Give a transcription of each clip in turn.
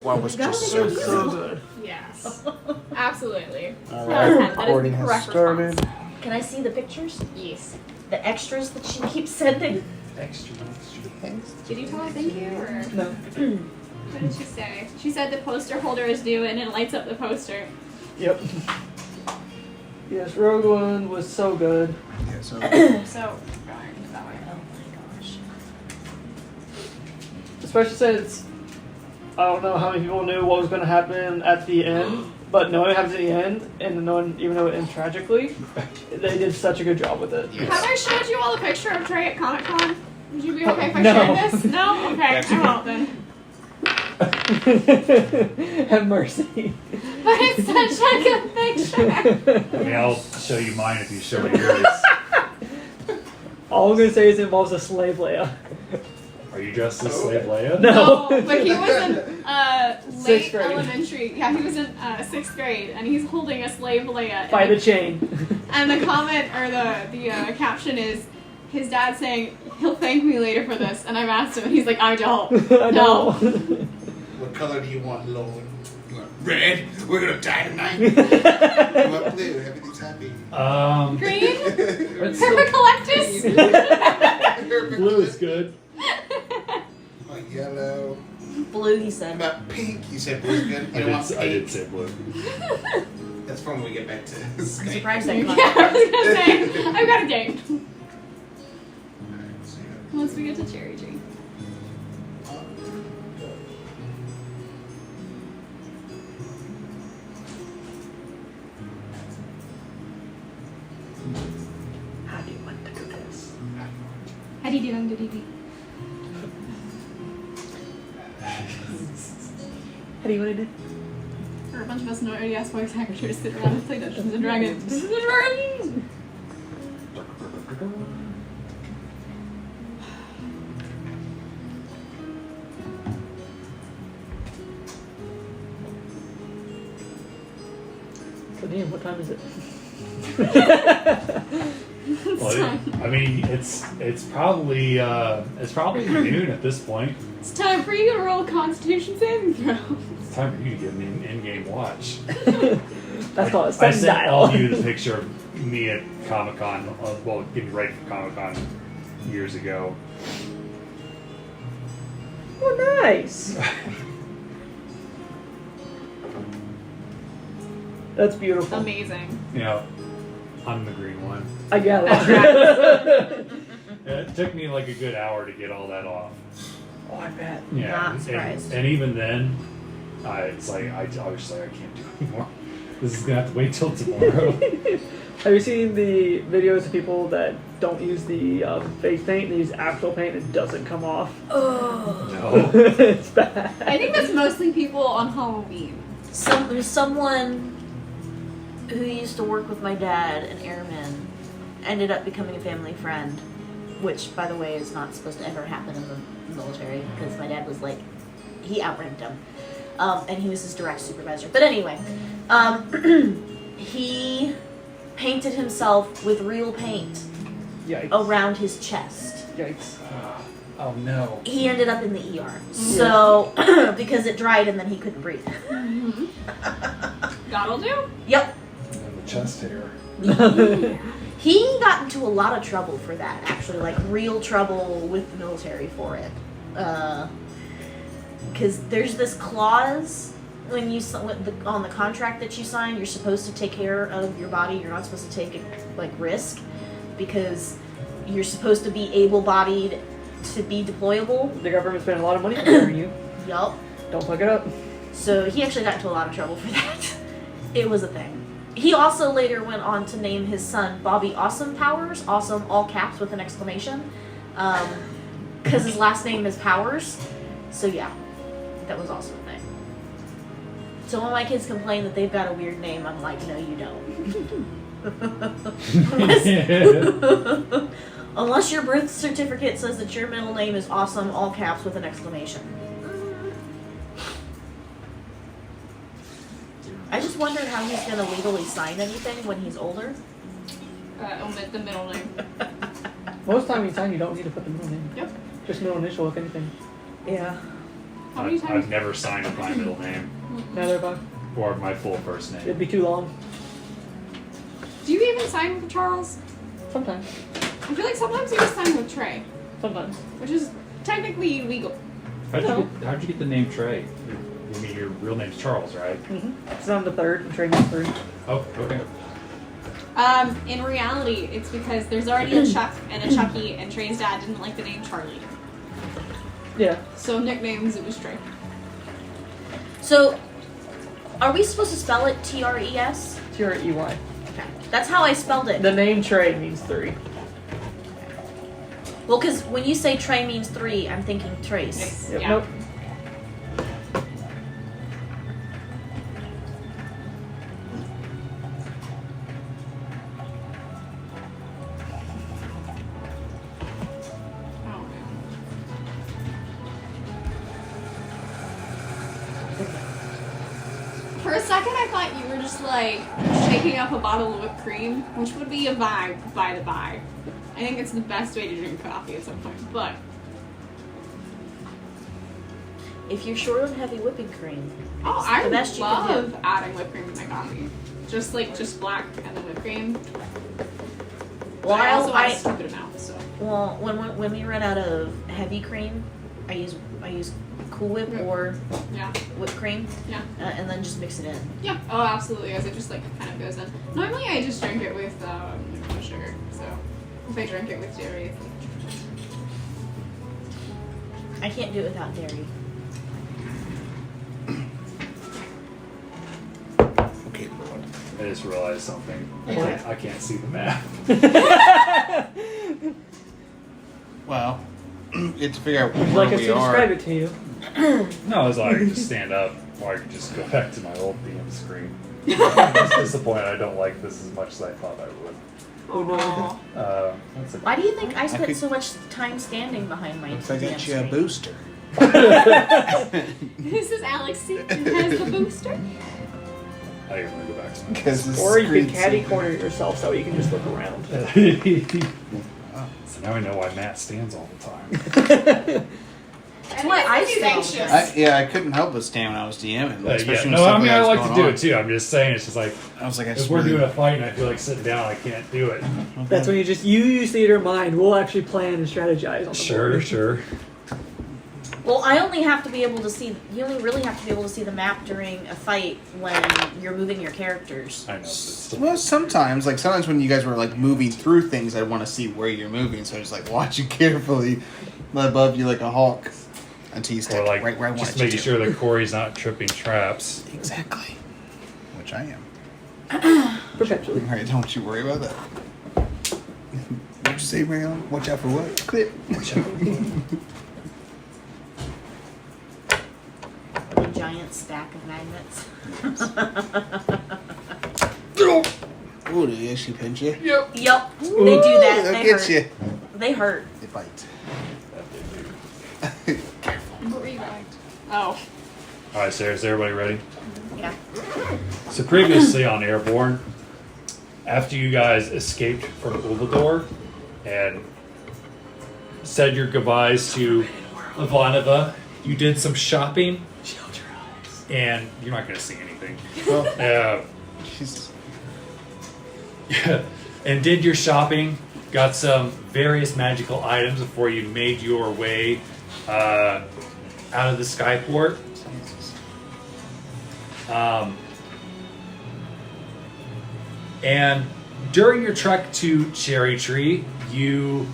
One was just so good. So good. Yes. Absolutely. Alright, recording has started. Can I see the pictures? Yes. The extras that she keeps sending? Extra. Did you tell her thank you? Or? No. What did she say? She said the poster holder is due and it lights up the poster. Yep. Yes, Rogue One was so good. Yeah, so So, going that way. Oh my gosh. Especially since I don't know how many people knew what was going to happen at the end, but knowing it happens at the end, and knowing, even though it ends tragically, they did such a good job with it. Have I showed you all the picture of Trey at Comic Con? Would you be okay if I No. shared this? No? Okay, I won't then. Have mercy. But it's such a good picture. I mean, I'll show you mine if you show me yours. All I'm going to say is it involves a slave Leia. Are you dressed as Slave Leia? No. But he was in Sixth late grade. elementary. Yeah, he was in 6th grade, and he's holding a slave Leia. By the chain. And the comment or the caption is his dad saying he'll thank me later for this, and I've asked him, and he's like, I don't. I know. What color do you want, Lord? You want red? We're gonna die tonight. You want blue? Everything's happy. Green? Let's Herbacollectus? Blue is good. Want yellow? Blue, he How said. about pink? You said blue's good. You don't want I did pink? say blue. That's from when we get back to I'm Skype. surprised I Yeah, caught I was gonna say, I've got a date. Alright, so you Once we get to Cherry Tree. got- How do you want to do this? How do you do them? How do you want to do? For a bunch of us nerdy ass voice actors sit around and play Dungeons and Dragons. Dungeons and Dragons! So, damn, what time is it? Well, I mean, it's probably noon at this point. It's time for you to roll a Constitution saving throw. It's time for you to get an in-game watch. That's called a I sun sent dial. all of you the picture of me at Comic-Con, well, getting ready for Comic-Con years ago. Oh, nice. That's beautiful. Amazing. You know, I'm the green one. I got That's it. It took me like a good hour to get all that off. Oh, I bet. Yeah, Not surprised. and even then, it's like I was like I can't do it anymore. This is gonna have to wait till tomorrow. Have you seen the videos of people that don't use the face paint, they use actual paint and it doesn't come off? Oh. No. It's bad. I think that's mostly people on Halloween. There's someone who used to work with my dad, an airman, ended up becoming a family friend, which, by the way, is not supposed to ever happen in the military because my dad was like, he outranked him. And he was his direct supervisor. But anyway, he painted himself with real paint Yikes. around his chest. Yikes. Oh no. He ended up in the ER. So, because it dried and then he couldn't breathe. That'll do. Yep. And the chest hair. He got into a lot of trouble for that, actually, like real trouble with the military for it. Because there's this clause when you on the contract that you sign, you're supposed to take care of your body. You're not supposed to take like risk because you're supposed to be able-bodied to be deployable. The government spent a lot of money preparing you. Yup. Don't fuck it up. So he actually got into a lot of trouble for that. It was a thing. He also later went on to name his son Bobby Awesome Powers, awesome all caps with an exclamation, because his last name is Powers. So yeah, that was also a thing. So when my kids complain that they've got a weird name, I'm like, no, you don't. Unless your birth certificate says that your middle name is Awesome, all caps with an exclamation. I just wondered how he's going to legally sign anything when he's older. Omit the middle name. Most time you sign, you don't need to put the middle name. Yep. Just middle initial, if anything. Yeah. How many I've times? never signed with my middle name Neither have I. or my full first It'd name. be too long. Do you even sign with Charles? Sometimes. I feel like sometimes you just sign with Trey, Sometimes. which is technically illegal. How'd you get the name Trey? You mean your real name's Charles, right? Mm-hmm. So I'm the third. I'm training the third. Oh, okay. In reality, it's because there's already a Chuck and a Chucky, and Trey's dad didn't like the name Charlie. Yeah. So nicknames, it was Trey. So, are we supposed to spell it T-R-E-S? T-R-E-Y. Okay. That's how I spelled it. The name Trey means 3. Well, because when you say Trey means 3, I'm thinking Trace. Nice. Yep. Yeah. Nope. Oh, man. For a second, I thought you were just like shaking up a bottle of whipped cream, which would be a vibe, by the by. I think it's the best way to drink coffee at some point, but If you're short on heavy whipping cream, oh, it's I the best you can love do. adding whipped cream to my coffee. Just black and then whipped cream. Well, But I also add I a stupid amount, so. well when we run out of heavy cream, I use Cool Whip or Yeah. whipped cream, Yeah. and then just mix it in. Yeah. Oh, absolutely. As it just kind of goes in. Normally, I just drink it with no sugar. So if I drink it with dairy, it's I can't do it without dairy. Okay, Lord. I just realized something. What? I can't see the map. Well, you have to figure out Would you where like us we to describe are. it to you? No, it's like I could just stand up, or I could just go back to my old DM screen. I'm just disappointed I don't like this as much as I thought I would. Oh no. Aw. That's a Why do you think I spent could- so much time standing behind my Looks like I damn got you a screen? booster. This is Alex Seaton has the booster. I didn't want to go back to my Because the Or you can screen's caddy so- corner yourself so you can just look around. So now I know why Matt stands all the time. That's why I He's stand. anxious. I couldn't help but stand when I was DMing. Yeah, Especially no, when I something mean I was like to going do on. it too. I'm just saying it's just like I was like, I if just we're really- doing a fight and I feel like sitting down, I can't do it. That's when you use theater of mind. We'll actually plan and strategize on the Sure, board. sure. Well, I only have to be able to see. You only really have to be able to see the map during a fight when you're moving your characters. I know. But it's still, Well, sometimes when you guys were like moving through things, I want to see where you're moving, so I just like watch you carefully above you like a hawk until you or step like right where I want just you making to. sure that Corey's not tripping traps. Exactly. Which I am. Perpetually. All right, don't you worry about that. What'd you say, Marion? Watch out for what? Clip. Watch out. A giant stack of magnets. Oh, did they actually pinch you? Yep, they do that. They'll They get hurt. you. They hurt. They bite. What were you going? Oh. Alright, so is everybody ready? Yeah. So previously on Aeireborne, after you guys escaped from Ubaldor and said your goodbyes to Ivanova, you did some shopping. And you're not going to see anything. Well, she's And did your shopping, got some various magical items before you made your way out of the Skyport. And during your trek to Cherry Tree, you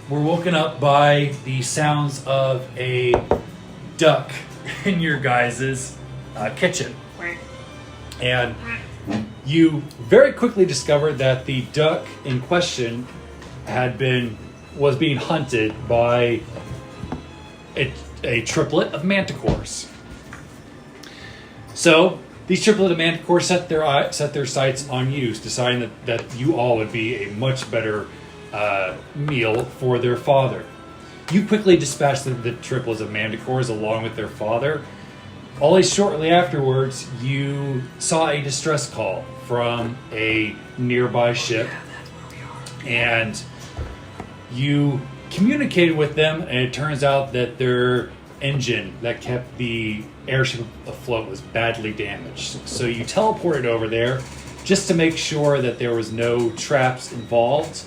were woken up by the sounds of a duck in your guys' kitchen. And you very quickly discovered that the duck in question was being hunted by a triplet of manticores. So these triplet of manticores set their sights on you, deciding that you all would be a much better meal for their father. You quickly dispatched the triplets of manticores along with their father. Only shortly afterwards, you saw a distress call from a nearby ship, and you communicated with them, and it turns out that their engine that kept the airship afloat was badly damaged. So you teleported over there just to make sure that there was no traps involved.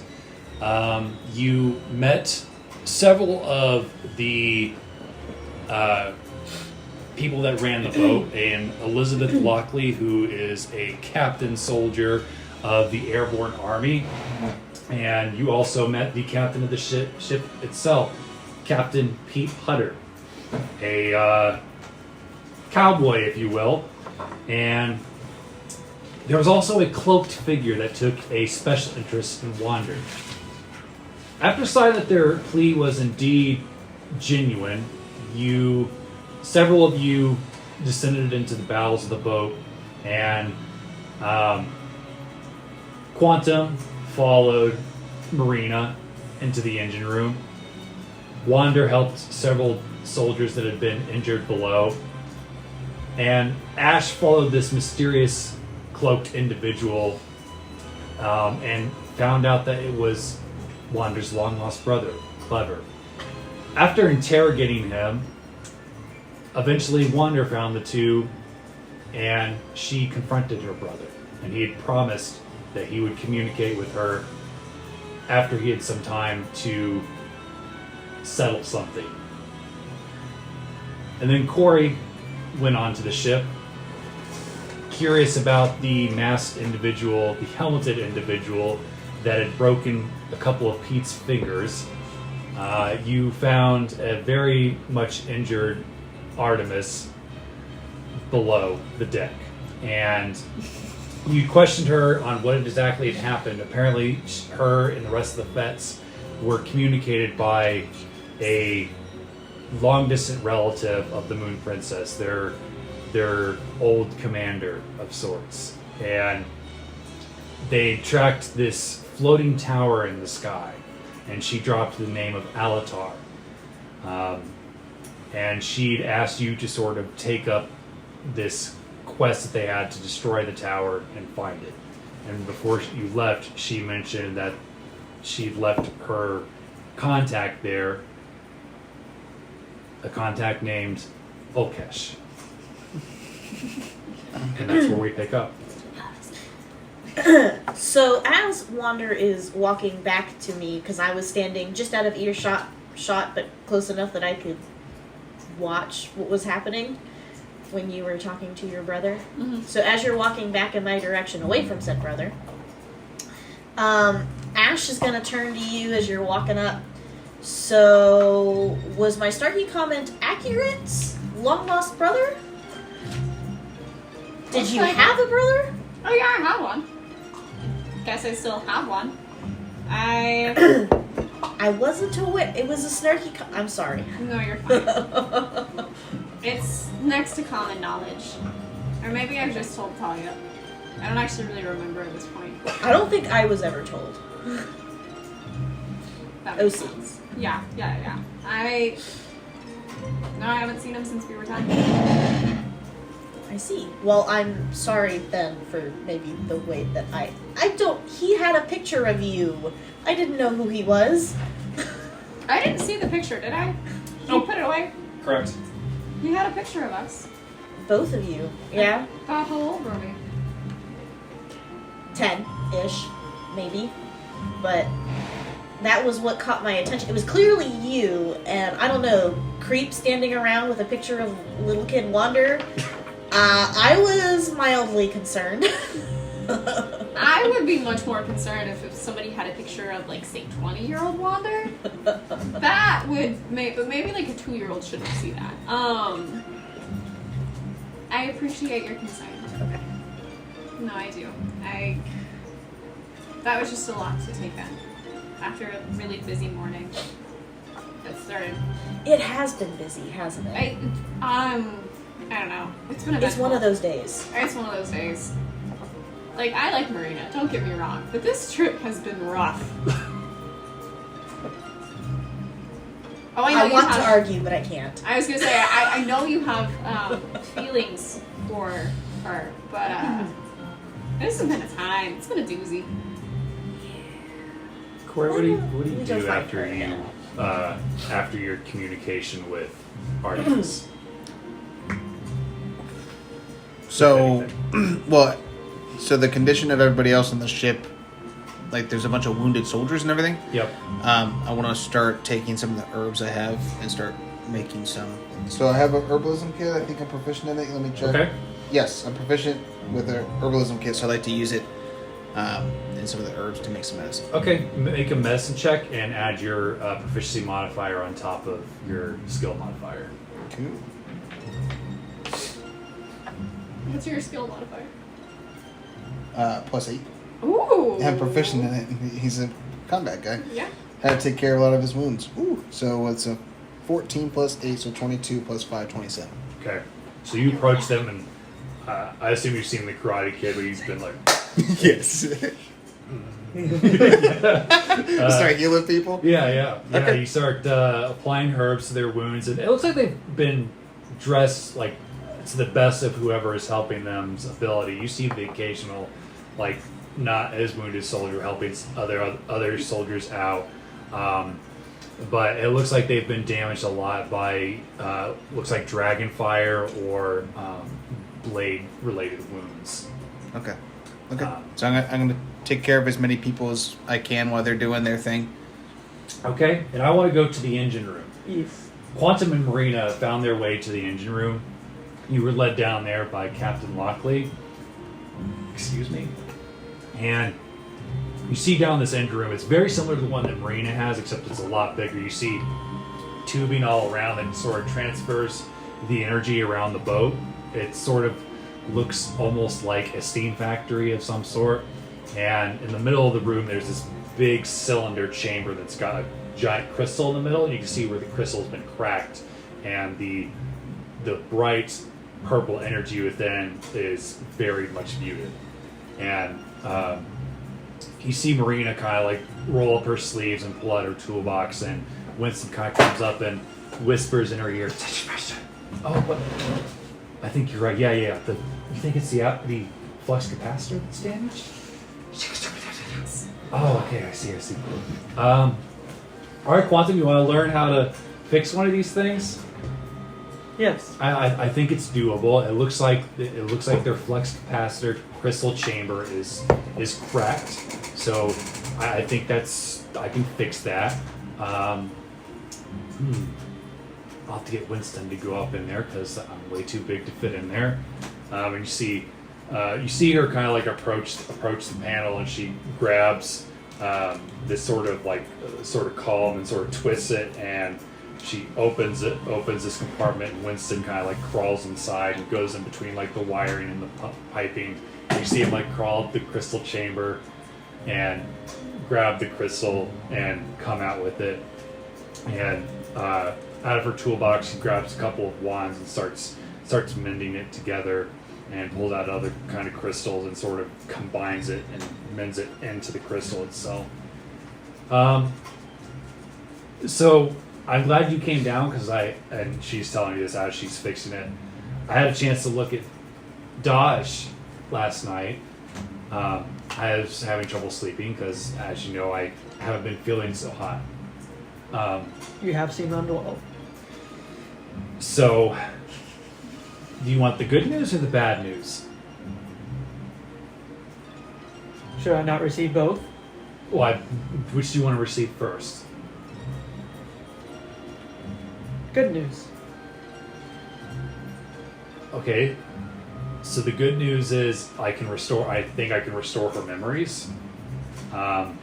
You met several of the people that ran the boat, and Elizabeth Lockley, who is a captain soldier of the Airborne Army. And you also met the captain of the ship itself, Captain Pete Hutter, a cowboy, if you will. And there was also a cloaked figure that took a special interest in Wander. After deciding that their plea was indeed genuine, several of you descended into the bowels of the boat, and Quantum followed Mareena into the engine room. Wander helped several soldiers that had been injured below, and Ash followed this mysterious cloaked individual and found out that it was Wander's long-lost brother, Clever. After interrogating him, eventually Wander found the two, and she confronted her brother, and he had promised that he would communicate with her after he had some time to settle something. And then Corey went onto the ship, curious about the masked individual, the helmeted individual that had broken a couple of Pete's fingers. You found a very much injured Artemis below the deck, and you questioned her on what exactly had happened. Apparently, her and the rest of the vets were communicated by a long-distant relative of the Moon Princess, their old commander of sorts. And they tracked this floating tower in the sky, and she dropped the name of Alatar. And she'd asked you to sort of take up this quest that they had to destroy the tower and find it. And before you left, she mentioned that she'd left her contact there, a contact named Volkesh. And that's where we pick up. So as Wander is walking back to me, because I was standing just out of earshot, but close enough that I could watch what was happening when you were talking to your brother. Mm-hmm. So as you're walking back in my direction away from said brother, Ash is going to turn to you as you're walking up. So was my Starkey comment accurate? Long lost brother? Did you have a brother? Oh yeah, I have one. Guess I still have one. I wasn't aware. It was a snarky. I'm sorry. No, you're fine. It's next to common knowledge, or maybe I was just told Talia. I don't actually really remember at this point. I don't think I was ever told. That makes OC. sense. Yeah. I haven't seen him since we were 10. I see. Well, I'm sorry then for maybe the way that I don't. He had a picture of you. I didn't know who he was. I didn't see the picture, did I? Nope. You put it away? Correct. You had a picture of us. Both of you. Yeah. How old were we? 10-ish, maybe. But that was what caught my attention. It was clearly you, and I don't know, creep standing around with a picture of little kid Wander. I was mildly concerned. I would be much more concerned if somebody had a picture of, like, say, 20-year-old Wander. That would but maybe like a 2-year-old shouldn't see that. I appreciate your concern. Okay. No, I do. That was just a lot to take in after a really busy morning that started. It has been busy, hasn't it? I don't know. It's been It's one of those days. It's one of those days. Like, I like Mareena, don't get me wrong, but this trip has been rough. Oh, I want to argue, but I can't. I was gonna say, I know you have feelings for her, but this has been a time. It's been a doozy. Corey, what do you We do go fight after for it after your communication with Artemis. So, well, so the condition of everybody else on the ship, like there's a bunch of wounded soldiers and everything. Yep. I want to start taking some of the herbs I have and start making some. So I have a herbalism kit. I think I'm proficient in it. Let me check. Okay. Yes, I'm proficient with a herbalism kit, so I like to use it in some of the herbs to make some medicine. Okay, make a medicine check and add your proficiency modifier on top of your skill modifier. Cool. What's your skill modifier? +8. Ooh. I'm proficient in it. He's a combat guy. Yeah. Had to take care of a lot of his wounds. Ooh. So it's a 14 + 8, so 22 + 5, 27. Okay, so you approach them and I assume you've seen the Karate Kid, but he's been like, Yes. Start healing people? yeah. Okay. You start applying herbs to their wounds, and it looks like they've been dressed like to the best of whoever is helping them's ability. You see the occasional, like, not as wounded soldier helping other soldiers out, but it looks like they've been damaged a lot by looks like dragon fire or blade related wounds. Okay. So I'm gonna take care of as many people as I can while they're doing their thing. Okay, and I want to go to the engine room. If Quantum and Mareena found their way to the engine room. You were led down there by Captain Lockley. Excuse me. And you see down this engine room, it's very similar to the one that Mareena has, except it's a lot bigger. You see tubing all around that sort of transfers the energy around the boat. It sort of looks almost like a steam factory of some sort. And in the middle of the room, there's this big cylinder chamber that's got a giant crystal in the middle, and you can see where the crystal's been cracked, and the bright purple energy within is very much muted. And you see Mareena kind of like roll up her sleeves and pull out her toolbox, and Winston kind of comes up and whispers in her ear, "Oh, what? I think you're right. Yeah. You think it's the flux capacitor that's damaged?" Oh, okay. I see. All right, Quantum. You want to learn how to fix one of these things? yes, I think it's doable. It looks like their flux capacitor crystal chamber is cracked. So I think I can fix that. I'll have to get Winston to go up in there because I'm way too big to fit in there. And you see her kind of like approach the panel, and she grabs this sort of column and sort of twists it, and she opens this compartment, and Winston kind of like crawls inside and goes in between like the wiring and the piping. And you see him like crawl up the crystal chamber and grab the crystal and come out with it. And out of her toolbox, she grabs a couple of wands and starts mending it together, and pulls out other kind of crystals and sort of combines it and mends it into the crystal itself. So I'm glad you came down and she's telling me this as she's fixing it. I had a chance to look at Dodge last night. I was having trouble sleeping because, as you know, I haven't been feeling so hot. you have seen unwell. So, do you want the good news or the bad news? Should I not receive both? Well, which do you want to receive first? Good news. Okay. So the good news is I think I can restore her memories. And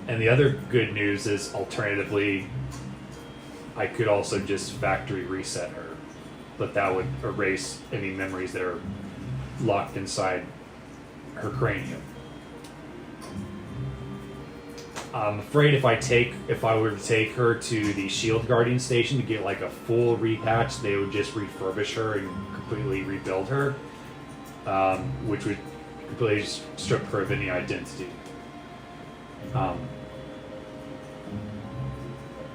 the other good news is, alternatively, I could also just factory reset her, but that would erase any memories that are locked inside her cranium. I'm afraid if I were to take her to the Shield Guardian station to get like a full repatch, they would just refurbish her and completely rebuild her, which would completely strip her of any identity.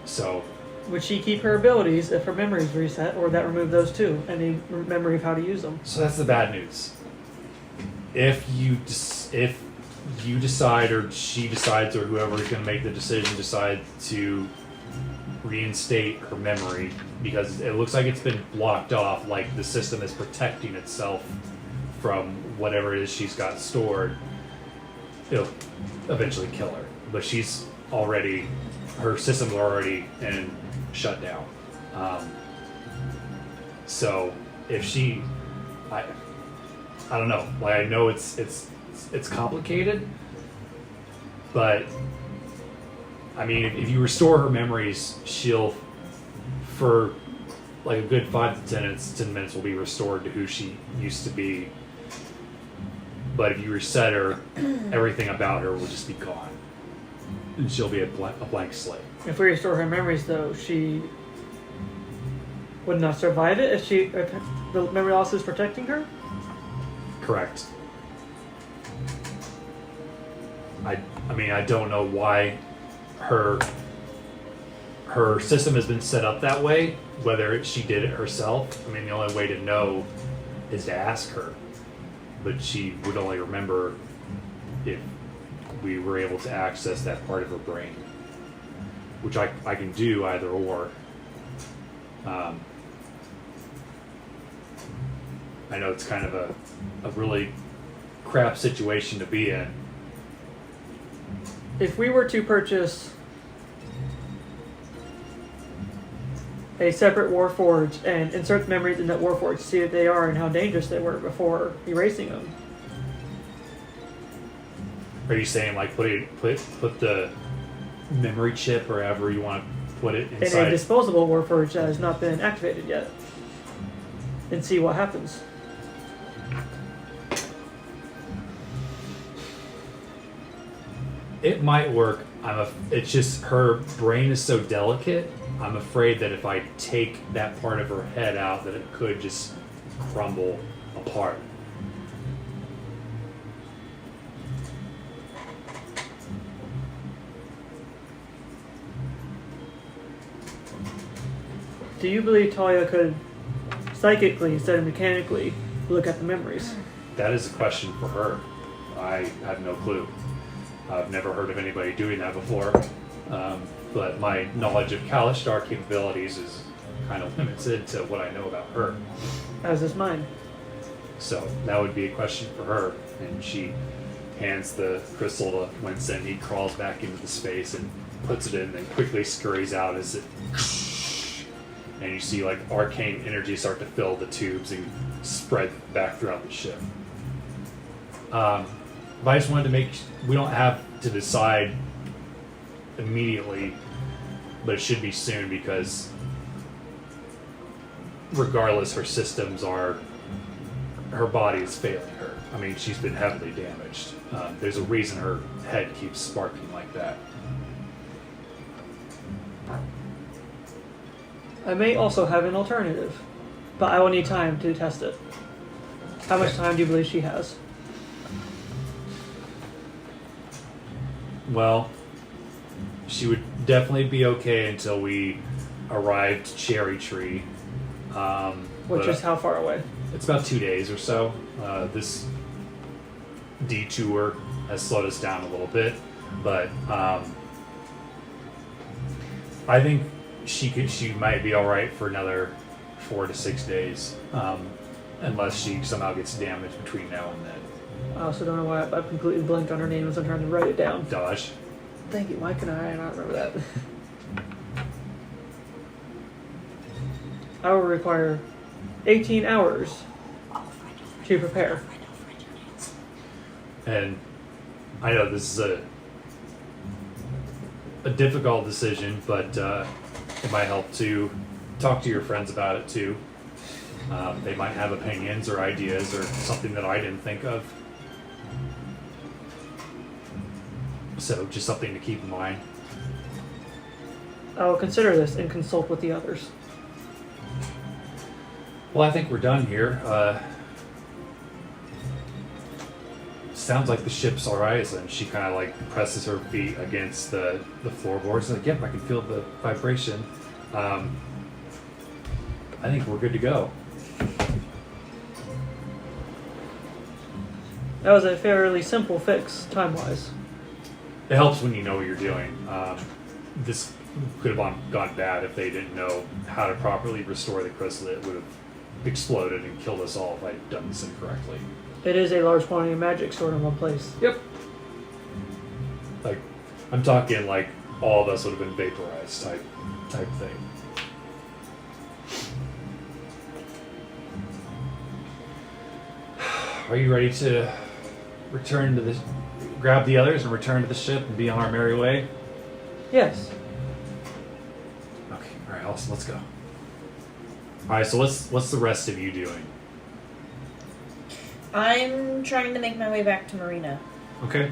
So, Would she keep her abilities if her memory's reset, or would that remove those too? Any memory of how to use them? so that's the bad news. If you decide, or she decides, or whoever is going to make the decision decide to reinstate her memory because it looks like it's been blocked off, like the system is protecting itself from whatever it is she's got stored. It'll eventually kill her, but she's already, her system's already shut down. So if she, I don't know. Like, I know it's complicated, but I mean, if you restore her memories, she'll, for like a good 5 to 10 minutes, will be restored to who she used to be. But if you reset her, everything about her will just be gone, and she'll be a blank slate. If we restore her memories, though, she would not survive it if the memory loss is protecting her? Correct. I mean, I don't know why her system has been set up that way, whether she did it herself. I mean, the only way to know is to ask her. But she would only remember if we were able to access that part of her brain, which I can do either or. I know it's kind of a really crap situation to be in. If we were to purchase a separate Warforge and insert memories in that Warforge to see what they are and how dangerous they were before erasing them. Are you saying like put the memory chip or however you want to put it inside? In a disposable Warforge that has not been activated yet. And see what happens. It might work. It's just her brain is so delicate. I'm afraid that if I take that part of her head out, that it could just crumble apart. Do you believe Talia could psychically instead of mechanically look at the memories? That is a question for her. I have no clue. I've never heard of anybody doing that before. But my knowledge of Kalishtar capabilities is kind of limited to what I know about her. As is mine. So that would be a question for her. And she hands the crystal to Winston. He crawls back into the space and puts it in and then quickly scurries out as it... And you see like arcane energy start to fill the tubes and spread back throughout the ship. But I just wanted to make... We don't have to decide immediately, but it should be soon because regardless, her systems are... Her body is failing her. I mean, she's been heavily damaged. There's a reason her head keeps sparking like that. I may also have an alternative, but I will need time to test it. How much time do you believe she has? Well, she would definitely be okay until we arrived to Cherry Tree. Which is how far away? It's about 2 days or so. This detour has slowed us down a little bit, but I think she might be all right for another 4 to 6 days, unless she somehow gets damaged between now and then. I also don't know why I've completely blanked on her name as I'm trying to write it down. Dodge. Thank you, Mike, and I don't remember that. I will require 18 hours to prepare. And I know this is a difficult decision, but it might help to talk to your friends about it too. They might have opinions or ideas or something that I didn't think of. So just something to keep in mind. I will consider this and consult with the others. Well, I think we're done here. Sounds like the ship's alright, and she kind of like presses her feet against the floorboards. Like, yep, I can feel the vibration. I think we're good to go. That was a fairly simple fix, time-wise. It helps when you know what you're doing. This could have gone bad if they didn't know how to properly restore the crystal. It would have exploded and killed us all if I'd done this incorrectly. It is a large quantity of magic stored in one place. Yep. Like, I'm talking like all of us would have been vaporized type thing. Are you ready to return to the, grab the others and return to the ship and be on our merry way? Yes. Okay, alright, Allison, let's go. Alright, so what's the rest of you doing? I'm trying to make my way back to Mareena. Okay.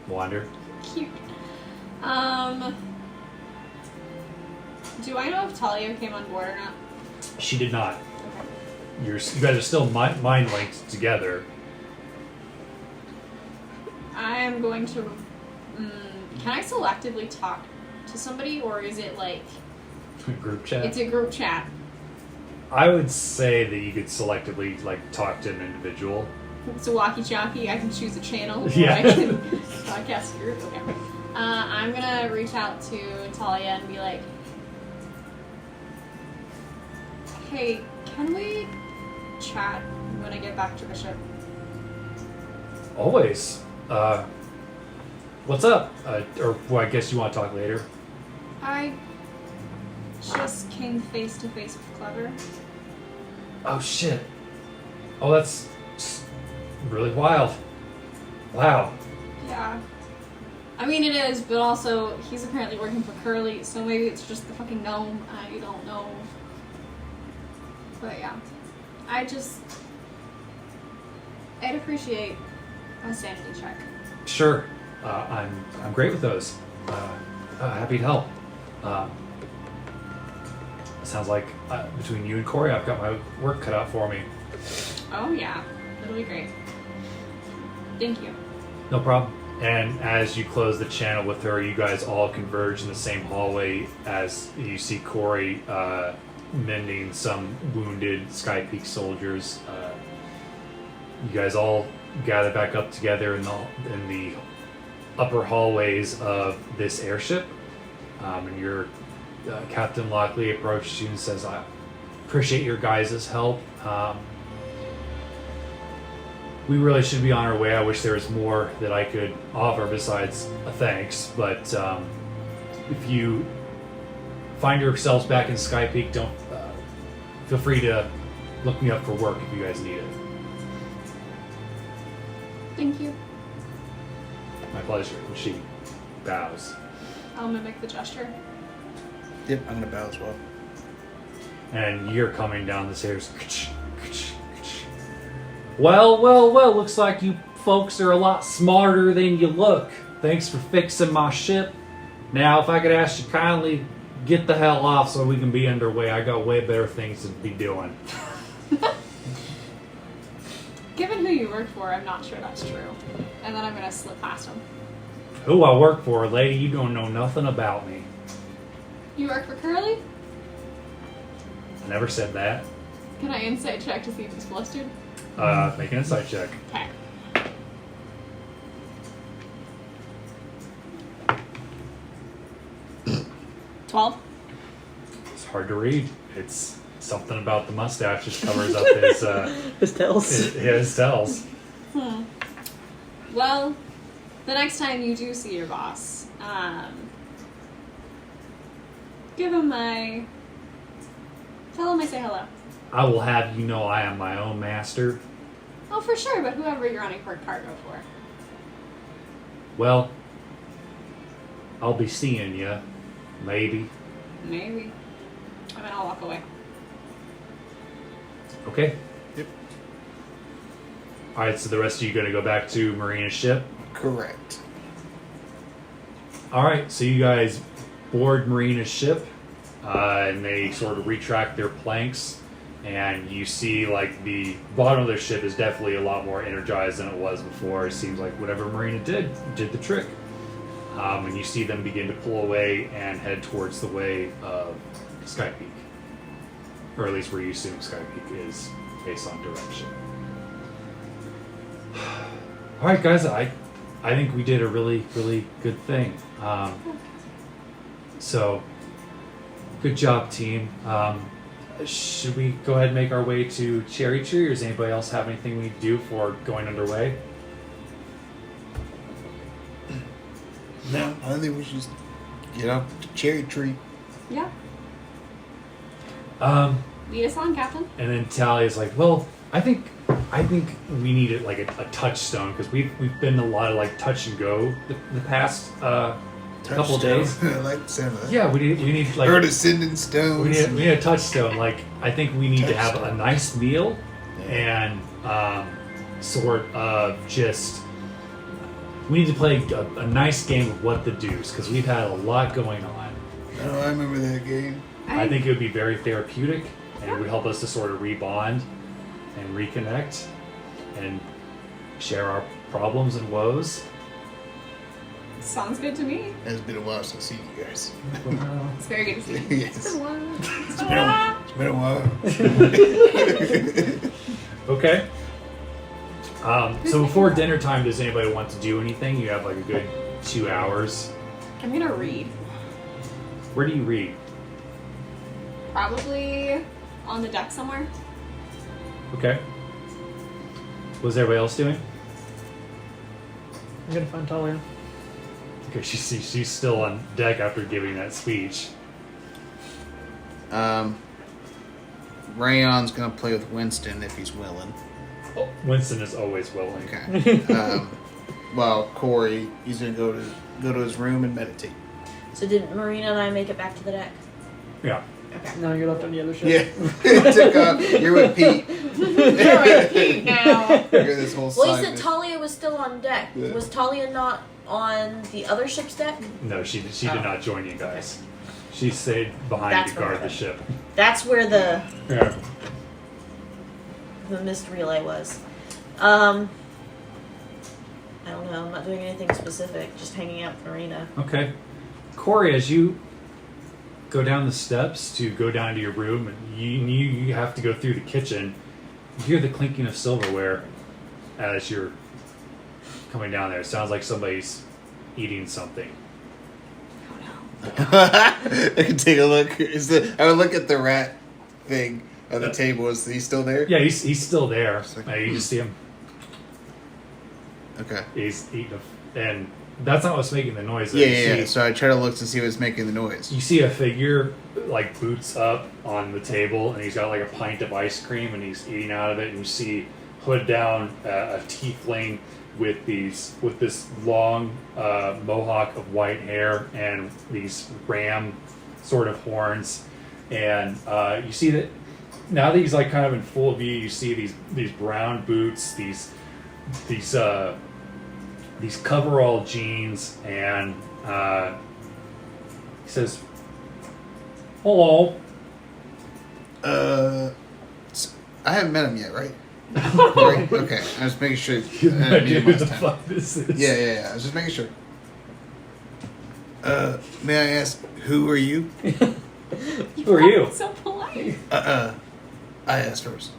Wander. Cute. Do I know if Talia came on board or not? She did not. Okay. You guys are still mind linked together. I am going to. Can I selectively talk to somebody, or is it like Group chat. it's a group chat? I would say that you could selectively like talk to an individual. It's a walkie-talkie. I can choose a channel. Or Yeah. I can podcast a group. Okay. I'm gonna reach out to Talia and be like, "Hey, can we chat when I get back to the ship?" Always. What's up? Or well, I guess you want to talk later. I just came face to face with Clever. Oh shit. Oh, that's really wild. Wow. Yeah. I mean, it is, but also, he's apparently working for Curly, so maybe it's just the fucking gnome. I don't know. But yeah. I'd appreciate a sanity check. Sure. I'm great with those. Happy to help. Sounds like between you and Corey, I've got my work cut out for me. Oh, yeah. It'll be great. Thank you. No problem. And as you close the channel with her, you guys all converge in the same hallway as you see Corey mending some wounded Sky Peak soldiers. You guys all gather back up together in the upper hallways of this airship. And your Captain Lockley approaches you and says, "I appreciate your guys' help. We really should be on our way. I wish there was more that I could offer besides a thanks. But if you find yourselves back in Sky Peak, don't feel free to look me up for work if you guys need it." Thank you. My pleasure. And she bows. I'll mimic the gesture. Yep, I'm gonna bow as well. And you're coming down the stairs. Well, looks like you folks are a lot smarter than you look. Thanks for fixing my ship. Now, if I could ask you kindly, get the hell off so we can be underway. I got way better things to be doing. Given who you work for, I'm not sure that's true. And then I'm gonna slip past him. Who I work for, lady, you don't know nothing about me. You work for Curly? I never said that. Can I insight check to see if he's flustered? Make an insight check. Okay. $12. It's hard to read. It's something about the mustache just covers up His tails. his tells. Well, the next time you do see your boss, tell him I say hello. I will have you know I am my own master. Oh, for sure, but whoever you're running for cargo for. Well, I'll be seeing you. Maybe. Maybe. And then I'll walk away. Okay. Yep. Alright, so the rest of you gonna go back to Mareena's ship? Correct. Alright, so you guys board Mareena's ship, and they sort of retract their planks, and you see like the bottom of their ship is definitely a lot more energized than it was before. It seems like whatever Mareena did the trick. And you see them begin to pull away and head towards the way of Sky Peak. Or at least where you assume Sky Peak is based on direction. Alright guys, I think we did a really, really good thing. So, good job, team. Should we go ahead and make our way to Cherry Tree, or does anybody else have anything we need to do for going underway? No, I think we should just get up to Cherry Tree. Yeah. Lead us on, Captain. And then Talia's like, well, I think we need like a touchstone, because we've been a lot of like touch and go the past couple of days. I like the sound of that. Yeah, we need like Heard of sending stones. we need a touchstone. Like, I think we need to have a nice meal and sort of just we need to play a nice game of what the deuce, because we've had a lot going on. Oh, I remember that game. I think it would be very therapeutic, and it would help us to sort of rebond and reconnect and share our problems and woes. Sounds good to me. It's been a while since I've seen you guys. It's very good to see you. Yes. It's been a while. It's been a while. Okay. So before dinner time, does anybody want to do anything? You have like a good 2 hours. I'm gonna read. Where do you read? Probably on the deck somewhere. Okay. What's everybody else doing? I'm gonna find Talia. Okay, she's still on deck after giving that speech. Rayon's gonna play with Winston if he's willing. Oh, Winston is always willing. Okay. Well, Corey, he's gonna go to his room and meditate. So did Marina and I make it back to the deck? Yeah. Okay. No, you're left on the other ship. Yeah. Took off. You're with Pete. You're with Pete now. You're this whole Well, you side said bit. Talia was still on deck. Yeah. Was Talia not on the other ship's deck? No, she did Oh. not join you guys. She stayed behind That's to guard what I the ship. That's where the Yeah. missed relay was. I don't know. I'm not doing anything specific. Just hanging out with Marina. Okay. Corey, as you go down the steps to go down to your room, and you have to go through the kitchen, you hear the clinking of silverware as you're coming down there. It sounds like somebody's eating something. I can take a look. I would look at the rat thing on the table. Is he still there? Yeah, he's still there. Like, You just see him. Okay. He's eating and that's not what's making the noise. Yeah. So I try to look to see what's making the noise. You see a figure like boots up on the table, and he's got like a pint of ice cream, and he's eating out of it. And you see hood down a tiefling with this long mohawk of white hair and these ram sort of horns. And you see that now that he's like kind of in full view, you see these brown boots, these coverall jeans, and he says, "Hello." I haven't met him yet, right? Right? Okay, I was making sure. You have no I didn't meet idea him who last the time. fuck this is. Yeah. I was just making sure. May I ask, who are you? Who are you? So polite. I asked first.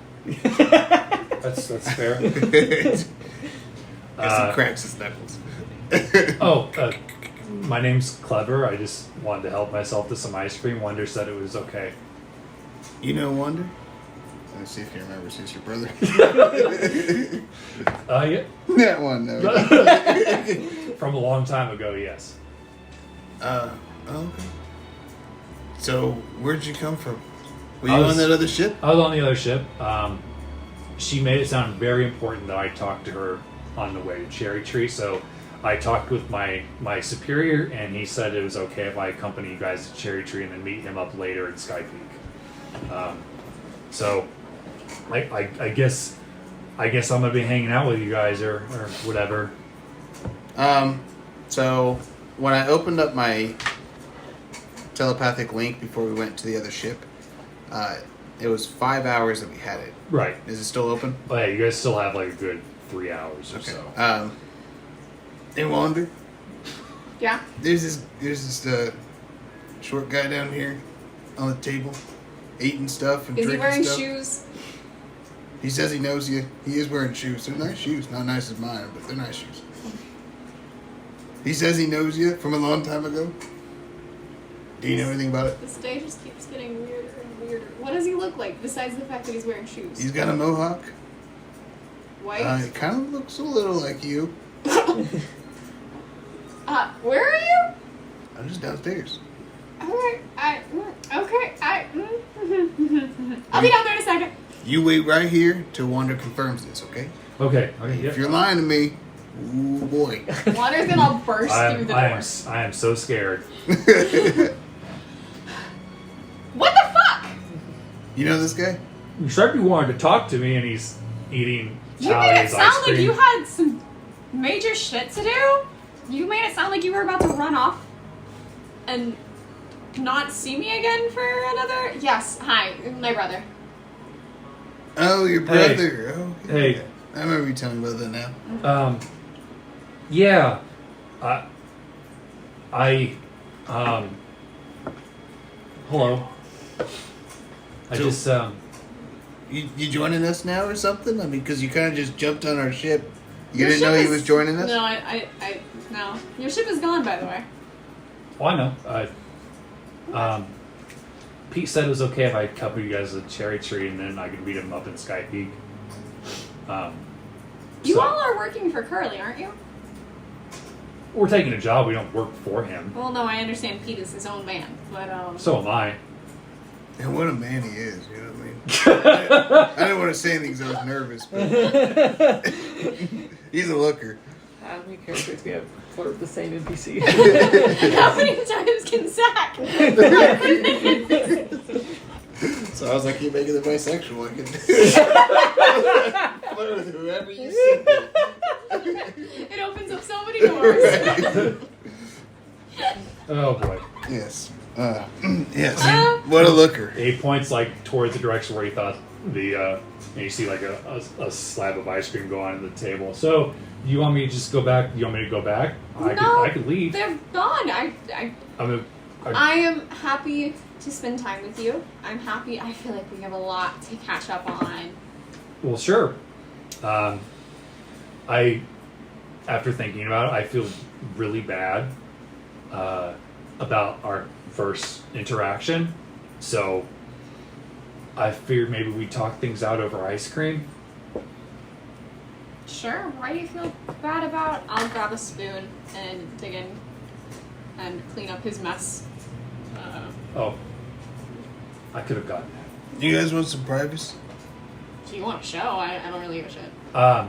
That's fair. Guess he cracks his knuckles. My name's Clever. I just wanted to help myself to some ice cream. Wonder said it was okay. You know Wonder? Let's see if he remembers who's your brother. Yeah. That one, no. From a long time ago, yes. Okay. So, where'd you come from? Were you I on was- that other ship? I was on the other ship. She made it sound very important that I talked to her on the way to Cherry Tree, so I talked with my superior, and he said it was okay if I accompany you guys to Cherry Tree and then meet him up later in Sky Peak. So I guess I'm gonna be hanging out with you guys or whatever. So, when I opened up my telepathic link before we went to the other ship, it was 5 hours that we had it. Right. Is it still open? But yeah, you guys still have like a good 3 hours or Okay. so. In Wander, Yeah. there's this short guy down here on the table, eating stuff and Is he drinking wearing stuff. shoes? He says he knows you. He is wearing shoes. They're nice shoes. Not nice as mine, but they're nice shoes. He says he knows you from a long time ago. Do you know anything about it? This day just keeps getting weirder and weirder. What does he look like besides the fact that he's wearing shoes? He's got a mohawk. White. It kind of looks a little like you. Where are you? I'm just downstairs. Okay, I'll be down there in a second. You wait right here till Wander confirms this, okay? Okay. If Yep. you're lying to me, ooh boy. Wander's gonna burst through the door. I am so scared. What the fuck? You know this guy? You said you wanted to talk to me, and he's eating You made it Italian's ice sound like cream. you had some major shit to do. You made it sound like you were about to run off and not see me again for another. Yes, hi, my brother. Oh, your Hey. brother. Oh, Hey. I remember you telling me about that now. Yeah. Hello. I So- just, You joining us now or something? I mean, because you kind of just jumped on our ship. You Your didn't know ship he is- was joining us? No, no. Your ship is gone, by the way. oh, I know. Pete said it was okay if I covered you guys with a cherry tree and then I could meet him up in Sky Peak. You So- all are working for Curly, aren't you? We're taking a job, we don't work for him. Well, no, I understand Pete is his own man, but So am I. And what a man he is, you know what I mean? I didn't want to say anything because I was nervous, but he's a looker. How many characters we have flirt with the same NPC? how many times can Zach? So I was like, you're making it bisexual. I can flirt with whoever you see. It opens up so many doors. Oh boy. Yes. Yes. What a looker. He points like towards the direction where he thought the and you see like a slab of ice cream go on the table. So you want me to just go back? You want me to go back? I could leave. They're gone. I I am happy to spend time with you. I'm happy. I feel like we have a lot to catch up on. well, sure. After thinking about it, I feel really bad about our first interaction. So I figured maybe we talk things out over ice cream. Sure. Why do you feel bad about? I'll grab a spoon and dig in and clean up his mess. Oh, I could have gotten that. You guys want some privacy? If you want to show, I don't really give a shit. I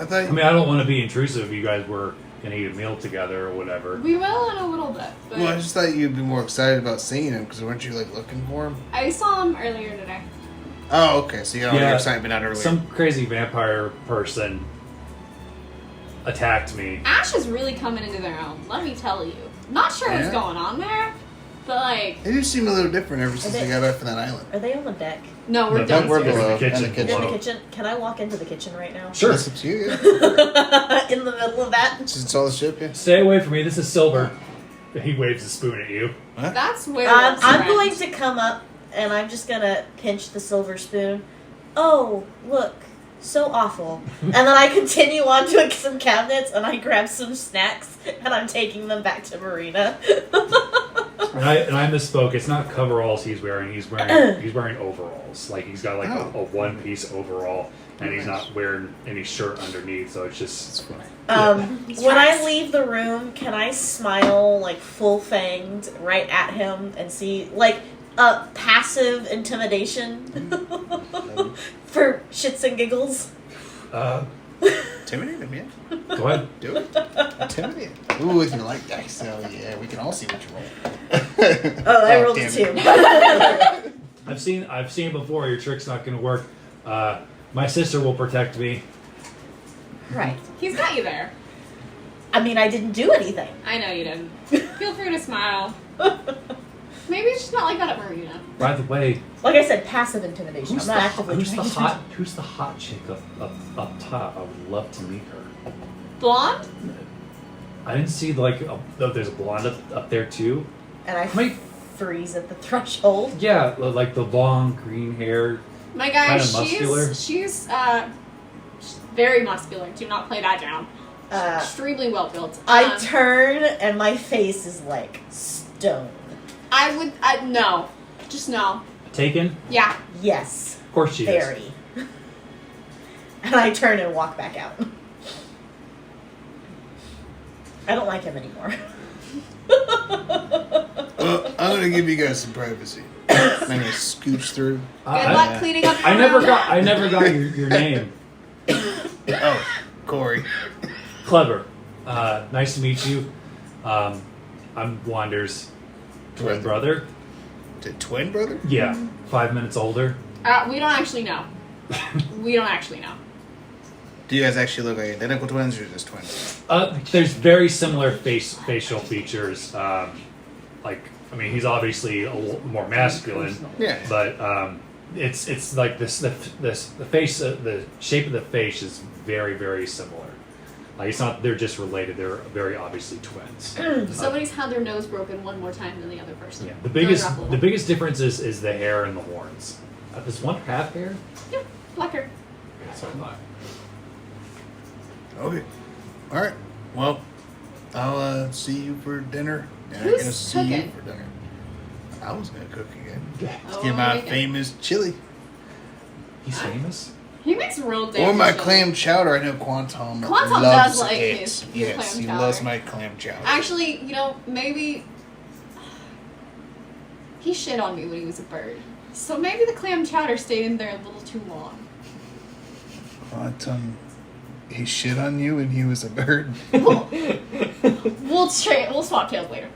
thought. I mean, I don't want to be intrusive if you guys were going to eat a meal together or whatever. We will in a little bit. But Well, I just thought you'd be more excited about seeing him because weren't you like looking for him? I saw him earlier today. Oh, okay. So you got all your Yeah, excitement out earlier. Some crazy vampire person attacked me. Ash is really coming into their own. Let me tell you. Not sure what's Yeah? going on there, but like, They do seem a little different ever since they got back from that island. Are they on the deck? no, we're No, done. we're They're below. in the kitchen. In the kitchen. They're in the below. kitchen. Can I walk into the kitchen right now? Sure. That's up to you. Yeah. In the middle of that? Since it's all the ship, yeah. Stay away from me. This is Silver. He waves a spoon at you. That's where I'm going to come up and I'm just gonna pinch the silver spoon. Oh, look, so awful. And then I continue on to some cabinets and I grab some snacks and I'm taking them back to Mareena. And I misspoke. It's not coveralls he's wearing. He's wearing overalls. Like he's got like a one piece overall, and he's not wearing any shirt underneath. So it's just. When I leave the room, can I smile like full fanged right at him and see like passive intimidation for shits and giggles? Intimidate him, yeah. Go ahead. Do it. Intimidate him. Ooh, if you like dice, hell yeah. We can all see what you roll. Oh, I rolled a damn 2. I've seen it before. Your trick's not going to work. My sister will protect me. Right. He's got you there. I mean, I didn't do anything. I know you didn't. Feel free to smile. Maybe it's just not like that at Mareena. By the way, Like I said, passive intimidation. I'm not actively who's the trying who's the hot chick up top? I would love to meet her. Blonde? I didn't see like there's a blonde up there too. And I Might- freeze at the threshold. Yeah, like the long green hair. My guy, Kinda muscular. she's very muscular. Do not play that down. Uh, Extremely well built. I turn and my face is like stone. No. Just no. Taken? Yeah. Yes. Of course she is. Very. And I turn and walk back out. I don't like him anymore. Well, I'm gonna give you guys some privacy. I'm gonna scooch through. Good luck cleaning up. I never got your name. Oh, Corey. Clever. Nice to meet you. I'm Wander's twin brother. The twin brother? Yeah, 5 minutes older. We don't actually know. We don't actually know. Do you guys actually look like identical twins or just twins? There's very similar facial features. He's obviously a little more masculine. Yeah. But it's like this the face the shape of the face is very, very similar. Like it's not they're just related. They're very obviously twins. Somebody's had their nose broken one more time than the other person. Yeah. The biggest difference is the hair and the horns. Does one have hair? Yeah, black hair. Yeah, so I thought. Okay. All right. Well, I'll see you for dinner. And I'm Who's gonna see you cooking? for dinner. I was gonna cook again. Let's Oh, get my okay. famous chili. He's famous? He makes real damn Or my chili. clam chowder. I know Quantum Quantum loves does like it. his Yes, clam he chowder. loves my clam chowder. Actually, maybe he shit on me when he was a bird. So maybe the clam chowder stayed in there a little too long. Quantum, he shit on you when he was a bird. We'll swap tails later.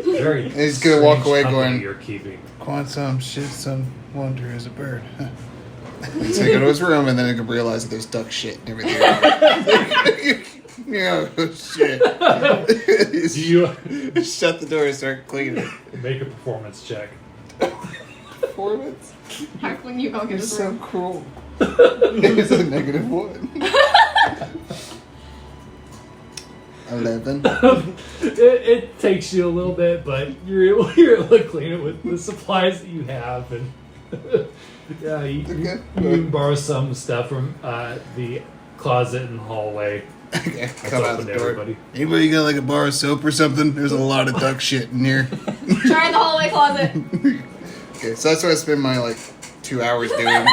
Very He's gonna walk strange away company going- you're keeping. Quantum shits on Wonder as a bird. He's gonna go to his room and then he can realize that there's duck shit and everything. Oh shit. Do you Shut the door and start cleaning. make a performance check? Performance? How can you go get You're his so room? cruel. It's a -1. 11. It takes you a little bit, but you're able to clean it with the supplies that you have, and yeah, you can borrow some stuff from the closet in the hallway. Okay, That's come out open the to door. everybody. Anybody got like a bar of soap or something? There's a lot of duck shit in here. Try the hallway closet. Okay, so that's what I spend my 2 hours doing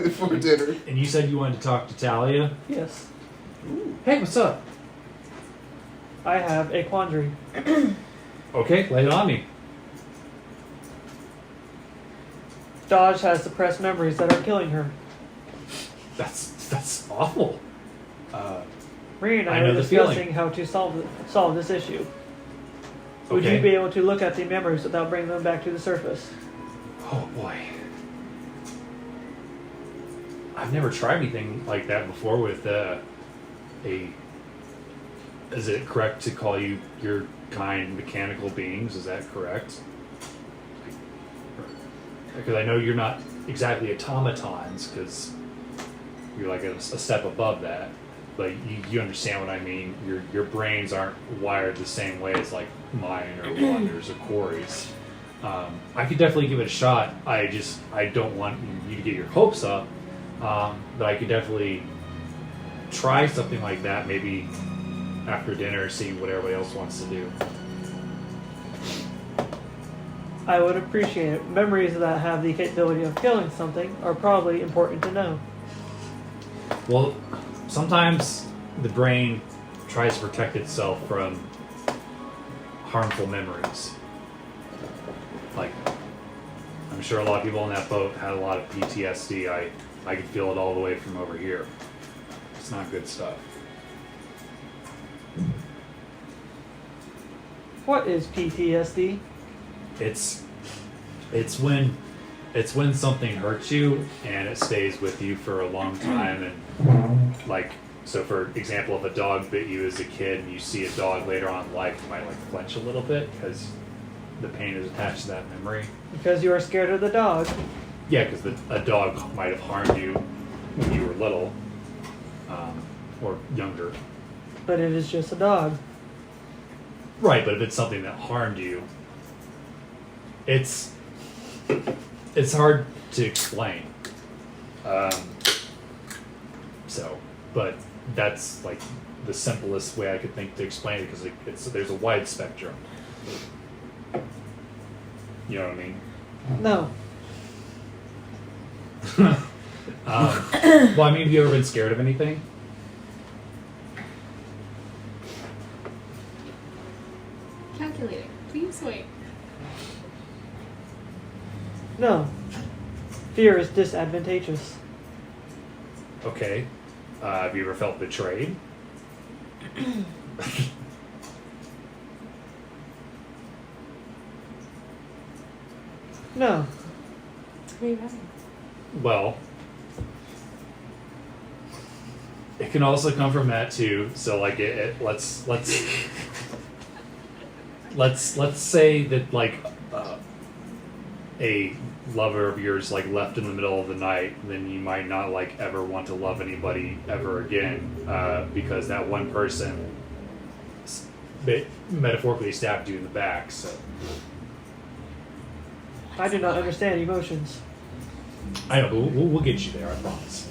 before dinner. And you said you wanted to talk to Talia. Yes. Hey, what's up? I have a quandary. Okay, lay it on me. Dodge has suppressed memories that are killing her. That's awful. Ree and I I know are the discussing feeling. how to solve this issue. Would Okay. you be able to look at the memories without bringing them back to the surface? Oh boy. I've never tried anything like that before with is it correct to call you your kind mechanical beings? Is that correct? Because I know you're not exactly automatons, because you're like a step above that. But you understand what I mean. Your brains aren't wired the same way as like mine or Wander's or Corey's. I could definitely give it a shot. I don't want you to get your hopes up. But I could definitely try something like that. Maybe after dinner, see what everybody else wants to do. I would appreciate it. Memories that have the capability of killing something are probably important to know. Well, sometimes the brain tries to protect itself from harmful memories. Like, I'm sure a lot of people on that boat had a lot of PTSD. I could feel it all the way from over here. It's not good stuff. What is PTSD? It's when something hurts you and it stays with you for a long time, and so for example, if a dog bit you as a kid and you see a dog later on in life, you might flinch a little bit because the pain is attached to that memory. Because you are scared of the dog. Yeah, because a dog might have harmed you when you were little or younger. But it is just a dog. Right, but if it's something that harmed you, it's hard to explain. But that's the simplest way I could think to explain it, because there's a wide spectrum. You know what I mean? No. Well, I mean, have you ever been scared of anything? Calculating. Please wait. No. Fear is disadvantageous. Okay. Have you ever felt betrayed? No. Well, it can also come from that too. So like let's say that like a lover of yours like left in the middle of the night, then you might not like ever want to love anybody ever again because that one person metaphorically stabbed you in the back. So I do not understand emotions. I know, but we'll get you there, I promise.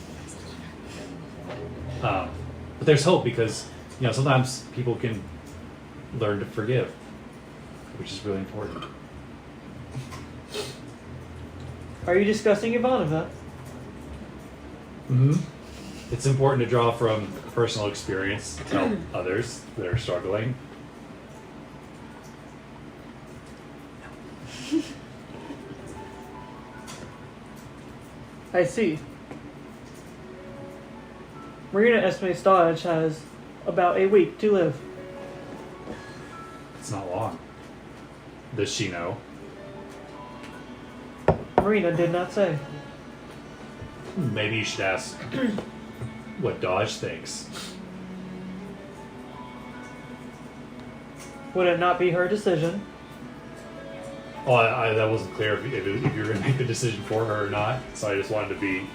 But there's hope because, you know, sometimes people can learn to forgive, which is really important. Are you discussing Ivanova? Mm-hmm. It's important to draw from personal experience to help others that are struggling. I see. Mareena estimates Dodge has about a week to live. It's not long. Does she know? Mareena did not say. Maybe you should ask what Dodge thinks. Would it not be her decision? Oh, that wasn't clear if you were going to make the decision for her or not, so I just wanted to be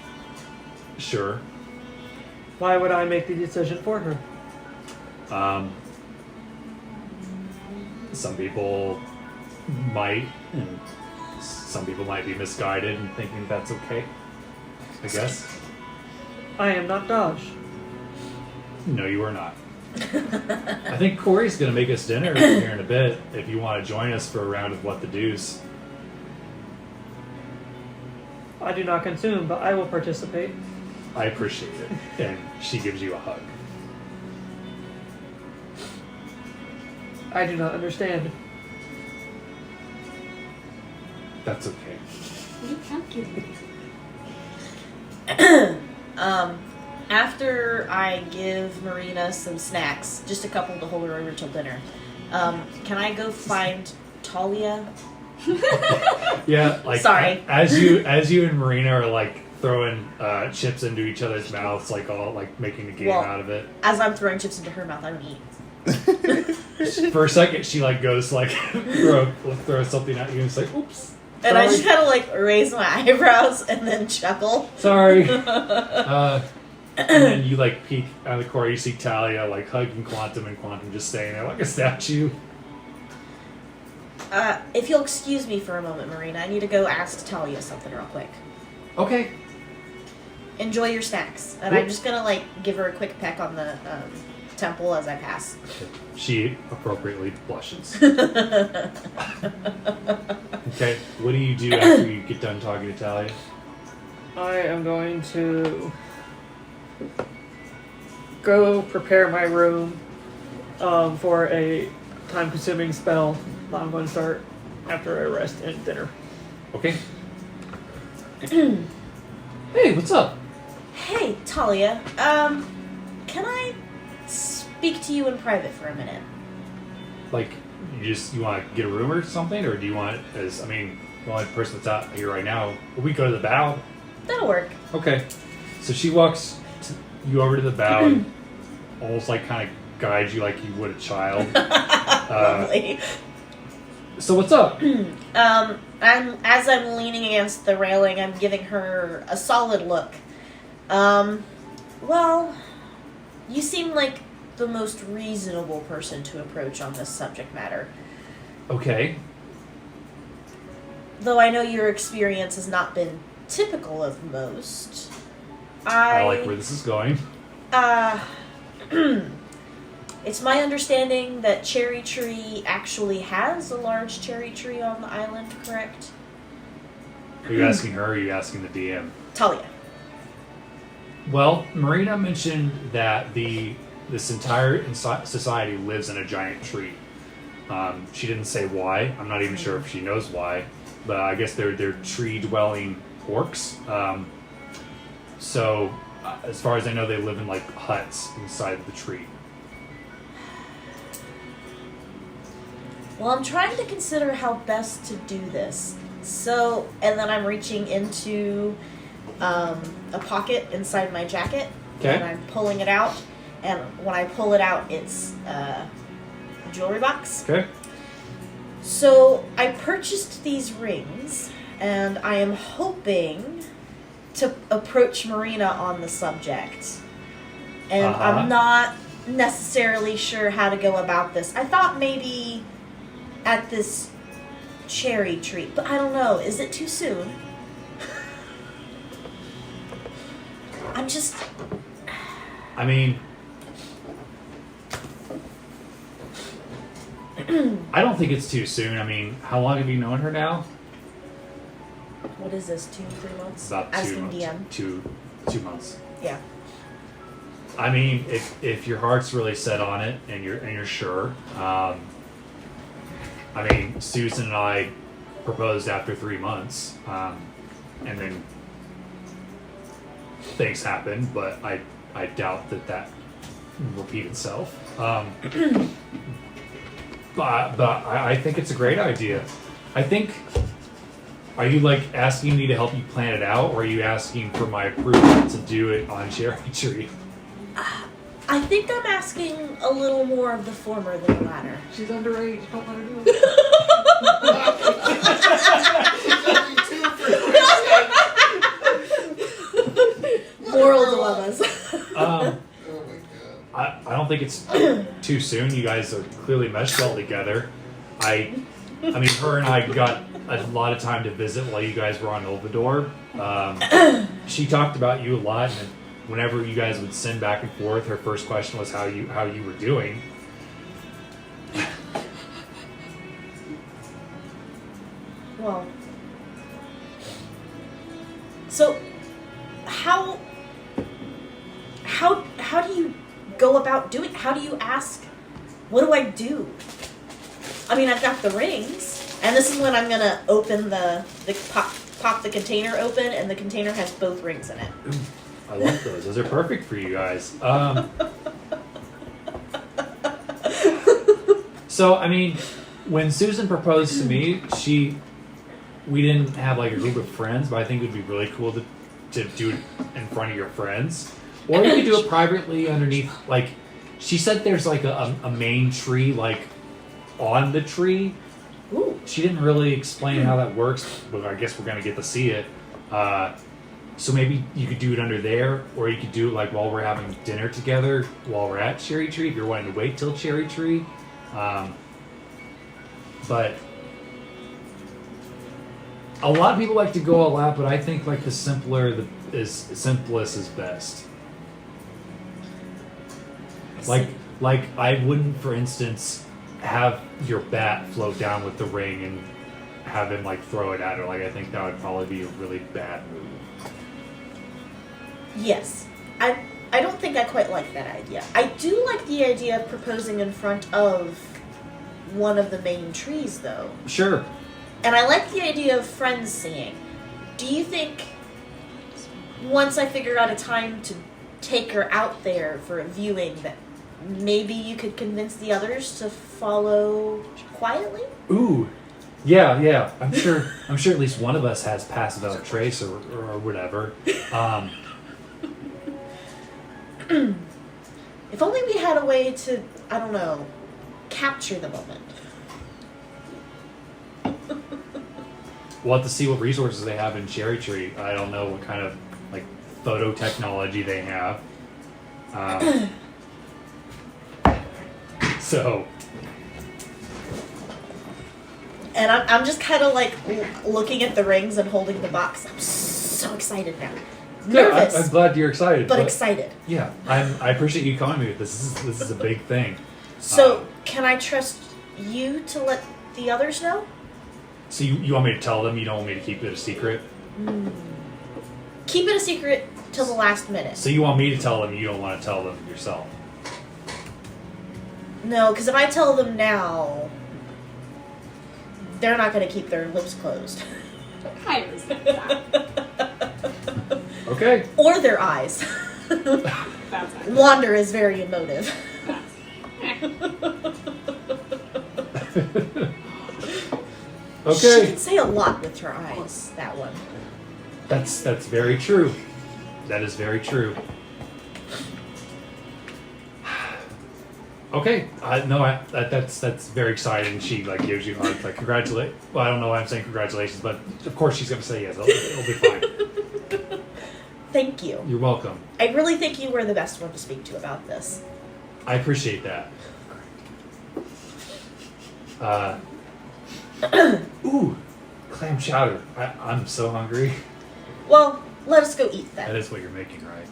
sure. Why would I make the decision for her? Some people might, and some people might be misguided in thinking that's okay, I guess. I am not Dodge. No, you are not. I think Corey's going to make us dinner here in a bit if you want to join us for a round of What the Deuce. I do not consume, but I will participate. I appreciate it. And she gives you a hug. I do not understand. That's okay. What are you calculating? After I give Mareena some snacks, just a couple to hold her over till dinner, can I go find Talia? Yeah, like Sorry. As you and Mareena are like throwing chips into each other's mouths, like all like making a game out of it. As I'm throwing chips into her mouth, I don't eat. For a second, she like goes to, like throw something at you and it's like, oops. And sorry. I just kind of like raise my eyebrows and then chuckle. Sorry. And then you like peek out of the corner, you see Talia like hugging Quantum and Quantum just staying there like a statue. If you'll excuse me for a moment, Mareena, I need to go ask Talia something real quick. Okay. Enjoy your snacks. And I'm just gonna like give her a quick peck on the temple as I pass. She appropriately blushes. Okay, what do you do after you get done talking to Talia? I am going to go prepare my room for a time-consuming spell that I'm going to start after I rest and dinner. Okay. Hey, what's up? Hey, Talia. Can I speak to you in private for a minute? Like, you want to get a room or something, or do you want the only person that's out here right now? We go to the bow. That'll work. Okay. So she walks you over to the bow and almost like kind of guides you like you would a child. Lovely. So what's up? As I'm leaning against the railing, I'm giving her a solid look. Well, you seem like the most reasonable person to approach on this subject matter. Okay. Though I know your experience has not been typical of most. I like where this is going. It's my understanding that Cherry Tree actually has a large cherry tree on the island, correct? Are you asking her or are you asking the DM? Talia. Well, Marina mentioned that this entire society lives in a giant tree. She didn't say why. I'm not even sure if she knows why, but I guess they're tree-dwelling orcs. So, as far as I know, they live in like huts inside of the tree. Well, I'm trying to consider how best to do this. So, and then I'm reaching into a pocket inside my jacket, Okay. and I'm pulling it out. And when I pull it out, it's a jewelry box. Okay. So I purchased these rings, and I am hoping to approach Mareena on the subject. And I'm not necessarily sure how to go about this. I thought maybe at this cherry tree, but I don't know. Is it too soon? I mean, I don't think it's too soon. I mean, how long have you known her now? What is this, 2-3 months? About Asking 2 months. DM. 2 months. Yeah. I mean, if your heart's really set on it and you're sure, I mean, Susan and I proposed after 3 months, and then things happened, but I doubt that will repeat itself. But I think it's a great idea. I think. Are you like asking me to help you plan it out, or are you asking for my approval to do it on Cherry Tree? I think I'm asking a little more of the former than the latter. She's underage. Don't let her do it. Moral dilemmas. Oh my god. I don't think it's too soon. You guys are clearly meshed well together. I mean, her and I got a lot of time to visit while you guys were on Olvidor. She talked about you a lot, and whenever you guys would send back and forth, her first question was how you were doing. Well, so how do you go about doing? How do you ask? What do I do? I mean, I've got the rings, and this is when I'm gonna open the pop the container open, and the container has both rings in it. Ooh, I love those. Those are perfect for you guys. So, I mean, when Susan proposed to me, we didn't have like a group of friends, but I think it would be really cool to do it in front of your friends. Or you could do it privately underneath, like, she said there's like a main tree, like, on the tree. Ooh. She didn't really explain how that works, but I guess we're going to get to see it. So maybe you could do it under there, or you could do it like while we're having dinner together, while we're at Cherry Tree, if you're wanting to wait till Cherry Tree. But a lot of people like to go all out, but I think like the simplest is best. Like I wouldn't, for instance, have your bat float down with the ring and have him like throw it at her. Like I think that would probably be a really bad move. Yes. I don't think I quite like that idea. I do like the idea of proposing in front of one of the main trees, though. Sure. And I like the idea of friends seeing. Do you think once I figure out a time to take her out there for a viewing that maybe you could convince the others to follow quietly? Ooh. Yeah. I'm sure at least one of us has pass without a trace or whatever. If only we had a way to, I don't know, capture the moment. We'll have to see what resources they have in Cherry Tree. I don't know what kind of like photo technology they have. So. And I'm just kind of like looking at the rings and holding the box. I'm so excited now. Nervous, I'm glad you're excited. but excited. Yeah, I appreciate you calling me with this. This is a big thing. So, can I trust you to let the others know? So you want me to tell them? You don't want me to keep it a secret? Keep it a secret till the last minute. So you want me to tell them? You don't want to tell them yourself? No, because if I tell them now, they're not going to keep their lips closed. I respect that. Okay. Or their eyes. That's it. Wander is very emotive. She Okay. can say a lot with her eyes, that one. That's very true. That is very true. Okay. That's very exciting. She gives you a hug, congratulate. Well, I don't know why I'm saying congratulations, but of course she's gonna say yes. It'll be fine. Thank you. You're welcome. I really think you were the best one to speak to about this. I appreciate that. Ooh, clam chowder. I'm so hungry. Well, let us go eat That then. is what you're making, right?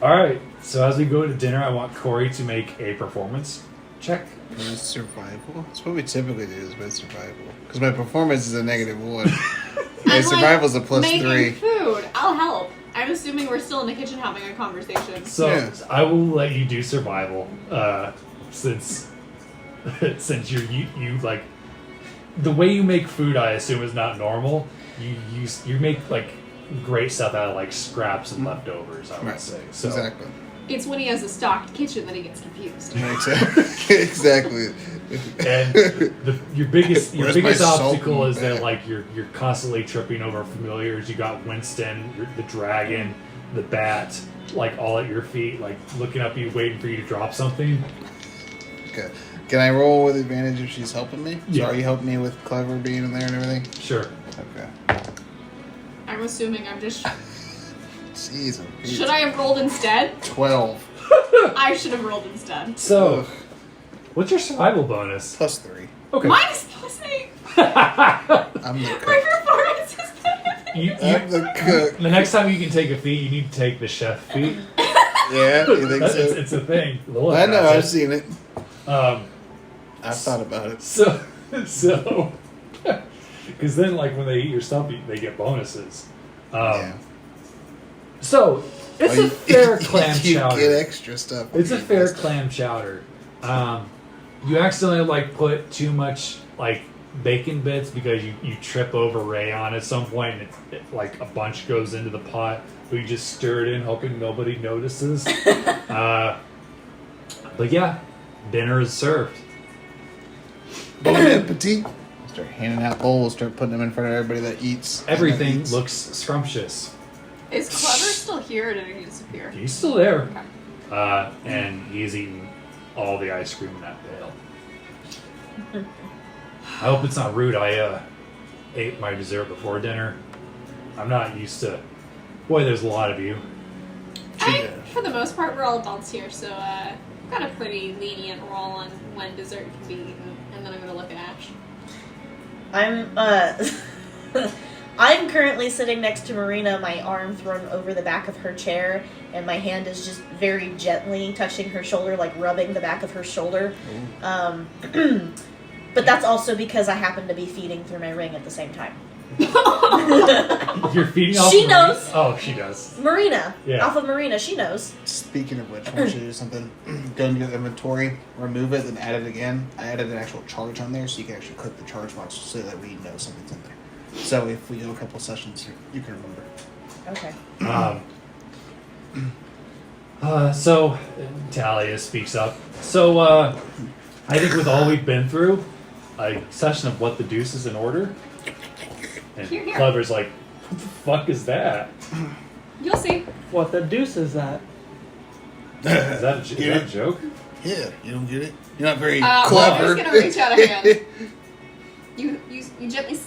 All right. So as we go to dinner, I want Corey to make a performance check. Survival? That's what we typically do is my survival. Because my performance is a -1. My I'm survival's a making +3. food. I'll help. I'm assuming we're still in the kitchen having a conversation. So Yeah. I will let you do survival, since you like the way you make food. I assume is not normal. You make great stuff out of scraps and leftovers. I would Right. say so. Exactly. It's when he has a stocked kitchen that he gets confused. Exactly. And your biggest Where's my salt obstacle and is that pepper? you're constantly tripping over familiars. You got Winston, the dragon, the bat, all at your feet, looking up at you, waiting for you to drop something. Okay. Can I roll with advantage if she's helping me? Yeah. So are you helping me with Clever being in there and everything? Sure. Okay. I'm assuming I'm just. Jeez. Should I have rolled instead? 12. I should have rolled instead. So, Ugh. what's your survival bonus? +3. Okay. Mine is +8. I'm the My cook. performance is better. I'm the cook. The next time you can take a feat, you need to take the chef feat. Yeah, you think so? It's a thing. I know, I've seen it. I've thought about it. So, because then when they eat your stuff, they get bonuses. Yeah. So it's Well, a fair clam you chowder. get extra stuff. It's a fair clam chowder. You accidentally put too much bacon bits because you trip over rayon at some point, and it a bunch goes into the pot, but you just stir it in, hoping nobody notices. But yeah, dinner is served. Bon appetit. Start handing out bowls. Start putting them in front of everybody that eats. and that Everything eats. looks scrumptious. Is Clever still here or did he disappear? He's still there, Okay. and he's eating all the ice cream in that pail. I hope it's not rude. I ate my dessert before dinner. I'm not used to. Boy, there's a lot of you. For the most part, we're all adults here, so I've got a pretty lenient role on when dessert can be eaten. And then I'm going to look at Ash. I'm currently sitting next to Mareena, my arm thrown over the back of her chair, and my hand is just very gently touching her shoulder, rubbing the back of her shoulder. But that's also because I happen to be feeding through my ring at the same time. You're feeding off. She Mareena? knows. Oh, she does. Mareena, Yeah. Alpha Mareena, she knows. Speaking of which, I want you to do something. Go into your inventory, remove it, then add it again. I added an actual charge on there, so you can actually click the charge box so that we know something's in there. So if we do a couple sessions, you can remember. Okay. So Talia speaks up. So I think with all we've been through, a session of what the deuce is in order. And Here, here. Clever's like, what the fuck is that? You'll see. What the deuce is that? Is that a joke? Yeah, you don't get it? You're not very Well, I'm clever. just going to reach out a hand. You gently.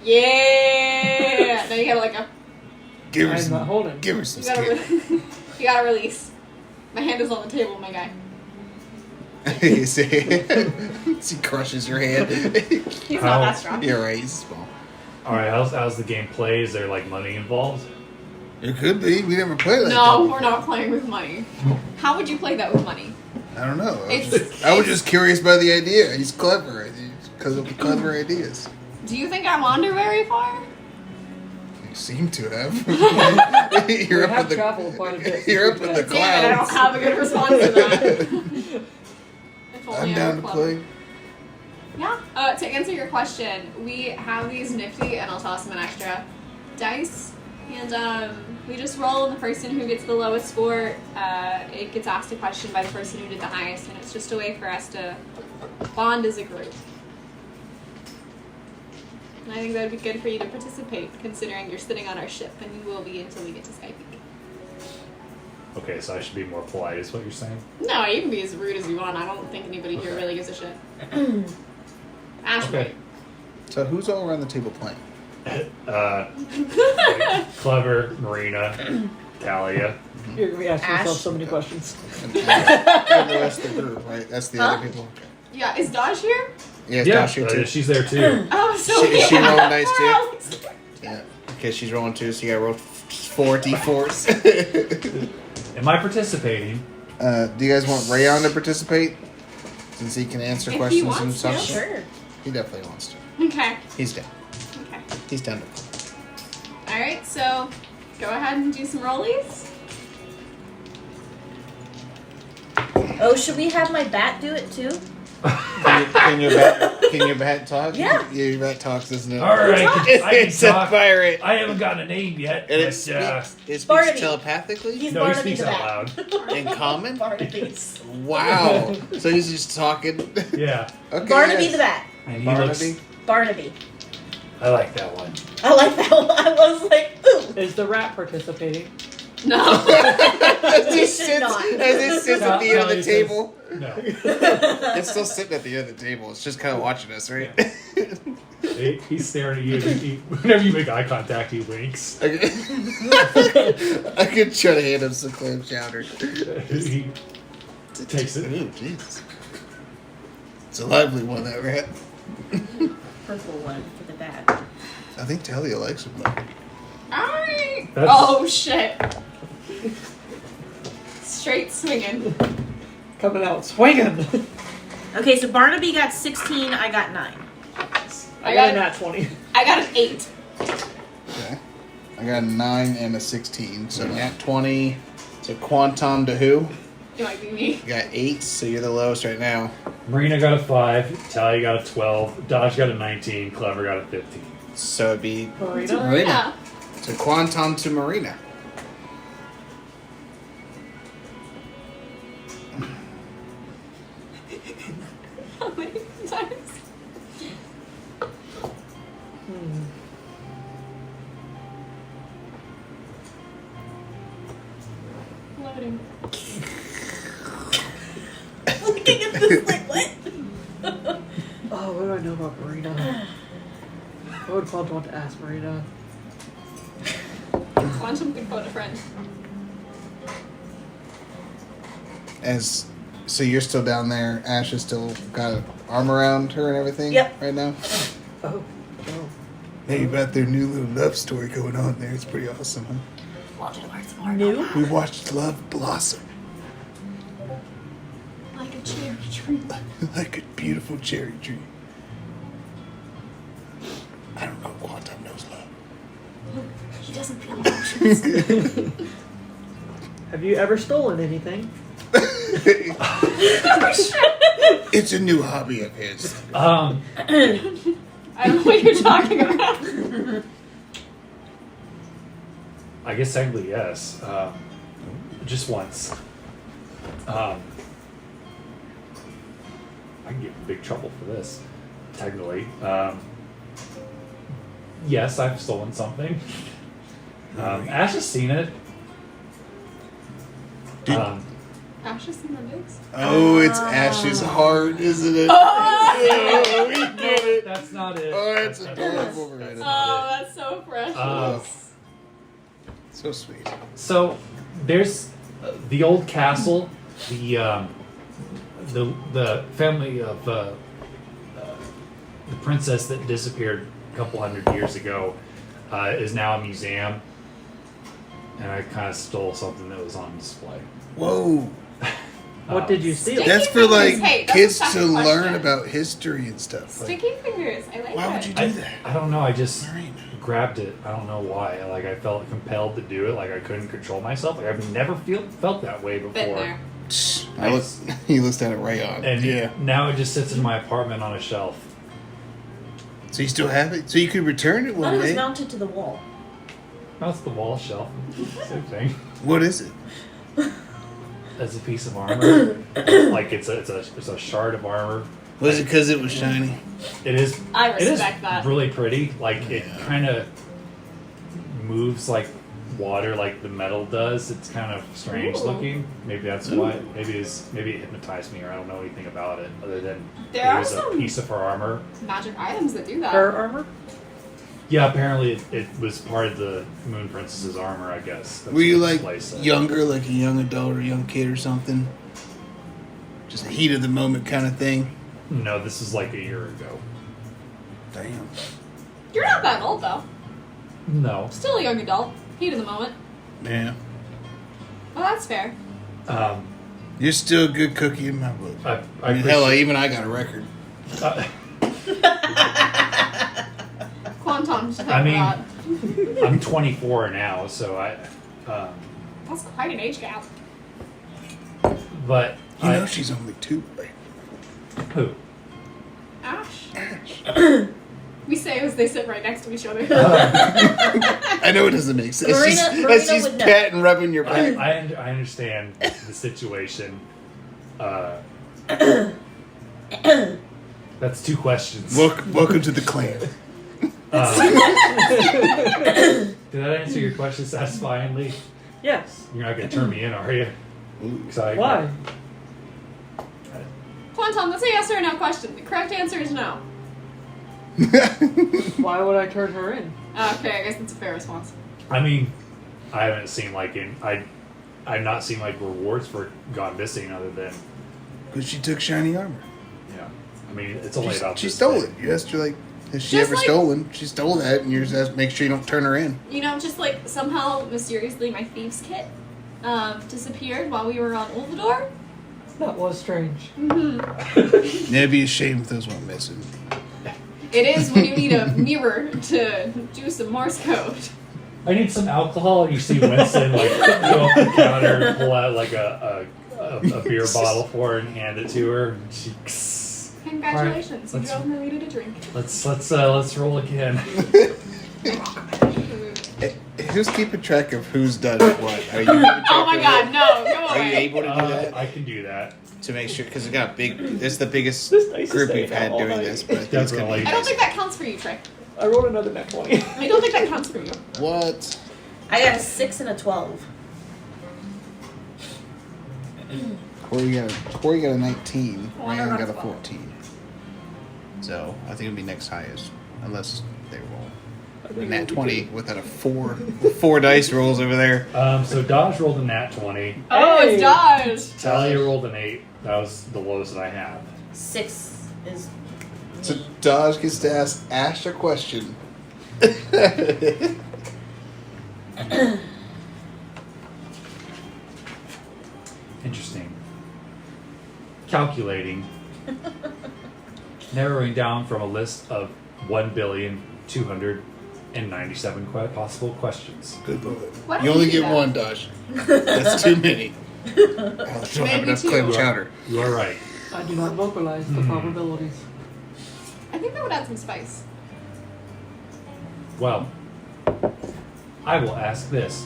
Yeah! Now you gotta go. Give her I'm not some. holding. Give her some You gotta, skin. you gotta release. My hand is on the table, my guy. You see, he crushes your hand. He's How- not that strong. You're right. He's small. All right, how's the game play? Is there money involved? It could be. We never played like No, that. we're not playing with money. How would you play that with money? I don't know. It's- I was just curious by the idea. He's clever. Because of the clever ideas. Do you think I wander very far? You seem to have. We You're up have in the, traveled quite a bit. you're up in the Damn it, I don't clouds. have a good response to that. If only I'm I down were to clever. play. Yeah. To answer your question, we have these nifty, and I'll toss them an extra, dice, and we just roll, and the person who gets the lowest score, it gets asked a question by the person who did the highest, and it's just a way for us to bond as a group. And I think that would be good for you to participate, considering you're sitting on our ship, and you will be until we get to Skypeak. Okay, so I should be more polite, is what you're saying? No, you can be as rude as you want. I don't think anybody here really gives a shit. Ash, Okay. So who's all around the table playing? Clever, Marina, Talia. You're gonna be asking yourself Ash. so many questions. And the rest of the group, right? That's the other people. Yeah, is Dodge here? Yeah, it's Dash here too. She's there too. Oh, so Is she yeah. rolling dice too? Yeah. Okay, she's rolling too, so you gotta roll 4 d4s. Am I participating? Do you guys want Rayon to participate? Since he can answer If he questions wants himself? to. Sure. He definitely wants to. Okay. He's down. Okay. He's down to play. Alright, so go ahead and do some rollies. Oh, should we have my bat do it too? Can your bat talk? Yeah. Your bat talks, doesn't it? All right, I can It's a talk. pirate. I haven't gotten a name yet, And but it speaks Barnaby. telepathically? He's no, he Barnaby speaks the out bat. loud. In common? Barnaby's. Wow. So he's just talking. Yeah, Okay. Barnaby yes. the bat. and he Barnaby. looks. Barnaby. I like that one. I like that one. I was like, ooh. Is the rat participating? No. As He it should sits, not. as it sits at the end of the Talia says- table. No, It's still sitting at the end of the table. It's just kind of watching us, right? he's staring at you. And whenever you make eye contact, he winks. I could try to hand him some clam chowder. He takes it. Ooh, Jesus. It's a lively one, that rat. Purple one for the bat. I think Talia likes him, though. Alright. That's- Oh, shit. Straight swinging. Coming out swinging. Okay, so Barnaby got 16, I got 9. I got a nat 20. I got an 8. Okay. I got a 9 and a 16. So nat 20. So quantum to who? It might be me. You got 8, so you're the lowest right now. Marina got a 5. Talia got a 12. Dodge got a 19. Clever got a 15. So it'd be Marina? Yeah. so quantum to Marina. How many times? Loading. Looking at this like, what? Oh, what do I know about Marina? What would Quantum want to ask Marina? Quantum could phone a friend. So you're still down there. Ash has still got an arm around her and everything. Yep. Right now. Oh, oh. Hey, you got their new little love story going on there. It's pretty awesome, huh? Want to learn some more? New? We watched love blossom Like a cherry tree. like a beautiful cherry tree. I don't know if Quantum knows love. He doesn't feel emotions. Have you ever stolen anything? It's a new hobby of his. I don't know what you're talking about. I guess technically yes. Just once. I can get in big trouble for this. Technically. Yes, I've stolen something. Ash has seen it. Ash is in the mix. Oh, it's Ash's heart, isn't it? Oh, we get it. That's not it. Oh, that's That's adorable, not Marina. Oh, that's so precious. So sweet. So there's the old castle, the family of the princess that disappeared a couple hundred years ago is now a museum, and I kind of stole something that was on display. Whoa. What did you steal? Sticky That's for like fingers. Hey, that's kids a to second learn question. about history and stuff. Like, Sticky fingers. I like why it. would you do that? I don't know. I just Mareena. grabbed it. I don't know why. Like I felt compelled to do it. Like I couldn't control myself. Like I've never felt that way before. Been there. I look, he looks at it right on. And now it just sits in my apartment on a shelf. So you still have it? So you could return it Mine one was day? mounted to the wall. That's the wall shelf. Same thing. What is it? That's a piece of armor. Like it's a shard of armor. Was it because it was shiny? It is. I It is respect that. really pretty. Like it Yeah. kind of moves like water, like the metal does. It's kind of strange Ooh. looking. Maybe that's why. Maybe it hypnotized me, or I don't know anything about it other than There it are was a some piece of her armor. magic items that do that. Her armor? Yeah, apparently it was part of the Moon Princess's armor. I guess. That's Were you what like display said. younger, like a young adult or young kid or something? Just a heat of the moment kind of thing? No, this is like a year ago. Damn. You're not that old though. No. Still a young adult. Heat of the moment. Yeah. Well, that's fair. You're still a good cookie in my book. I mean, hell, appreciate- even I got a record. Quantum. Just I mean- that. I'm 24 now, so That's quite an age gap. but You know she's only 2, right? who? Ash. We say as they sit right next to each other. I know it doesn't make sense. Mareena As she's would know. patting, rubbing your back. I understand the situation. That's 2 questions. Welcome to the clan. Did that answer your question satisfyingly? Yes. You're not gonna turn me in, are you? 'Cause Why? Quantum, that's a yes or no question. The correct answer is no. Why would I turn her in? Okay, I guess that's a fair response. I mean, I haven't seen like I've not seen like rewards for gone missing other than Because she took shiny armor. yeah. I mean, it's only about She this stole big. it. You asked her, like, has she Just ever like- stolen? She stole that, and you just asked, make sure you don't turn her in. You know, just like somehow mysteriously my thieves kit disappeared while we were on Ulvador. That was strange. Mm-hmm. It'd be a shame if those went missing. It is when you need a mirror to do some Morse code. I need some alcohol, and you see Winston like go up the counter and pull out like a beer bottle for her and hand it to her. And she, Congratulations, you Let's- drove Marita to drink. let's roll again. Who's keeping track of who's done what? Are you keeping track Oh my of god, it? no, go Are you away. able to do that? I can do that. To make sure, because it got big. It's the biggest This dice is group staying we've had out all doing night. this, but I think it's gonna be. Definitely. I don't think that counts for you, Trey. I rolled another net 20. I don't think that counts for you. What? I got a 6 and a 12. Corey got a 19. Oh, I Ryan got got a 12. 14. So I think it'll be next highest, unless they roll. Nat 20 without a 4 dice rolls over there. So Dodge rolled a nat 20. Oh, Hey. it's Dodge. Talia rolled an 8. That was the lowest that I have. 6 is. So Dodge gets to ask Ash a question. Interesting. Calculating. Narrowing down from a list of 1,297 possible questions. Good lord. Why don't You only you do get that? 1, Dodge. That's too many. I don't have Maybe enough 2. clam chowder. You are right. I do not vocalize the probabilities. I think that would add some spice. Well, I will ask this.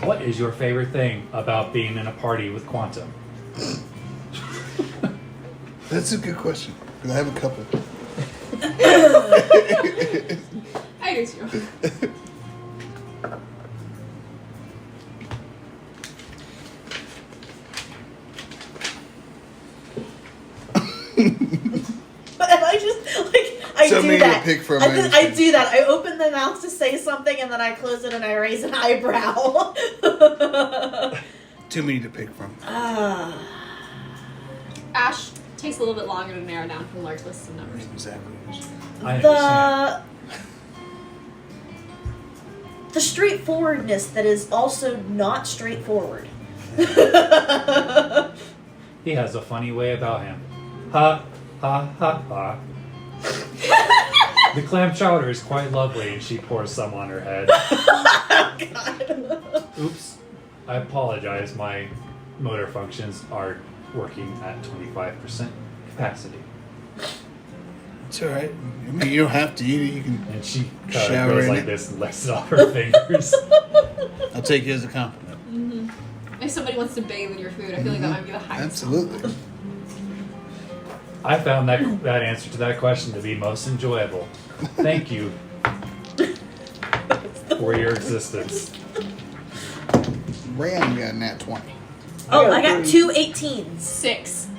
What is your favorite thing about being in a party with Quantum? That's a good question. Because I have a couple. I do too. I just like I So do many to that. pick from, I, I I understand. do that. I open the mouth to say something and then I close it and I raise an eyebrow. Too many to pick from. Ah. Ash takes a little bit longer to narrow down from large lists of numbers. Exactly. I understand. The straightforwardness that is also not straightforward. He has a funny way about him. Ha, ha, ha, ha. The clam chowder is quite lovely, and she pours some on her head. Oops. I apologize. My motor functions are working at 25% capacity. It's alright. I mean, you don't have to eat it. You can. And she Shower goes in like it. this and lets it off her fingers. I'll take it as a compliment. If somebody wants to bathe in your food, I feel like that might be the highest. Absolutely. I found that answer to that question to be most enjoyable. Thank you for your existence. Ram got a nat 20. Oh, I got 2 18s. 6.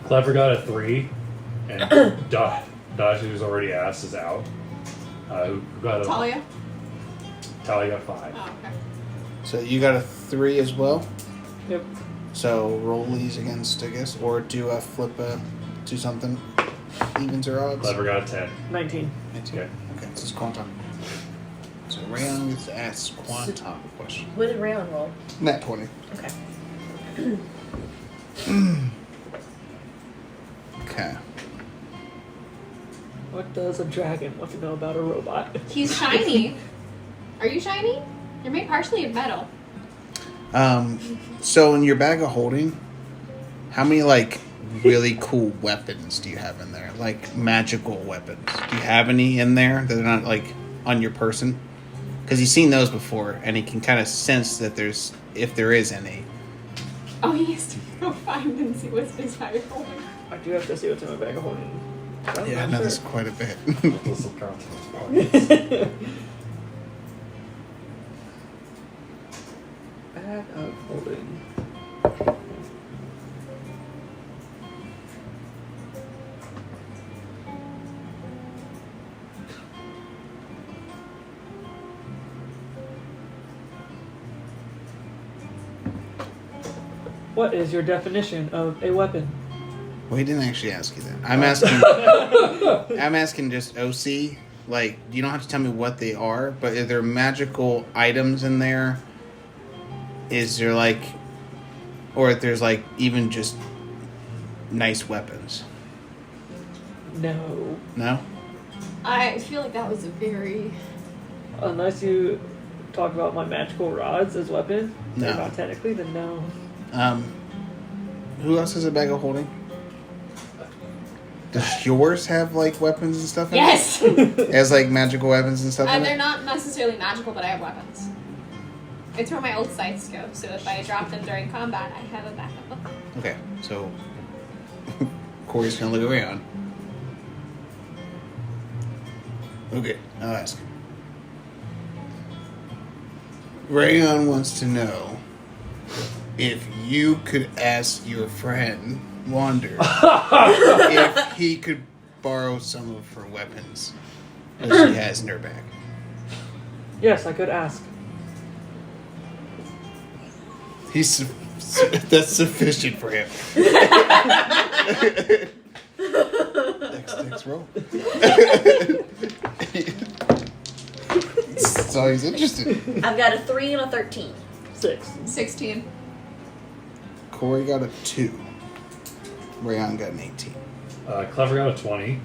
Clever got a 3, and Dodge, who's already asked, is out. Who got a Talia? Talia got 5. Oh, okay. So you got a 3 as well. Yep. So roll these against, I guess, or do a flip do something. Evens or odds. Clever got a 10. 19. Okay. Okay, this is Quantum. So Rayon gets to ask Quantum a question. What did Rayon roll? Nat 20. Okay. Okay. What does a dragon want to know about a robot? He's shiny. Are you shiny? You're made partially of metal. So in your bag of holding, how many like really cool weapons do you have in there? Like magical weapons. Do you have any in there that are not like on your person? Because he's seen those before, and he can kind of sense that if there is any. Oh, he has to go find and see what's in his bag of holding. I do have to see what's in my bag of holding. Yeah, I know this quite a bit. This will count as points. Bag of holding. What is your definition of a weapon? Well, he didn't actually ask you that. I'm asking just OC. Like, you don't have to tell me what they are, but are there magical items in there? Is there like, or if there's like even just nice weapons? No. No? I feel like that was a very... Unless you talk about my magical rods as weapons, No. not technically, then no. Who else has a bag of holding? Does yours have like weapons and stuff in Yes! it? As like magical weapons and stuff in They're it? not necessarily magical, but I have weapons. It's where my old sights go, so if I drop them during combat, I have a backup of them. Okay, so Corey's gonna look around. Okay, I'll ask him. Rayon wants to know if you could ask your friend Wander if he could borrow some of her weapons that she has in her bag. Yes, I could ask. That's sufficient for him. Next roll. That's all he's interested in. I've got a 3 and a 13. 6. 16. Corey got a 2. Rayon got an 18. Clever got a 20.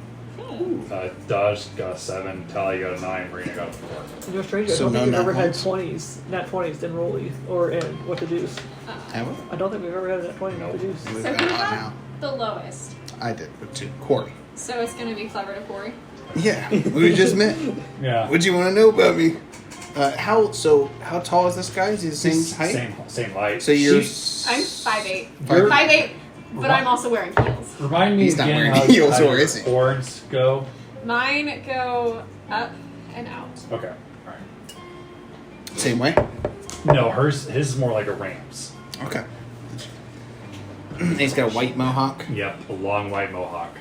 Dodge got a 7. Tally got a 9. Marina got a 4. You know, strange, So I don't no think we've nat ever had ones? 20s, nat 20s, then rolly, or in what to deuce. Have we? I don't think we've ever had a nat 20 no to deuce. We've So got who a lot got now. the lowest? I did, but 2. Corey. So it's going to be Clever to Corey. Yeah, we just met. Yeah. What do you want to know about me? How tall is this guy? Is he the same height? Same height. So you're. I'm 5'8". You're- 5'8", but I'm also wearing heels. Remind me He's not again wearing how, heels, how or your is he? horns go. Mine go up and out. Okay. All right. Same way? No, his is more like a ram's. Okay. He's got a white mohawk. Yep, a long white mohawk.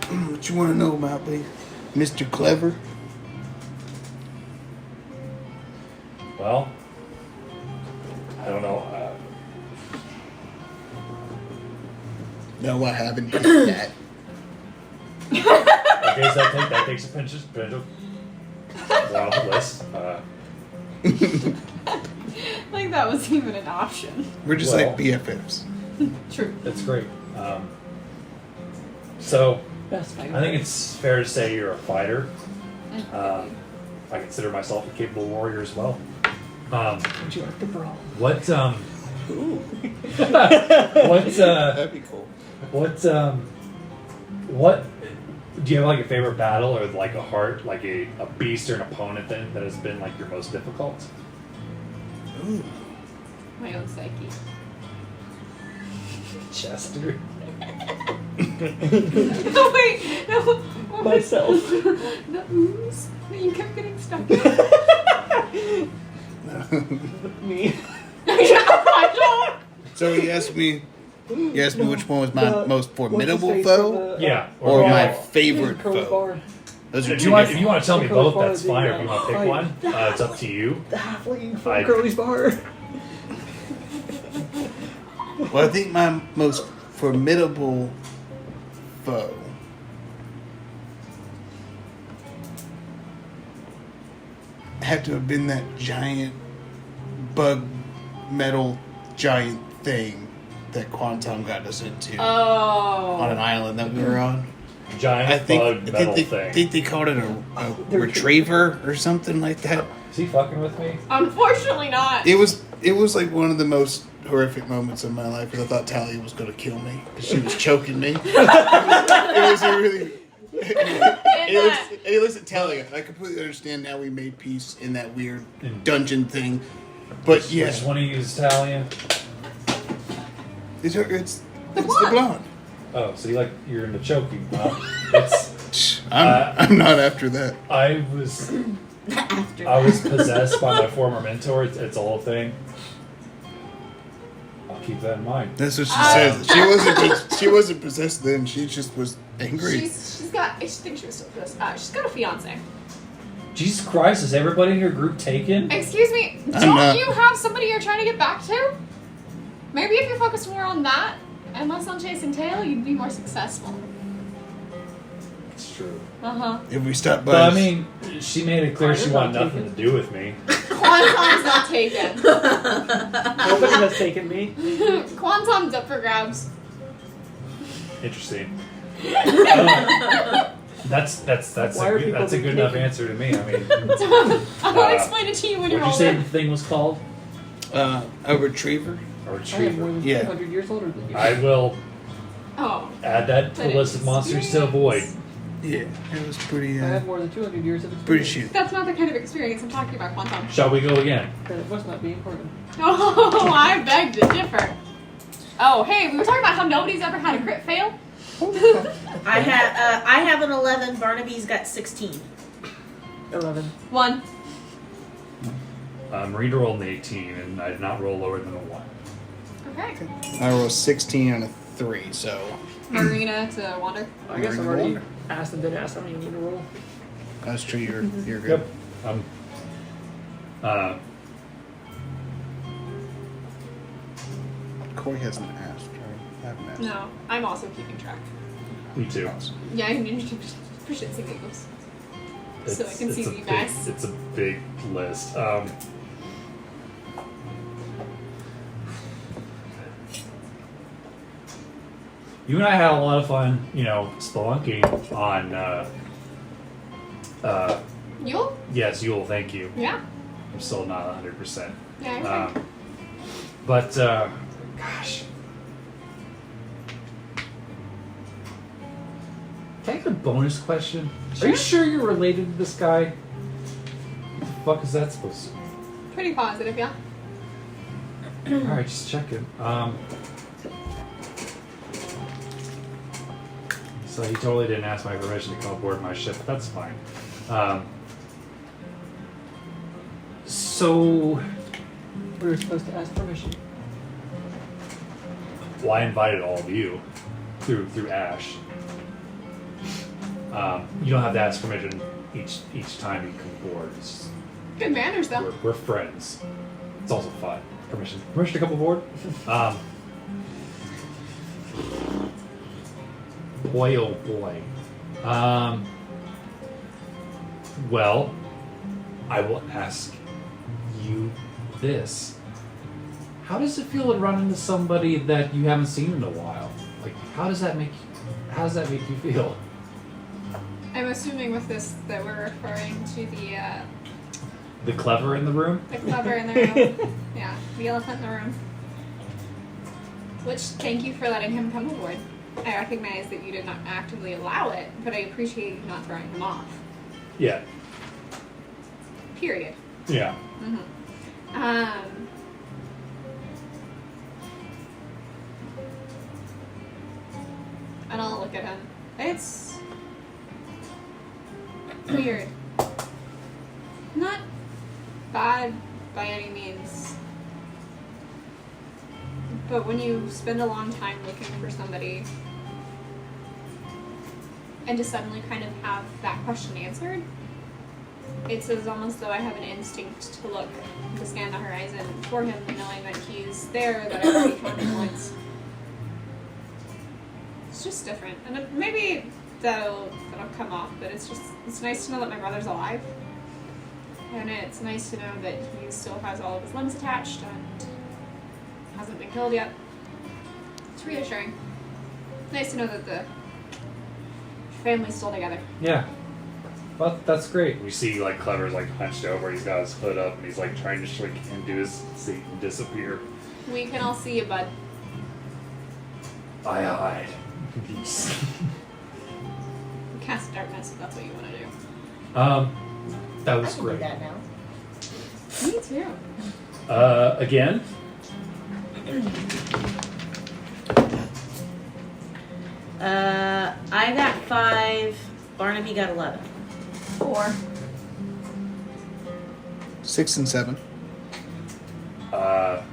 What you want to know about me, Mr. Clever? Well, I don't know. No, what happened? That. Okay, so that takes a pinch of Wild list. Like that was even an option. We're just Well. like BFFs. True. That's great. So Best fighter. I think it's fair to say you're a fighter. I consider myself a capable warrior as well. Would you like to brawl? What Ooh. what That'd be cool. what do you have like a favorite battle or like a beast or an opponent that has been like your most difficult? Ooh. My own psyche. Chester. No, wait. No. What was- Myself. The ooze that you kept getting stuck in. Me. I So he asked me which one was my most formidable What's his face foe from the- Yeah. or yeah. my favorite Crow's foe. Bar. Those are If two you want different. to tell me Crow's both, Bar that's is the, fine. If you want to pick fight. one, it's up to you. The halfling from I- Crowley's Bar. Well, I think my most formidable foe had to have been that giant bug metal giant thing that Quantum got us into on an Oh. island that we were on. Giant I think, bug metal they thing. think they called it a retriever or something like that. Is he fucking with me? Unfortunately not. It was like one of the most horrific moments of my life because I thought Talia was going to kill me because she was choking me. It was a really. Hey, listen, Talia, I completely understand now we made peace in that weird dungeon thing, but yeah, Which one of you is Italian? it's the blonde. Oh, so you're into choking, huh? It's I'm not after that. I was After I was possessed by my former mentor. It's a whole thing. I'll keep that in mind. That's what she says. She wasn't possessed then. She just was angry. She's got. I think she was still possessed. She's got a fiance. Jesus Christ, is everybody in your group taken? Excuse me. I'm Don't not. you have somebody you're trying to get back to? Maybe if you focused more on that and less on chasing tail, you'd be more successful. It's true. If we stop by, But I mean, she made it clear she wanted nothing to do with me. Quantum's not taken. Nobody has taken me. Quantum's up for grabs. Interesting. That's Why are people a good being enough taken? answer to me. I mean, I'll explain it to you when what you're did you say older. the thing was called? a retriever. A I am more retriever. than Yeah. 200 years older than you. I will Oh. add that to the list of monsters to avoid. Yeah, it was pretty. I have more than 200 years of Pretty experience. shit. That's not the kind of experience I'm talking about, Quantum. Shall we go again? That must not be important. Oh, I beg to differ. Oh, hey, we were talking about how nobody's ever had a crit fail. I have an 11. Barnaby's got 16. 11. 1. Marina rolled an 18, and I did not roll lower than a 1. Okay. I rolled 16 on a 3, so Marina to Wander. I guess I've Marina already Wander. asked and been asked how many you need to roll. that's true. You're good. Yep. Corey hasn't asked, right? I haven't asked. No, I'm also keeping track. Me too. Yeah, I need to push it giggles. So I can see a you guys. Big, it's a big list. You and I had a lot of fun, spelunking on. Yule? Yes, Yule. Thank you. Yeah. I'm still not 100%. Yeah, I'm fine. But gosh, can I get a bonus question? Are you sure you're related to this guy? What the fuck is that supposed to? Pretty positive, yeah. All right, just checking. So he totally didn't ask my permission to come aboard my ship, but that's fine. So, We were supposed to ask permission. well, I invited all of you through Ash. You don't have to ask permission each time you come aboard. It's just, Good manners, though. we're friends. It's also fun. Permission to come aboard. Boy, oh boy. Well, I will ask you this. How does it feel to run into somebody that you haven't seen in a while? Like, how does that make you feel? I'm assuming with this that we're referring to The clever in the room? the clever in the room. Yeah, the elephant in the room. Which, thank you for letting him come aboard. I recognize that you did not actively allow it, but I appreciate you not throwing him off. Yeah. Period. Yeah. And I'll look at him. It's weird. Not bad by any means. But when you spend a long time looking for somebody and to suddenly kind of have that question answered, it's as almost though I have an instinct to look, to scan the horizon for him, knowing that he's there, that I've already found him once. It's just different. And maybe that'll come off, but it's nice to know that my brother's alive. And it's nice to know that he still has all of his limbs attached and hasn't been killed yet. It's reassuring. Nice to know that the family's still together. Yeah. Well, that's great. We see, like, Clever's, like, hunched over. He's got his hood up, and he's, like, trying to shrink into his seat and disappear. We can all see you, bud. Aye. Cast darkness if that's what you want to do. That I was can do great. that now. Me too. Again? I got 5. Barnaby got 11. 4. 6 and 7. Higher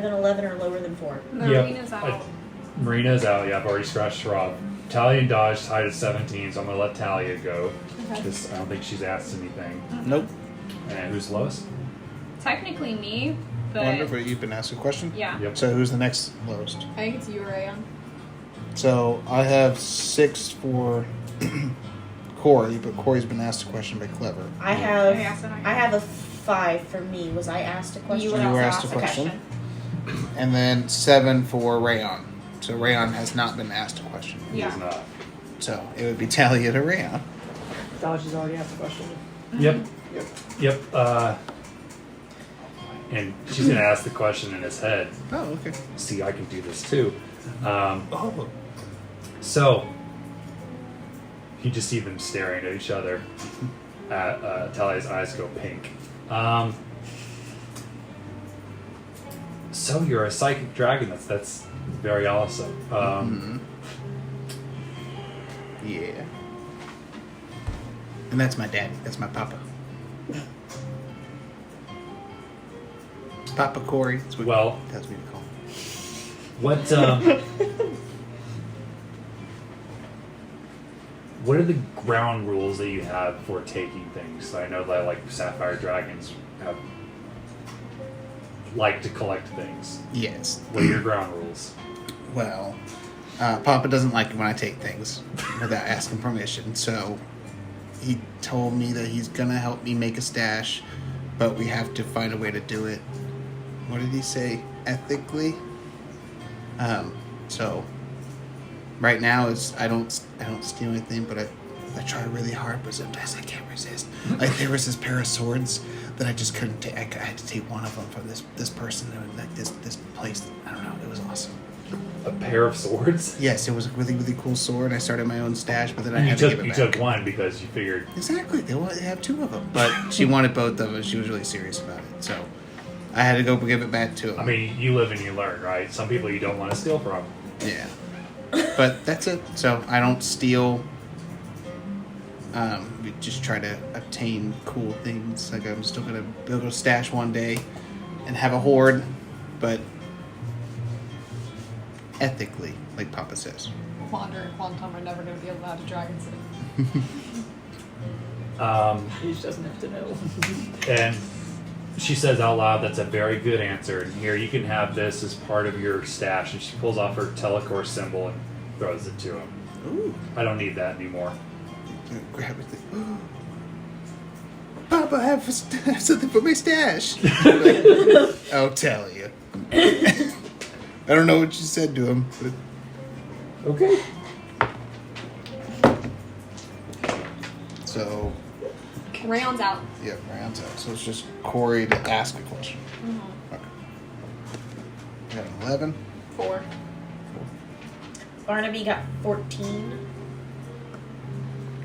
than 11 or lower than 4? Marina's out. Marina's out. Yeah, I've already scratched her off. Talia and Dodge tied at 17, so I'm going to let Talia go. Okay. Because I don't think she's asked anything. Nope. And who's lowest? Technically me, but Wonderful. You've been asked a question? yeah. Yep. So who's the next lowest? I think it's you, Rayon. So I have 6 for Corey, but Corey's been asked a question by Clever. I have a 5 for me. Was I asked a question? You were You also were asked a asked question. And then 7 for Rayon. So Rayon has not been asked a question. He is Yeah. not. So it would be Talia to Rayon. Dodge has already asked a question. Yep. And she's going to ask the question in his head. Oh, okay. See, I can do this too. So, you just see them staring at each other. Talia's eyes go pink. So you're a psychic dragon. That's very awesome. Yeah. And that's my daddy. That's my papa. Papa Corey. That's what Well- he tells me to call him. What are the ground rules that you have for taking things? I know that, like, sapphire dragons like to collect things. Yes. What are your ground rules? Well, Papa doesn't like it when I take things without asking permission, so he told me that he's gonna help me make a stash, but we have to find a way to do it. What did he say? Ethically. So right now is I don't steal anything, but I try really hard, but sometimes I can't resist. Like there was this pair of swords that I just couldn't take. I had to take one of them from this person, like this place. I don't know. It was awesome. A pair of swords? Yes, it was a really, really cool sword. I started my own stash, but then I And had you to give it you back. took one because you figured. Exactly. They have 2 of them. But she wanted both of them. She was really serious about it. So I had to go give it back to him. I mean, you live and you learn, right? Some people you don't want to steal from. Yeah. But that's it. So I don't steal. We just try to obtain cool things. Like I'm still going to build a stash one day and have a hoard, but ethically, like Papa says. Wander and Quantum are never going to be allowed to Dragon City. He just doesn't have to know. And she says out loud, "That's a very good answer. And here, you can have this as part of your stash." And she pulls off her telecore symbol and throws it to him. Ooh. I don't need that anymore. Grab it. Papa, have something for my stash. Like, I'll tell you. I don't know what you said to him, but Okay. so Rayon's out. yeah, rounds out. So it's just Corey to ask a question. Mm-hmm. Okay. I got an 11. 4. Barnaby got 14.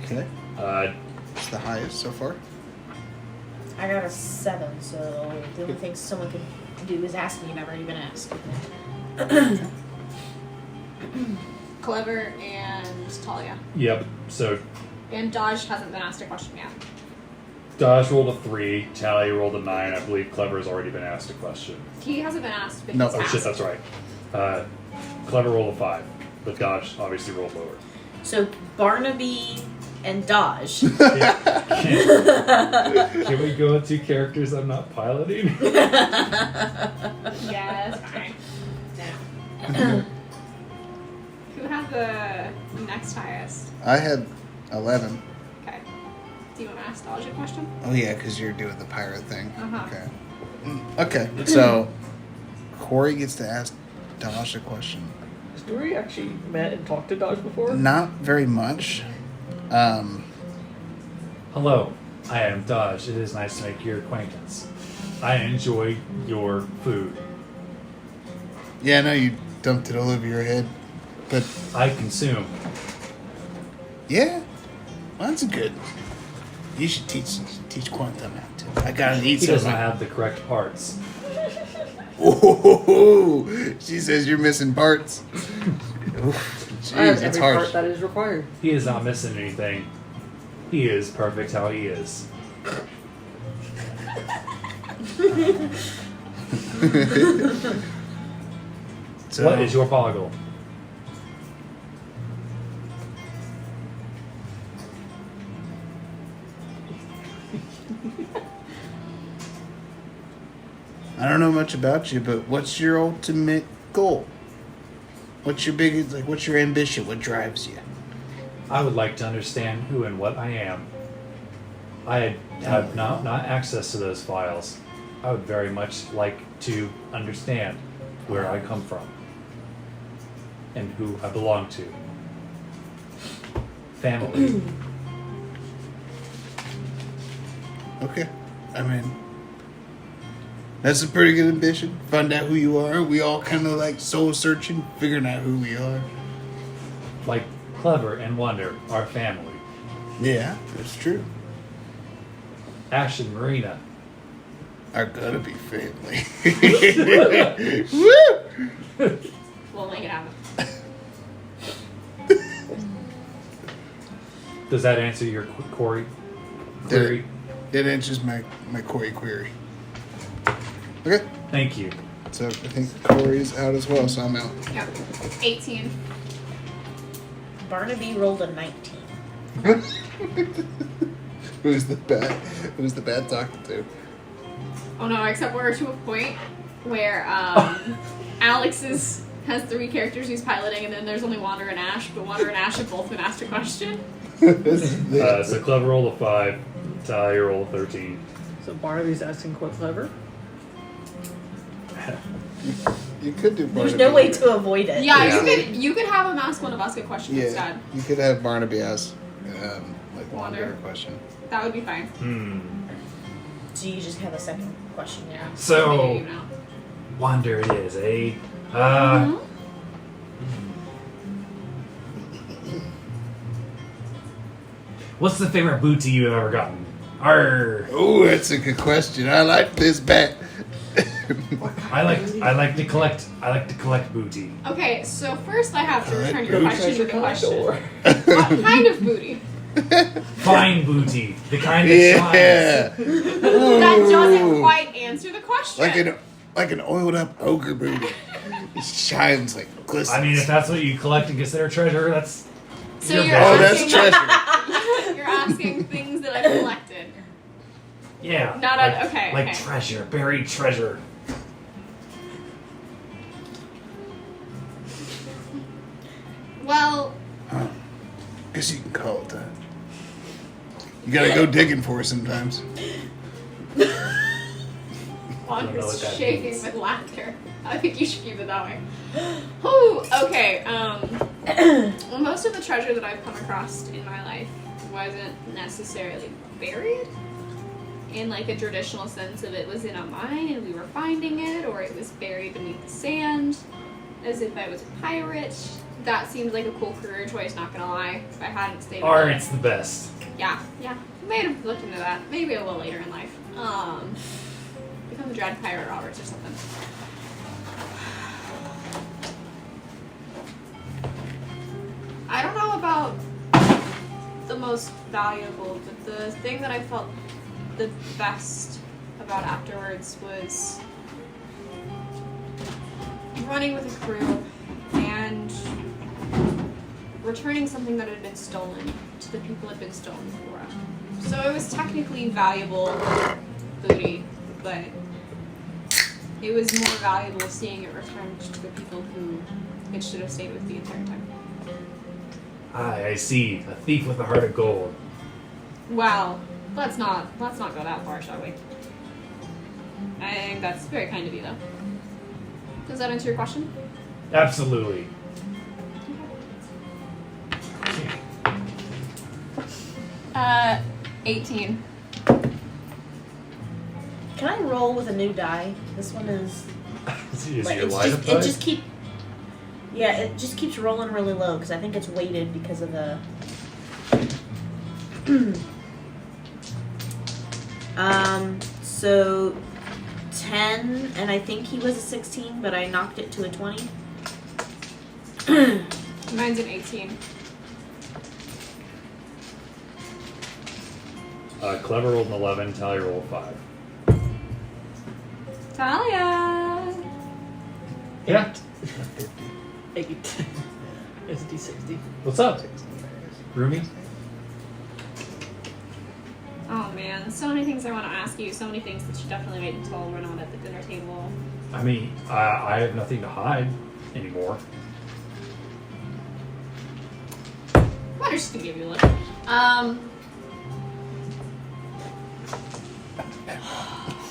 Okay. Uh, It's the highest so far. I got a 7, so the only thing someone can do is ask me, never even ask. Clever and Talia. yep. So And Dodge hasn't been asked a question yet. Dodge rolled a 3, Tally rolled a 9. I believe Clever has already been asked a question. He hasn't been asked, but No. he's Oh asked. shit, that's right. Clever rolled a 5, but Dodge obviously rolled lower. So Barnaby and Dodge. Can we go with 2 characters I'm not piloting? Yeah, that's fine. Who had the next highest? I had 11. Okay. Do you want to ask Dodge a question? Oh yeah, because you're doing the pirate thing. Uh-huh. Okay. Okay. So Corey gets to ask Dodge a question. Has Dory actually met and talked to Dodge before? Not very much. Hello, I am Dodge. It is nice to make your acquaintance. I enjoy your food. Yeah, I know you dumped it all over your head, but I consume. yeah, well, that's good. You should teach Quantum how to. I gotta eat He does not something. have the correct parts. Oh, she says you're missing parts. Oof, I have jeez, that's every harsh. part that is required. He is not missing anything. He is perfect how he is. So, What is your boggle? I don't know much about you, but what's your ultimate goal? What's your biggest, like, what's your ambition? What drives you? I would like to understand who and what I am. I have not access to those files. I would very much like to understand where I come from and who I belong to. Family. Okay. I mean, that's a pretty good ambition. Find out who you are. We all kind of like soul searching, figuring out who we are. Like Clever and Wonder, our family. Yeah, that's true. Asche Mareena. Are gonna be family. Woo! We'll make it happen. Does that answer your query? It answers my Corey query. Okay. Thank you. So I think Corey's out as well, so I'm out. Yep. 18. Barnaby rolled a 19. Who's the bad talking to? Oh no, except we're to a point where Alex has 3 characters he's piloting, and then there's only Wander and Ash, but Wander and Ash have both been asked a question. So Clever rolled a 5, Talia rolled a 13. So Barnaby's asking quite clever. You could do There's Barnaby. no way to avoid it. Yeah, Yeah. you could have him ask one of us a question Yeah, instead. you could have Barnaby ask like Wander. Wander a question. That would be fine. So you just have a second question. Yeah. So- Maybe even out. Wander it is, eh? Mhm. What's the favorite booty you've ever gotten? Arr! Oh, that's a good question. I like this bet. I like to collect booty. Okay, so first I have to Alright, return your booty. question with a question. Or What kind of booty? Fine booty, the kind that Yeah. That doesn't quite answer the question. Like an oiled up ogre booty. It shines like glistens. shines. I mean, if that's what you collect and consider treasure, that's So your you're bad. Oh, that's asking, treasure. You're asking things that I've collected. yeah. Not like, a- okay, Like okay. treasure, buried treasure. Well, Guess you can call it that. You gotta go digging for it sometimes. Juan I don't know is what that shaking means. with laughter. I think you should keep it that way. Ooh, okay. Well, most of the treasure that I've come across in my life wasn't necessarily buried in like a traditional sense of it was in a mine and we were finding it, or it was buried beneath the sand as if I was a pirate. That seems like a cool career choice, not gonna lie. If I hadn't stayed with Art's the best. Yeah. May have looked into that. Maybe a little later in life. Become a dread pirate Roberts or something. I don't know about the most valuable, but the thing that I felt the best about afterwards was running with a crew and returning something that had been stolen to the people it had been stolen for. So it was technically valuable booty, but it was more valuable seeing it returned to the people who it should have stayed with the entire time. I see. A thief with a heart of gold. Well, let's not go that far, shall we? I think that's very kind of you, though. Does that answer your question? Absolutely. 18. Can I roll with a new die? This one is Is like, your it's light just, it just keep. Yeah, it just keeps rolling really low because I think it's weighted because of the. So 10, and I think he was a 16, but I knocked it to a 20. Mine's an 18. Clever rolled an 11, Talia rolled 5. Talia! Yeah. 8. It's a D60. What's up? Rumi? Oh man, so many things I want to ask you, so many things that you definitely wait until we're not at the dinner table. I mean, I have nothing to hide anymore. I'm just gonna give you a look.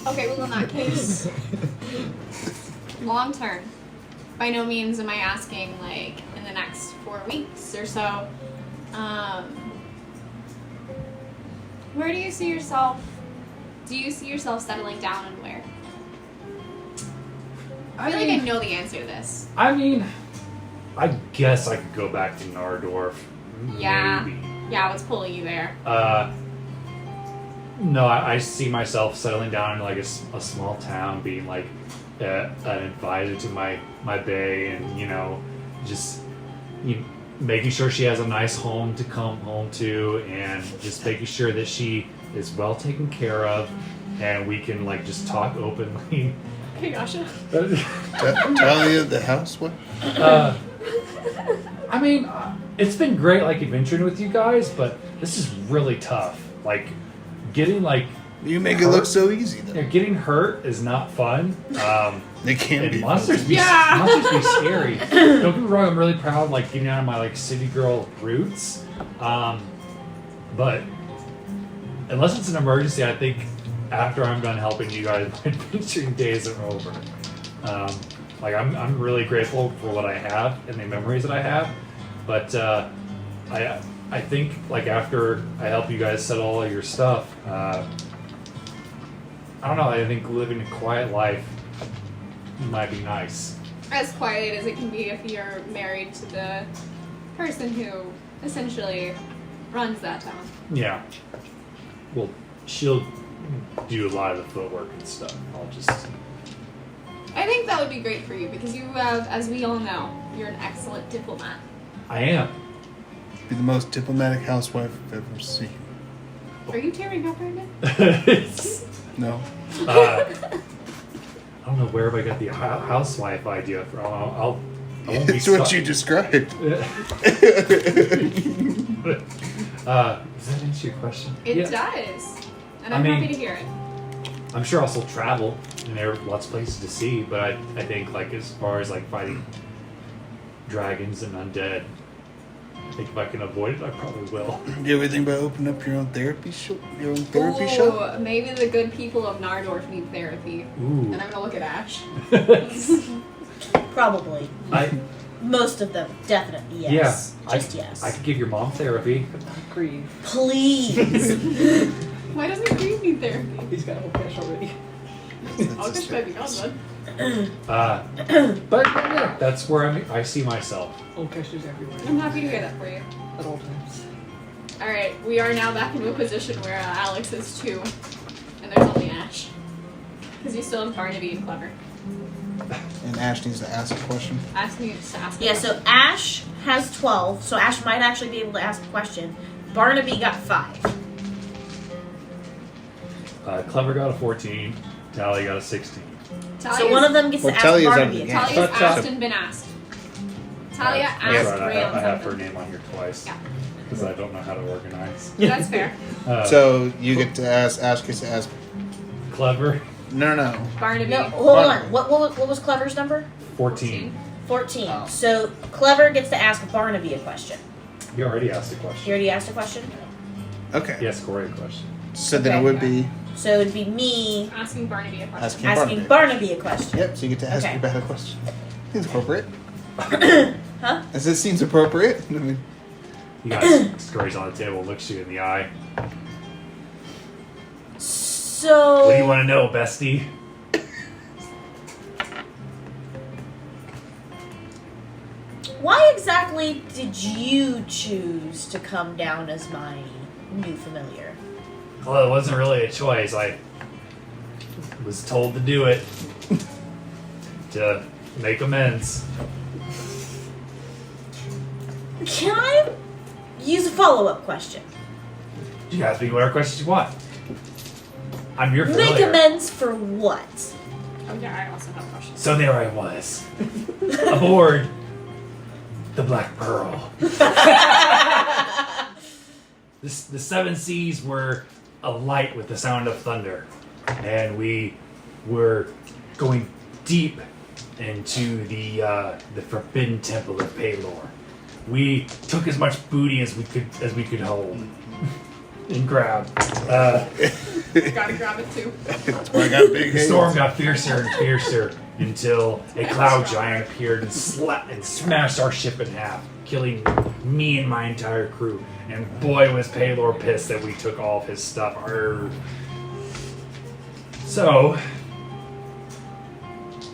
Okay, well in that case, long term. By no means am I asking like in the next 4 weeks or so. Where do you see yourself? Do you see yourself settling down and where? I feel like I know the answer to this. I mean, I guess I could go back to Nardorf. Yeah. Maybe. Yeah, what's pulling you there? No, I see myself settling down in like a small town, being like an advisor to my bae, and just making sure she has a nice home to come home to, and just making sure that she is well taken care of, and we can like just talk openly. Hey, Asha. Talia, the housewife. I mean, it's been great like adventuring with you guys, but this is really tough. Like getting like You make it look so easy though. getting hurt is not fun. They can And be. monsters be Yeah. monsters be scary. Don't get me wrong, I'm really proud of like getting out of my like city girl roots. But unless it's an emergency, I think after I'm done helping you guys, my adventuring days are over. Like I'm really grateful for what I have and the memories that I have. But I think like after I help you guys settle all your stuff, I don't know, I think living a quiet life might be nice. As quiet as it can be if you're married to the person who essentially runs that town. Yeah. Well, she'll do a lot of the footwork and stuff. I'll just... I think that would be great for you because you have, as we all know, you're an excellent diplomat. I am. Be the most diplomatic housewife I've ever seen. Are you tearing up right now? It's, No. I don't know where I got the housewife idea from. I won't be It's what you described. Does that answer your question? It Yeah. does. And I I'm mean- happy to hear it. I'm sure I'll still travel, and there are lots of places to see, but I think like as far as like fighting dragons and undead, I think if I can avoid it, I probably will. Do you ever think about opening up your own therapy show? Your own therapy show? Ooh, maybe the good people of Nardorf need therapy. Ooh. And I'm gonna look at Ash. Probably. Most of them, definitely yes. Yeah, Just yes. I could give your mom therapy. Grieve. Please. Why doesn't Grieve need therapy? He's got old cash already. I'll just try to be gone then. But yeah, that's where I see myself. Old cash is everywhere. I'm happy to hear that for you. At all times. Alright, we are now back into a position where Alex is 2, and there's only Ash. Because you still have Barnaby and Clever. And Ash needs to ask a question. Ask me to ask Yeah, so Ash has 12, so Ash might actually be able to ask a question. Barnaby got 5. Clever got a 14. Tally got a 16. So one of them gets Well, to ask Talia's out of Barnaby the a game. question. Talia's asked and been asked. Talia That's asked right, Ram I have her something. name on here twice. Yeah. Because I don't know how to organize. That's fair. So you get to ask. Ash gets to ask. Clever, No. Barnaby. No, hold Barnaby. on. What was Clever's number? 14. 14. Oh. So Clever gets to ask Barnaby a question. You already asked a You question. already asked a question? Okay. Yes, Corey, a question. So then Okay. it would be So it'd be me Asking Barnaby a question. asking, asking Barnaby a question. Yep. So you get to ask Okay. your bad question. Seems appropriate. Huh? As it seems appropriate. I mean, You guys, Corey's on the table, looks you in the eye. So What do you want to know, bestie? why exactly did you choose to come down as my new familiar? Well, it wasn't really a choice. I was told to do it to make amends. Can I use a follow-up question? You guys be whatever questions you want. I'm your Make familiar. amends for what? Oh yeah, I also have questions. So there I was, aboard the Black Pearl. The seven seas were alight with the sound of thunder, and we were going deep into the forbidden temple of Paylor. We took as much booty as we could hold and grab. Gotta grab it too. that's why I got big The hands. storm got fiercer and fiercer until a cloud giant appeared and smashed our ship in half, killing me and my entire crew. And boy, was Paylor pissed that we took all of his stuff. Arr. So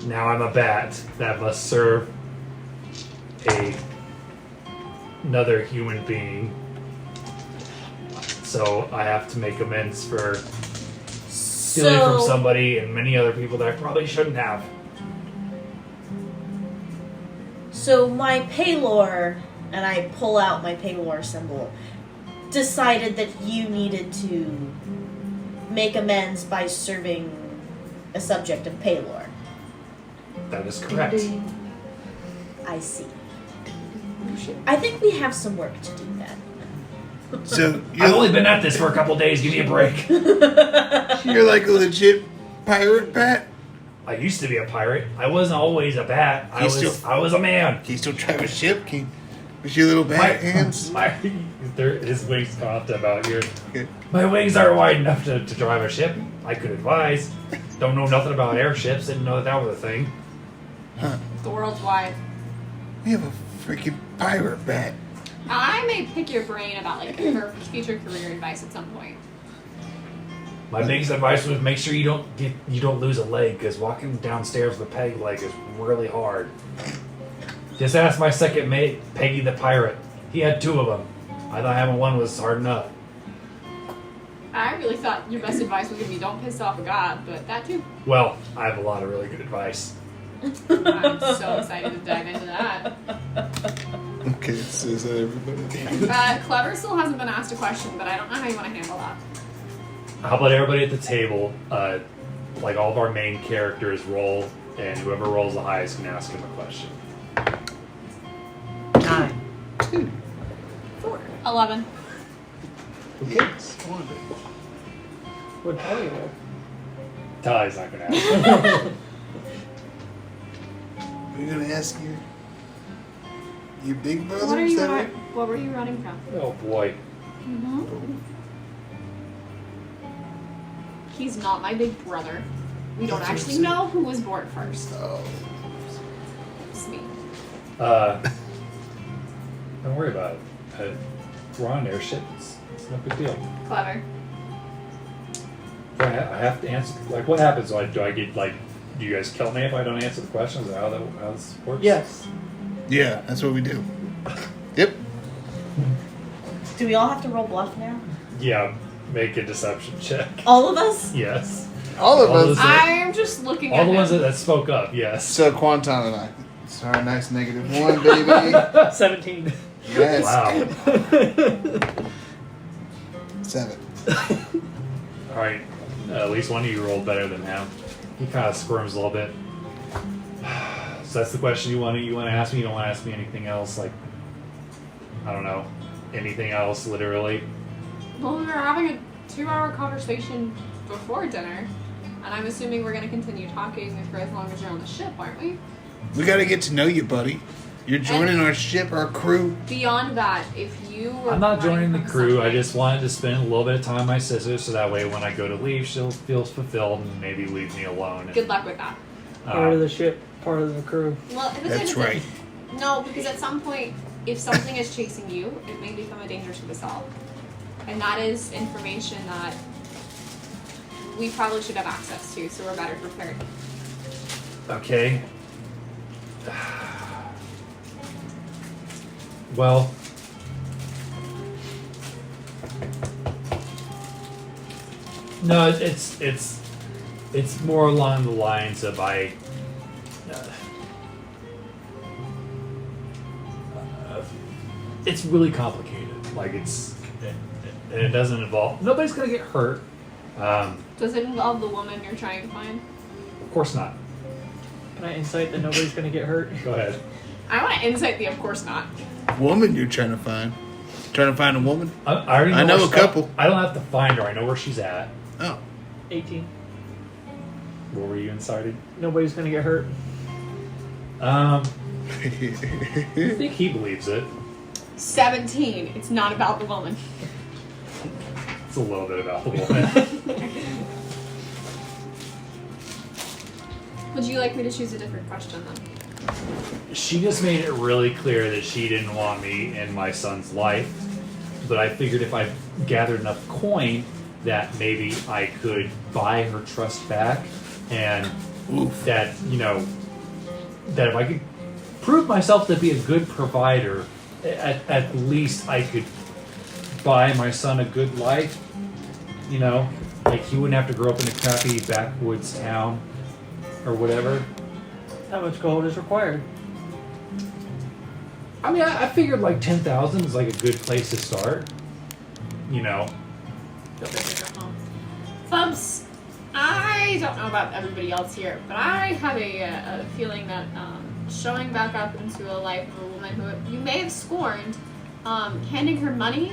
now I'm a bat that must serve another human being. So I have to make amends for stealing from somebody and many other people that I probably shouldn't have. So my Paylor, and I pull out my Paylor symbol, decided that you needed to make amends by serving a subject of Paylor. That is correct. I see. I think we have some work to do then. So I've only been at this for a couple days. Give me a break. you're like a legit pirate bat. I used to be a pirate. I wasn't always a bat. I You was a man. Can you still drive a ship? With your little bat hands? His wings popped about here. Okay. My wings aren't wide enough to drive a ship. I could advise. Don't know nothing about airships. Didn't know that was a thing. The world's wide. We have a freaking pirate bat. I may pick your brain about like for future career advice at some point. My biggest advice was make sure you don't lose a leg, because walking downstairs with a peg leg is really hard. Just ask my second mate, Peggy the pirate. He had 2 of them. I thought having one was hard enough. I really thought your best advice was gonna be don't piss off a god, but that too. Well, I have a lot of really good advice. I'm so excited to dive into that. Okay, so is that everybody? Clever still hasn't been asked a question, but I don't know how you want to handle that. How about everybody at the table, like all of our main characters roll, and whoever rolls the highest can ask him a question. 9. 2. 4. 11. Okay. What tell you there? Tally's not going to ask. We're gonna ask you. Your big brother? What are is you? that right? What were you running from? Oh boy. Mm-hmm. He's not my big brother. We don't That's what actually I'm know who was born first. Oh. It's me. Don't worry about it. We're on an airship. It's no big deal. Clever. I have to answer. Like, what happens? Do I get like? Do you guys kill me if I don't answer the questions? Is that how this works? Yes. Yeah, that's what we do. Yep. Do we all have to roll bluff now? Yeah. Make a deception check. All of us? Yes. All of All us. those- I'm just looking All at the ones him. that spoke up. Yes. So Quanton and I. It's our nice -1, baby. 17. Yes. Wow. 7. All right. At least one of you rolled better than him. He kind of squirms a little bit. So that's the question you want to ask me. You don't want to ask me anything else, like I don't know, anything else, literally. Well, we were having a 2-hour conversation before dinner, and I'm assuming we're going to continue talking for as long as you're on the ship, aren't we? We gotta get to know you, buddy. You're joining our ship, our crew. Beyond that, if you were I'm not running joining the from crew. I something- just wanted to spend a little bit of time with my sister, so that way when I go to leave, she'll feel fulfilled and maybe leave me alone. Good luck with that. Part of the ship, part of the crew. Well, at the That's same time- right. No, because at some point, if something is chasing you, it may become a danger to us all. And that is information that we probably should have access to, so we're better prepared. Okay. Well, no, it's more along the lines of it's really complicated. Like it doesn't involve. Nobody's gonna get hurt. Does it involve the woman you're trying to find? Of course not. Can I insight that nobody's going to get hurt? Go ahead. I want to insight the of course not. Woman you're trying to find. Trying to find a woman? I already know I know where a couple. I don't have to find her. I know where she's at. Oh. 18. Where were you incited? Nobody's going to get hurt. I think he believes it. 17. It's not about the woman. It's a little bit about the woman. Would you like me to choose a different question then? She just made it really clear that she didn't want me in my son's life. But I figured if I gathered enough coin that maybe I could buy her trust back, and Oof. that, you know, that if I could prove myself to be a good provider, at least I could buy my son a good life. You know, like he wouldn't have to grow up in a crappy backwoods town or whatever. How much gold is required? I mean, I figured like 10,000 is like a good place to start. You know, Fubs, I don't know about everybody else here, but I have a feeling that showing back up into a life of a woman who you may have scorned, handing her money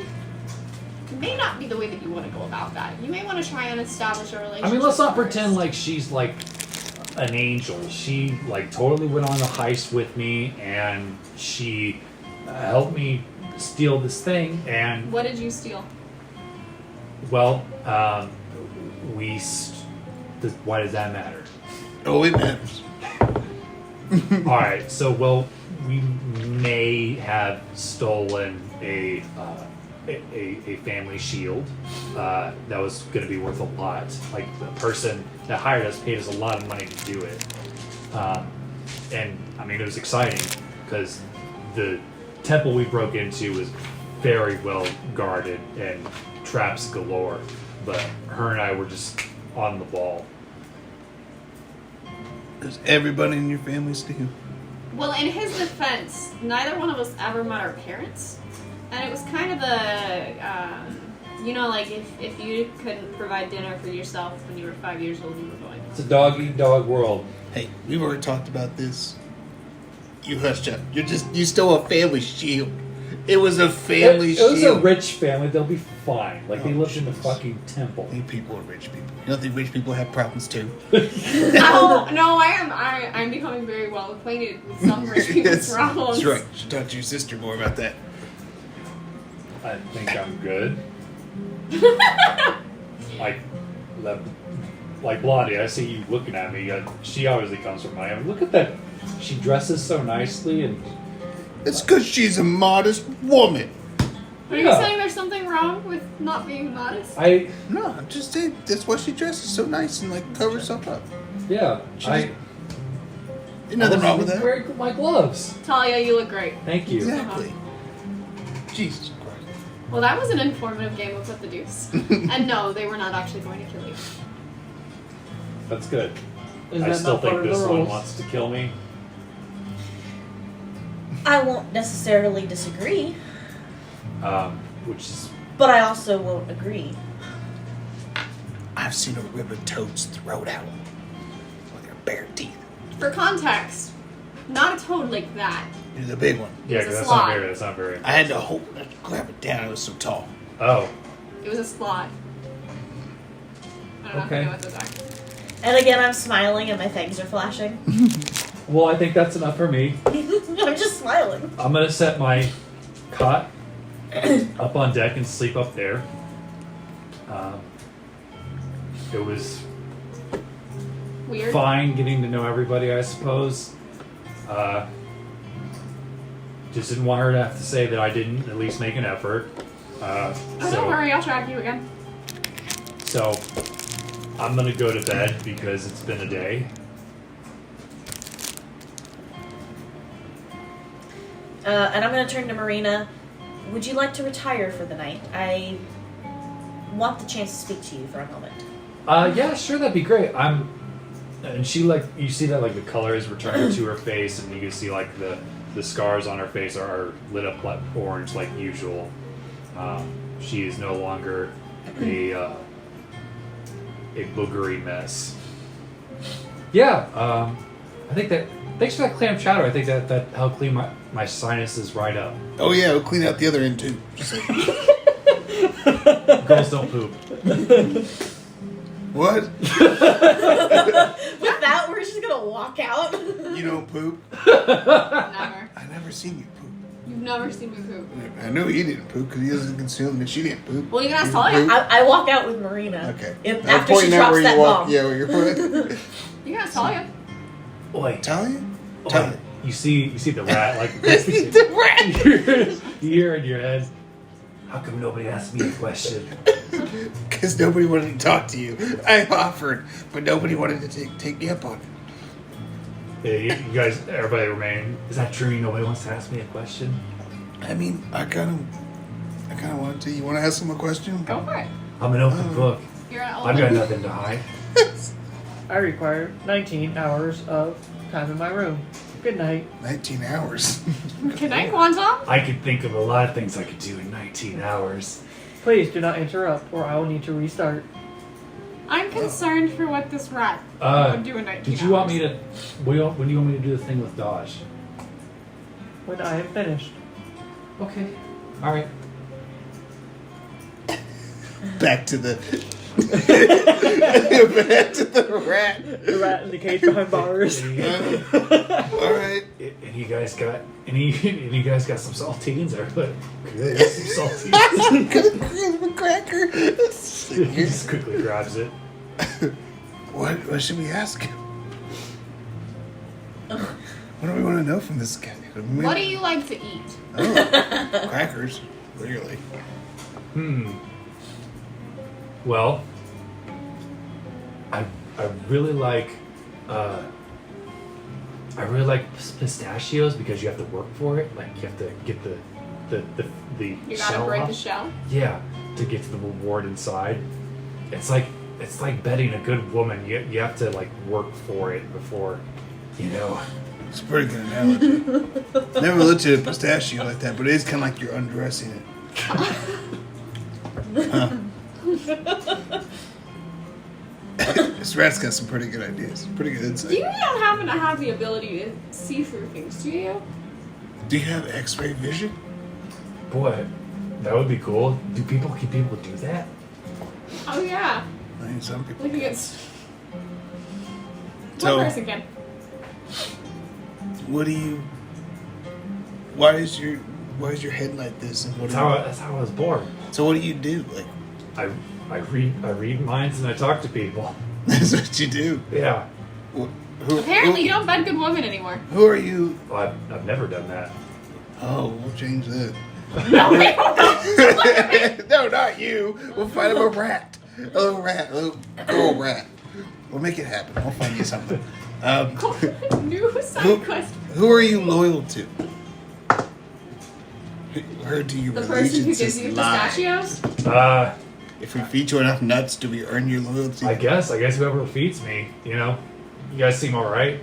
may not be the way that you want to go about that. You may want to try and establish a relationship. I mean, let's not first. pretend like she's like an angel. She like totally went on a heist with me, and she helped me steal this thing. And What did you steal? well, why does that matter? Oh, it matters. All right, so we may have stolen a family shield that was going to be worth a lot. Like the person that hired us paid us a lot of money to do it, and I mean it was exciting because the temple we broke into was very well guarded and traps galore. But her and I were just on the ball. Does everybody in your family steal? Well, in his defense, neither one of us ever met our parents. And it was kind of a, you know, like if you couldn't provide dinner for yourself when you were 5 years old, you were going. It's a dog-eat-dog world. Hey, we've already talked about this. You hush up. You stole a family shield. It was a family It was a shield. rich family. They'll be fine. Like they Oh, lived in the jeez. fucking temple. These people are rich people. You don't think rich people have problems too? No, I'm becoming very well acquainted with some rich people's problems. That's right. You should talk to your sister more about that. I think I'm good. Like Blondie, I see you looking at me. She obviously comes from Miami. Look at that. She dresses so nicely and. It's because she's a modest woman. Are you saying there's something wrong with not being modest? No, I'm just saying that's why she dresses so nice and like covers herself up. Yeah. Ain't nothing wrong with that. Wearing my gloves. Talia, you look great. Thank you. Exactly. Jesus Christ. Well, that was an informative game of What the Deuce. And no, they were not actually going to kill you. That's good. Is I that still not part think of this the one rules? wants to kill me. I won't necessarily disagree, Which is but I also won't agree. I've seen her rip a toad's throat out with her bare teeth. For context, not a toad like that. It was a big one. yeah, It's a 'cause that's slot. not very. That's not very. I had to grab it down. It was so tall. Oh, It was a slot. I don't know Okay. if I know what those are. And again, I'm smiling and my fangs are flashing. well, I think that's enough for me. I'm just smiling. I'm gonna set my cot up on deck and sleep up there. It was Weird. fine getting to know everybody, I suppose. Just didn't want her to have to say that I didn't at least make an effort. Oh, don't worry, I'll track you again. So I'm gonna go to bed because it's been a day. And I'm going to turn to Marina. Would you like to retire for the night? I want the chance to speak to you for a moment. Yeah, sure, that'd be great. And she you see that the color is returning to her face, and you can see the scars on her face are lit up like orange like usual. She is no longer a boogery mess. Yeah, I think that. Thanks for that clam chowder. I think that helped clean my sinuses right up. Oh yeah, we'll clean out the other end too. Just like, Girls don't poop. what? With that, we're just going to walk out. You don't poop? Never. I never seen you poop. You've never seen me poop. I know he didn't poop because he doesn't consume that she didn't poop. Well, you can ask You Talia. poop? I walk out with Marina. Okay. After she drops that bomb. Yeah, where you're pointing. You can ask Talia. Oi, Talia? oi. Talia. You see the rat The rat! you hear in your head. How come nobody asked me a question? Because nobody wanted to talk to you. I offered, but nobody wanted to take me up on it. Yeah, you guys, everybody remain. Is that true? Nobody wants to ask me a question. I mean, I kind of wanted to. You want to ask him a question? Go for it. I'm an open book. You're an I've got old. nothing to hide. I require 19 hours of time in my room. Good night. 19 hours. Good night, Quantum. I could think of a lot of things I could do in 19 hours. Please do not interrupt, or I will need to restart. I'm concerned for what this rat would do in 19 Did you want hours. me to? When do you want me to do the thing with Dodge? When I am finished. Okay. All right. Back to the. Back to the rat. The rat in the cage behind bars. All right. Any guys got any you guys got some saltines or what? Some saltines. Gonna cracker. He just quickly grabs it. What should we ask him? What do we want to know from this guy? What do you like to eat? Oh, crackers. Clearly. Well, I really like pistachios because you have to work for it. Like you have to get the You shell gotta break off. the shell. Yeah, to get to the reward inside. It's like betting a good woman. You have to work for it before, It's a pretty good analogy. Never looked at a pistachio like that, but it is kind of like you're undressing it. Huh. This rat's got some pretty good ideas. Pretty good insight. You don't happen to have the ability to see through things, do you? Do you have X-ray vision? Boy, that would be cool. Can people do that? Oh yeah. I mean, some people. Looking at one So, person can. what do you? Why is your head like this? And what That's how I was born. So what do you do? Like, I read minds and I talk to people. that's what you do. Yeah. Apparently, you don't bed good women anymore. Who are you? Well, I've never done that. Oh, we'll change that. No, No, not you. We'll find him a rat. A little rat. A little girl rat. We'll make it happen. We'll find you something. New side quest. Who are you loyal to? Or do your The person who gives allegiances you lie? pistachios. If we feed you enough nuts, do we earn your loyalty? I guess whoever feeds me, you know. You guys seem all right.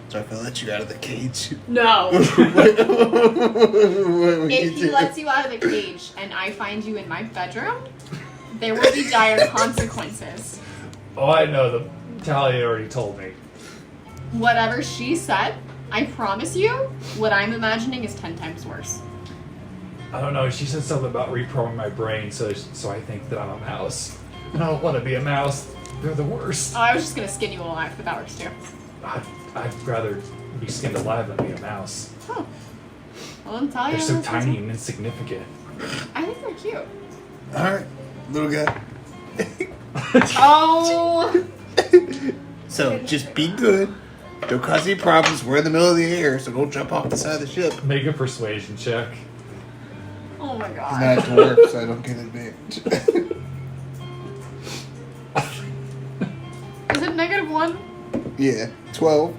So if I let you out of the cage. No. What would If you he do? lets you out of the cage and I find you in my bedroom, there will be dire consequences. Oh, I know. The Talia already told me. Whatever she said, I promise you, what I'm imagining is 10 times worse. I don't know. She said something about reprogramming my brain, so I think that I'm a mouse. And I don't want to be a mouse. They're the worst. Oh, I was just gonna skin you alive, but that works too. I'd rather be skinned alive than be a mouse. Oh. Well, I'm telling They're you. so tiny and insignificant. I think they're cute. Alright, little guy. Oh! So just be good. Don't cause any problems. We're in the middle of the air, so don't jump off the side of the ship. Make a persuasion check. Oh my He's god. not a dwarf, so I don't get advantage. Is it -1? Yeah, 12.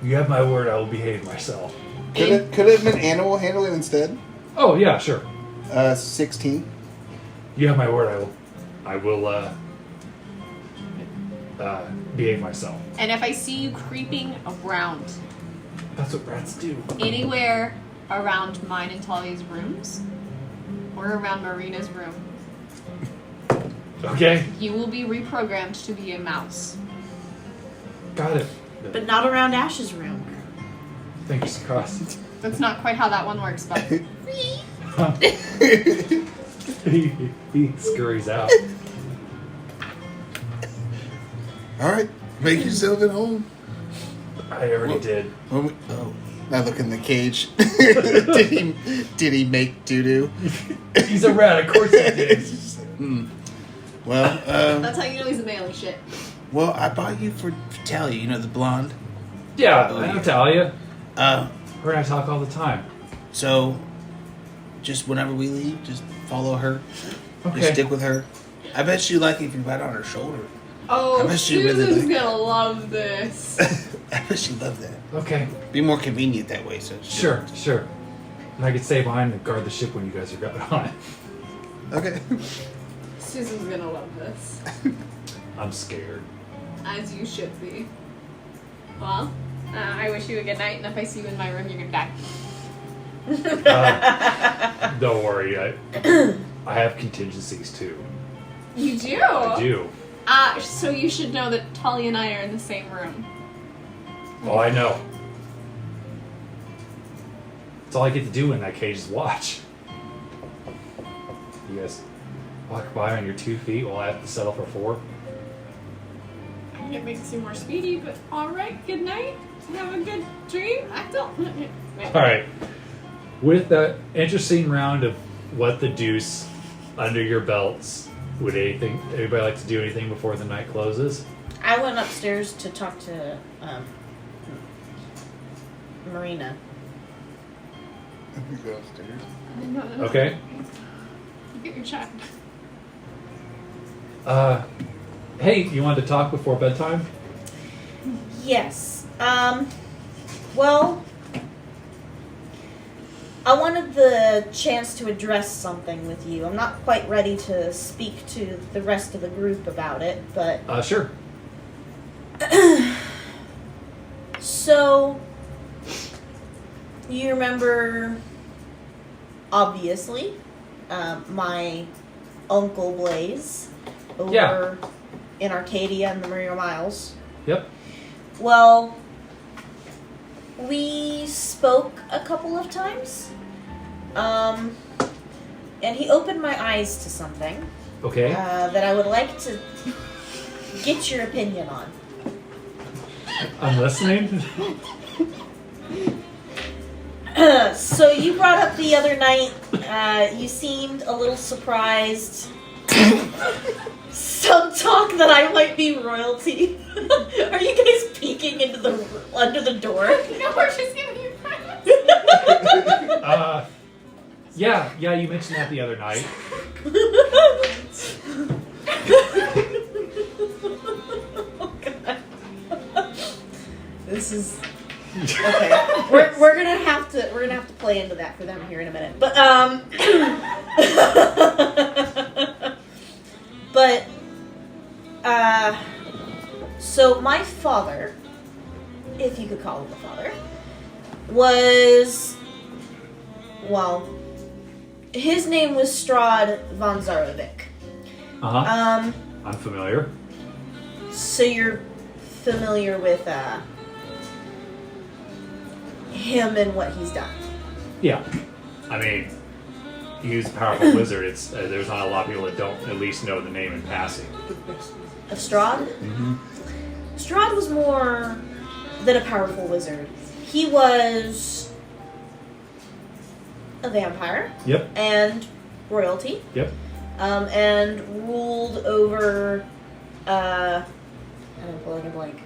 You have my word. I will behave myself. Could it have been animal handling instead? Oh yeah, sure. 16. You have my word. I will behave myself. And if I see you creeping around That's what rats do. anywhere around mine and Talia's rooms, or around Marina's room, Okay, you will be reprogrammed to be a mouse. got it. But not around Ash's room. Fingers crossed. That's not quite how that one works, but he scurries out. Alright, make yourself at home. I already did. Now look in the cage. did he make doo-doo? He's a rat. Of course he did. Well, that's how you know he's a male and shit. well, I bought you for Talia, you know, the blonde. Yeah, I know Talia. Uh, Her and I talk all the time. so just whenever we leave, just follow her. Just Okay. stick with her. I bet she'd like it if you ride on her shoulder. Oh, I bet she really Susan's like- gonna love this. I bet she'd love that. Okay. Be more convenient that way. So Sure. And I could stay behind and guard the ship when you guys are gone. Okay. Susan's gonna love this. I'm scared. As you should be. Well, I wish you a good night, and if I see you in my room, you're gonna die. Don't worry. I have contingencies too. You do? I do. So you should know that Talia and I are in the same room. Oh, I know. That's all I get to do in that cage is watch. You guys walk by on your 2 feet while I have to settle for 4. I think it makes you more speedy, but alright, good night. Have a good dream. I don't. All right. With that interesting round of what the deuce under your belts, would anybody like to do anything before the night closes? I went upstairs to talk to Marina. We go upstairs. No. Okay. Get your check. Hey, you wanted to talk before bedtime? Yes. Well, I wanted the chance to address something with you. I'm not quite ready to speak to the rest of the group about it, but Sure. so you remember, obviously, my Uncle Blaze over Yeah. in Arcadia and the Maria Miles. Yep. Well, we spoke a couple of times. And he opened my eyes to something Okay. that I would like to get your opinion on. I'm listening. So you brought up the other night, you seemed a little surprised. Some talk that I might be royalty. Are you guys peeking into under the door? No, we're just giving you presents. Yeah, you mentioned that the other night. Oh, God. This is okay. We're gonna have to play into that for them here in a minute. But so my father, if you could call him a father, was, well, his name was Strahd von Zarovic. I'm familiar. So you're familiar with him and what he's done? Yeah. I mean, he's a powerful wizard. It's there's not a lot of people that don't at least know the name in passing. Of Strahd? Mm-hmm. Strahd was more than a powerful wizard. He was a vampire. Yep. And royalty. Yep. And ruled over I'm pulling a blank.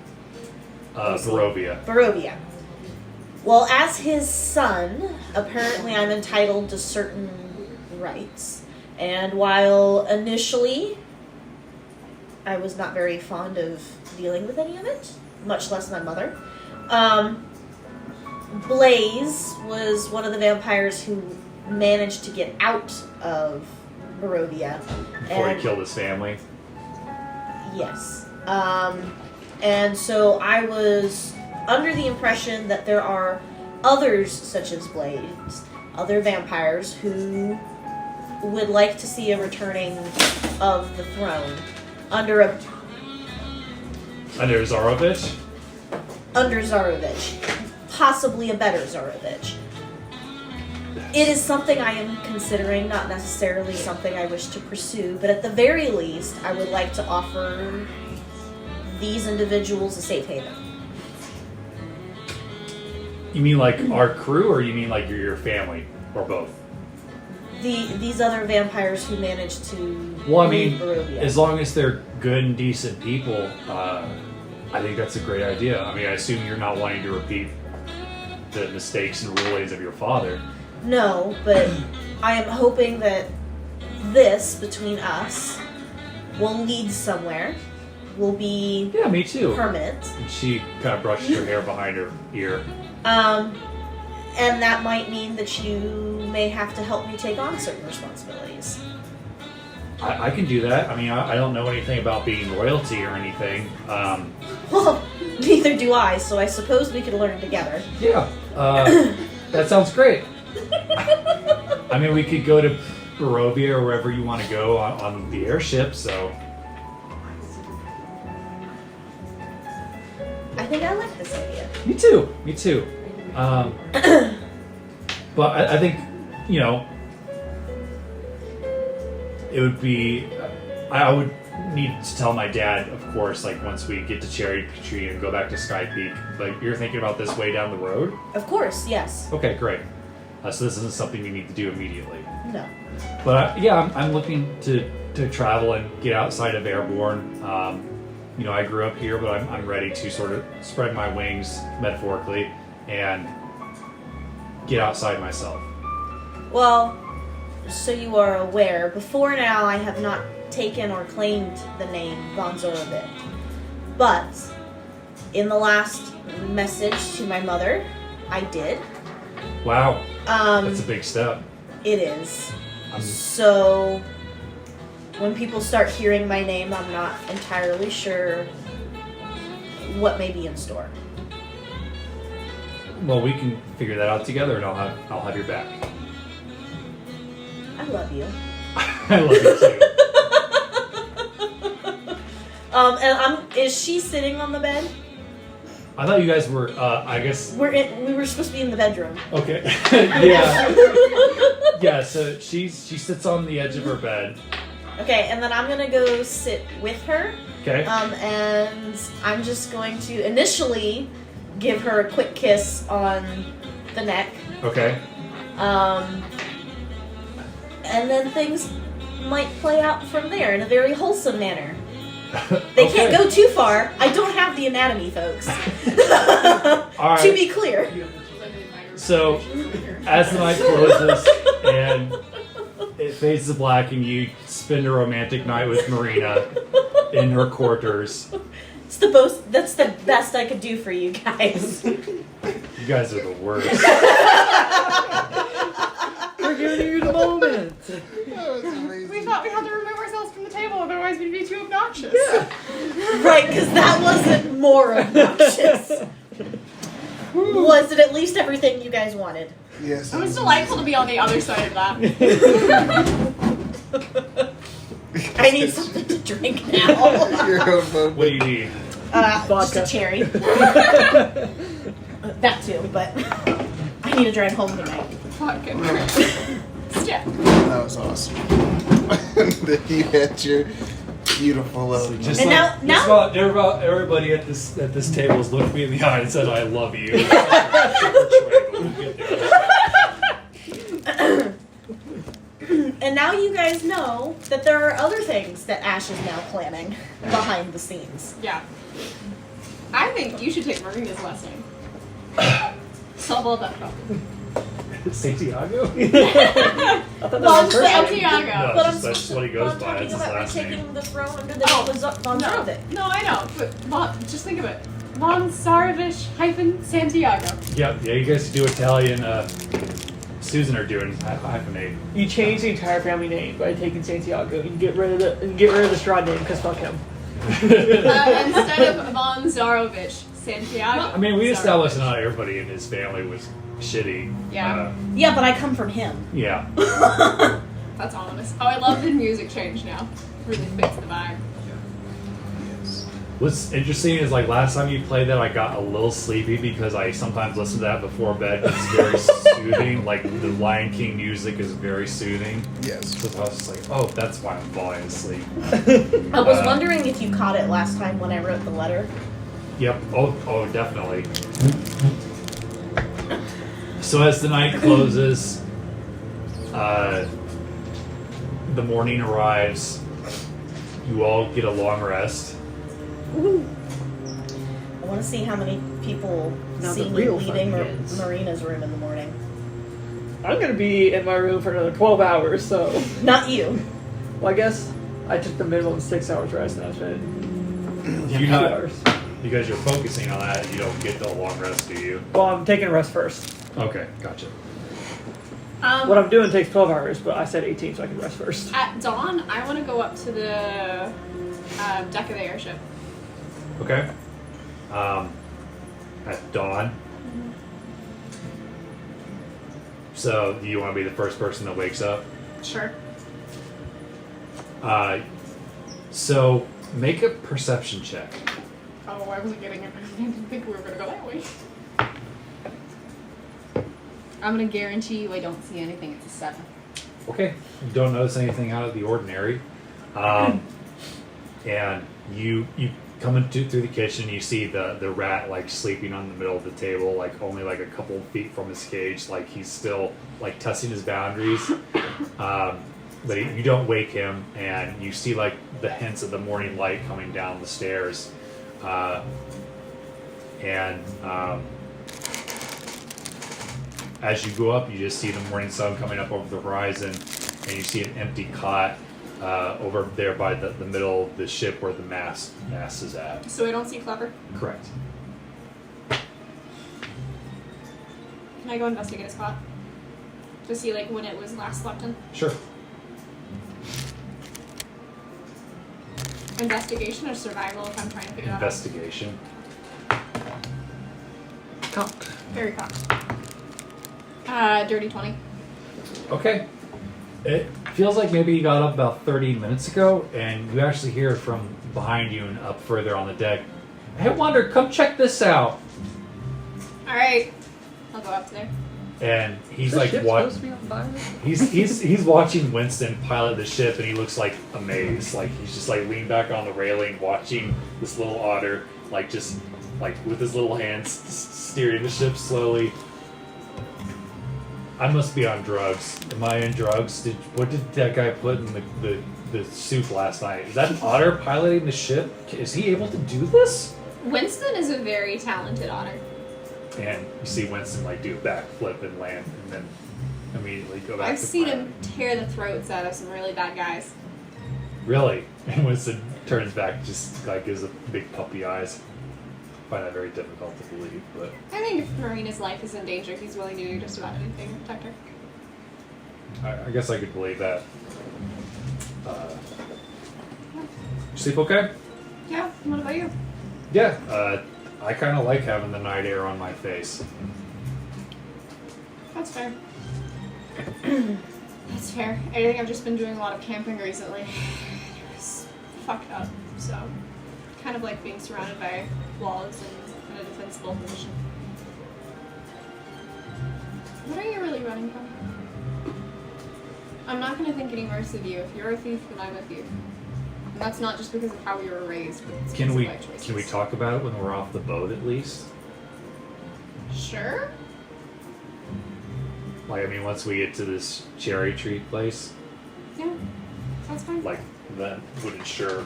Barovia. Barovia. Well, as his son, apparently I'm entitled to certain rights. And while initially I was not very fond of dealing with any of it, much less my mother, Blaze was one of the vampires who managed to get out of Barovia. Before he killed his family. Yes. And so I was under the impression that there are others such as Blaze, other vampires who would like to see a returning of the throne under Zarovich? Under Zarovich. Possibly a better Zarovich. It is something I am considering, not necessarily something I wish to pursue, but at the very least, I would like to offer these individuals a safe haven. You mean like our crew, or you mean like your family, or both? These other vampires who managed to Well, I mean, leave Barovia. as long as they're good and decent people, I think that's a great idea. I mean, I assume you're not wanting to repeat the mistakes and rulings of your father. No, but I am hoping that this, between us, will lead somewhere. Will be Yeah, me too. permanent. And she kind of brushes her hair behind her ear. And that might mean that you may have to help me take on certain responsibilities. I can do that. I mean, I don't know anything about being royalty or anything. Well, neither do I, so I suppose we could learn together. Yeah, that sounds great. I mean, we could go to Barovia or wherever you want to go on the airship, so... I think I like this idea. Me too. But I think, you know, it would be... I would need to tell my dad, of course, like once we get to Cherry Tree and go back to Sky Peak. Like, you're thinking about this way down the road? Of course, yes. Okay, great. So this isn't something you need to do immediately. No. But yeah, I'm looking to travel and get outside of Aeireborne. You know, I grew up here, but I'm ready to sort of spread my wings, metaphorically, and get outside myself. Well, so you are aware, before now I have not taken or claimed the name Von Zorovich. But in the last message to my mother, I did. Wow, that's a big step. It is. So when people start hearing my name, I'm not entirely sure what may be in store. Well, we can figure that out together, and I'll have your back. I love you. I love you too. Is she sitting on the bed? I thought you guys were. I guess. We were supposed to be in the bedroom. Okay. Yeah. Yeah. So she sits on the edge of her bed. Okay, and then I'm gonna go sit with her. Okay. And I'm just going to initially give her a quick kiss on the neck. Okay. And then things might play out from there in a very wholesome manner. They Okay. can't go too far. I don't have the anatomy, folks. All right. To be clear. So, as the night closes and it fades to black, and you spend a romantic night with Mareena in her quarters. That's the best I could do for you guys. You guys are the worst. We're giving you the moment. That was amazing. We thought we had to remove ourselves from the table, otherwise we'd be too obnoxious. Right, because that wasn't more obnoxious. Was it at least everything you guys wanted? Yes. It was delightful to be on the other side of that. I need something to drink now. Your own moment. What do you need? Just Vodka. a cherry. That too, but I need to drive home tonight. Fucking yeah. That was awesome. Then you had your beautiful love. Just And like, now- just about everybody at this table has looked me in the eye and said, "I love you." And now you guys know that there are other things that Ash is now planning behind the scenes. Yeah. I think you should take Marina's lesson. Solve all that problem. Santiago? I thought that Well, was I'm her saying- name. Santiago. But I'm that's supposed what he to- goes I'm by. talking That's his about last taking name. the throne under the Oh, Von No, Zarovich. no, I know, but just think of it. Von Zarovich - Santiago. Yeah, you guys do Italian. Susan are doing hyphenate. You change the entire family name by taking Santiago. You get rid of the Strahd name because fuck him. Instead of Von Zarovich, Santiago. I mean, we established not everybody in his family was shitty. Yeah. Yeah, but I come from him. Yeah. That's ominous. Oh, I love the music change now. Really fits the vibe. Yes. What's interesting is like last time you played that, I got a little sleepy because I sometimes listen to that before bed. It's very soothing. Like the Lion King music is very soothing. Yes. So I was just like, oh, that's why I'm falling asleep. I was wondering if you caught it last time when I wrote the letter. Yep. Oh, definitely. So as the night closes, the morning arrives. You all get a long rest. I want to see how many people Now see the me real leaving fun begins. Marina's room in the morning. I'm gonna be in my room for another 12 hours, so. Not you. Well, I guess I took the minimum 6 hours rest and I spent You're 2 not, hours. because you're focusing on that. You don't get the long rest, do you? Well, I'm taking a rest first. Okay, gotcha. What I'm doing takes 12 hours, but I said 18 so I can rest first. At dawn, I want to go up to the deck of the airship. Okay. At dawn. So, do you want to be the first person that wakes up? Sure. So make a perception check. Oh, I wasn't getting it. I didn't think we were going to go that way. I'm going to guarantee you I don't see anything. It's a 7. Okay. You don't notice anything out of the ordinary. And you come into through the kitchen, you see the rat like sleeping on the middle of the table, like only like a couple feet from his cage, like he's still like testing his boundaries. But you don't wake him, and you see like the hints of the morning light coming down the stairs. As you go up, you just see the morning sun coming up over the horizon, and you see an empty cot over there by the middle of the ship where the mast is at. So I don't see Clever. Correct. Can I go investigate a spot? To see like when it was last slept in? Sure. Investigation or survival if I'm trying to figure that out. Investigation. Cocked. Very cocked. Dirty 20. Okay. It feels like maybe you got up about 30 minutes ago, and you actually hear from behind you and up further on the deck, Hey, Wander, come check this out. Alright. I'll go up there. And he's The like, ship's what? supposed to be on fire? He's watching Winston pilot the ship, and he looks like amazed. Like he's just like leaned back on the railing, watching this little otter, like just like with his little hands steering the ship slowly. I must be on drugs. Am I on drugs? What did that guy put in the soup last night? Is that an otter piloting the ship? Is he able to do this? Winston is a very talented otter. And you see Winston like do a backflip and land, and then immediately go back. I've to seen piloting. him tear the throats out of some really bad guys. Really? And Winston turns back, just like gives a big puppy eyes. I find that very difficult to believe, but I think if Marina's life is in danger, he's willing to do just about anything to protect her. I guess I could believe that. You sleep okay? Yeah, what about you? Yeah. I kind of like having the night air on my face. That's fair. That's fair. I think I've just been doing a lot of camping recently. It's fucked up, so kind of like being surrounded by walls and in a defensible position. What are you really running from? I'm not going to think any worse of you. If you're a thief, then I'm a thief. And that's not just because of how we were raised, but it's Can because we of my choices. can we talk about it when we're off the boat at least? Sure. Like, I mean, once we get to this cherry tree place, Yeah, that's fine. like that would ensure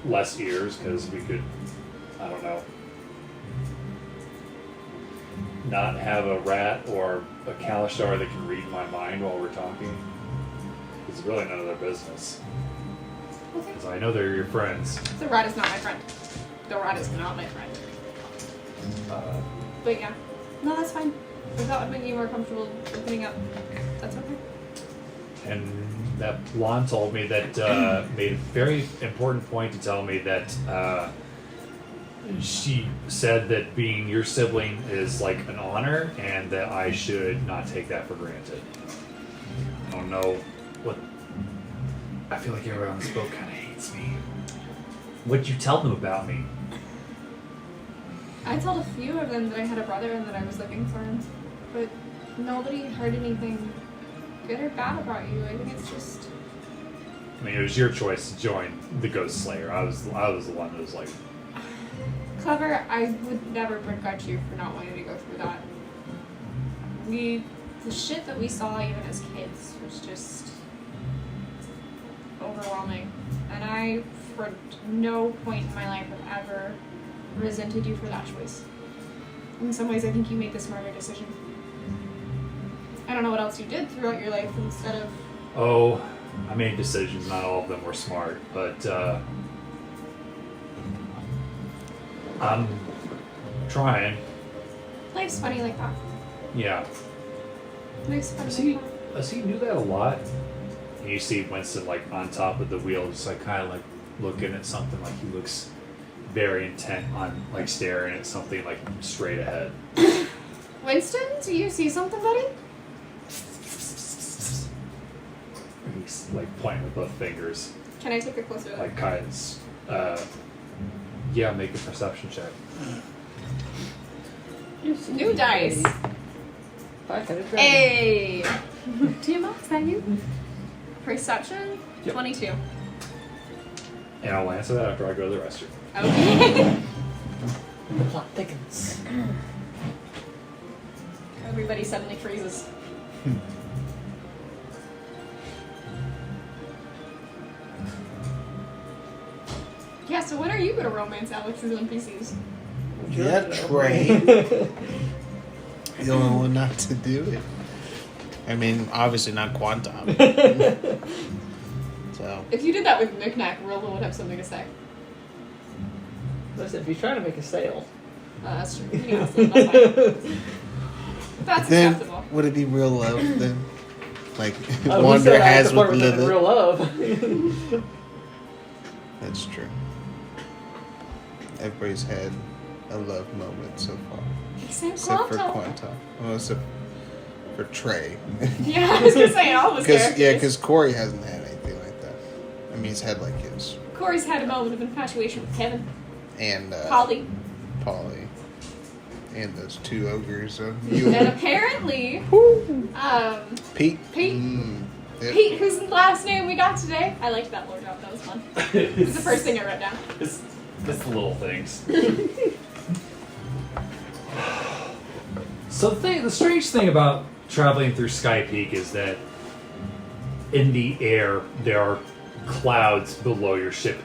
less ears because we could, I don't know, not have a rat or a Kalashtar that can read my mind while we're talking. It's really none of their business. Okay. Because I know they're your friends. The rat is not my friend. The rat is not my friend. But yeah. No, that's fine. If that would make you more comfortable opening up, that's okay. And that blonde told me that, made a very important point to tell me that she said that being your sibling is like an honor and that I should not take that for granted. I don't know what. I feel like everyone on this boat kind of hates me. What'd you tell them about me? I told a few of them that I had a brother and that I was looking for him. But nobody heard anything good or bad about you. I think it's just... I mean, it was your choice to join the Ghost Slayer. I was the one that was like, Clever, I would never begrudge you for not wanting to go through that. The shit that we saw even as kids was just overwhelming. And I, for no point in my life, have ever resented you for that choice. In some ways, I think you made the smarter decision. I don't know what else you did throughout your life instead of... oh, I made decisions. Not all of them were smart, but I'm trying. Life's funny like that. Yeah. Life's funny like that. He knew that a lot. And you see Winston like on top of the wheel, just like kind of like looking at something. Like he looks very intent on like staring at something like straight ahead. Winston, do you see something, buddy? And he's like pointing with both fingers, Can I take a closer look? like kind of. Yeah, make a perception check. New dice. 500 dragon. Hey! Timo, is that you? Perception? Yep. 22. And I'll answer that after I go to the restroom. Okay. The plot thickens. Everybody suddenly freezes. Yeah, so when are you going to romance Alex's NPCs? Yeah, Trey. The only one not to do it. I mean, obviously not Quantum. So. If you did that with Knickknack, Rilla would have something to say. Listen, if he's trying to make a sale. That's true. You know, so that's fine. That's Then, acceptable. would it be real love then? Like, Oh, he Wander said I has had to flirt with with him in Lilith? real love. That's true. Everybody's had a love moment so far. Except Except for Quantum. Quantum. Well, except for Trey. Yeah, I was going to say all his characters. Because Corey hasn't had anything like that. I mean, he's had like his. Corey's had a moment of infatuation with Kevin. and Polly. Polly, and those 2 ogres. And apparently, Pete. Pete. Yep. Pete, whose last name we got today. I liked that lore drop. That was fun. It's the first thing I wrote down. It's the little things. So the strange thing about traveling through Sky Peak is that in the air there are clouds below your ship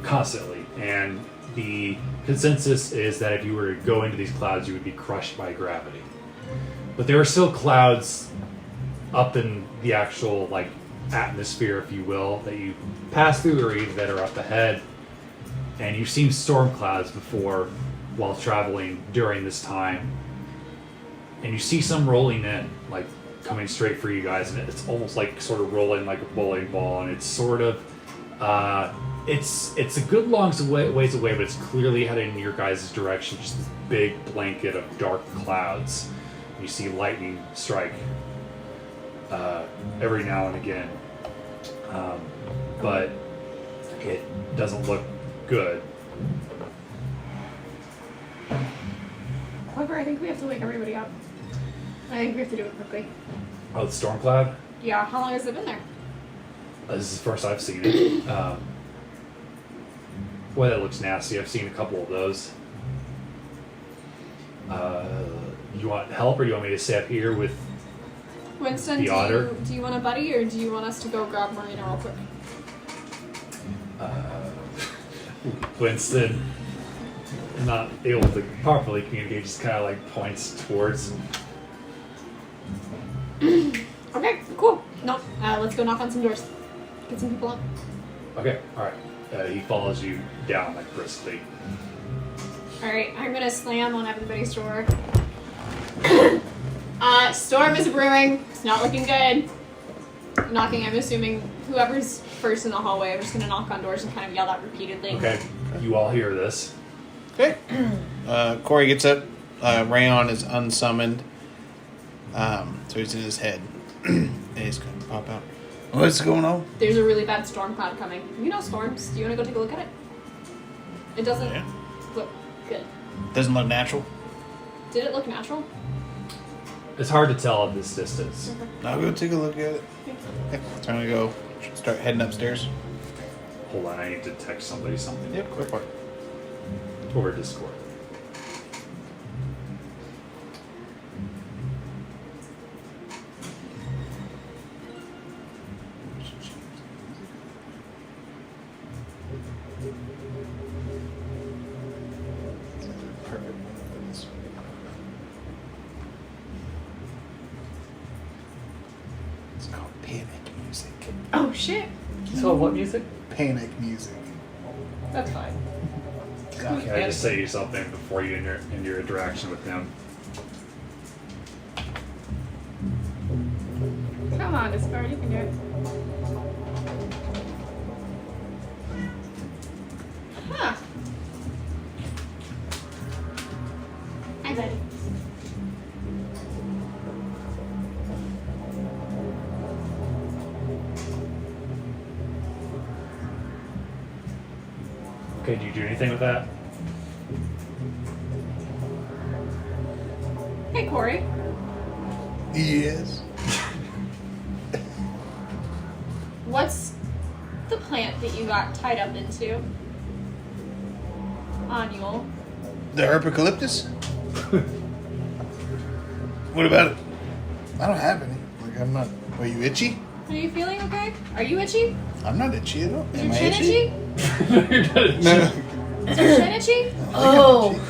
constantly, and the consensus is that if you were to go into these clouds, you would be crushed by gravity. But there are still clouds up in the actual like atmosphere, if you will, that you pass through or even that are up ahead. And you've seen storm clouds before while traveling during this time. And you see some rolling in, like coming straight for you guys, and it's almost like sort of rolling like a bowling ball, and it's sort of it's a good long ways away, but it's clearly heading in your guys' direction, just this big blanket of dark clouds. You see lightning strike every now and again, but it doesn't look good. However, I think we have to wake everybody up. I think we have to do it quickly. Oh, the storm cloud? Yeah, how long has it been there? This is the first I've seen it. Boy, that looks nasty. I've seen a couple of those. You want help, or do you want me to stay up here with Winston, the otter? do you want a buddy, or do you want us to go grab Marina real quick? Winston, not able to properly communicate, just kind of like points towards. Okay, cool. No, let's go knock on some doors. Get some people on. Okay, alright. He follows you down like briskly. Alright, I'm gonna slam on everybody's door. Storm is brewing. It's not looking good. I'm knocking, I'm assuming whoever's first in the hallway, I'm just gonna knock on doors and kind of yell that repeatedly. Okay, you all hear this. Okay. Corey gets up. Rayon is unsummoned. So he's in his head. And he's going to pop out. What's going on? There's a really bad storm cloud coming. You know storms. Do you want to go take a look at it? It doesn't Yeah. look good. Doesn't look natural. Did it look natural? It's hard to tell at this distance. I'll go take a look at it. Okay. So I'm going to go start heading upstairs. Hold on, I need to text somebody something. Yep, quick part. Over Discord. Perfect. It's called panic music. Oh shit. So what music? Panic music. That's fine. Can I just say something before you end your interaction with them? Come on, Discord, you can do it. Huh. Hi, buddy. Okay, do you do anything with that? Hey, Corey. Yes. What's the plant that you got tied up into? Annual. The herpeucalyptus? What about it? I don't have any. Like, I'm not. Are you itchy? Are you feeling okay? Are you itchy? I'm not itchy at all. Is Am your I chin itchy? No. Is your chin itchy? Oh.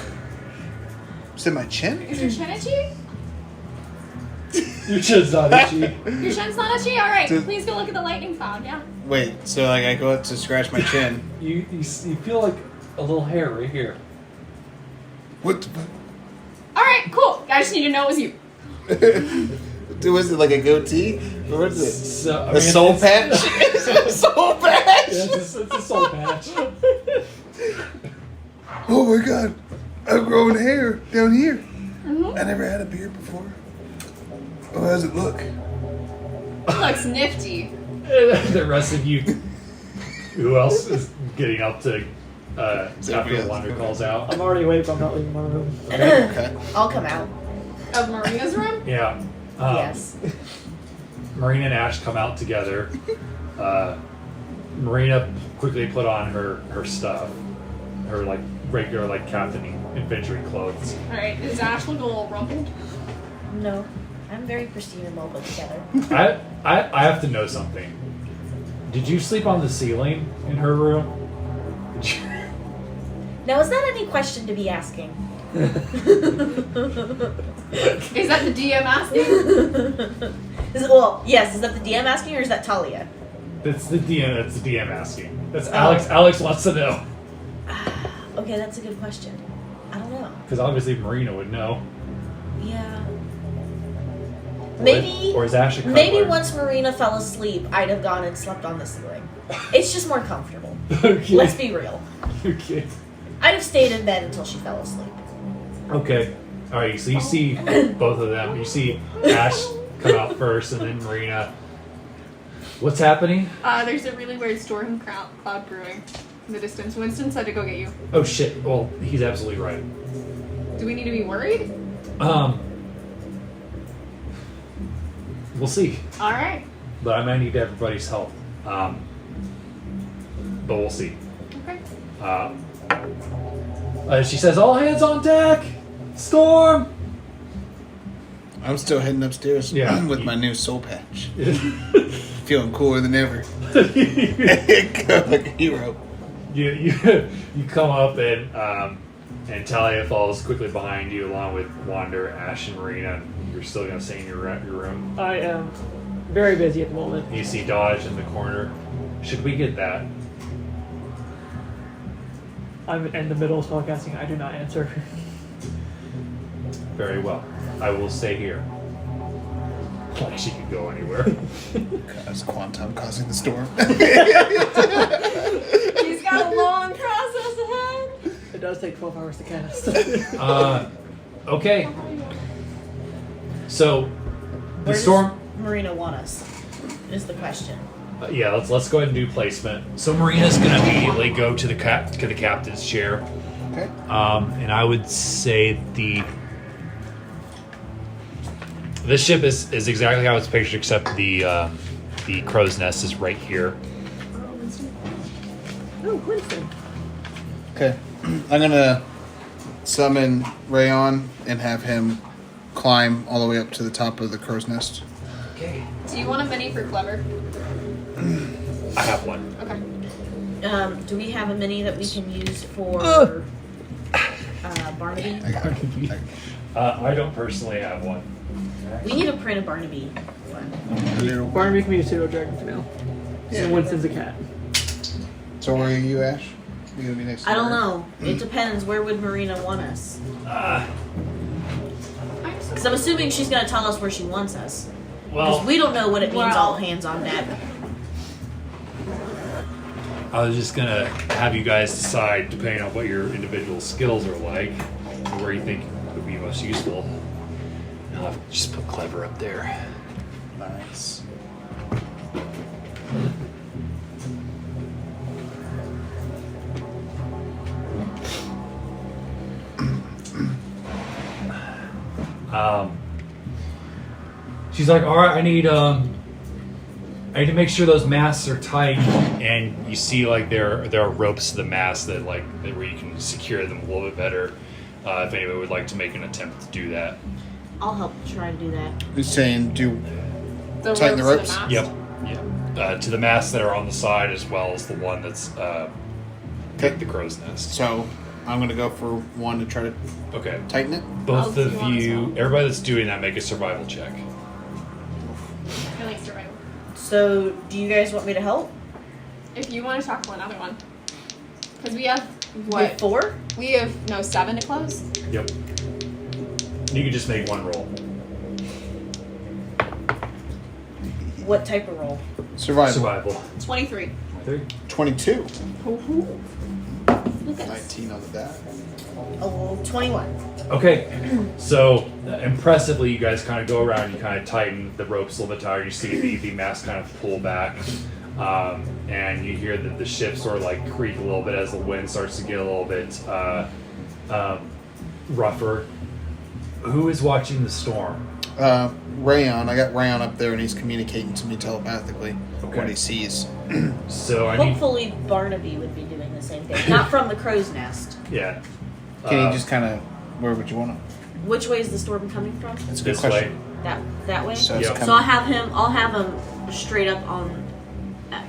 Is it my chin? Is your chin itchy? Your chin's not itchy. Your chin's not itchy? Alright, Does- please go look at the lightning cloud, yeah. Wait, so like I go up to scratch my chin. You feel like a little hair right here. What the fuck? Alright, cool. I just need to know it was you. Was it like a goatee? Or what is it? So, I A mean, soul it's- patch? Is it a soul patch? Yeah, it's a soul patch. Oh my god. I've grown hair down here. Mm-hmm. I never had a beard before. Oh, how does it look? It looks nifty. The rest of you, who else is getting up to after Wander calls out. I'm already awake, but I'm not leaving my room. Okay. I'll come out. Of Marina's room? Yeah. Yes. Mareena and Ash come out together. Mareena quickly put on her stuff, her like regular like captaining adventuring clothes. Alright, does Ash look a little rumpled? No. I'm very pristine and well put together. I have to know something. Did you sleep on the ceiling in her room? Now, is that any question to be asking? Is that the DM asking? Yes. Is that the DM asking or is that Talia? That's the DM. That's the DM asking. That's Alex. Alex wants to know Okay, that's a good question. I don't know. because obviously Marina would know. Yeah. Or- Maybe. Or is Ash a Maybe cuddler? once Marina fell asleep, I'd have gone and slept on the ceiling. It's just more comfortable. Okay. Let's be real. Okay. I'd have stayed in bed until she fell asleep. Okay. All right. So you see both of them. You see Ash come out first, and then Marina. What's happening? There's a really weird storm cloud brewing in the distance. Winston said to go get you. Oh shit. Well, he's absolutely right. Do we need to be worried? We'll see. Alright. But I might need everybody's help. But we'll see. Okay. She says, "All hands on deck! Storm!" I'm still heading upstairs Yeah. with my new soul patch. Feeling cooler than ever. like a hero. you come up and Talia falls quickly behind you, along with Wander, Ash, and Marina. You're still gonna stay in your room. I am very busy at the moment. You see Dodge in the corner. Should we get that? I'm in the middle of spellcasting. I do not answer. Very well. I will stay here. Like she could go anywhere. Cause quantum causing the storm. He's got a long process ahead. It does take 12 hours to cast. Okay. So the Where storm. does Marina want us? Is the question. Yeah, let's go ahead and do placement. So Marina's gonna immediately go to the captain's chair. Okay. And I would say this ship is exactly how it's pictured, except the crow's nest is right here. Oh, Winston. Okay. I'm gonna summon Rayon and have him climb all the way up to the top of the crow's nest. Okay. Do you want a mini for clever? I have one. Okay. Do we have a mini that we can use for Barnaby? I got it. I don't personally have one. We need to print a Barnaby. Barnaby can be a pseudo dragon for now. And Winston's a cat. So where are you, Ash? You gonna be next to I don't her? know. It depends. Where would Marina want us? I'm Because I'm assuming she's going to tell us where she wants us. Because Well, we don't know what it means, Well- all hands on deck. I was just gonna have you guys decide, depending on what your individual skills are like, and where you think would be most useful. And I'll just put clever up there. Nice. She's like, all right, I need to make sure those masts are tight, and you see like there are ropes to the mast that where you can secure them a little bit better. If anyone would like to make an attempt to do that. I'll help try to do that. Who's saying do the Tighten the to ropes? mast. Yep. To the masts that are on the side, as well as the one that's the crow's nest. so? I'm gonna go for one to try to Okay. tighten it. Both I'll of do one as you, well. everybody that's doing that, make a survival check. I like survival. So, do you guys want me to help? If you want to talk to another one. Because we have, what? With 4? We have, 7 to close? Yep. You can just make one roll. What type of roll? Survival. Survival. 23. 22. Look at 19 on the die. Oh, 21. Okay, so impressively, you guys kind of go around. You kind of tighten the ropes a little bit tighter. You see the mast kind of pull back. and you hear that the ship sort of like creak a little bit as the wind starts to get a little bit rougher. Who is watching the storm? Rayon. I got Rayon up there, and he's communicating to me telepathically Okay. what he sees. So I need, Hopefully Barnaby would be doing the same thing. Not from the crow's nest. yeah. Can you just kind of where would you want to? Which way is the storm coming from? That's a good this question. way? That way? So, it's Yep. coming- So I'll have him straight up on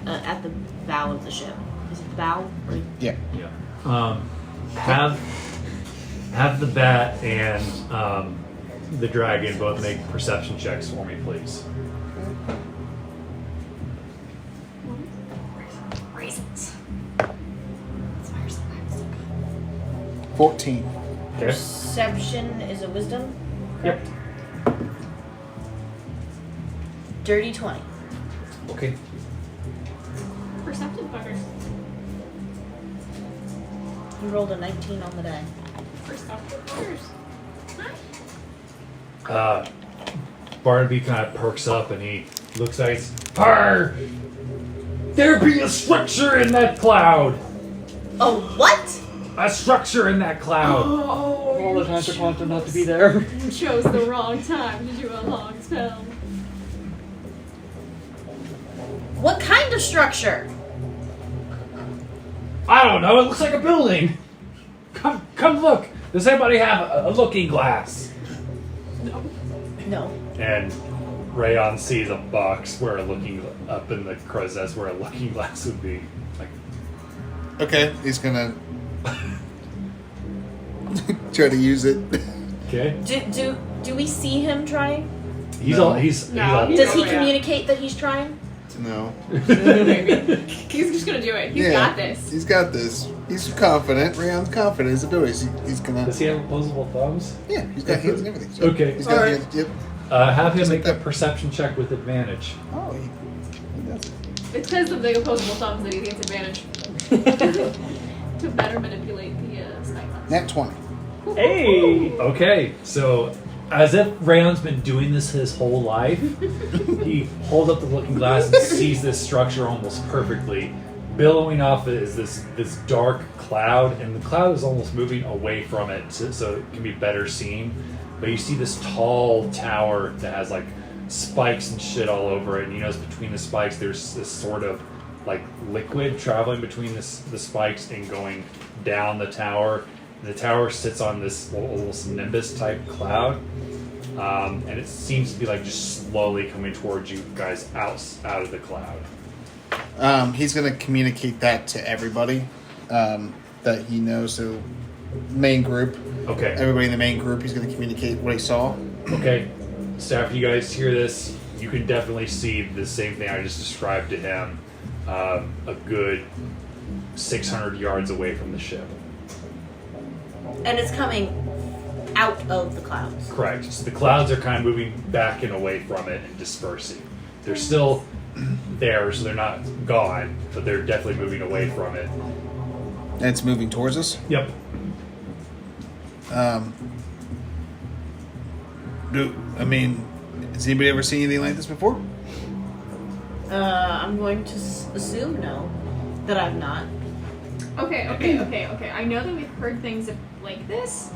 at the bow of the ship. Is it the bow? Or, yeah. Yeah. Have the bat and the dragon both make perception checks for me, please. Raisins. 14. Okay. Perception is a wisdom. Yep. Dirty 20. Okay. Perceptive buggers. You rolled a 19 on the die. Perceptive buggers. Barnaby kind of perks up and he looks at it. Arr! There be a structure in that cloud! Oh, what? A structure in that cloud! Oh, All the times for Quantum not to be there. you chose the wrong time to do a long spell. What kind of structure? I don't know, it looks like a building! Come look! Does anybody have a looking glass? No. And Rayon sees a box where a looking up in the crow's nest where a looking glass would be. Like, Okay, he's gonna try to use it. okay. Do we see him trying? He's No. all he's No, all he's- Does he Oh, yeah. communicate that he's trying? No. Maybe. He's just gonna do it. He's got this. He's got this. He's confident. Rayon's confident. He's ability. He's gonna. Does he have opposable thumbs? Yeah, he's got hands and everything. So Okay. He's got Alright. hands. Yep. Have him Just make like a that. perception check with advantage. Oh, he does it. It's because of the opposable thumbs that he gets advantage. To better manipulate the stipends. Nat 20. Hey! Okay, so as if Rayon's been doing this his whole life, he holds up the looking glass and sees this structure almost perfectly. Billowing off it is this dark cloud, and the cloud is almost moving away from it so it can be better seen. But you see this tall tower that has like spikes and shit all over it, and you notice between the spikes there's this sort of like liquid traveling between the spikes and going down the tower. The tower sits on this almost nimbus type cloud, and it seems to be like just slowly coming towards you guys out of the cloud. He's gonna communicate that to everybody that he knows. So, main group. Okay. Everybody in the main group. He's gonna communicate what he saw. Okay. So after you guys hear this, you can definitely see the same thing I just described to him, a good 600 yards away from the ship. And it's coming out of the clouds. Correct. So the clouds are kind of moving back and away from it and dispersing. They're still there, so they're not gone, but they're definitely moving away from it. And it's moving towards us. Yep. Has anybody ever seen anything like this before? I'm going to assume no. That I've not. Okay. I know that we've heard things like this.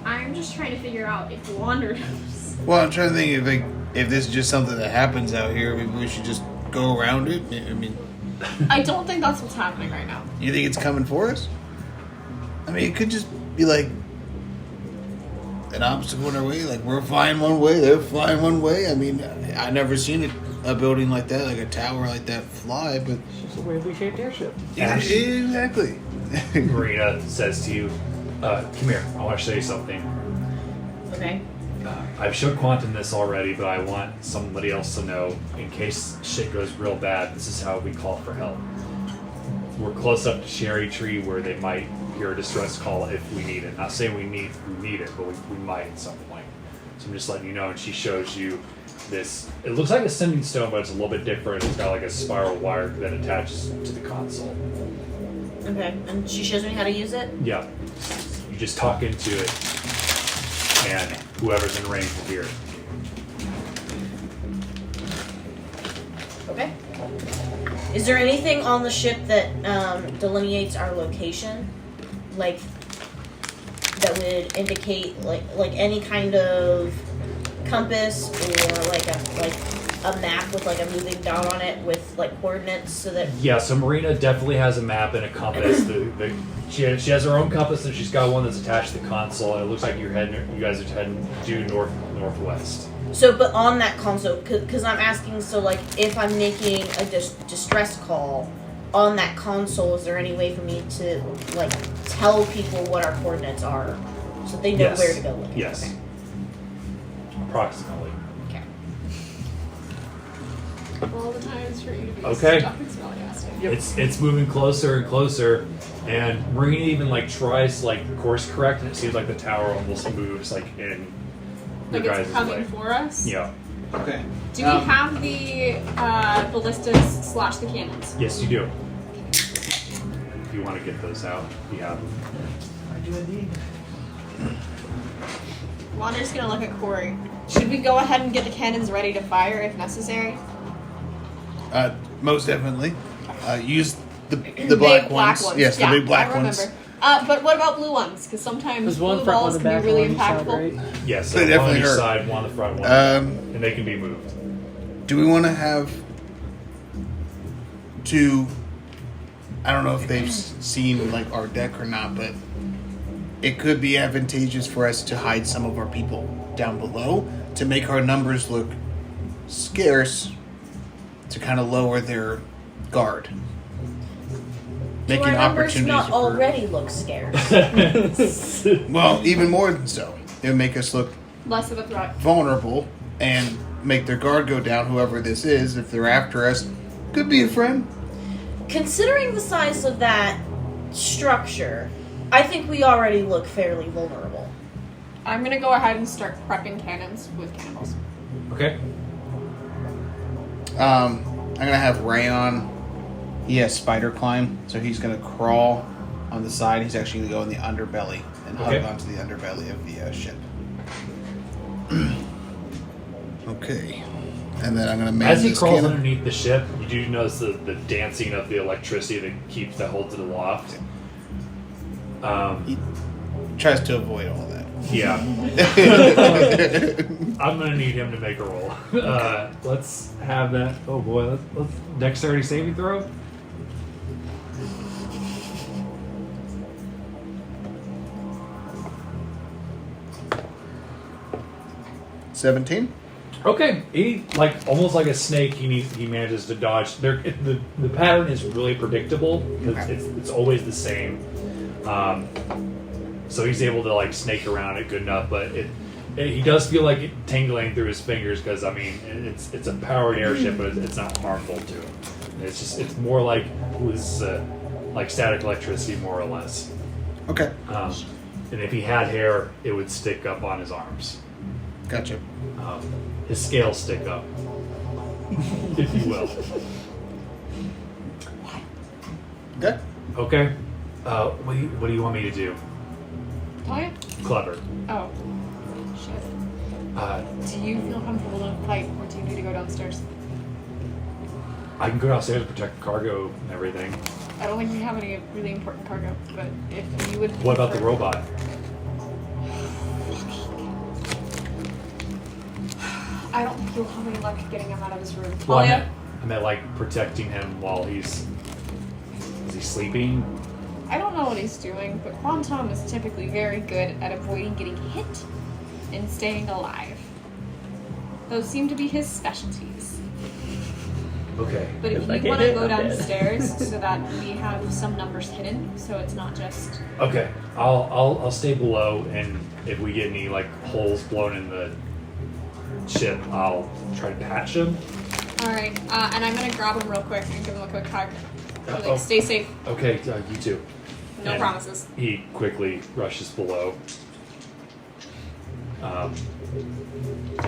I'm just trying to figure out if Wander knows. Well, I'm trying to think if this is just something that happens out here. Maybe we should just go around it. I mean, I don't think that's what's happening right now. you think it's coming for us? I mean, it could just be like an obstacle in our way. Like we're flying one way, they're flying one way. I mean, I've never seen a building like that, like a tower like that, fly. But It's just a weirdly shaped airship. yeah, Ash. exactly. Marina says to you, come here, I want to show you something. Okay. I've showed Quantum this already, but I want somebody else to know in case shit goes real bad. This is how we call for help. We're close up to Cherry Tree where they might hear a distress call if we need it. Not saying we need it, but we might at some point. So I'm just letting you know. And she shows you this. It looks like a sending stone, but it's a little bit different. It's got like a spiral wire that attaches to the console. Okay. And she shows me how to use it? Yeah. You just talk into it, and whoever's in range will hear it. Okay. Is there anything on the ship that delineates our location, like that would indicate like any kind of compass or like a map with like a moving dot on it with like coordinates, so that Yeah, so Mareena definitely has a map and a compass. She has her own compass, and she's got one that's attached to the console. And it looks like you guys are heading due northwest. So, but on that console, because I'm asking, so like if I'm making a distress call on that console, is there any way for me to like tell people what our coordinates are, so they know Yes. where to go look? Yes. Okay. Approximately. Okay. All the times for you to be Okay. stuck in spellcasting. It's moving closer and closer, and Mareena even like tries to like course correct, and it seems like the tower almost moves like in Like your it's guys' coming way. for us. Yeah. Okay. Do we have the ballistas / the cannons? Yes, you do. If you want to get those out, you have them. I do indeed. Wanda's gonna look at Corey. Should we go ahead and get the cannons ready to fire if necessary? Most definitely. Use the black ones. Yes, yeah, the big black I remember. ones. But what about blue ones? Because sometimes There's blue one front, balls one the can back, be really one on each side, impactful. right? Yes, They one on definitely each hurt. side, one on the front, one on the back, and they can be moved. Do we want to have to? I don't know if they've seen like our deck or not, but it could be advantageous for us to hide some of our people down below to make our numbers look scarce, to kind of lower their guard. Do Making our numbers opportunities not occur. already look scarce? Well, even more than so. It would make us look Less of a threat. vulnerable and make their guard go down, whoever this is. If they're after us, could be a friend. Considering the size of that structure, I think we already look fairly vulnerable. I'm gonna go ahead and start prepping cannons with cannonballs. Okay. I'm gonna have Rayon. He has spider climb, so he's gonna crawl on the side. He's actually gonna go in the underbelly and hug Okay. onto the underbelly of the ship. Okay, and then I'm gonna man As he this crawls cannon. underneath the ship, you do notice the dancing of the electricity that holds it aloft. He tries to avoid all that. Yeah. I'm gonna need him to make a roll. Let's have that. Oh boy, let's dexterity saving throw. $17. Okay, he like almost like a snake. He manages to dodge. The pattern is really predictable because it's always the same. So he's able to like snake around it good enough, but he does feel like it tingling through his fingers because I mean it's a powered airship, but it's not harmful to him. It's more like like static electricity, more or less. Okay, And if he had hair, it would stick up on his arms. gotcha. His scales stick up, if you will. Okay. Okay. What do you want me to do? Tell you? Clever. Oh. Shit. Uh, Do you feel comfortable to fight, or do you need to go downstairs? I can go downstairs and protect the cargo and everything. I don't think we have any really important cargo, but if you would. What about the robot? I don't think you'll have any luck getting him out of his room. Well, Talia? I meant like protecting him while is he sleeping? I don't know what he's doing, but Quantum is typically very good at avoiding getting hit and staying alive. Those seem to be his specialties. Okay. But if If I you get want to hit, go I'm dead. downstairs so that we have some numbers hidden, so it's not just. Okay. I'll stay below, and if we get any like holes blown in the ship, I'll try to patch them. Alright, and I'm gonna grab him real quick and give him a quick hug. Like, Oh. stay safe. Okay, you too. No And promises. He quickly rushes below.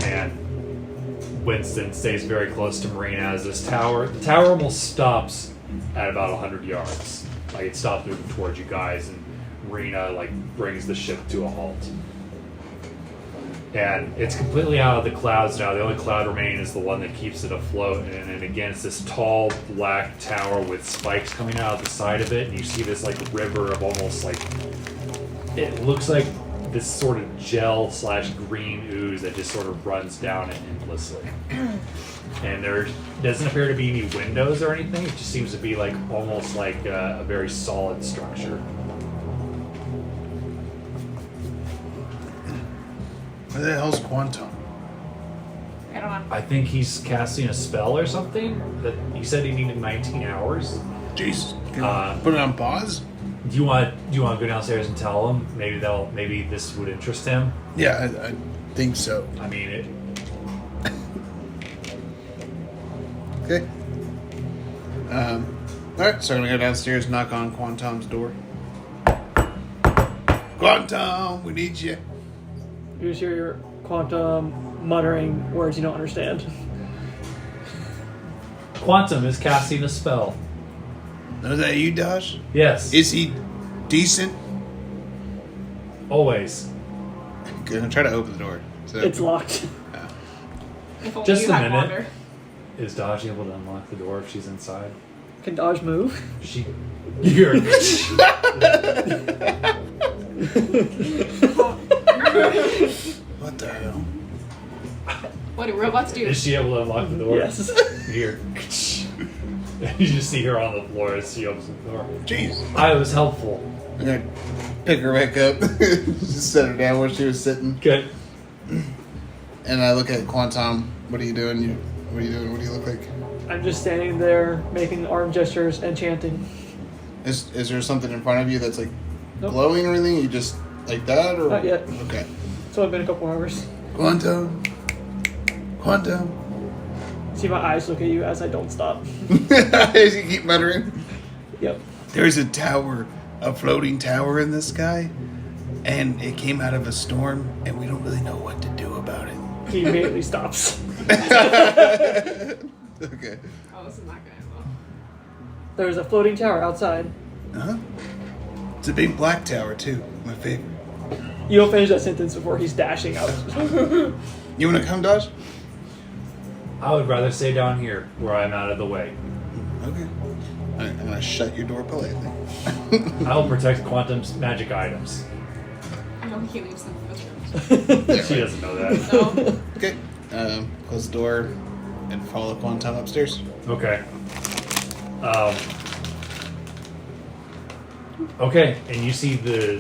And Winston stays very close to Mareena as this tower. The tower almost stops at about 100 yards. Like it stops moving towards you guys, and Mareena like brings the ship to a halt. And it's completely out of the clouds now. The only cloud remaining is the one that keeps it afloat. And again, it's this tall black tower with spikes coming out of the side of it. And you see this like river of almost like, it looks like this sort of gel / green ooze that just sort of runs down it endlessly. And there doesn't appear to be any windows or anything. It just seems to be like almost like a very solid structure. Where the hell's Quantum? I don't know. I think he's casting a spell or something. That he said he needed 19 hours. Jeez. Can we put it on pause? Do you want to go downstairs and tell him? Maybe this would interest him. Yeah, I think so. I mean, Okay. Alright, so I'm gonna go downstairs, knock on Quantum's door. Quantum, we need you. You just hear your Quantum muttering words you don't understand. Quantum is casting a spell. Is that you, Dodge? Yes, Is he decent? always. I'm gonna try to open the door. So, It's locked. If only Just you a had minute. water. Is Dodge able to unlock the door if she's inside? Can Dodge move? She. You're. what the hell? What do robots do? Is she able to unlock the door? Yes. Here. You just see her on the floor as she opens the door. Jeez. I was helpful. I'm gonna pick her back up, just set her down where she was sitting, Good. and I look at Quantum. What are you doing? What are you doing? What do you look like? I'm just standing there making arm gestures and chanting. Is there something in front of you that's like Nope. glowing or anything? You just like that, or Not yet. Okay. It's only been a couple hours. Quantum. Quantum. See my eyes look at you as I don't stop. As you keep muttering. Yep. There's a tower, a floating tower in the sky, and it came out of a storm, and we don't really know what to do about it. He immediately stops. Okay. Oh, this is not good. Well, There's a floating tower outside. Uh-huh. It's a big black tower, too. My favorite. You don't finish that sentence before he's dashing out. You want to come, Dodge? I would rather stay down here where I'm out of the way. Okay. I'm going to shut your door politely. I will protect Quantum's magic items. I don't think he leaves them in this room. She doesn't know that. No. Okay. Close the door and follow Quantum upstairs. Okay. Okay, and you see the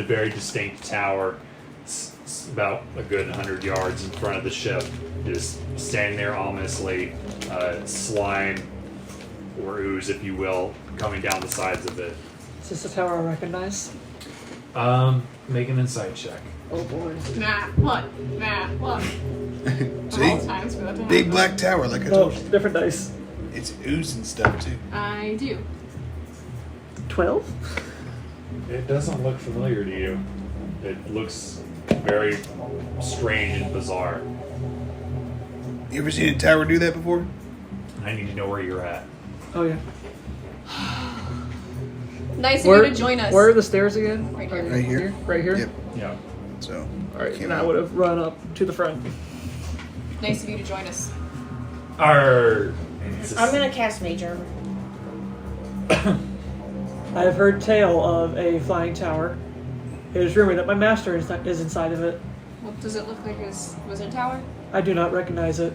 very distinct tower about a good 100 yards in front of the ship, just standing there ominously, slime or ooze, if you will, coming down the sides of it. Is this the tower I recognize? Make an insight check. Oh boy. Nah, look. Nah, look. See? All times for that to Big happen. black tower, like I No, told you. different dice. It's ooze and stuff, too. I do. 12? It doesn't look familiar to you. It looks very strange and bizarre. You ever seen a tower do that before? I need to know where you're at. Oh yeah. Nice of you to join us. Where are the stairs again? Right here. Right here? Right here? Yep. Yeah. So, Alright, came and I out. would have run up to the front. Nice of you to join us. Arr. I'm gonna cast Mage Armor. I have heard tale of a flying tower. It is rumored that my master is inside of it. What does it look like? His wizard tower? I do not recognize it.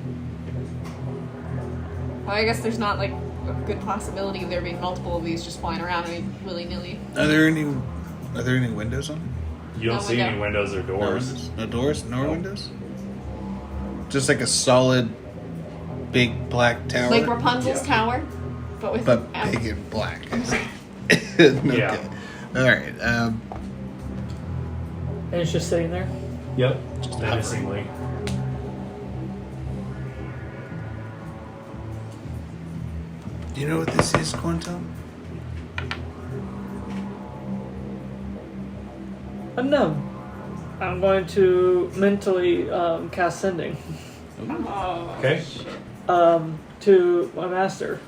Well, I guess there's not like a good possibility of there being multiple of these just flying around. I mean, willy nilly. Are there any windows on it? You don't No see window. any windows or doors. No doors? No Nope. windows? Just like a solid, big black tower? Like Rapunzel's Yeah. tower, but with But big and black. I see. Okay. Yeah. Alright, And it's just sitting there. Yep. Just Menacingly. do you know what this is, Quantum? Unknown. I'm going to mentally cast sending Oh. Okay. to my master.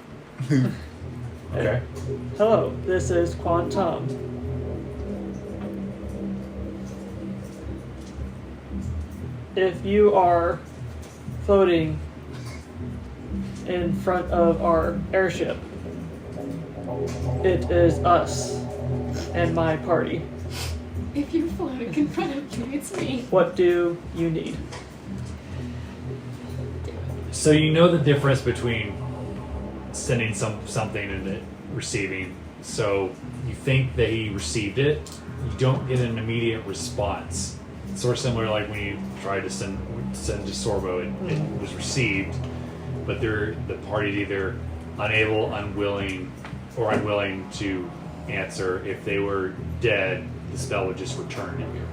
Okay. Hello, this is Quantum. if you are floating in front of our airship, it is us and my party. If you're floating in front of me, it's me. What do you need? So you know the difference between sending something and it receiving. So you think that he received it. You don't get an immediate response. It's sort of similar like when you tried to send to Sorbo, it was received, but the party's either unable, unwilling, or unwilling to answer. If they were dead, the spell would just return to you.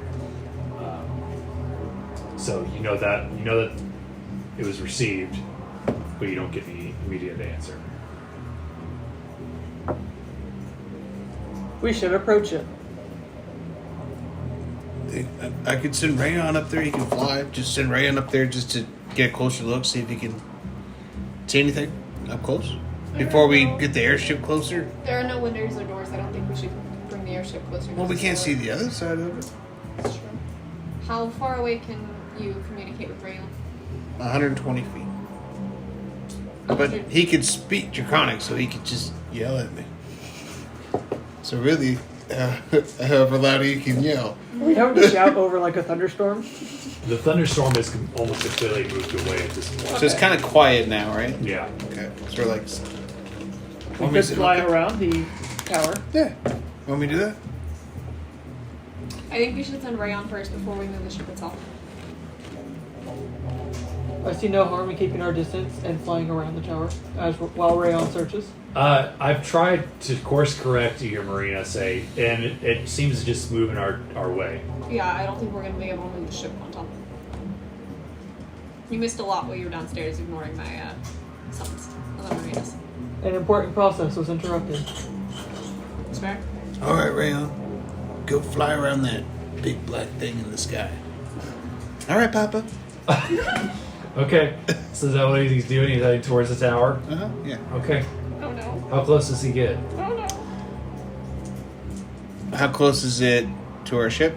So you know that it was received, but you don't get the immediate answer. We should approach it. I could send Rayon up there. He can fly. Just send Rayon up there just to get a closer look, see if he can see anything up close before we get the airship closer. There are no windows or doors. I don't think we should bring the airship closer. Well, we can't see the other side of it. That's true. How far away can you communicate with Rayon? 120 feet. But he could speak Draconic, so he could just yell at me. So really, however loud he can yell. We have to shout over like a thunderstorm. The thunderstorm is almost completely moved away at this point. So it's kind of quiet now, right? Yeah. Okay. So we're like... We could fly around the tower. Yeah. Want me to do that? I think we should send Rayon first before we move the ship itself. I see no harm in keeping our distance and flying around the tower while Rayon searches. I've tried to course correct Aeireborne, and it seems to just move in our way. Yeah, I don't think we're going to be able to move the ship on top. You missed a lot while you were downstairs ignoring my summons of the marinas. An important process was interrupted. It's fair. All right, Rayon. Go fly around that big black thing in the sky. All right, Papa. Okay, so is that what he's doing? He's heading towards the tower? Uh-huh, yeah. Okay. Oh no. How close does he get? Oh no. How close is it to our ship?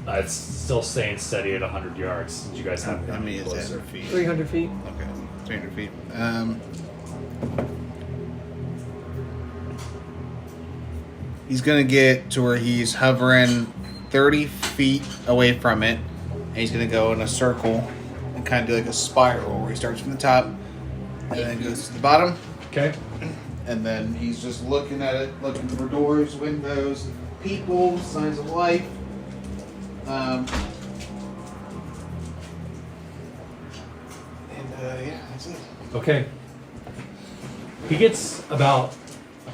It's still staying steady at 100 yards. You guys haven't How gotten many is closer. that? Feet. 300 feet. Okay, 300 feet. He's gonna get to where he's hovering 30 feet away from it, and he's gonna go in a circle and kind of do like a spiral where he starts from the top and then goes to the bottom, Okay. and then he's just looking at it, looking for doors, windows, people, signs of life. Yeah, that's it. Okay. He gets about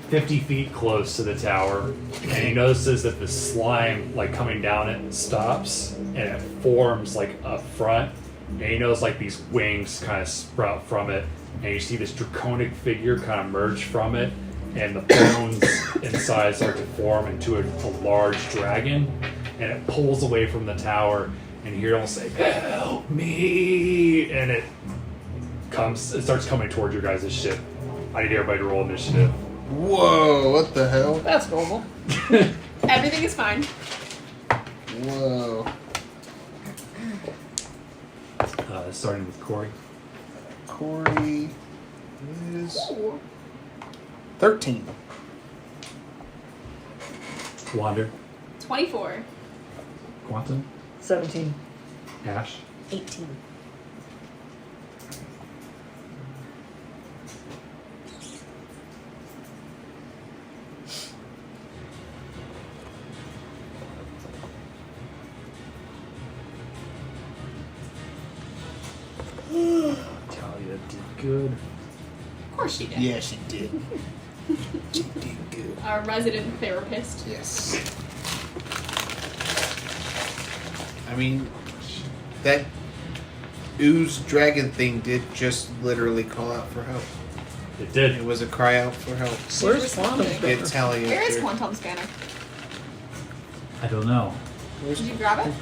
50 feet close to the tower, and he notices that the slime, like coming down it, stops, and it forms like a front. And he knows like these wings kind of sprout from it, and you see this draconic figure kind of emerge from it, and the bones inside start to form into a large dragon, and it pulls away from the tower, and you hear it all say, "Help me!" And it starts coming towards your guys' ship. I need everybody to roll initiative. Whoa, what the hell? That's normal. Everything is fine. Whoa. Starting with Corey. Corey is 13. Wander. 24. Quantum. 17. Ash. 18. Talia did good. Of course she did. Yeah, she did. She did good. Our resident therapist. Yes. I mean, that ooze dragon thing did just literally call out for help. It did. It was a cry out for help. Where's Quantum Get Spanner? Talia up Where is there. Quantum Spanner? I don't know. Did you grab it?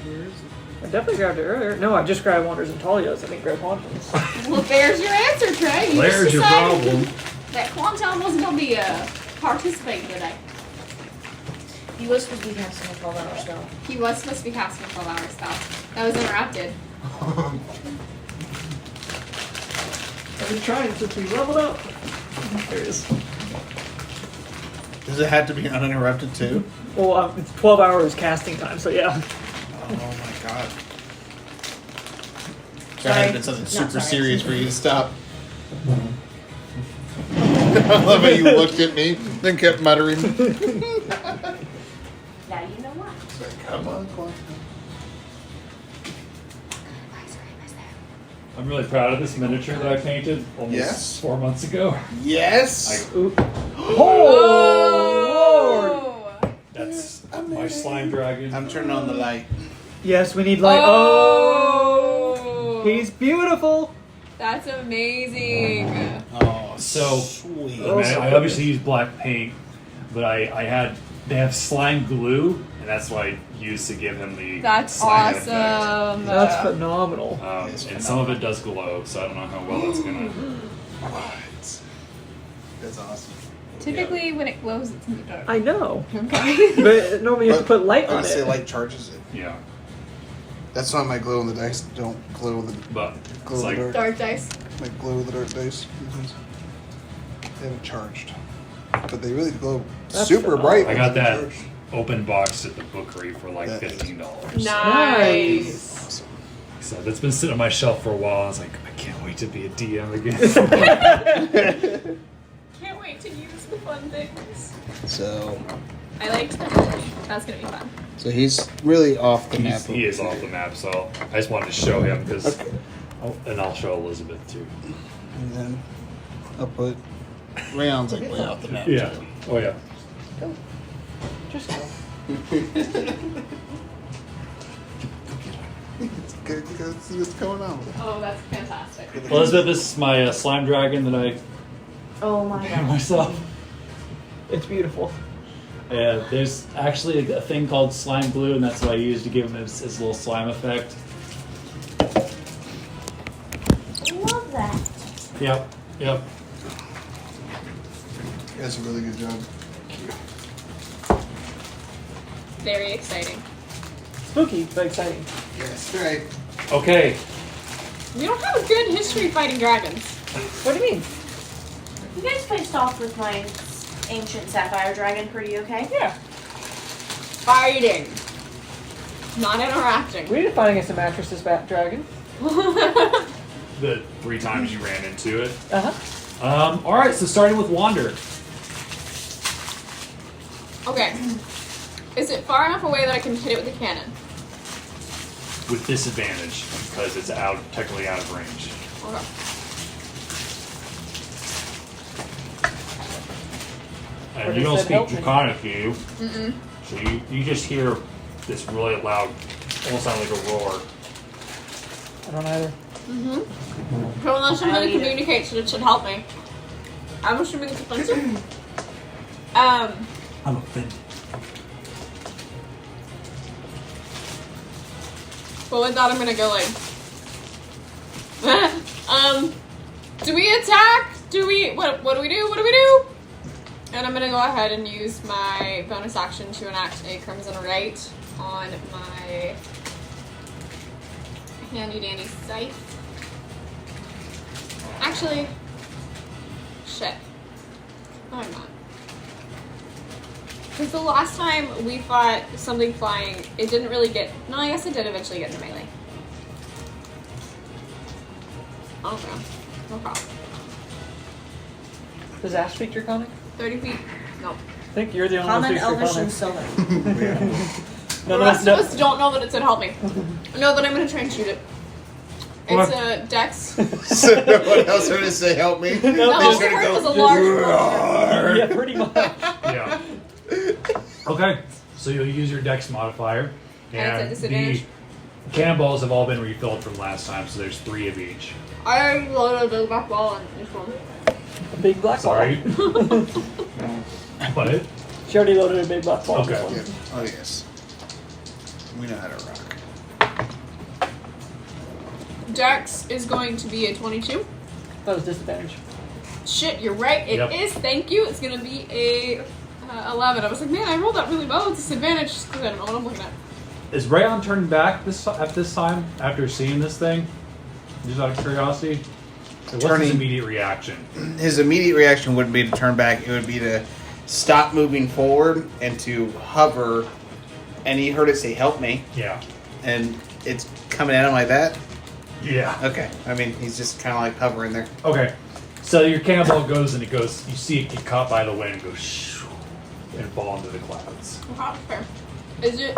I definitely grabbed it earlier. No, I just grabbed Wonders and Talia's. I didn't grab Quantum's. Well, there's your answer, Trey. You There's just your decided problem. that Quantum wasn't going to be participating today. He was supposed to be casting a 12-hour spell. He was supposed to be casting a 12-hour spell. That was interrupted. I've been trying since we leveled up. There it is. Does it have to be uninterrupted too? Well, it's 12 hours casting time, so yeah. Oh my god. There had been something super serious for you to stop. I love how you looked at me, then kept muttering. Now you know why. Come on, Clark. I'm really proud of this miniature that I painted almost Yes. 4 months ago. Yes. Oh, Lord! That's my slime dragon. I'm turning on the light. Yes, we need light. Oh! He's beautiful. That's amazing. Oh, So, sweet. I mean, I obviously used black paint, but they have slime glue, and that's what I used to give him the That's slime awesome. That's phenomenal. effect. And some of it does glow, so I don't know how well that's gonna. That's awesome. Typically, when it glows, it's in the dark. I know. Okay. But normally you have to put light on Honestly, it. light charges it. Yeah, That's why my glow in the dice don't glow in the but glow it's in like the dark. Dark dice. My glow in the dark dice. They haven't charged, but they really glow That's super phenomenal. bright. I when got they're that charged. open box at the bookery for like That is $15. Nice. Awesome. So that's been sitting on my shelf for a while. I was like, I can't wait to be a DM again. Can't wait to use the fun things. So, I liked that. That's gonna be fun. so he's really off the map. He is off the map, so I just wanted to show him because, and I'll show Elizabeth too. And then I'll put Rayon's like way off the map. Yeah. Oh yeah. Just go. Go see what's going on. Oh, that's fantastic. Elizabeth, this is my slime dragon that I Oh my made god. myself. It's beautiful. Yeah, there's actually a thing called slime glue, and that's what I use to give him his little slime effect. Love that. Yep. Yep. That's a really good job. Very exciting. Spooky, but exciting. Yes, right. Okay. We don't have a good history fighting dragons. What do you mean? You guys faced off with my ancient sapphire dragon pretty okay? Yeah. Fighting. Not interacting. We did fight against a mattresses bat dragon. The 3 times you ran into it. Uh-huh. All right. So starting with Wander. Okay. Is it far enough away that I can hit it with a cannon? With disadvantage because it's technically out of range. Okay. And But you it don't said speak help me. Draconic, do you? Mm-mm. So you just hear this really loud, almost sound like a roar. I don't either. Mm-hmm. So unless I'm I going don't to either. communicate, so it should help me. I'm assuming it's offensive. I'm offended. Well, with that, I'm gonna go like. Do we attack? Do we? What do we do? What do we do? And I'm gonna go ahead and use my bonus action to enact a Crimson Right on my handy dandy scythe. Actually, shit. No, I'm not. Because the last time we fought something flying, it didn't really get... No, I guess it did eventually get into melee. Okay. No problem. Does Ash speak Draconic? 30 feet? No. I think you're the only one Common, who Elvish, and speaks Sylvan. Draconic. The rest of us don't know that it said help me. No, that I'm going to try and shoot it. It's a dex. So no one else heard to say help me. No, They all just I heard heard it was a go, large monster. Yeah, pretty much. Yeah. Okay. So you'll use your Dex modifier, And it's at disadvantage? the cannonballs have all been refilled from last time, so there's 3 of each. I already loaded a big black ball on this one. A big black Sorry. ball. But She already loaded a big black ball. on Okay. this one. Yeah. Oh yes. We know how to rock. Dex is going to be a 22. That was disadvantage. Shit, you're right. It is. Yep. Thank you. It's going to be a 11. I was like, man, I rolled that really well with disadvantage just because I don't know what I'm looking at. Is Rayon turning back at this time after seeing this thing? Just out of curiosity? What's his immediate reaction? His immediate reaction wouldn't be to turn back. It would be to stop moving forward and to hover. And he heard it say, "Help me." Yeah. And it's coming at him like that? Yeah. Okay. I mean, he's just kind of like hovering there. Okay. So your cannonball goes and it goes, you see it get caught by the wind and goes shoo, and fall into the clouds. Okay, fair. Is it...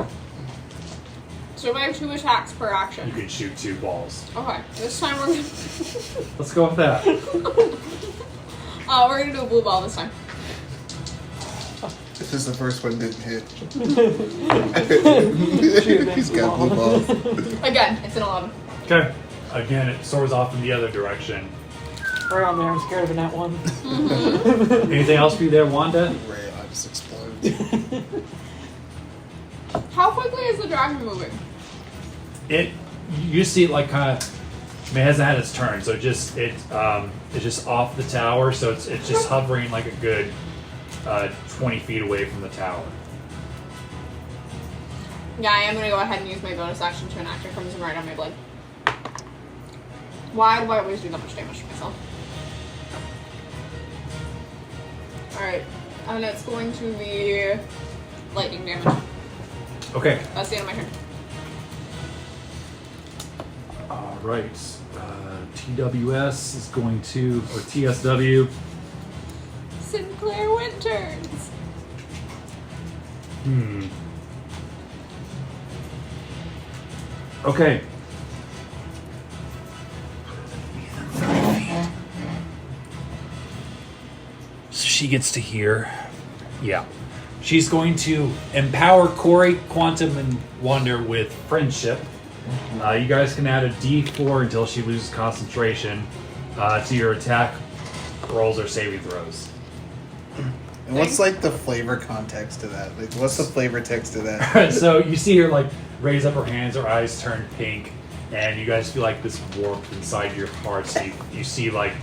So I have 2 attacks per You action. can shoot 2 balls. Okay, this time we're gonna... Let's go with that. we're gonna do a blue ball this time. This is the first one didn't hit. Shoot, He's got blue balls. Again, it's an 11. Okay. Again, it soars off in the other direction. Right on there, I'm scared of a nat 1. Anything else for you there, Wanda? Ray just explodes. How quickly is the dragon moving? You see it like kind of. I mean, it hasn't had its turn, so it's just off the tower, so it's just hovering like a good 20 feet away from the tower. Yeah, I am gonna go ahead and use my bonus action to enact a Crimson Right on my blade. Why do I always do that much damage to myself? Alright, and it's going to be lightning damage. Okay. That's the end of my turn. All right. TWS is going to, or TSW. Sinclair Winters. Okay. So she gets to hear. Yeah. She's going to empower Corey, Quantum, and Wonder with friendship. You guys can add a D4 until she loses concentration to your attack rolls or saving throws. And what's like the flavor context to that? Like, what's the flavor text to that? Alright, so you see her like raise up her hands, her eyes turn pink, and you guys feel like this warmth inside your hearts. You see like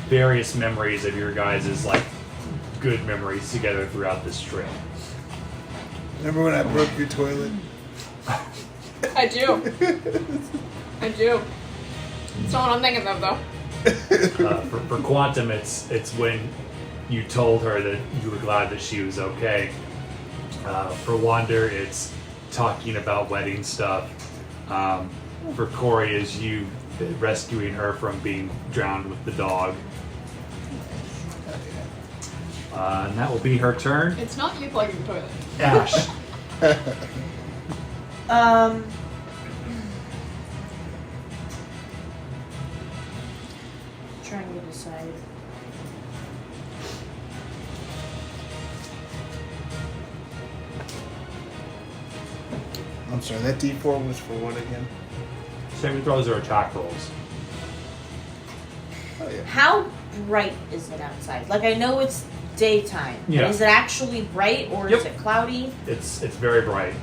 various memories of your guys' like good memories together throughout this trip. Remember when I broke your toilet? I do. I do. That's not what I'm thinking of, though. For Quantum, it's when you told her that you were glad that she was okay. For Wander, it's talking about wedding stuff. For Corey, is you rescuing her from being drowned with the dog. And that will be her turn. It's not you plugging the toilet. Ash. Trying to decide. I'm sorry, that D4 was for what again? Saving throws are attack rolls. Oh yeah. How bright is it outside? Like, I know it's daytime. Yeah. But is it actually bright or Yep. is it cloudy? It's very bright.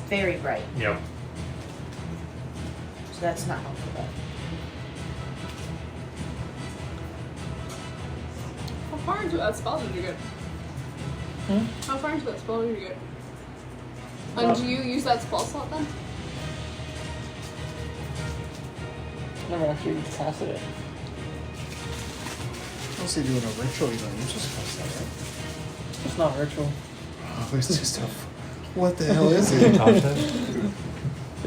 Very bright. Yep. So that's not helpful. How far into that spell did you get? How far into that spell did you get? And do you use that spell slot then? Never actually casted it. Unless you're doing a ritual, you don't usually cast that, right? It's not ritual. Oh, it's just a... What the hell is it?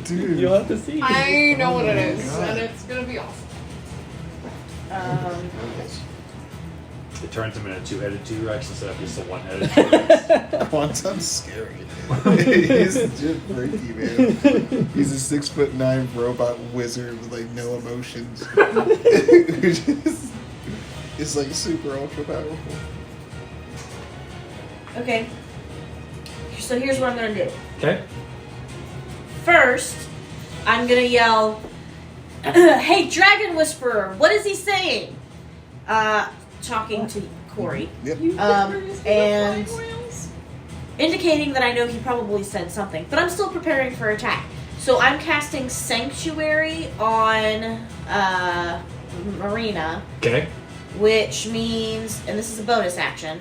Dude. You'll have to see. I know what it is, God. and it's gonna be awesome. It turns him into a two-headed T-Rex instead of just a one-headed T-Rex. Quantum's scary. He's just freaky, man. He's a 6'9" robot wizard with like no emotions. Who just is like super ultra powerful. Okay. So here's what I'm gonna do. Okay. First, I'm gonna yell, "Hey, Dragon Whisperer, what is he saying?" Talking to Corey. Yep. And indicating that I know he probably said something, but I'm still preparing for attack. So I'm casting Sanctuary on Mareena, Okay. which means, and this is a bonus action,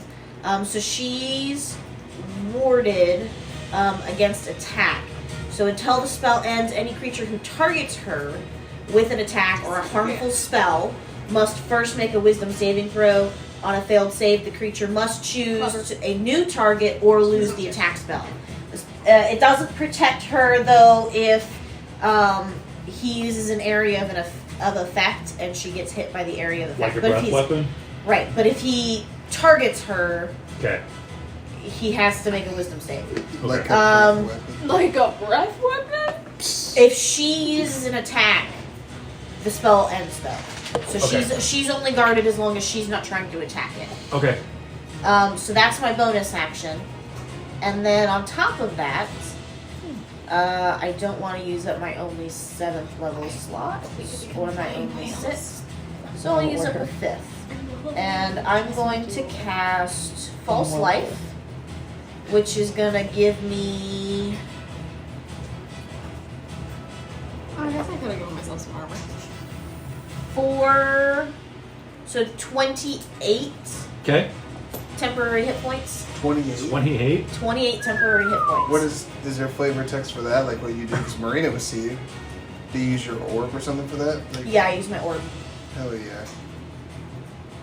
so she's warded against attack. So until the spell ends, any creature who targets her with an attack or a harmful spell must first make a wisdom saving throw. On a failed save, the creature must choose a new target or lose the attack spell. It doesn't protect her, though, if he uses an area of effect and she gets hit by the area of effect. Like a breath weapon? Right, but if he targets her, Okay. he has to make a wisdom save. Like a Um, weapon. Like a breath weapon? If she uses an attack, the spell ends, though. So Okay. she's only guarded as long as she's not trying to attack it. Okay. So that's my bonus action. And then on top of that, I don't want to use up my only 7th level slot, or my only 6th. So I'll use up a 5th. And I'm going to cast False Life, which is going to give me... I guess I could have given myself some armor. 28 Okay. temporary hit points. 28. 28. 28 temporary hit points. What is there flavor text for that? Like what you do? Because Mareena was seeing. Do you use your orb or something for that? Like, Yeah, I use my orb. Hell yeah.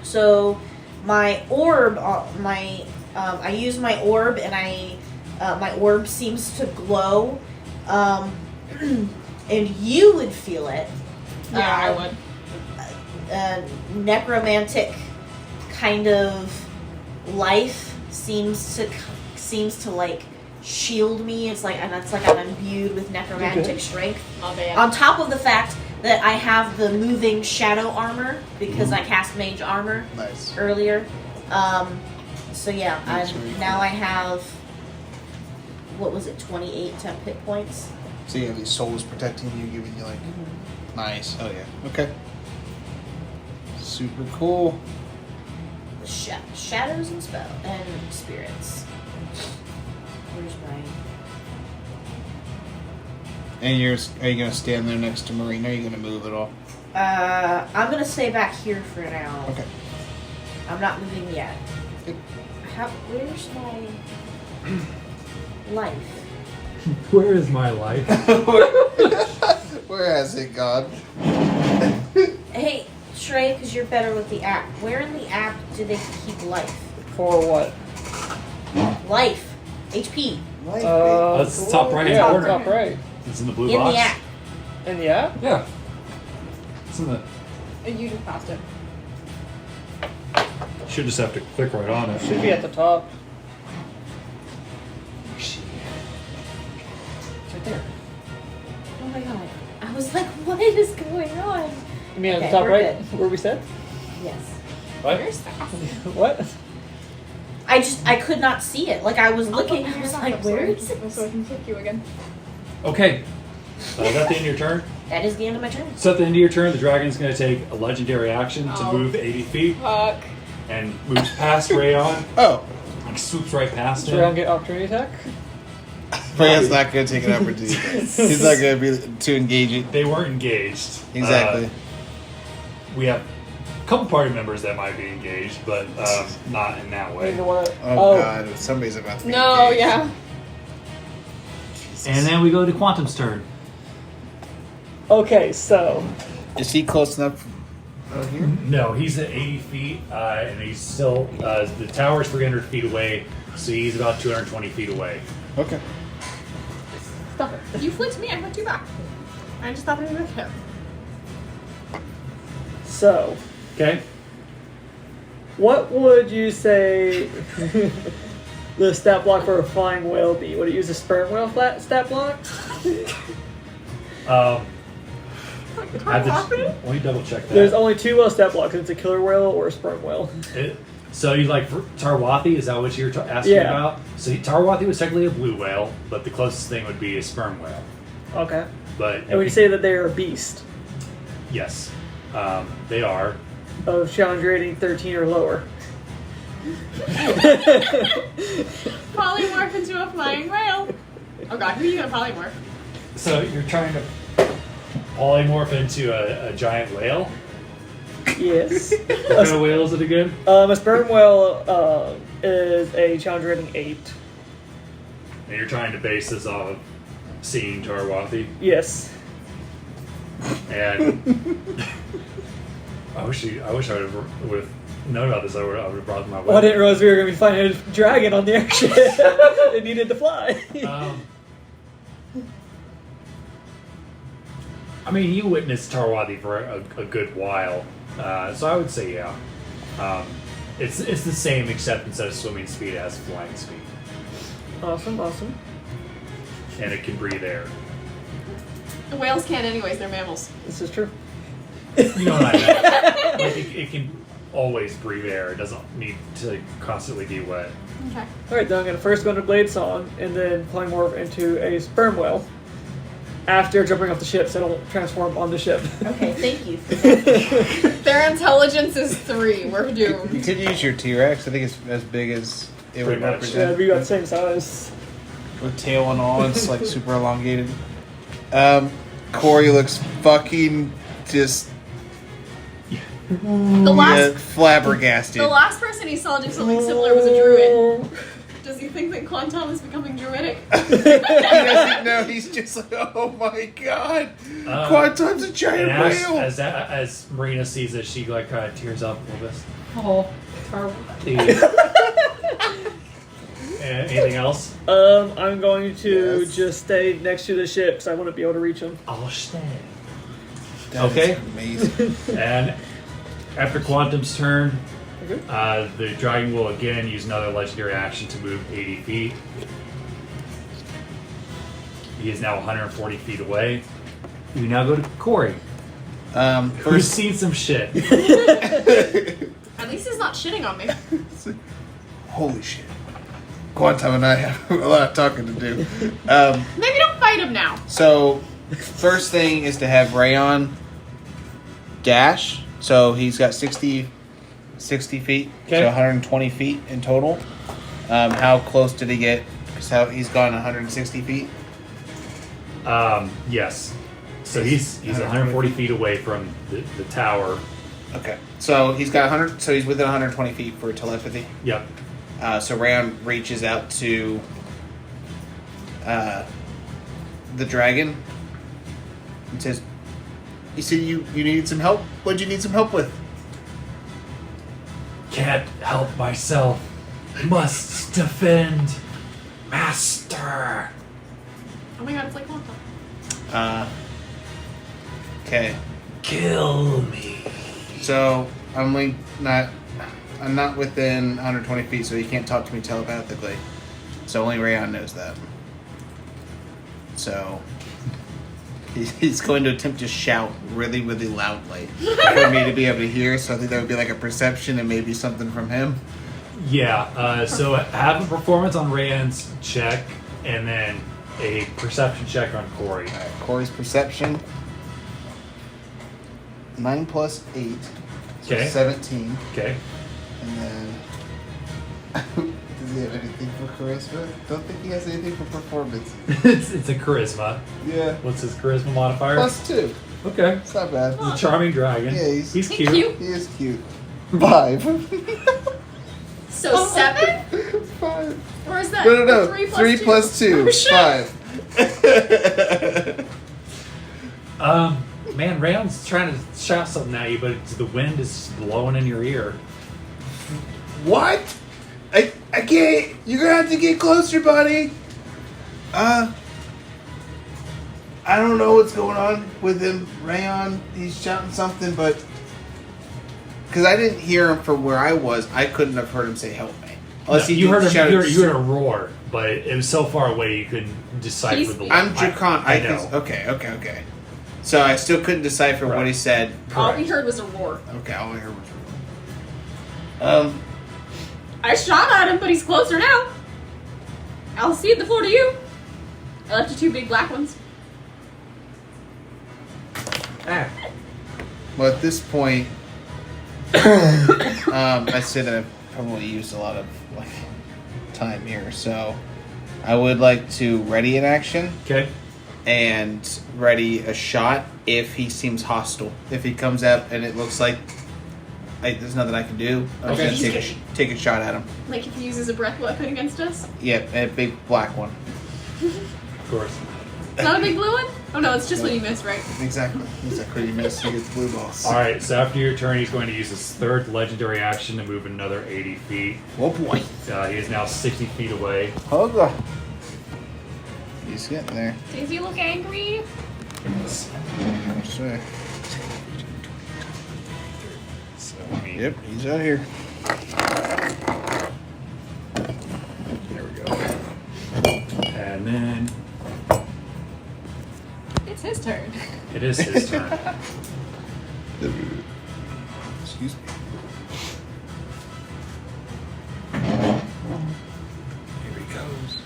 So my orb, I use my orb, and my orb seems to glow, and you would feel it. Yeah, I would. Necromantic kind of life seems to like shield me. It's like I'm imbued with necromantic strength. Oh, damn. On top of the fact that I have the moving shadow armor because I cast mage armor Nice. earlier. So yeah, now I have, what was it, 28 temp hit points. So you have these souls protecting you, giving you like. Nice. Oh yeah. Okay. Super cool. Shadows and spirits. Where's my... And are you gonna stand there next to Mareena? Or are you gonna move at all? I'm gonna stay back here for now. Okay. I'm not moving yet. Good. Where's my life? Where is my life? Where has it gone? Hey, Trey, because you're better with the app. Where in the app do they keep life? For what? Life. HP. That's the top right-hand yeah, corner. top right. It's in the blue In box. the app. And yeah? Yeah. It's in the. You just passed it. Should just have to click right on it. Should be at the top. It's right there. Oh my god. I was like, what is going on? You mean at Okay, the top we're right? good. Where we said? Yes. What? What? I could not see it. Like, I was looking, I was like, where is it? So I can click you again. Okay. Is that the end of your turn? That is the end of my turn. So at the end of your turn, the dragon's going to take a legendary action to Oh. move 80 feet Fuck. and moves past Rayon, Oh. like swoops right past Should I him. get opportunity attack? Freya's not gonna take an opportunity. He's not gonna be too engaging. They weren't engaged. Exactly. We have a couple party members that might be engaged, but not in that I way. mean, the one that- Oh, god, somebody's about to be No, engaged. yeah. Jesus. And then we go to Quantum's turn. Okay, so Is he close enough out here? No, he's at 80 feet, and he's still, the tower's 300 feet away, so he's about 220 feet away. Okay. Stop it. You flicked me, I flicked you back. I just thought we were with him. so Okay? what would you say the stat block for a flying whale be? Would it use a sperm whale stat block? I have to, let me double check that. There's only two whale stat blocks. It's a killer whale or a sperm whale. So you like for Tarwathi? Is that what you're asking Yeah. about? So Tarwathi was technically a blue whale, but the closest thing would be a sperm whale. Okay. But And would you say that they're a beast yes, they are. of challenge rating 13 or lower? Polymorph into a flying whale. Oh god, who are you gonna polymorph? So you're trying to polymorph into a giant whale. Yes. What kind of whale is it again? A sperm whale is a challenge rating 8. And you're trying to base this off of seeing Tarwathi, Yes. and I wish I would have known about this. I would have brought my. Well, I didn't realize we were going to be finding a dragon on the airship. It needed to fly. I mean, you witnessed Tarwathi for a good while, so I would say yeah. It's the same, except instead of swimming speed, it has flying speed, Awesome. and it can breathe air. The whales can't anyways, they're mammals. This is true. You know what I mean? Like it can always breathe air. It doesn't need to constantly be wet. Okay. Alright, then I'm going to first go into Blade Song, and then polymorph into a sperm whale. After jumping off the ship, so I don't transform on the ship. Okay, thank you for that. Their intelligence is 3. We're You doomed. could use your T-Rex. I think it's as big as it would Pretty much. represent. Yeah, we got the same size. With tail and all, it's like super elongated. Corey looks fucking just flabbergasted. The last person he saw do something similar was a druid. Does he think that Quantum is becoming druidic? He doesn't know. He's just like, oh my god, Quantum's a giant And whale. as Mareena sees it, she like kind of tears up a little bit. Oh, Anything else? I'm going to Yes. just stay next to the ship because I want to be able to reach him. I'll stay. That is Okay. amazing. And after Quantum's turn, Okay. the dragon will again use another legendary action to move 80 feet. He is now 140 feet away. You now go to Corey, who's First, seen some shit. at least he's not shitting on me. holy shit, Quantum and I have a lot of talking to do. Maybe don't fight him now. So, first thing is to have Rayon dash. So he's got 60 feet, Okay. so 120 feet in total. How close did he get? Because he's gone 160 feet. Yes. So he's 140 feet away from the tower. Okay, so he's got 100. So he's within 120 feet for telepathy. Yep. So Rayon reaches out to the dragon and says, "You said you needed some help. What'd you need some help with?" Can't help myself. Must defend. Master. Oh my god, it's like Quantum. Okay. Kill me. So I'm not within 120 feet, so he can't talk to me telepathically. So only Rayon knows that. So he's going to attempt to shout really, really loudly for me to be able to hear. So I think that would be like a perception and maybe something from him. Yeah, so have a performance on Rayon's check, and then a perception check on Corey. All right, Corey's perception. 9 plus 8. So Okay. 17. Okay. And then... Does he have anything for charisma? Don't think he has anything for performance. it's a charisma. Yeah. What's his charisma modifier? +2. Okay. It's not bad. He's a charming dragon. Yeah, he's cute. He is cute. 5. So 7? 5. Or is that No. 3 plus 3 2? plus 2. Oh, shit. 5. Man, Rayon's trying to shout something at you, but the wind is just blowing in your ear. What? I can't. You're gonna have to get closer, buddy. I don't know what's going on with him. Rayon, he's shouting something, but because I didn't hear him from where I was, I couldn't have heard him say "help me." Unless No, he you heard him. shouted- You heard a roar, but it was so far away you couldn't decipher He's- the. I'm Dracon. I know. Okay. So I still couldn't decipher what he said. All we Correct. heard was a roar. Okay, all I heard was I shot at him, but he's closer now. I'll cede the floor to you. I left you 2 big black ones. Ah. Well, at this point, I said that I've probably used a lot of time here, so I would like to ready an action Okay. and ready a shot if he seems hostile. If he comes up and it looks like there's nothing I can do, I'm Okay. just gonna take a shot at him. Like if he uses a breath weapon against us. Yep, a big black one. Of course. Not a big blue one? Oh no, it's just when you miss, right? Exactly. You miss, you get the blue balls. All right, so after your turn, he's going to use his third legendary action to move another 80 feet. Oh boy. He is now 60 feet away. Oh god. He's getting there. Does he look angry? Sure. So, I mean, Yep, he's out here. there we go. And then It's his turn. it is his turn. Excuse me. Here he goes.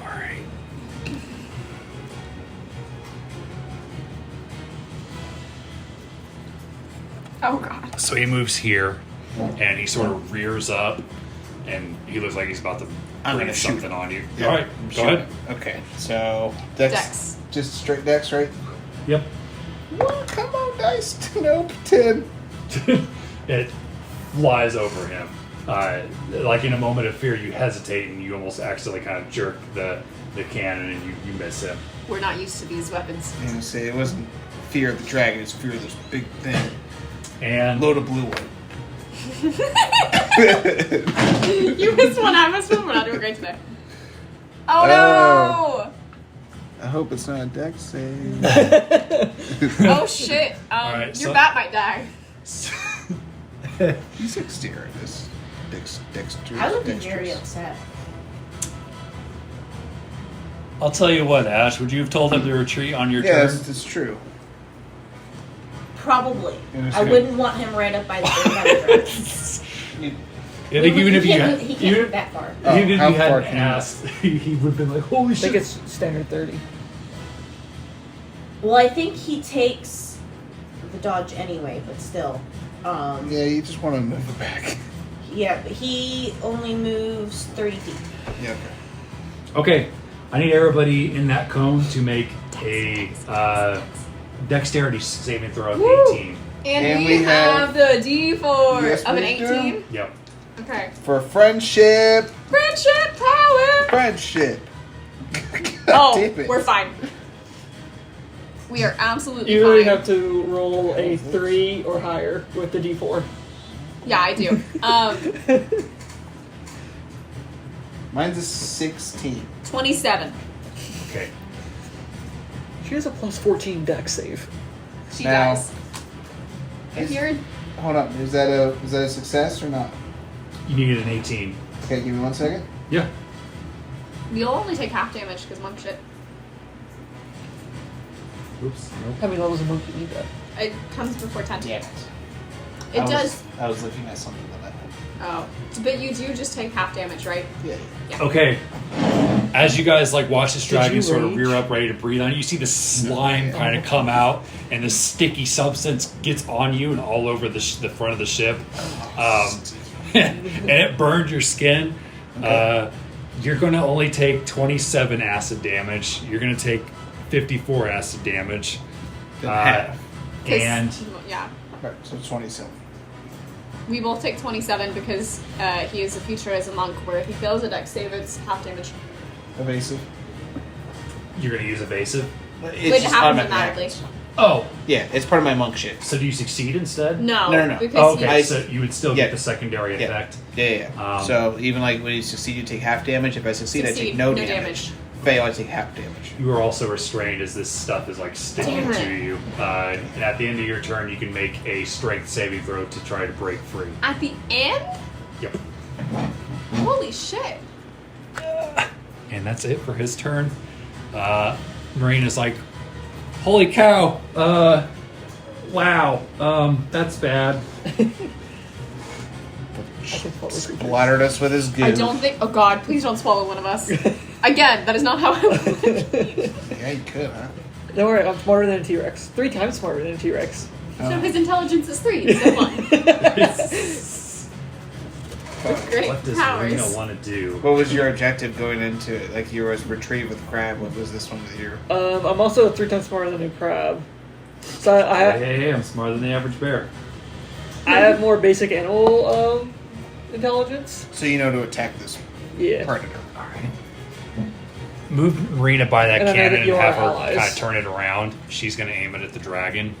All right. Oh god. So he moves here, and he sort of rears up, and he looks like he's about to I'm bring gonna shoot something him. on you. Yeah, All right, I'm go shooting. ahead. Okay, so Dex. Dex. Just straight Dex, right? Yep. Well, come on, dice. Nope, 10. It flies over him. Like in a moment of fear, you hesitate and you almost accidentally kind of jerk the cannon and you miss him. We're not used to these weapons. You know, say it wasn't fear of the dragon, it's fear of this big thing. And Load of blue one. You missed one, I missed one. We're not doing great today. Oh no! I hope it's not a Dex save. Oh shit. Alright, Your so- bat might die. He's exterior. Dexter. I would be very upset. I'll tell you what, Ash, would you have told him to retreat on your turn? Yes, it's true. Probably. Yeah, I wouldn't want him right up by the dragons. I think even if you had, he can't even, move that far. Oh, even if how you far hadn't can you asked, he would have been like, holy I think shit. it's standard 30. Well, I think he takes the dodge anyway, but still. Yeah, you just want to move it back. Yeah, but he only moves 30 feet. Yeah, okay. Okay, I need everybody in that cone to make a dexterity saving throw of Woo! 18. And we have the D4 Yes, of an we 18. do. Yep. Okay. For friendship. Friendship power! Friendship. Oh, damn it. we're fine. We are absolutely You fine. really have to roll a 3 or higher with the D4. Yeah, I do. Mine's a 16. 27. Okay. She has a plus 14 dex save. She Now- does. If you're Hold on, is that a success or not? You needed an 18. Okay, give me 1 second. Yeah. you'll only take half damage because monk shit. Oops. Nope. How many levels of monk do you need that? It comes before 10. Damn it. It does. I was looking at something that I had. Oh, but you do just take half damage, right? Yeah. Okay. As you guys like watch this dragon you sort of rage? rear up, ready to breathe on you, see the slime kind of come out, and the sticky substance gets on you and all over the front of the ship, and it burned your skin. You're going to only take 27 acid damage. You're going to take 54 acid damage, Then half. 'Cause- and yeah, Right, so 27. we both take 27 because he is a feature as a monk where if he fails a dex save, it's half damage. Evasive. you're going to use evasive. It's Which just happens automatic automatically. actions. Oh, Yeah, it's part of my monk shit. so do you succeed instead? No, No. because Oh, okay, I- so you would still yeah. get the secondary Yeah. effect. Yeah. So even like when you succeed, you take half damage. If I succeed, I take no damage. Fail, I take half damage. You are also restrained as this stuff is like sticking Damn it. to you. And at the end of your turn, you can make a strength saving throw to try to break free. At the end? Yep. Holy shit. And that's it for his turn. Marina's like, holy cow, wow, that's bad. Splattered us with his goo. I don't think. Oh god, please don't swallow one of us. Again, that is not how I would. Yeah, you could, huh? Don't worry, I'm smarter than a T-Rex. 3 times smarter than a T-Rex. So his intelligence is 3 instead of 1. Great What does powers. Marina want to do? What was your objective going into it? Like you was retrieve with crab. What was this one with your? I'm also 3 times smarter than a crab. So I Hey, I'm smarter than the average bear. I have more basic animal intelligence. So you know to attack this Yeah. predator. All right. Move Marina by that And I know cannon that and you are have her allies. kind of turn it around. She's going to aim it at the dragon.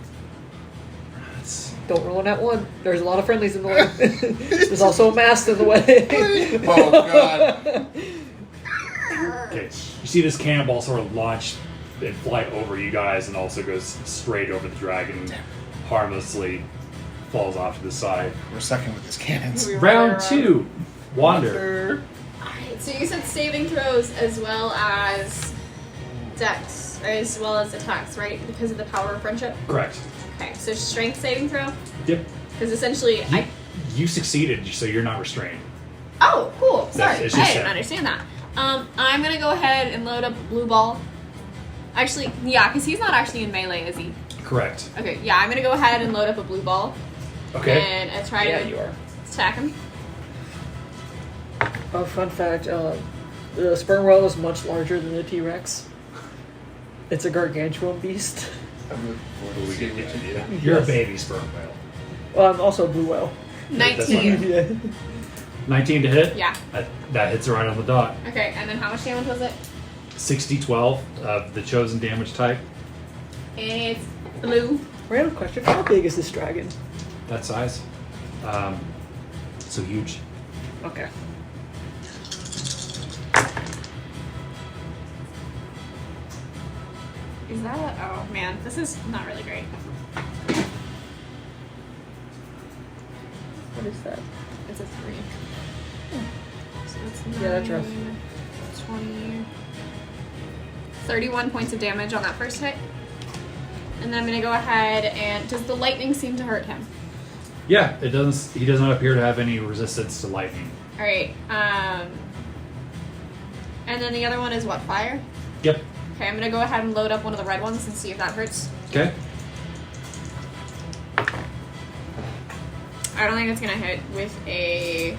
That's- Don't roll on that one. There's a lot of friendlies in the way. There's also a mast in the way. Oh god. Okay. You see this cannonball sort of launch and fly over you guys, and also goes straight over the dragon, harmlessly falls off to the side. We're sucking with his cannons. We Round roll 2, Wander. Alright, so you said saving throws as well as dex, or as well as attacks, right? Because of the power of friendship? Correct. Okay, so strength saving throw? Yep. Because essentially, You succeeded, so you're not restrained. Oh, cool. Sorry, It's I just didn't that. understand that. I'm gonna go ahead and load up a blue ball. Actually, yeah, because he's not actually in melee, is he? Correct. Okay, yeah, I'm gonna go ahead and load up a blue ball. Okay. And try Yeah, to you are. attack him. Fun fact, the sperm whale is much larger than the T-Rex. It's a gargantuan beast. I'm looking forward to We see get the what you idea. do. You're a Yes. baby sperm whale. Well, I'm also a blue whale. That's 19. fine. Yeah. 19 to hit? Yeah. That hits right on the dot. Okay, and then how much damage was it? 60-12 of the chosen damage type. It's blue. Random question, how big is this dragon? That size. So huge. Okay. Is that a... Oh, man. This is not really great. What is that? It's a 3. So that's 9, Yeah, that's rough. 20... 31 points of damage on that first hit. And then I'm going to go ahead and... Does the lightning seem to hurt him? Yeah, it doesn't. He does not appear to have any resistance to lightning. Alright, and then the other one is what, fire? Yep. Okay, I'm gonna go ahead and load up one of the red ones and see if that hurts. Okay. I don't think it's gonna hit with a...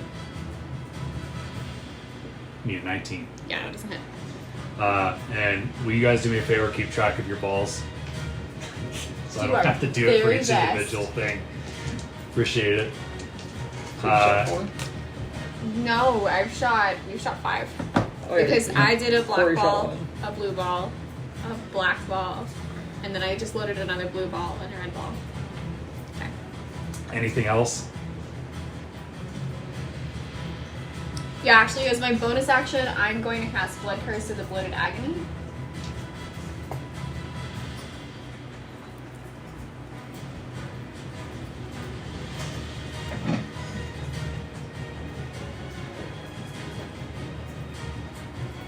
Need a 19. Yeah, no, it doesn't hit. And will you guys do me a favor? Keep track of your balls, so I You don't are have to do it for very each best. individual thing. Appreciate it. No, we've shot 5. Oh, yeah. Because I did a black Corey shot ball, one. a blue ball, a black ball, and then I just loaded another blue ball and a red ball. Okay. Anything else? Yeah, actually, as my bonus action, I'm going to cast Blood Curse of the Bloated Agony.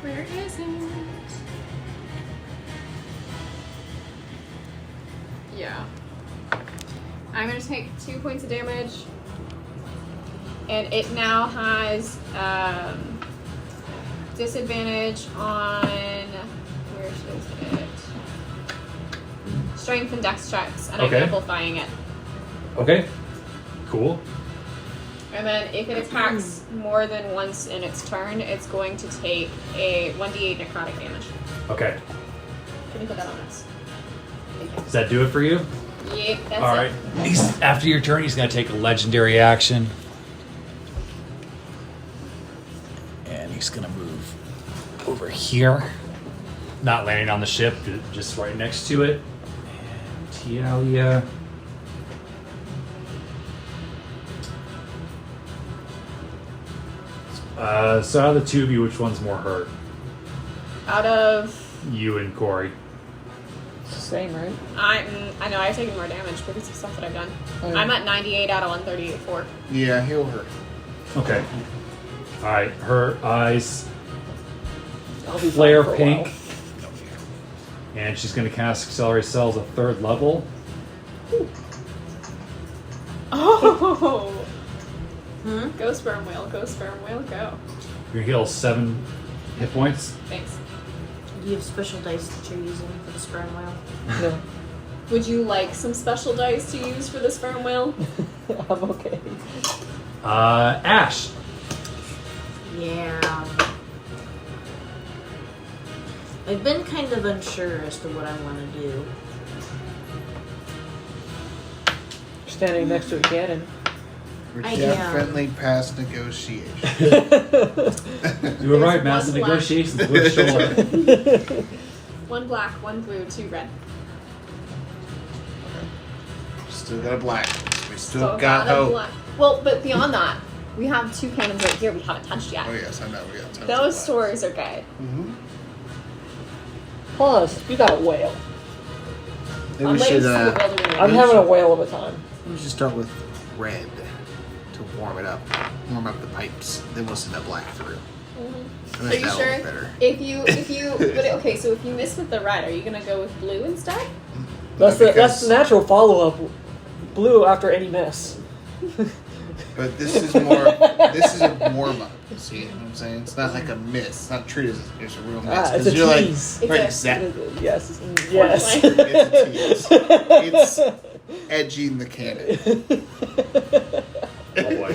Where is it? Yeah. I'm going to take 2 points of damage. And it now has disadvantage on, where is it? Strength and dex checks, and Okay. I'm amplifying it. Okay. Cool. And then if it attacks more than once in its turn, it's going to take a 1d8 necrotic damage. Okay. Can you put that on us? Does that do it for you? Yep, that's All right. After your turn, he's going to take a legendary action. And he's going to move over here. Not landing on the ship, just right next to it. And Tialia. So out of the two of you, which one's more hurt? Out of... You and Corey. It's the same, right? I know I've taken more damage because of stuff that I've done. Oh, yeah. I'm at 98 out of 138 4. Yeah, he'll hurt. Okay. Alright, her eyes I'll be flare fine for a pink. while. And she's going to cast Accelerate Cells at 3rd level. Oh! Hmm? Go sperm whale, go, go. You're going to heal 7 hit points. Thanks. Do you have special dice that you're using for the sperm whale? No, Would you like some special dice to use for the sperm whale? I'm okay. Ash. Yeah. I've been kind of unsure as to what I want to do. Standing next to a cannon. We're I definitely past negotiation. You were right, There's massive one black. negotiations. We're sure. 1 black, 1 blue, 2 red. Still got a black. We still So got a hope. black. Well, but beyond that, we have 2 cannons right here we haven't touched yet. Oh yes, I know. We got tons Those of black. stores are good. Mm-hmm. Plus, you got a whale. Maybe I'm we waiting should. to see what they'll do. I'm having a whale of a time. We should start with red to warm it up. Warm up the pipes. Then we'll send that black through. I Are think you that'll sure? look better. If you, but okay, so if you miss with the red, are you gonna go with blue instead? That's Because- the natural follow up. Blue after any miss. But this is more. This is a warm up. See what I'm saying? It's not like a miss. It's not treated as a real miss. Ah, it's 'Cause a you're tease. Like, right, It's exactly. Yes. Yes. It's a tease. It's edging the cannon. Oh boy.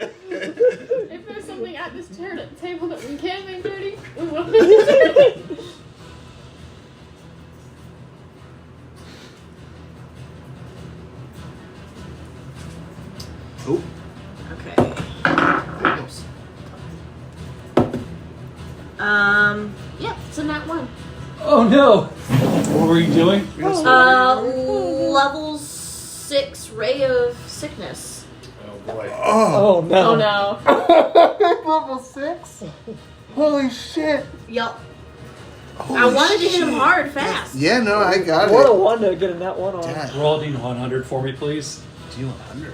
If there's something at this table that we can make dirty, we will make it dirty. Oh, Okay. there it goes. Yeah, it's in that one. Oh no! What were you doing? We got some- Level 6 Ray of Sickness. Oh boy. Oh, Oh no. Oh no. level 6. Holy shit! Yup. I Holy wanted to hit him shit. hard fast. Yeah, no, I got What a it. one to get in that one on. Dad, Roll a D100 for me, please. deal 100.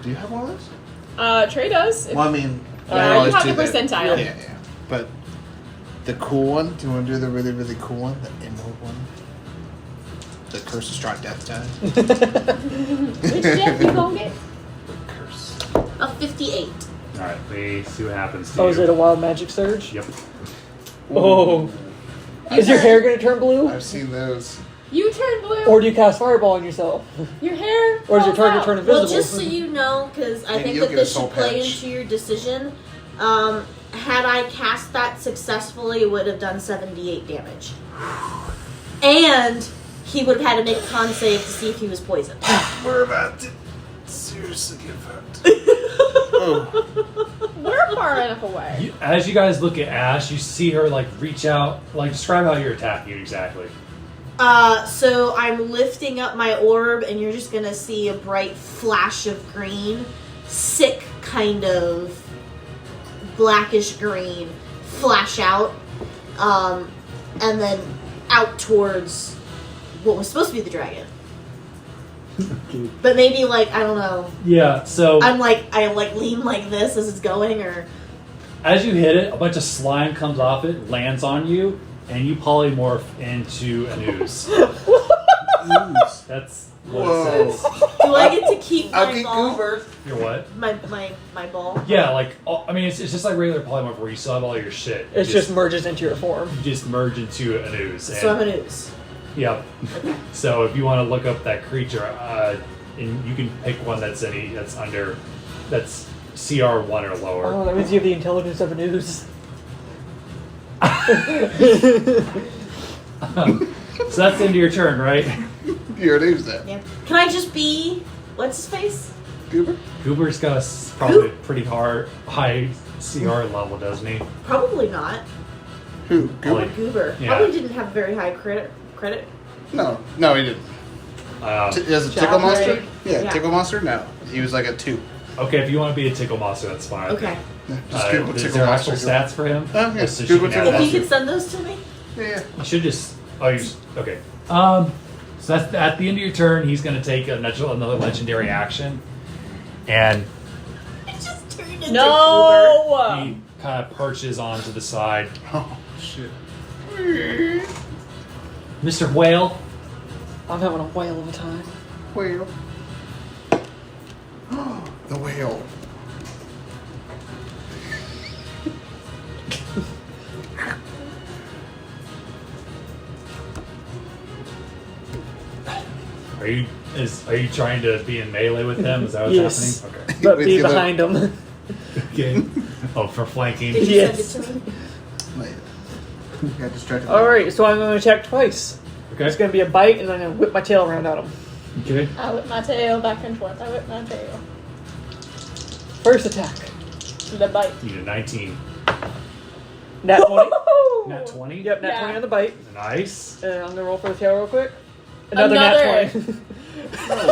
Do you have one of those? Trey does. Well, I mean, Yeah, I you always have do the that. percentile. Yeah, yeah. But the cool one, do you want to do the really, really cool one? The emerald one? The Curse of Strahd Death Die? Which death you gonna get? Curse. A 58. Alright, we see what happens to Oh, you. is it a wild magic surge? Yep. Oh. Is your hair gonna turn blue? I've seen those. You turn blue. Or do you cast fireball on yourself? your hair. Or does your falls target out. turn invisible? Well, just so you know, because I Maybe think you'll that get a this soul should play patch. into your decision. Had I cast that successfully, it would have done 78 damage. And he would have had to make a con save to see if he was poisoned. We're about to seriously get fucked. Oh, We're far enough away. As you guys look at Ash, you see her like reach out. Like, describe how you're attacking exactly. So I'm lifting up my orb, and you're just gonna see a bright flash of green, sick kind of blackish green, flash out, and then out towards what was supposed to be the dragon. But maybe like I don't know. Yeah. So I lean like this as it's going, or as you hit it, a bunch of slime comes off it, lands on you, and you polymorph into an ooze. ooze. That's what Whoa. it says. do I get to keep I'll my get ball? Goober. You're what? My ball. Yeah, like I mean, it's just like regular polymorph where you still have all your shit. It You just merges into your form. you just merge into an ooze. And, So I'm an ooze. Yep. So if you want to look up that creature, and you can pick one that's CR1 or lower. Oh, that means you have the intelligence of an ooze. So that's the end of your turn, right? You already used that. Yeah. Can I just be what's his face? Goober? Goober's got probably a pretty high CR level, doesn't he? Probably not. Who? Goober? Like, Goober Yeah. probably didn't have very high credit. No, he didn't. As a tickle Job monster? grade? Yeah, tickle monster? No. He was like a 2. okay, if you want to be a tickle monster, that's fine. Okay. Just Google Is tickle there monster. actual stats for him? Oh, yeah. So she Google can add tickle that If you to- could send those to me. Yeah. You should just. Okay. So that's at the end of your turn. He's going to take another legendary action, and It just turned into Goober. No! he kind of perches onto the side. Oh, shit. Mr. Whale. I'm having a whale of a time. Whale. The whale. Are you trying to be in melee with him? Is that what's Yes. happening? But With be your behind him. Okay. Okay. Oh, for flanking. Did you Yes. send it to me? Got distracted. Alright, so I'm going to attack twice. Okay. It's going to be a bite, and I'm going to whip my tail around at him. Okay. I whip my tail back and forth. I whip my tail. First attack. The bite. You need a 19. Nat 20. Nat 20? Yep, nat Yeah. 20 on the bite. Nice. And I'm gonna roll for the tail real quick. Another nat 20.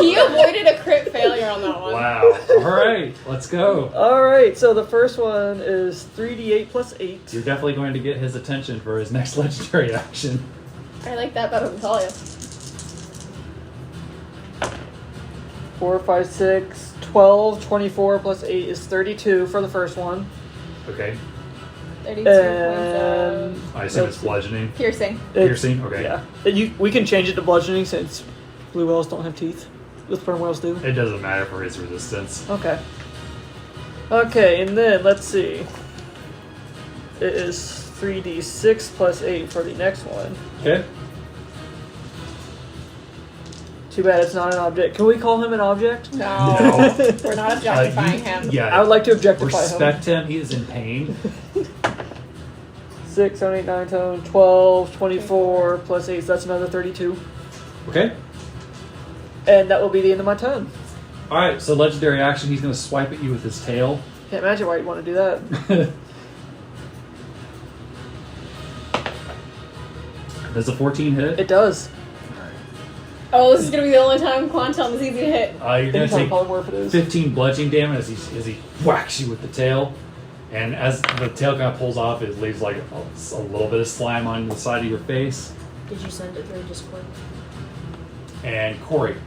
He avoided a crit failure on that one. Wow. Alright, let's go. Alright, so the first one is 3d8 plus 8. You're definitely going to get his attention for his next legendary action. I like that better than Talia. 4, 5, 6, 12, 24 plus 8 is 32 for the first one. Okay. 32 And points I assume it's bludgeoning. of piercing. Piercing? Okay. Yeah. We can change it to bludgeoning since blue whales don't have teeth. The sperm whales do. It doesn't matter for his resistance. Okay. Okay, and then let's see. It is 3d6 plus 8 for the next one. Okay. Too bad it's not an object. Can we call him an object? No. No. We're not objectifying him. Yeah. I would like to objectify respect him. He is in pain. 6, 7, 8, 9, 10, 12, 24 plus 8, so that's another 32. Okay. And that will be the end of my turn. Alright, so legendary action, he's going to swipe at you with his tail. Can't imagine why you'd want to do that. Does a 14 hit? It does. Oh, this is gonna be the only time Quantum is easy to hit. You're going to take polymorph it is. 15 bludgeoning damage as he whacks you with the tail. And as the tail kind of pulls off, it leaves like a little bit of slime on the side of your face. Did you send it through Discord? And Corey.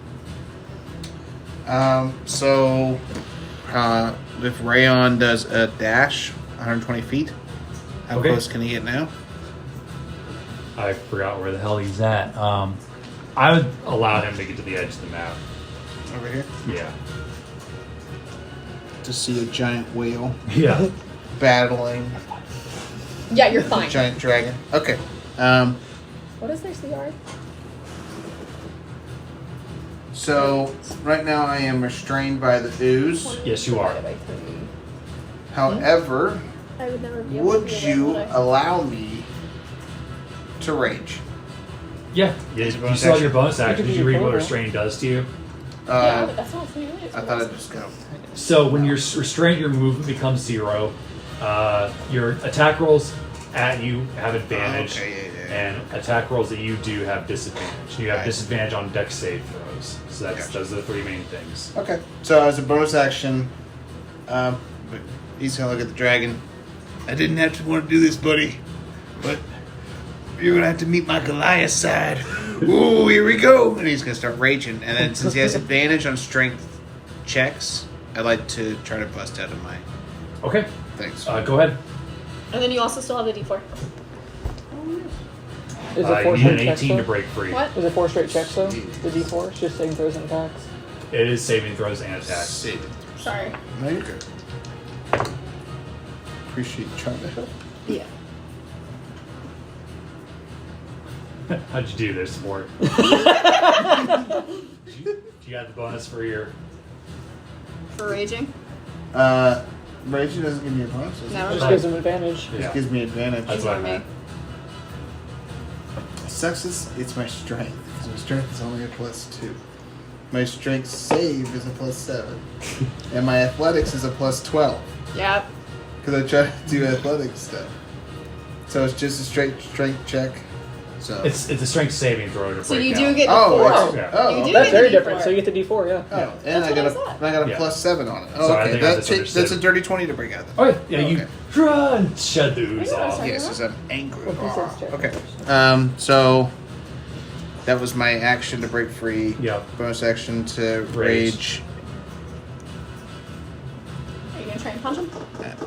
So, if Rayon does a dash, 120 feet, how Okay. close can he get now? I forgot where the hell he's at. I would allow him to get to the edge of the map. Over here? Yeah. To see a giant whale Yeah. battling Yeah, you're a fine. giant dragon. Okay. What is their CR? So, right now I am restrained by the ooze. Yes, you are. However, I would never be able to would do that, you would I? allow me to rage? Yeah. Yeah. Is it You bonus still have action? your bonus You action. could Did do you read your what program. restraint does to you? Yeah, but that's not something it is. I thought I'd just go. So when you're restrained, your movement becomes 0. Your attack rolls at you have advantage, Okay, yeah. and attack rolls that you do have disadvantage. You have Right. disadvantage on dex save throws. So that's Gotcha. those are the 3 main things. Okay. So as a bonus action, but he's gonna look at the dragon. I didn't have to want to do this, buddy, but you're gonna have to meet my Goliath side. Ooh, here we go! And he's gonna start raging. And then since he has advantage on strength checks, I'd like to try to bust out of my Okay. things. Go ahead. And then you also still have the D4. Is it 4 You need straight an checks 18 to though? break free. What? Is it 4 straight checks though? The D4? It's just saving throws and attacks. It is saving throws and attacks. Saving. Sorry. No, you're good. Appreciate you trying to help. Yeah. How'd you do this, sport? Do you have the bonus for your? For raging? Raging doesn't give me a bonus. does it? No. It just gives him advantage. It Yeah. just gives me advantage. That's what I Ignore me. meant. Sucks is it's my strength, because my strength is only a +2. My strength save is a +7. And my athletics is a +12. Yep. Because I try to do athletic stuff. So it's just a straight strength check. So It's a strength saving throw to So break you down. do get the oh, 4. it's- Yeah. oh, You do okay. That's get very the different. D4. So you get the D4, yeah. Oh, and That's I what got I a said. I got a Yeah. +7 on it. Oh, Sorry, I okay. think I That's a dirty 20 to break out. Then. Oh yeah, you Okay. run, shed the ooze Yeah, off. sorry. Yes, because I'm angry. What percent check? Okay. So that was my action to break free. Yep. Bonus action to Rage. rage. Are you going to try and punch him?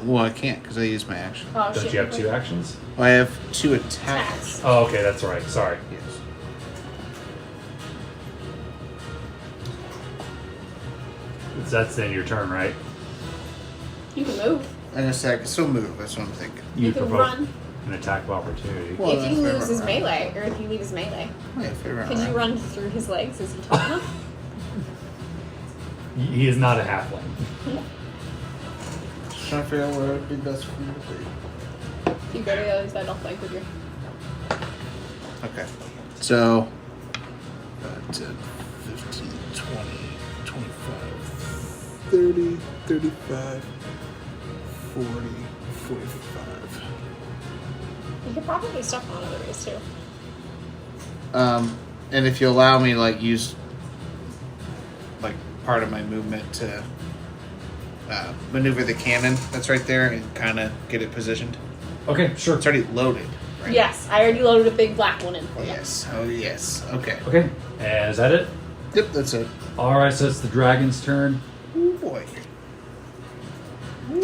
Well, I can't because I used my action. Oh, Don't shit. you have 2 actions? Well, I have 2 attacks. Attacks. Oh, okay, that's right. Sorry. Yes. That's then your turn, right? You can move. I'm gonna say I can still move. That's what I'm thinking. You can provoke run. an attack of opportunity. Well, if that's you fair lose his enough. melee, or if you leave his melee, Yeah, fair enough. can you run through his legs? Is he tall enough? He is not a halfling. Just trying to figure out what would be best for me to do. If you go to the other side, I'll flank with you. Okay. So, 15, 20, 25, 30, 35, 40, 45. You could probably stuff on other ways too. And if you allow me, like, use like part of my movement to maneuver the cannon that's right there and kind of get it positioned. Okay, sure. It's already loaded. Right? Yes, I already loaded a big black one in for you. Yes. Oh, yes. Okay. Okay, is that it? Yep, that's it. All right, so it's the dragon's turn. Oh, boy.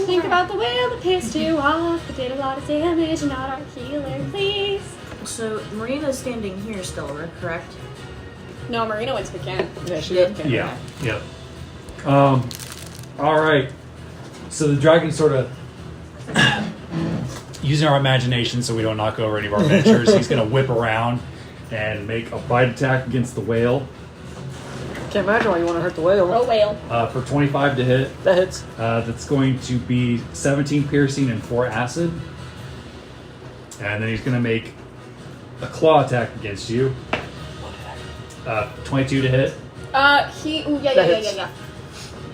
Think about the whale that pissed you off, but did a lot of damage, not our healer, please. So Marina's standing here still, correct? No, Marina went to the can. Yeah, she Did? did. Yeah. Yep. All right. So the dragon sort of using our imagination, so we don't knock over any of our ventures. He's going to whip around and make a bite attack against the whale Can't imagine why you want to hurt the whale. Oh, whale. for 25 to hit. That hits. That's going to be 17 piercing and 4 acid. And then he's going to make a claw attack against you. 22 to hit. Yeah.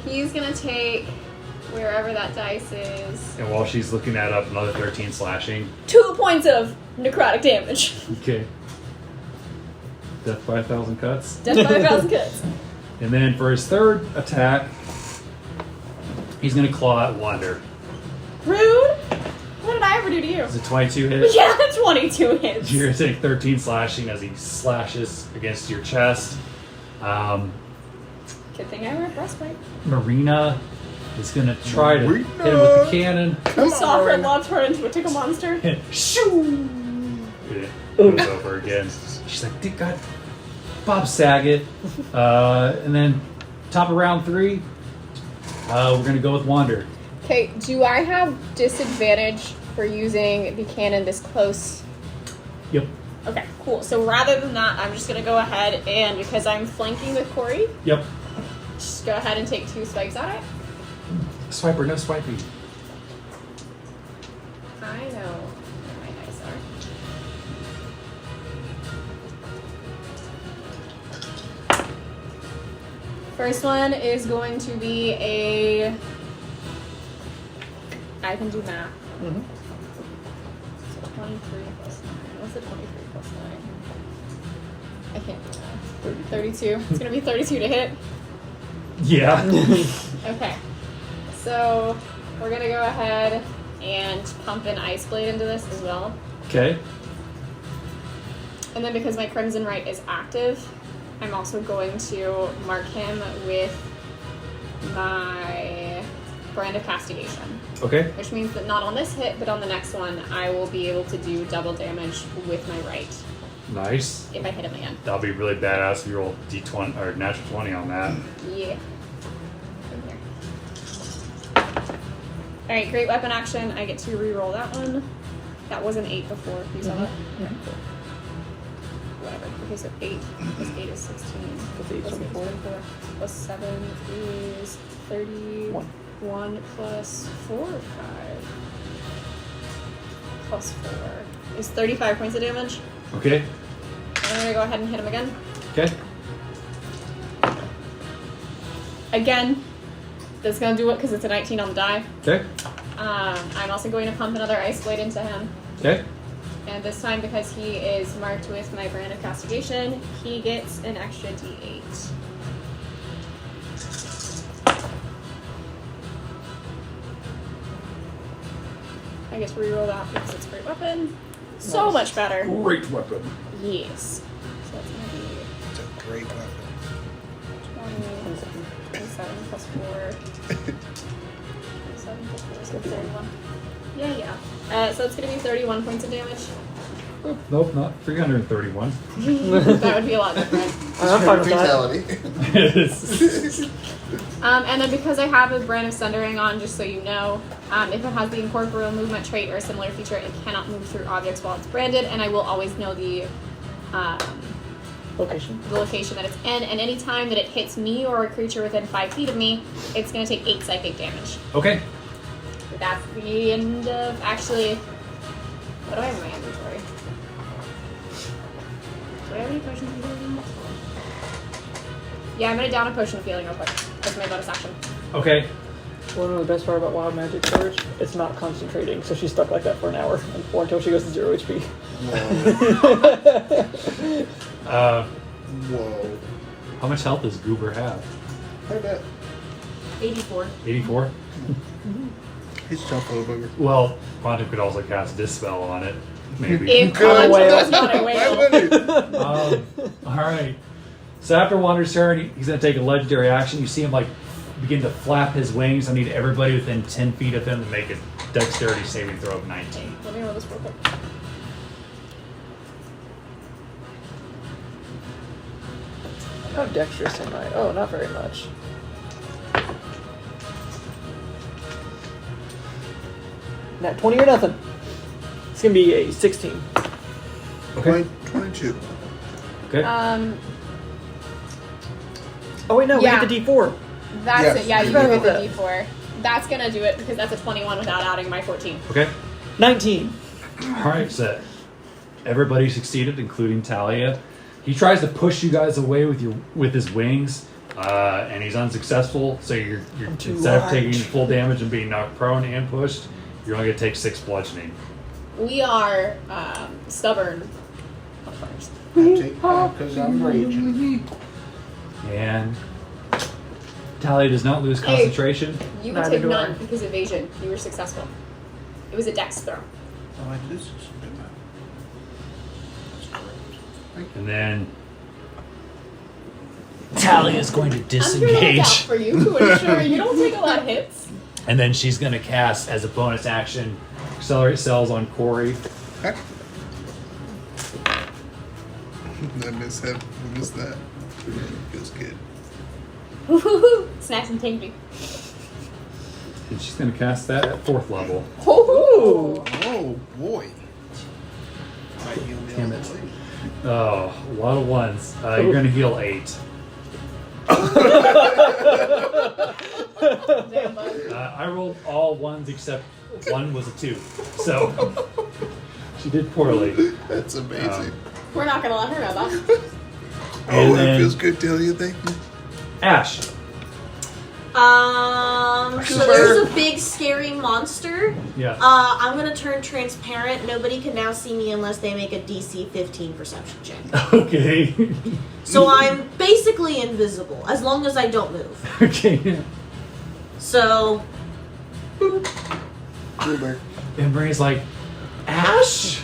He's gonna take wherever that dice is. And while she's looking that up, another 13 slashing. 2 points of necrotic damage. Okay. Death by 1,000 cuts. Death by 1,000 cuts. And then for his third attack, he's going to claw at Wonder. Rude. What did I ever do to you? It's a 22 hit. Yeah, 22 hits. You're going to take 13 slashing as he slashes against your chest. Good thing I wear a breastplate. Marina is going to try to hit him with the cannon. You saw her love turn into a tickle monster. Shoo! It goes over again. She's like, "Dick, God, Bob Saget." And then top of round 3, we're going to go with Wander. Okay, do I have disadvantage for using the cannon this close? Yep. Okay, cool. So rather than that, I'm just going to go ahead and, because I'm flanking with Corey, Yep. just go ahead and take 2 swipes at it. Swiper, no swiping. I know where my dice are. First one is going to be a... I can do math. Mm-hmm. So 23 plus 9. What's the 23 plus 9? I can't do math. 32. It's going to be 32 to hit. Yeah. Okay. So we're going to go ahead and pump an Ice Blade into this as well. Okay. And then because my Crimson Rite is active, I'm also going to mark him with my Brand of Castigation. Okay. Which means that not on this hit, but on the next one, I will be able to do double damage with my right Nice. if I hit him again. That'll be really badass if you roll D20 or natural 20 on that. Yeah. Come here. Alright, great weapon action. I get to re-roll that one. That was an 8 before. You saw that? Yeah, cool. Whatever. Okay, so 8 plus 8 is 16. Plus 8 is 24. Plus 7 is 31. 1 plus 4 or 5 plus 4 is 35 points of damage. Okay. I'm gonna go ahead and hit him again. Okay. Again, that's gonna do it because it's a 19 on the die. Okay. I'm also going to pump another Ice Blade into him. Okay. And this time, because he is marked with my Brand of Castigation, he gets an extra D8. I get to reroll that because it's a great weapon. So much better. Great weapon. Yes. So that's going to be It's a great weapon. 27 plus 4. 27 plus 4 is 31. Yeah. So it's going to be 31 points of damage. Oh, nope, not 331. That would be a lot different. I'm fine with that. Fatality. And then because I have a Brand of Sundering on, just so you know, if it has the incorporeal movement trait or a similar feature, it cannot move through objects while it's branded, and I will always know the Location. that it's in, and any time that it hits me or a creature within 5 feet of me, it's going to take 8 psychic damage. Okay. That's the end of... Actually, what do I have in my inventory? Do I have any potions in here? Yeah, I'm gonna down a potion of healing real quick. That's my bonus action. Okay. One of the best part about Wild Magic Surge, it's not concentrating, so she's stuck like that for an hour or until she goes to 0 HP. Whoa. Uh, Whoa. how much health does Goober have? I bet. 84. 84? He's a tough little bugger. Well, Quantum could also cast Dispel on it. Maybe. If Good Quantum whale. was not a whale. Alright. So after Wander's turn, he's going to take a legendary action. You see him like begin to flap his wings. I need everybody within 10 feet of him to make a dexterity saving throw of 19. Let me roll this real quick. How dexterous am I? Oh, not very much. Nat 20 or nothing. It's gonna be a 16. Okay. 22. Okay. Oh wait, no, Yeah. we get the D4. That's Yes. it. Yeah, you Forgot can about get the D4. That's gonna do it because that's a 21 without adding my 14. Okay. 19. Alright, so everybody succeeded, including Talia. He tries to push you guys away with his wings, and he's unsuccessful. So you're too instead of large. taking full damage and being knocked prone and pushed, you're only gonna take 6 bludgeoning. We are stubborn motherfuckers. Because I'm raging. And Talia does not lose Hey. concentration. You would Neither take do I. none because evasion. You were successful. It was a dex throw. Oh, I did something. That's correct. And then Talia is going to I'm gonna look out disengage. for you to ensure you don't take a lot of hits. And then she's going to cast, as a bonus action, Accelerate Cells on Corey. Okay. I miss that. I miss that. Feels good. Woohoo! Snacks and tasty. And she's going to cast that at 4th level. Ooh. Oh boy. Might heal me Damn all it. the way. Oh, a lot of ones. You're going to heal 8. Damn, bud. I rolled all 1s except 1 was a 2. So she did poorly. That's amazing. We're not gonna let her know that. And That then feels good, Talia. Thank you. Ash. So there's a big scary monster. Yeah. I'm gonna turn transparent. Nobody can now see me unless they make a DC 15 perception check. Okay. So I'm basically invisible as long as I don't move. Okay. So Goober. And Bray's like, Ash?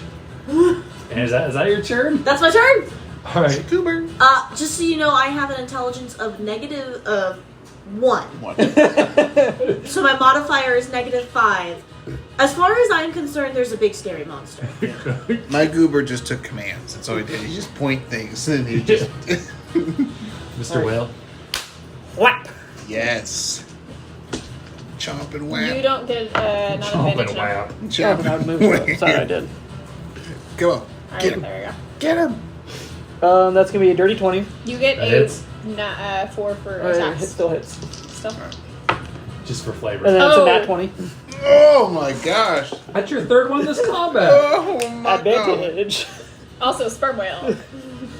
And is that your turn? that's my turn. All right. Goober. Just so you know, I have an intelligence of negative 1. So my modifier is -5. As far as I'm concerned, there's a big scary monster. My Goober just took commands. That's all he did. He just point things and he just. Mr. Whale. Whap. Yes. Chomp and whap. You don't get not Chomp advantage and now. whap. Oh, Chomp but I would and move whap. to sorry, I did. Come on. Alright, Get him. there we go. Get him. That's gonna be a dirty 20. You get That a hits. 4 for It attacks. still hits. Still. Just for flavor. And then it's a Oh. nat 20. Oh my gosh. That's your 3rd one this combat. Oh my god. Advantage. Also, sperm whale.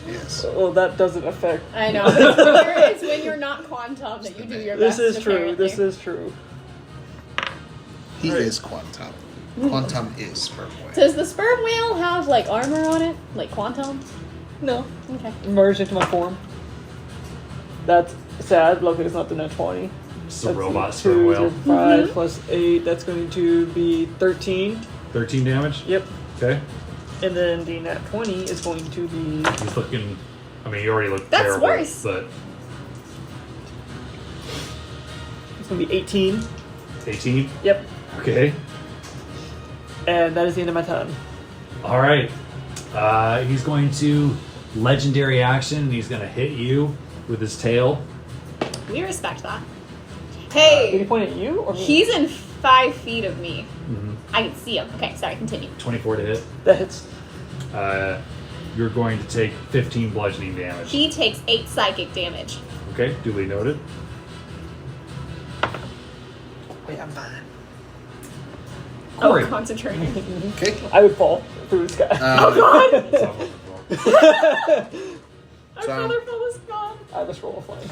Yes. Well, that doesn't affect. I know. It's when you're not quantum that you do your This best. is true. apparently. This is true. He is Quantum. Quantum is sperm whale. Does the sperm whale have like armor on it, like quantum? No. Okay. Merged into my form. That's sad. Luckily, it's not the nat 20. It's a That's robot 2 sperm whale. to 5 plus 8. That's going to be 13. 13 damage? Yep. Okay. And then the nat 20 is going to be. He's looking. I mean, you already look That's terrible. worse. But It's going to be 18. 18? Yep. Okay. And that is the end of my turn. All right. He's going to legendary action, and he's going to hit you with his tail. We respect that. Did he Hey, point at you or me? he's in 5 feet of me. Mhm. I can see him. Okay, sorry. Continue. 24 to hit. That hits. You're going to take 15 bludgeoning damage. He takes 8 psychic damage. Okay, duly noted. Wait, I'm fine. Corey. Oh, concentrating. Okay. I would fall through the sky. Oh god! So- Our So- brother fell was gone. I just roll a flank.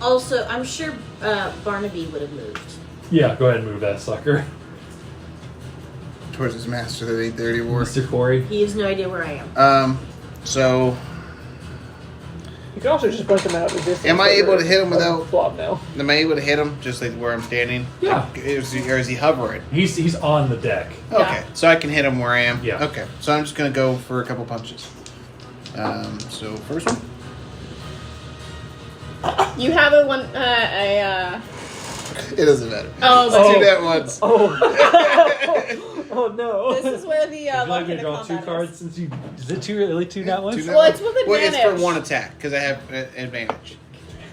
Also, I'm sure Barnaby would have moved. Yeah, go ahead and move that sucker. Towards his master that ain't there anymore. Mr. Corey. He has no idea where I am. So You can also just punch him out of the distance. Am I able to hit him without- flop now? am I able to hit him just like where I'm standing? Yeah. Or is he hovering? He's on the deck. Okay, so I can hit him where I am. Yeah. Okay, so I'm just gonna go for a couple punches. So first one. You have a one. It doesn't matter. Oh, Let's but do that once. Oh. Oh no. this is where the Would you like luck me in to the draw 2 combat cards is. since you... Is it really 2 nat ones? Two nat Well, ones? it's with Well, it's advantage. for one attack because I have advantage.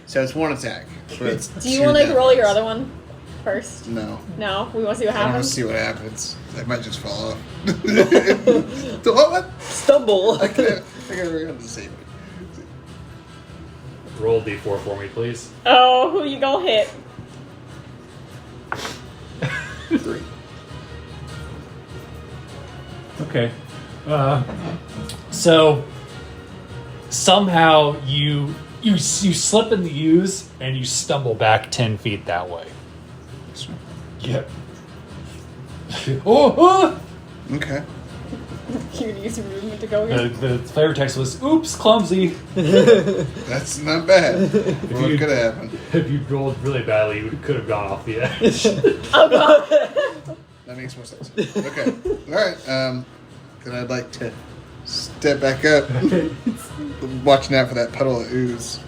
So it's one attack. But Do you two want to nat roll your ones. other one first? No. No, we want to see what I want to happens. see what happens. I might just fall off. What? Stumble. I gotta remember to save it. Roll D4 for me, please. Oh, who you gonna hit? 3. Okay. So somehow you slip in the ooze and you stumble back 10 feet that way. Yep. Oh! Okay. You're gonna use your movement to go The, here. the flavor text was, "Oops, clumsy." That's not bad. What you- could have happened? If you rolled really badly, you could have gone off the edge. Oh god. That makes more sense. Okay. Alright. Then I'd like to step back up. Watching out for that puddle of ooze.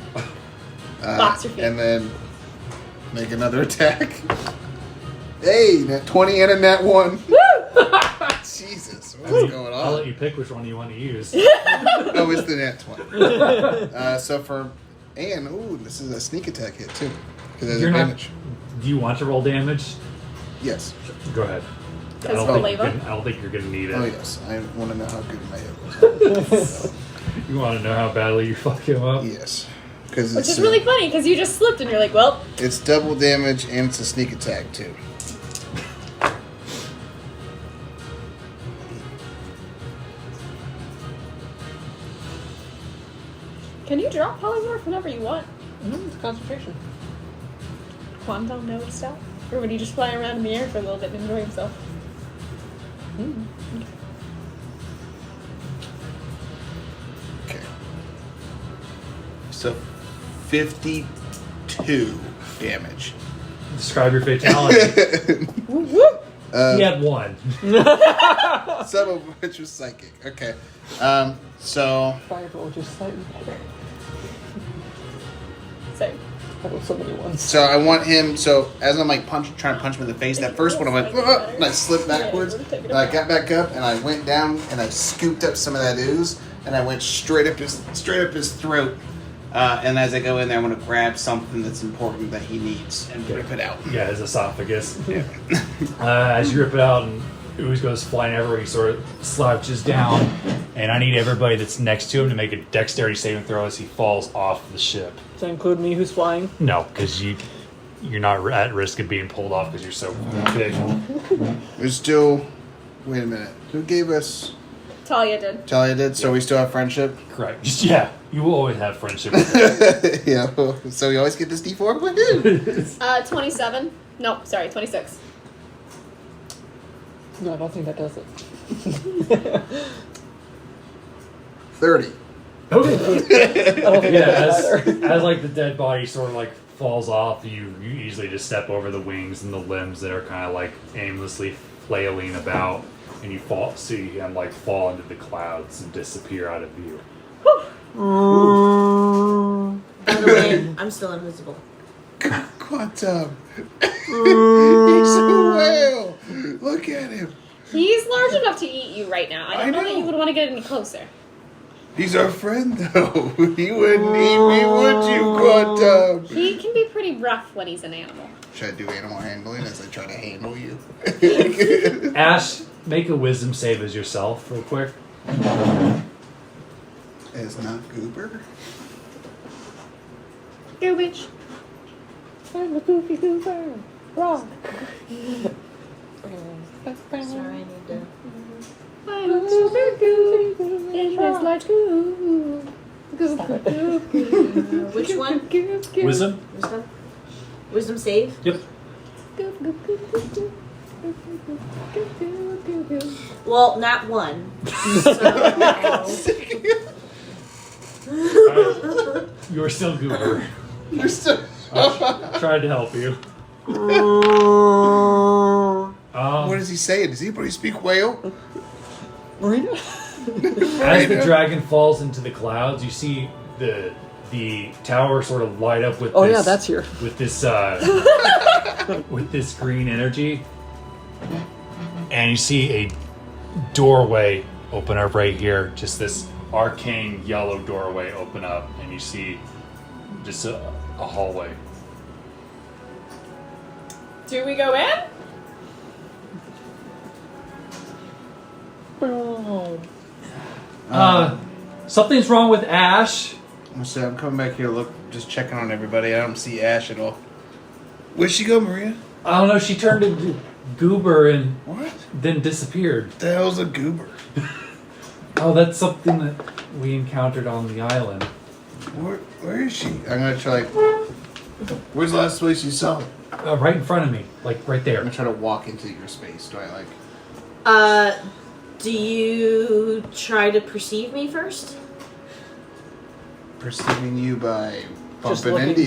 Box your feet. And then make another attack. Hey, nat 20 and a nat 1. Jesus, what's going I'll let on? you pick which one you want to use. Oh, it's the nat 20. So for and ooh, this is a sneak attack hit too. Because there's You're not- advantage. Do you want to roll damage? Yes. Go ahead. Because I flavor? don't think you're going to need it. Oh yes. I want to know how good my hit was. You want to know how badly you fuck him up? Yes. Because Which it's is really funny because you just slipped and you're like, well, it's double damage and it's a sneak attack too. can you drop polymorph whenever you want? It's concentration. Quantum node stuff? Or would he just fly around in the air for a little bit and enjoy himself? Okay. So 52 damage. Describe your fatality. Whoop whoop! He had one. Some of which was psychic. Okay. So Fireball just slightly better. So, I rolled so many ones. I want him. So as I'm like trying to punch him in the face, that first one I went and I slipped backwards, and I got back up and I went down and I scooped up some of that ooze and I went straight up his throat. And as I go in there, I'm going to grab something that's important that he needs and rip it out. Yeah, his esophagus. As you rip it out and ooze goes flying everywhere, he sort of slouches down. And I need everybody that's next to him to make a dexterity saving throw as he falls off the ship. Does that include me who's flying? No, because you're not at risk of being pulled off because you're so big. There's still. Wait a minute. Who gave us? Talia did. Talia did. So we still have friendship. Correct. Just, yeah, you will always have friendship with him. Yeah. So we always get this D4. Woohoo! 27. No, sorry, 26. No, I don't think that does it. 30. Okay. I don't think Yeah, that does as, either. as like the dead body sort of like falls off, you easily just step over the wings and the limbs that are kind of like aimlessly flailing about, and you see him like fall into the clouds and disappear out of view. By the way, I'm still invisible. Quantum. He's a whale. Look at him. He's large enough to eat you right now. I don't I know that know. you would want to get any closer. He's our friend, though. He wouldn't eat me, would you, Quantum? He can be pretty rough when he's an animal. Should I do animal handling as I try to handle you? Ash, make a wisdom save as yourself, real quick. As not Goober. Go, bitch. I'm a goofy goober. Rock. Sorry, I need to. I'm a super goo in this large goo. Which one? Wisdom? Wisdom? Wisdom save? Yep. Well, not one. You're still Goober. You're still. I tried to help you. What is he saying? Does anybody speak whale? Mareena? As the dragon falls into the clouds, you see the tower sort of light up with Oh this, yeah, that's here. with this with this green energy, and you see a doorway open up right here. Just this arcane yellow doorway open up, and you see just a hallway. Do we go in? Something's wrong with Ash. So I'm coming back here to look, just checking on everybody. I don't see Ash at all. Where'd she go, Maria? I don't know. She turned into Goober and What? then disappeared. The hell's a goober? Oh, that's something that we encountered on the island. Where is she? I'm gonna try. Where's the last place you saw her? Right in front of me, like right I'm there. gonna try to walk into your space. Do I like? Do you try to perceive me first? Perceiving you by Just bumping looking. into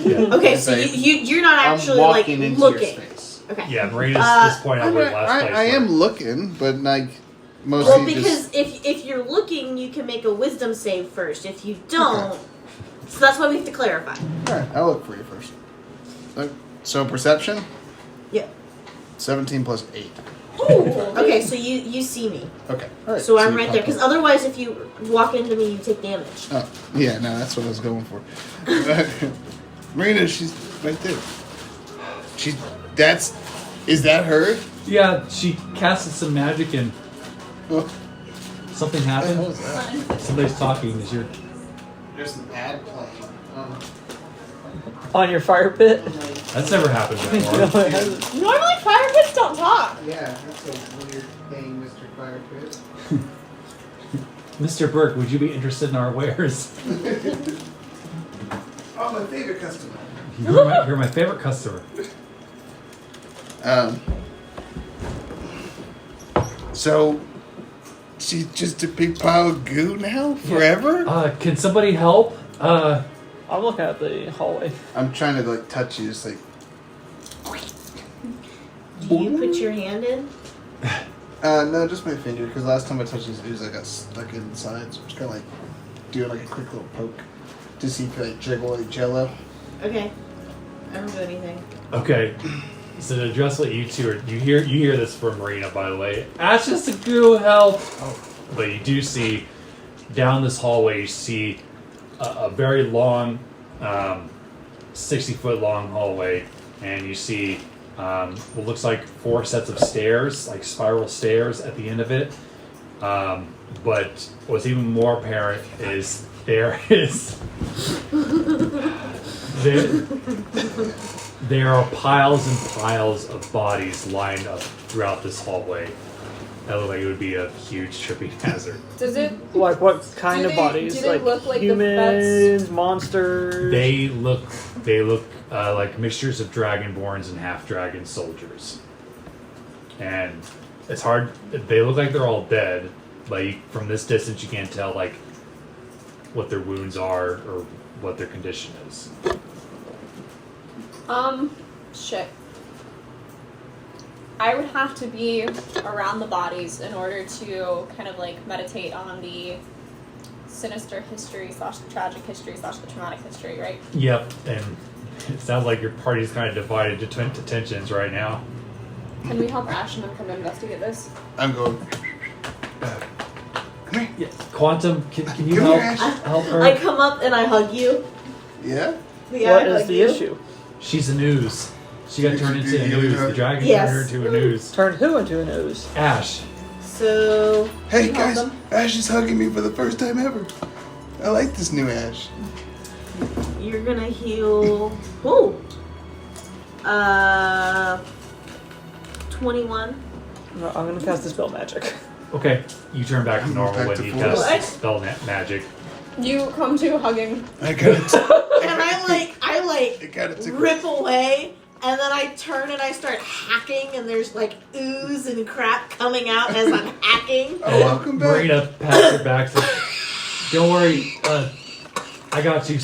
you. Okay, As so I- you're not actually I'm like walking into looking. your space. Okay. Yeah, Marina's just pointing out where the last place I am was. looking, but like mostly Well, because just. if you're looking, you can make a wisdom save first. If you don't, so that's why we have to clarify. All right, I'll look for you first. So perception. Yep. 17 plus 8. Okay, so you see me. Okay. All right. So I'm you right there. pop Because up. otherwise, if you walk into me, you take damage. Oh, yeah, no, that's what I was going for. Marina, she's right there. Is that her? Yeah, she casted some magic and Oh, something what the hell happened. is that? Somebody's talking. Is your There's an ad playing. On your fire pit? that's never happened No, before. it hasn't. Normally fire pits don't talk. Yeah, that's a weird thing, Mr. Firepit. Mr. Burke, would you be interested in our wares? Oh, my favorite customer. You're my favorite customer. So she's just a big pile of goo now? Forever? Can somebody help? I'm looking at the hallway. I'm trying to like touch you, just like Do you put your hand in? no, just my finger, because last time I touched this ooze I got stuck inside, so I'm just kinda like doing like a quick little poke to see if I like jiggle like jello. Okay. I don't do anything. Okay. So to address what you two are, you hear this from Marina, by the way. Ash is a goo, help! But you do see down this hallway. You see a very long, 60-foot long hallway, and you see what looks like 4 sets of stairs, like spiral stairs at the end of it. But what's even more apparent is there are piles and piles of bodies lined up throughout this hallway. That look like it would be a huge tripping hazard. Does it? Like what kind Do of they- bodies? do they look like the humans, monsters? They look like mixtures of dragonborns and half-dragon soldiers. And it's hard. They look like they're all dead. Like from this distance, you can't tell like what their wounds are or what their condition is. Shit. I would have to be around the bodies in order to kind of like meditate on the sinister history / the tragic history / the traumatic history, right? Yep, and it sounds like your party's kind of divided to tensions right now. Can we help Ash and then come investigate this? I'm going. Come here. Yeah. Quantum, can you Come help here, Ash. help her? I come up and I hug you. Yeah? Yeah, What I is hug the you. issue? She's an ooze. She got turned into an ooze. The dragon Yes. turned her into an ooze. Turned who into an ooze? Ash. So. Hey you help guys, them? Ash is hugging me for the first time ever. I like this new Ash. You're gonna heal. Whoa. 21. No, I'm gonna cast Dispel Magic. Okay, you turn back to I'm normal back when to you full. cast What? spell magic. You come to hugging. I got it. And I It got it. rip away, and then I turn and I start hacking, and there's like ooze and crap coming out as I'm hacking. Oh, welcome back. Marina pats her back. Says, "Don't worry, I got you."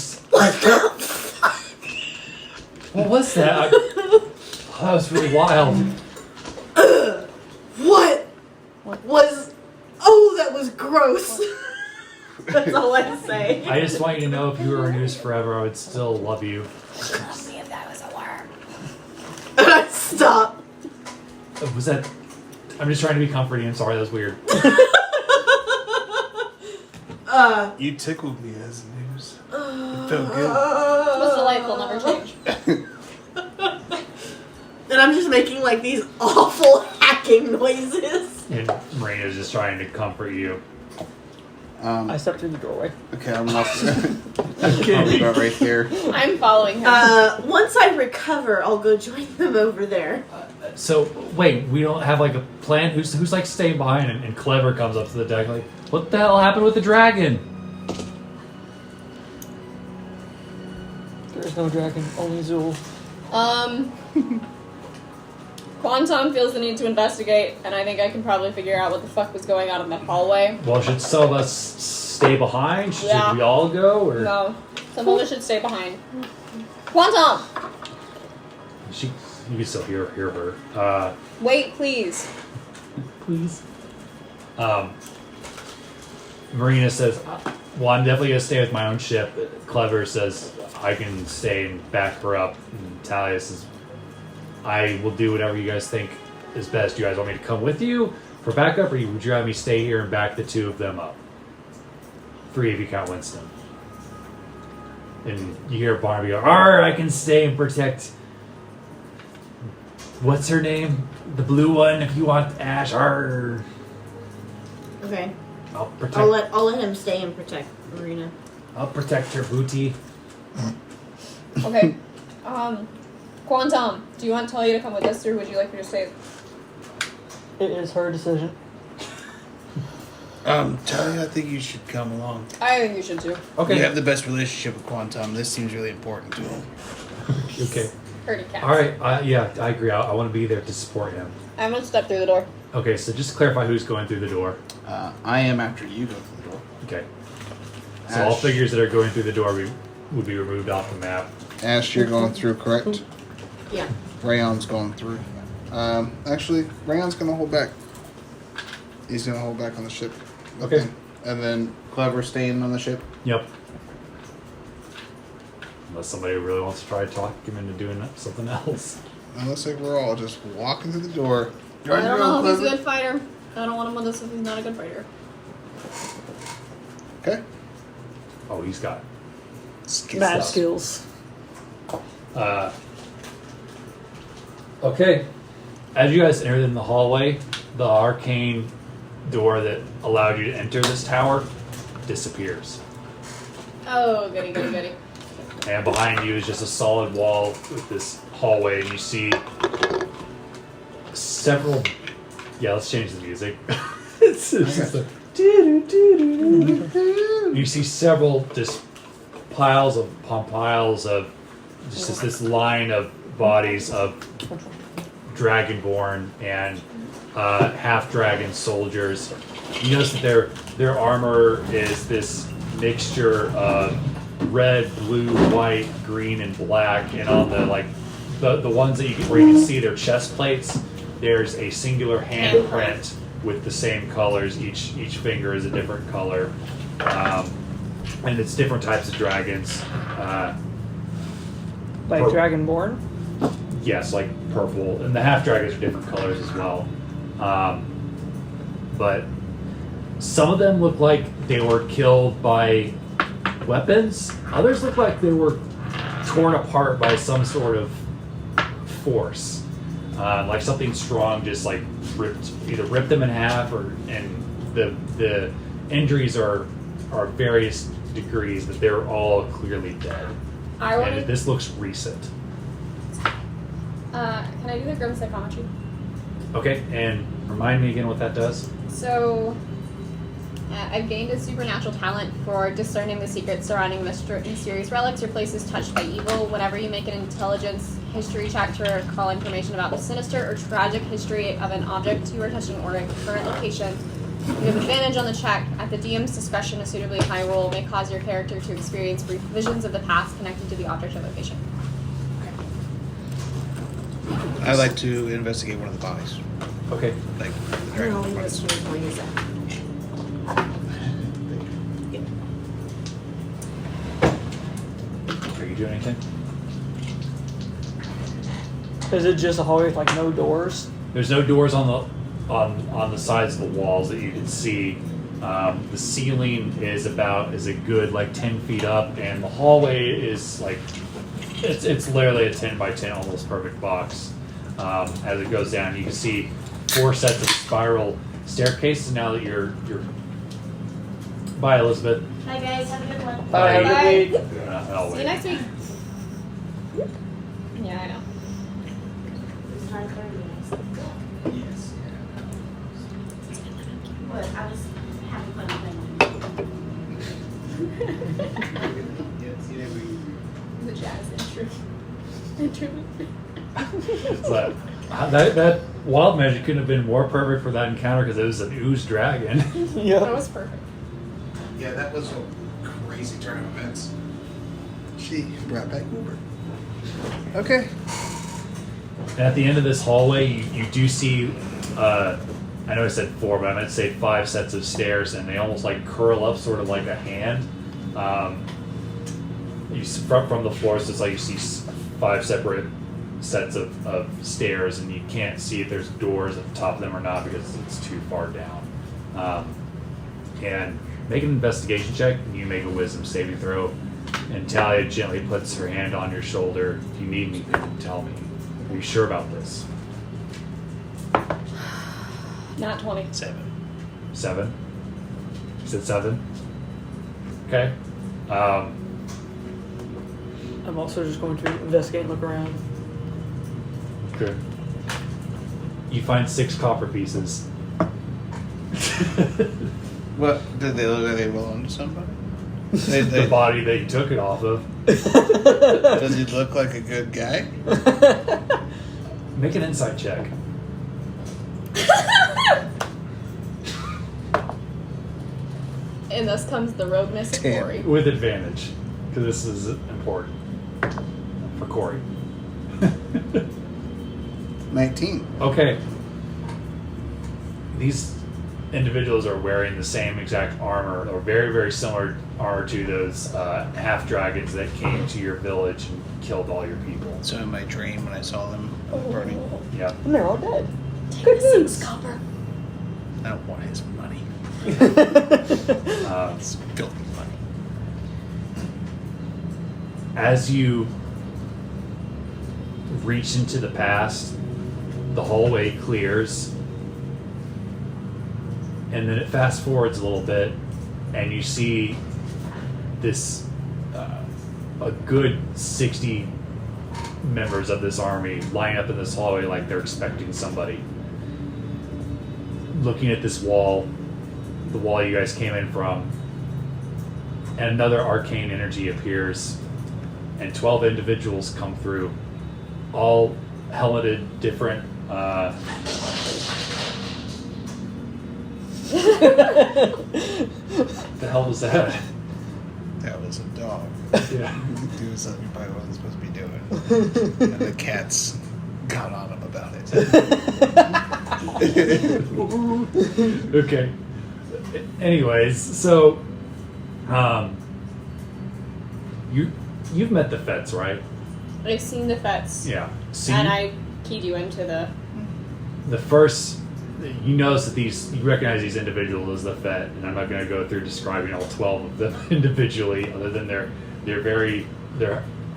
What was that? That was really wild. What was? Oh, that was gross. That's all I say. I just want you to know, if you were news forever, I would still love you. Trust me if that was a worm. And I stop. Was that? I'm just trying to be comforting. I'm sorry, that was weird. You tickled me as news. It felt good. It was delightful, never change. And I'm just making like these awful hacking noises. And Marina's just trying to comfort you. I stepped through the doorway. Okay, I'm about right here. I'm following him. Once I recover, I'll go join them over there. So wait, we don't have like a plan. Who's like staying behind? And Clever comes up to the deck like, what the hell happened with the dragon? There is no dragon, only Zool. Quantum feels the need to investigate, and I think I can probably figure out what the fuck was going on in that hallway. Well, should some of us stay behind? Should Yeah. we all go? Or No, some of us should stay behind. Quantum! you can still hear her. Wait, please. Please. Marina says, well, I'm definitely going to stay with my own ship. Clever says, I can stay and back her up. And Talia says, I will do whatever you guys think is best. Do you guys want me to come with you for backup, or would you have me stay here and back the two of them up? 3 if you count Winston. And you hear Barnaby go, "Arr, I can stay and protect." What's her name? The blue one. If you want Ash, arr. Okay. I'll protect. I'll let him stay and protect Marina. I'll protect her booty. Okay. Quantum, do you want Talia to come with us, or would you like her to stay? It is her decision. Talia, I think you should come along. I think you should too. Okay. You have the best relationship with Quantum. This seems really important to him. Okay. Herdy cats. All right. Yeah, I agree. I want to be there to support him. I'm gonna step through the door. Okay. So just clarify who's going through the door. I am after you go through the door. Okay. So all Ash. figures that are going through the door would be removed off the map. Ash, you're going through, correct? Yeah. Rayon's going through. Actually, Rayon's going to hold back. He's going to hold back on the ship. Okay. And then Clever staying on the ship. Yep. Unless somebody really wants to try to talk him into doing something else. And looks like we're all just walking through the door. I don't know if he's a good fighter. I don't want him with us if he's not a good fighter. Okay. Oh, he's got Bad stuff. skills. Okay. As you guys enter in the hallway, the arcane door that allowed you to enter this tower disappears. Oh, goody, goody, goody. And behind you is just a solid wall with this hallway, and you see several. Yeah, let's change the music. It's just like, you see several just piles upon piles of just this line of bodies of dragonborn and half-dragon soldiers. You notice that their armor is this mixture of red, blue, white, green, and black, and on the ones that where you can see their chest plates, there's a singular handprint with the same colors. Each finger is a different color, and it's different types of dragons. Like Dragonborn. Yes, like purple, and the half dragons are different colors as well. But some of them look like they were killed by weapons. Others look like they were torn apart by some sort of force, like something strong just like ripped them in half, and the injuries are various degrees, but they're all clearly dead. And this looks recent. Can I do the grim psychometry? Okay, and remind me again what that does. So, I've gained a supernatural talent for discerning the secrets surrounding mysterious relics or places touched by evil. Whenever you make an intelligence history check to recall information about the sinister or tragic history of an object you are touching or a current location, you have advantage on the check. At the DM's discretion, a suitably high roll may cause your character to experience brief visions of the past connected to the object or location. I'd like to investigate one of the bodies. Okay. Like the I'll dragon bodies. investigate for you, Zach. Are you doing anything? Is it just a hallway with like no doors? There's no doors on the sides of the walls that you can see. The ceiling is a good like 10 feet up, and the hallway is like it's literally a 10 by 10 almost perfect box. As it goes down, you can see 4 sets of spiral staircases. Now that you're bye, Elizabeth. Hi guys, have a good one. Bye. Have a good week. I'll See you wait. next week. Yeah, I know. It's 9:30. Yes. But I was having fun playing. The jazz intro. So, that wild magic couldn't have been more perfect for that encounter because it was an ooze dragon. That Yeah. was perfect. Yeah, that was a crazy turn of events. She brought back Uber. Okay. And at the end of this hallway, you do see, I know I said 4, but I meant to say 5 sets of stairs, and they almost like curl up sort of like a hand. From the floor, so it's like you see 5 separate sets of stairs, and you can't see if there's doors at the top of them or not because it's too far down. And make an investigation check, and you make a wisdom saving throw. And Talia gently puts her hand on your shoulder. If you need anything, tell me. Are you sure about this? Not 20. 7. 7? You said 7? Okay. I'm also just going to investigate and look around. Good. You find 6 copper pieces. What did they look like? They belong to somebody? The body that you took it off of. Does he look like a good guy? Make an insight check. And thus comes the rogueness of 10. Corey. With advantage. Because this is important. For Corey. 19. Okay. These individuals are wearing the same exact armor, or very, very similar armor to those half dragons that came to your village and killed all your people. So in my dream, when I saw them burning, Yeah. And they're all dead. Take the 6 copper. I don't want his money. It's filthy money. As you reach into the past, the hallway clears, and then it fast forwards a little bit, and you see this a good 60 members of this army line up in this hallway like they're expecting somebody. Looking at this wall, the wall you guys came in from, and another arcane energy appears, and 12 individuals come through, all helmeted, different. The hell was that? That was a dog. Yeah. Doing something he probably wasn't supposed to be doing. And the cats got on him about it. Okay. Anyways, so you've met the Fets, right? I've seen the Fets. Yeah. So And I keyed you into the first, you notice that you recognize these individuals as the Fet, and I'm not going to go through describing all 12 of them individually, other than they're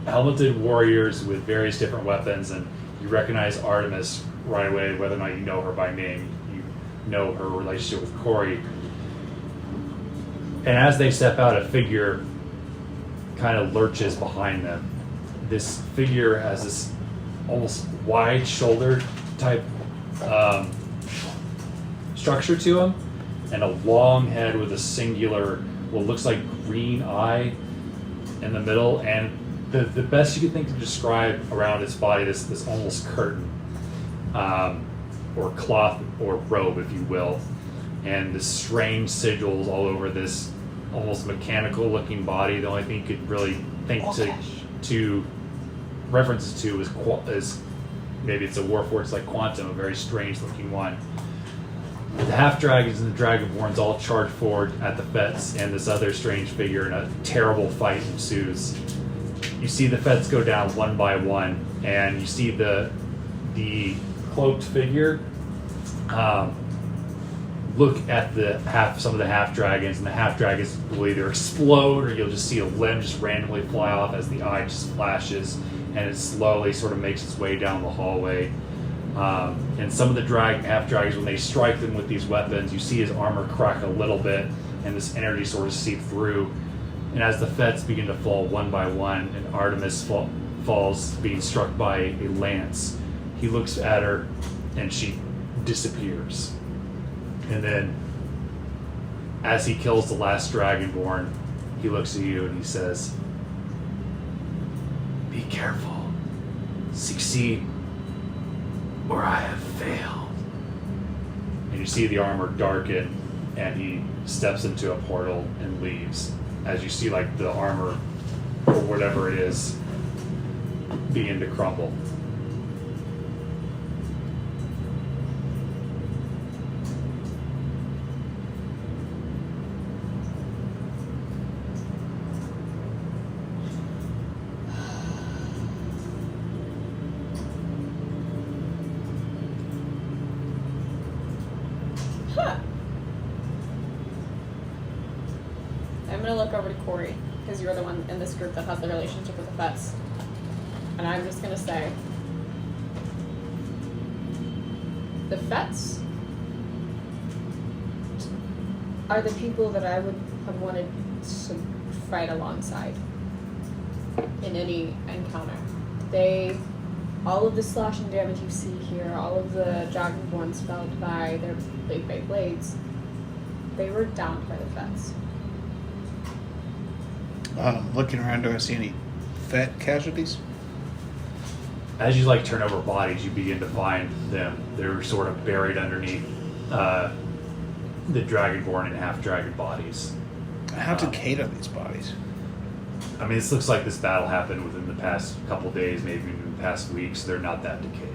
helmeted warriors with various different weapons, and you recognize Artemis right away, whether or not you know her by name. You know her relationship with Corey. And as they step out, a figure kind of lurches behind them. This figure has this almost wide shoulder type structure to him, and a long head with a singular, what looks like green eye in the middle, and the best you could think to describe around its body, this almost curtain, or cloth or robe, if you will, and this strange sigils all over this almost mechanical looking body. The only thing you could really think to references to is maybe it's a Warforged like Quantum, a very strange looking one. The half-dragons and the Dragonborns all charge forward at the Fets, and this other strange figure, and a terrible fight ensues. You see the Fets go down one by one, and you see the cloaked figure look at some of the half-dragons, and the half-dragons will either explode, or you'll just see a limb just randomly fly off as the eye just flashes, and it slowly sort of makes its way down the hallway. And some of the half-dragons, when they strike them with these weapons, you see his armor crack a little bit, and this energy sort of seep through. And as the Fets begin to fall one by one, and Artemis falls, being struck by a lance, he looks at her, and she disappears. And then, as he kills the last Dragonborn, he looks at you and he says, "Be careful. Succeed, or I have failed." And you see the armor darken, and he steps into a portal and leaves. As you see, like, the armor, or whatever it is, begin to crumble. I'm gonna look over to Corey, because you're the one in this group that has the relationship with the Fets. And I'm just gonna say, the Fets are the people that I would have wanted to fight alongside in any encounter. All of the slashing damage you see here, all of the Dragonborns felled by their big blades, they were downed by the Fets. Looking around, do I see any Fet casualties? As you turn over bodies, you begin to find them. They're sort of buried underneath the Dragonborn and half-dragon bodies. How decayed are these bodies? I mean, this looks like this battle happened within the past couple days, maybe even the past weeks. They're not that decayed.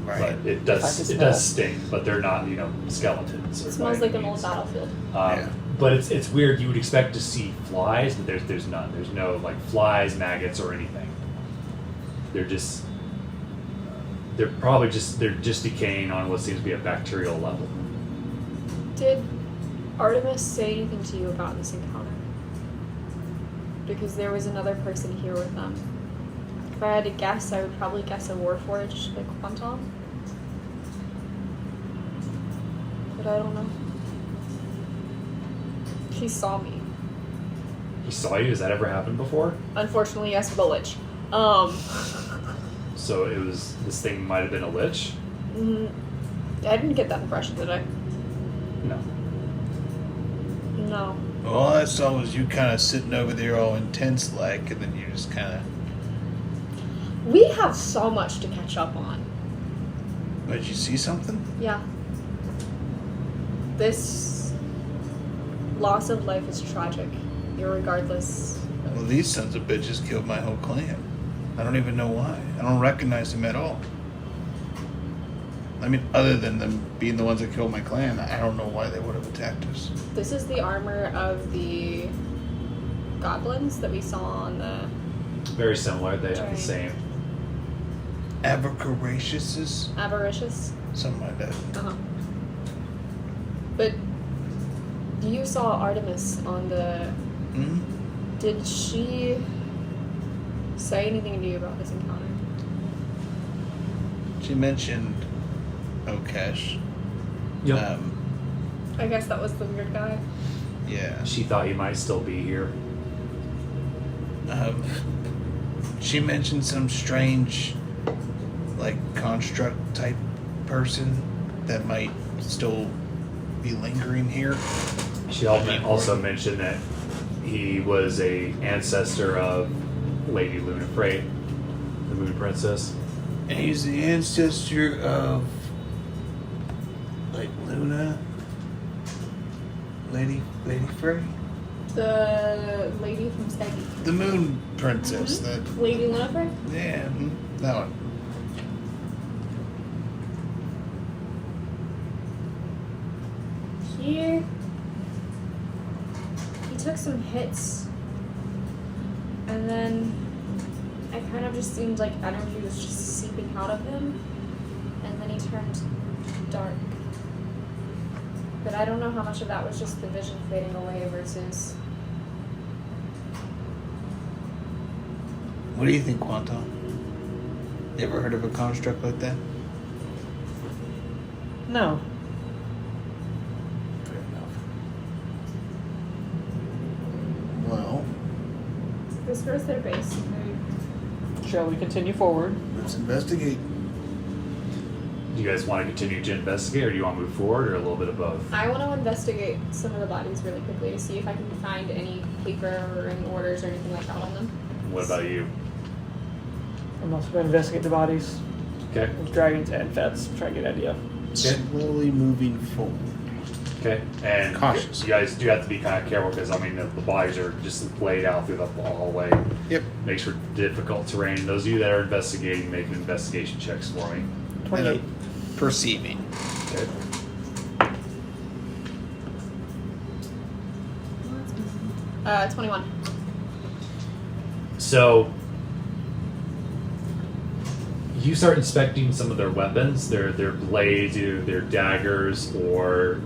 Right. But it does stink, but they're not, skeletons. It smells like an old battlefield. Yeah. But it's weird. You would expect to see flies, but there's none. There's no flies, maggots, or anything. They're just decaying on what seems to be a bacterial level. Did Artemis say anything to you about this encounter? Because there was another person here with them. If I had to guess, I would probably guess a Warforged like Quantum. But I don't know. She saw me. He saw you? Has that ever happened before? Unfortunately, yes, with a lich. So this thing might have been a lich? I didn't get that impression, did I? No. No. All I saw was you kind of sitting over there all intense like, and then you just kind of... We have so much to catch up on. Did you see something? Yeah. This loss of life is tragic, irregardless. Well, these sons of bitches killed my whole clan. I don't even know why. I don't recognize them at all. I mean, other than them being the ones that killed my clan, I don't know why they would have attacked us. This is the armor of the goblins that we saw on the... Very similar. They have Right. the same. Avaricious? Avaricious. Something like that. Uh-huh. But you saw Artemis on the... Hmm? Did she say anything to you about this encounter? She mentioned Okesh. Yep. I guess that was the weird guy. Yeah. She thought you might still be here. She mentioned some strange, construct type person that might still be lingering here. She also mentioned that he was a ancestor of Lady Luna Frey, the Moon Princess. And he's the ancestor of, like, Luna? Lady Frey? The lady from Spaggy. The Moon Princess. That, Lady Winifred? yeah, that one. He took some hits, and then it kind of just seemed like energy was just seeping out of him, and then he turned dark. But I don't know how much of that was just the vision fading away versus... What do you think, Quantum? You ever heard of a construct like that? No. Fair enough. Well, This was their base. Shall we continue forward? let's investigate. Do you guys want to continue to investigate, or do you want to move forward, or a little bit of both? I want to investigate some of the bodies really quickly to see if I can find any paper or any orders or anything like that on them. What about you? I'm also going to investigate the bodies Okay. with dragons and vets. Try to get an idea. Slowly moving forward. Okay. And Cautious. you guys do have to be kind of careful because, I mean, the bodies are just laid out through the hallway. Yep. Makes for difficult terrain. Those of you that are investigating, make investigation checks for me. 28. Perceiving. Okay. Uh, 21. So you start inspecting some of their weapons, their blades, either their daggers or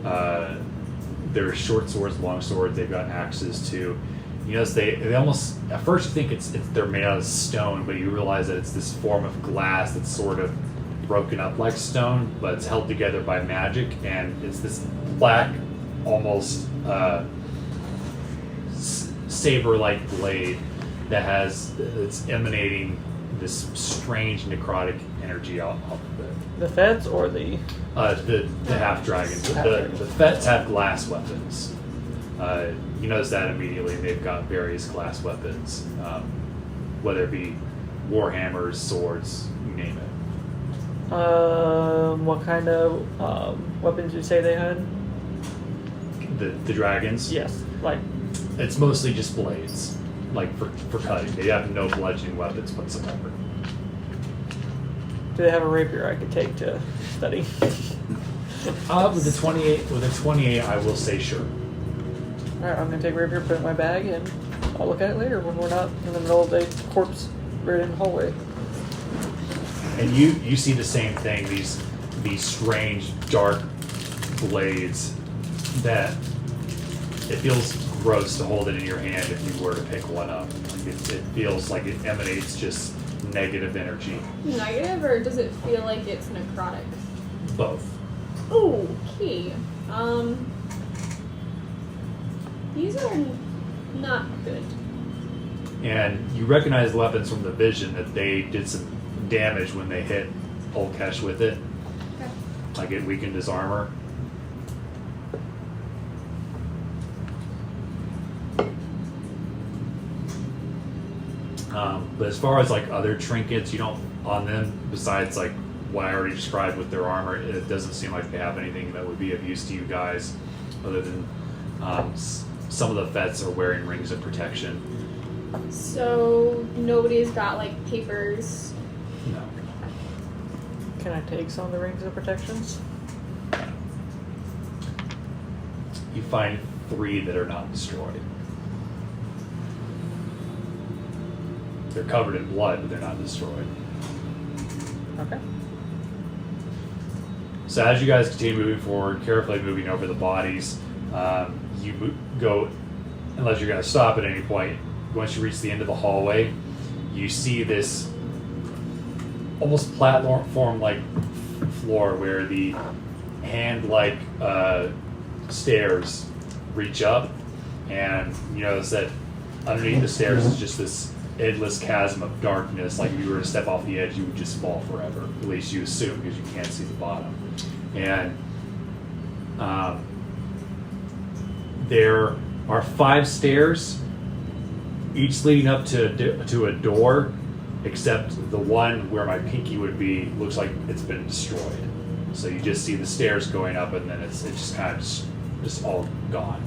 their short swords, long swords. They've got axes too. You notice they almost at first you think it's they're made out of stone, but you realize that it's this form of glass that's sort of broken up like stone, but it's held together by magic, and it's this black, almost saber-like blade that it's emanating this strange necrotic energy off of it. The feds or the... The half dragons. The Fets have glass weapons. You notice that immediately. They've got various glass weapons, whether it be warhammers, swords, you name it. What kind of weapons did you say they had? The dragons. Yes, like... It's mostly just blades, like for cutting. They have no bludgeoning weapons whatsoever. Do they have a rapier I could take to study? With the 28, I will say sure. Alright, I'm gonna take a rapier, put it in my bag, and I'll look at it later when we're not in the middle of a corpse ridden hallway. And you see the same thing. These strange dark blades that it feels gross to hold it in your hand if you were to pick one up. Like it feels like it emanates just negative energy. Negative, or does it feel like it's necrotic? Both. Ooh, okay. These are not good. And you recognize the weapons from the vision that they did some damage when they hit Olkesh with it. Okay. Like it weakened his armor. But as far as like other trinkets, you don't on them besides like what I already described with their armor. It doesn't seem like they have anything that would be of use to you guys, other than some of the vets are wearing rings of protection. So nobody's got like papers. No. Can I take some of the rings of protections? You find 3 that are not destroyed. They're covered in blood, but they're not destroyed. Okay. So as you guys continue moving forward, carefully moving over the bodies, you go, unless you're going to stop at any point, once you reach the end of the hallway, you see this almost platform-like floor where the hand-like stairs reach up, and you notice that underneath the stairs is just this endless chasm of darkness. Like if you were to step off the edge, you would just fall forever. At least you assume, because you can't see the bottom. And There are 5 stairs, each leading up to a door, except the one where my pinky would be looks like it's been destroyed. So you just see the stairs going up, and then it's just kind of just all gone.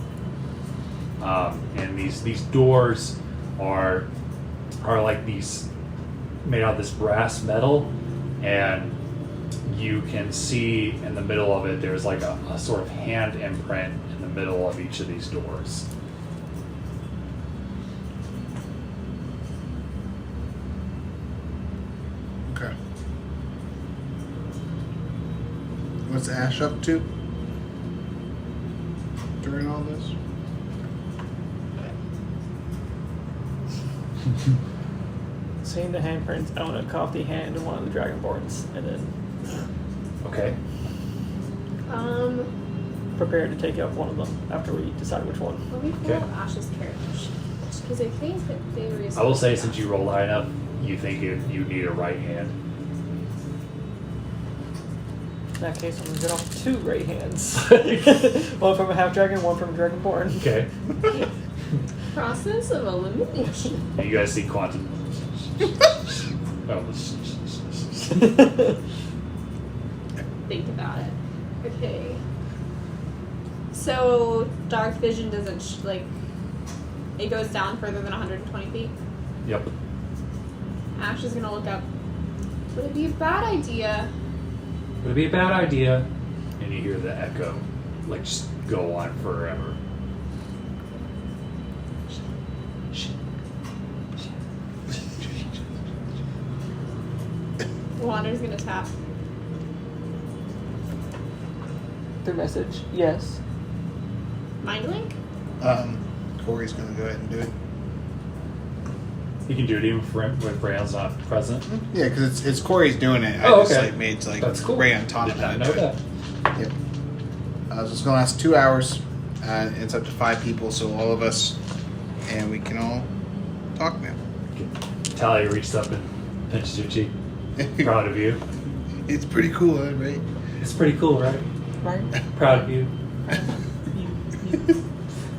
And these doors are like these made out of this brass metal, and you can see in the middle of it there's like a sort of hand imprint in the middle of each of these doors. Okay. What's Ash up to during all this? Seeing the handprints, I want to cut off the hand of one of the Dragonborns, and then Okay. prepare to take out one of them after we decide which one. Let me pull Okay. up Ash's character because I think that they were. I will say, since you roll high enough, you think you need a right hand. In that case, I'm going to get off 2 right hands. One from a half dragon, one from a Dragonborn. Okay. Process of elimination. And you guys see Quantum. Oh. Think about it. Okay. So dark vision doesn't it goes down further than 120 feet. Yep. Ash is gonna look up. Would it be a bad idea? Would it be a bad idea? And you hear the echo, like, just go on forever. Wander's gonna tap. Their message, yes. Mind link? Corey's gonna go ahead and do it. You can do it even when Brandon's not present. Yeah, because it's Corey's doing it. Oh, I just okay. made That's cool. Rayan taught Did him how not to know do that. it. Yep. So it's gonna last 2 hours. It's up to 5 people, so all of us, and we can all talk now. Talia reached up and pinched your cheek. Proud of you. It's pretty cool, right? It's pretty cool, right? Right? Proud of you.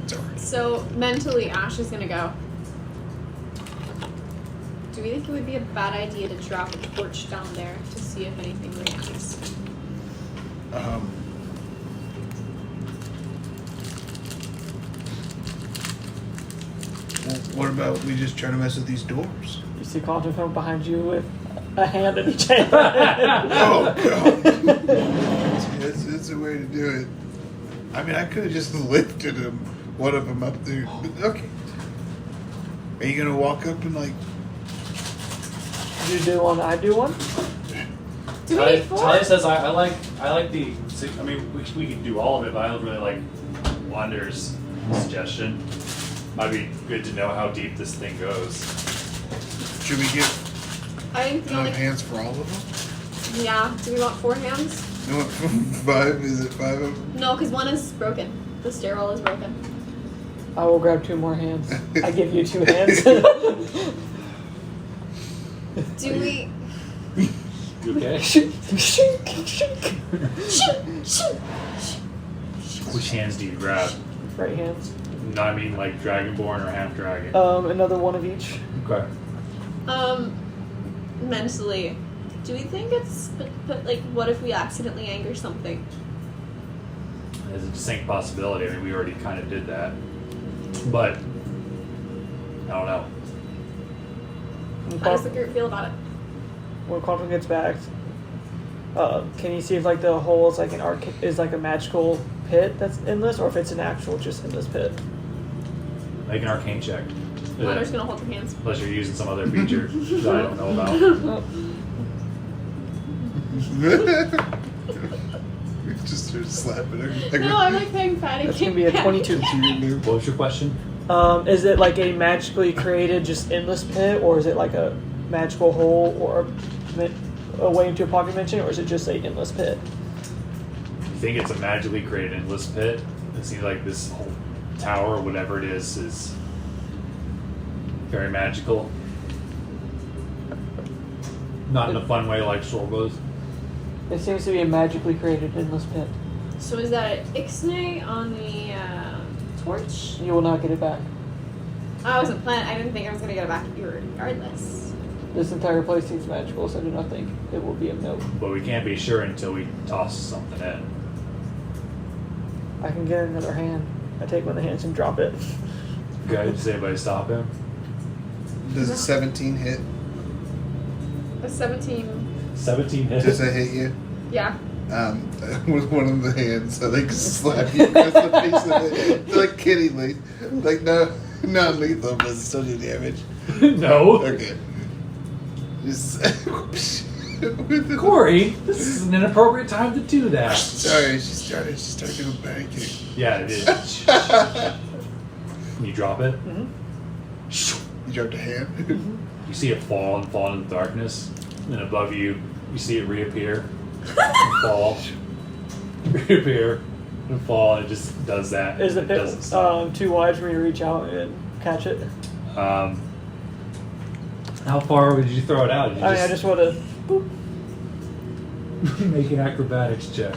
It's alright. So mentally, Ash is gonna go. Do we think it would be a bad idea to drop a torch down there to see if anything reacts? Well, what about we just try to mess with these doors? You see Quantum come behind you with a hand in each hand. Oh, God. That's a way to do it. I mean, I could have just lifted one of them up there. But okay. Are you going to walk up and, like... You do one, I do one? Do we need 4? Talia says I like the. I mean, we can do all of it, but I really like Wander's suggestion. Might be good to know how deep this thing goes. Should we get I think the enough only. hands for all of them? Yeah. Do we want 4 hands? No, 5? Is it 5 of them? No, because one is broken. The stairwell is broken. I will grab 2 more hands. I give you 2 hands. Do we? You okay? Which hands do you grab? Right hands. No, I mean like Dragonborn or half dragon. Another one of each. Okay. Mentally, do we think it's but like what if we accidentally anger something? There's a distinct possibility. I mean, we already kind of did that, but I don't know. How does the group feel about it? When Quantum gets back, can you see if like the hole is like is like a magical pit that's endless, or if it's an actual just endless pit? Make an arcane check. Wander's gonna hold your hands. Unless you're using some other feature that I don't know about. Just start slapping her. No, I'm like playing fighting. That's gonna be a 22. What was your question? Is it like a magically created just endless pit, or is it like a magical hole or a way into a pocket dimension, or is it just a endless pit? You think it's a magically created endless pit? It seems like this whole tower, whatever it is very magical. Not in a fun way like Sorbo's. It seems to be a magically created endless pit. So is that Ixnay on the torch? You will not get it back. I wasn't planning. I didn't think I was gonna get it back regardless. This entire place seems magical, so I do not think it will be of note. But we can't be sure until we toss something in. I can get another hand. I take one of the hands and drop it. Okay, does anybody stop him? Does a 17 hit? A 17. 17 hits. Does that hit you? Yeah. With one of the hands, I like slap you across the face of it. Like kiddingly. Like no, not lethal, but still do damage. No. Okay. Just Corey, this is an inappropriate time to do that. Sorry, she started doing pancake. Yeah, it is. You drop it. Mm-hmm. You dropped a hand. You see it fall into the darkness. And then above you, you see it reappear. And fall. Reappear. And fall. And it just does that. Is the It doesn't pit stop. too wide for me to reach out and catch it? How far would you throw it out? Did you I just want to. make an acrobatics check.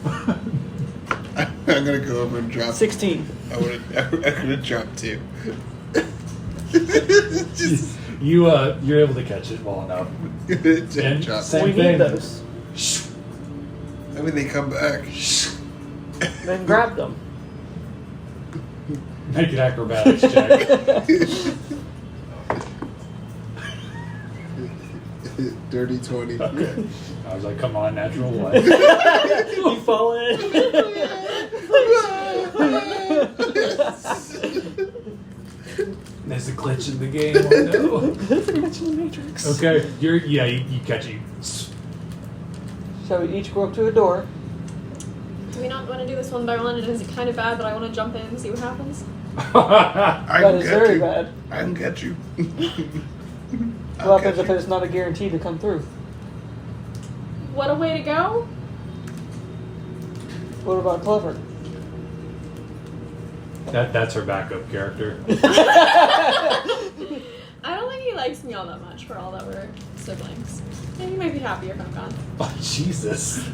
I'm gonna go over and drop. 16. I could have dropped two. Just You're able to catch it well enough. And drop. same We thing. need those. I mean, they come back. Then grab them. Make an acrobatics check. Dirty 20. Okay. I was like, come on, natural one. You fall in. There's a glitch in the game. Oh no. That's a glitch in the Matrix. Okay, you catch it. So we each go up to a door. Do we not want to do this one by one? It is kind of bad, but I want to jump in and see what happens. I That can is get very you. bad. I can get you. What happens if it's not a guarantee to come through? What a way to go! What about Clever? That's her backup character. I don't think he likes me all that much for all that we're siblings. And he might be happier if I'm gone. Oh Jesus.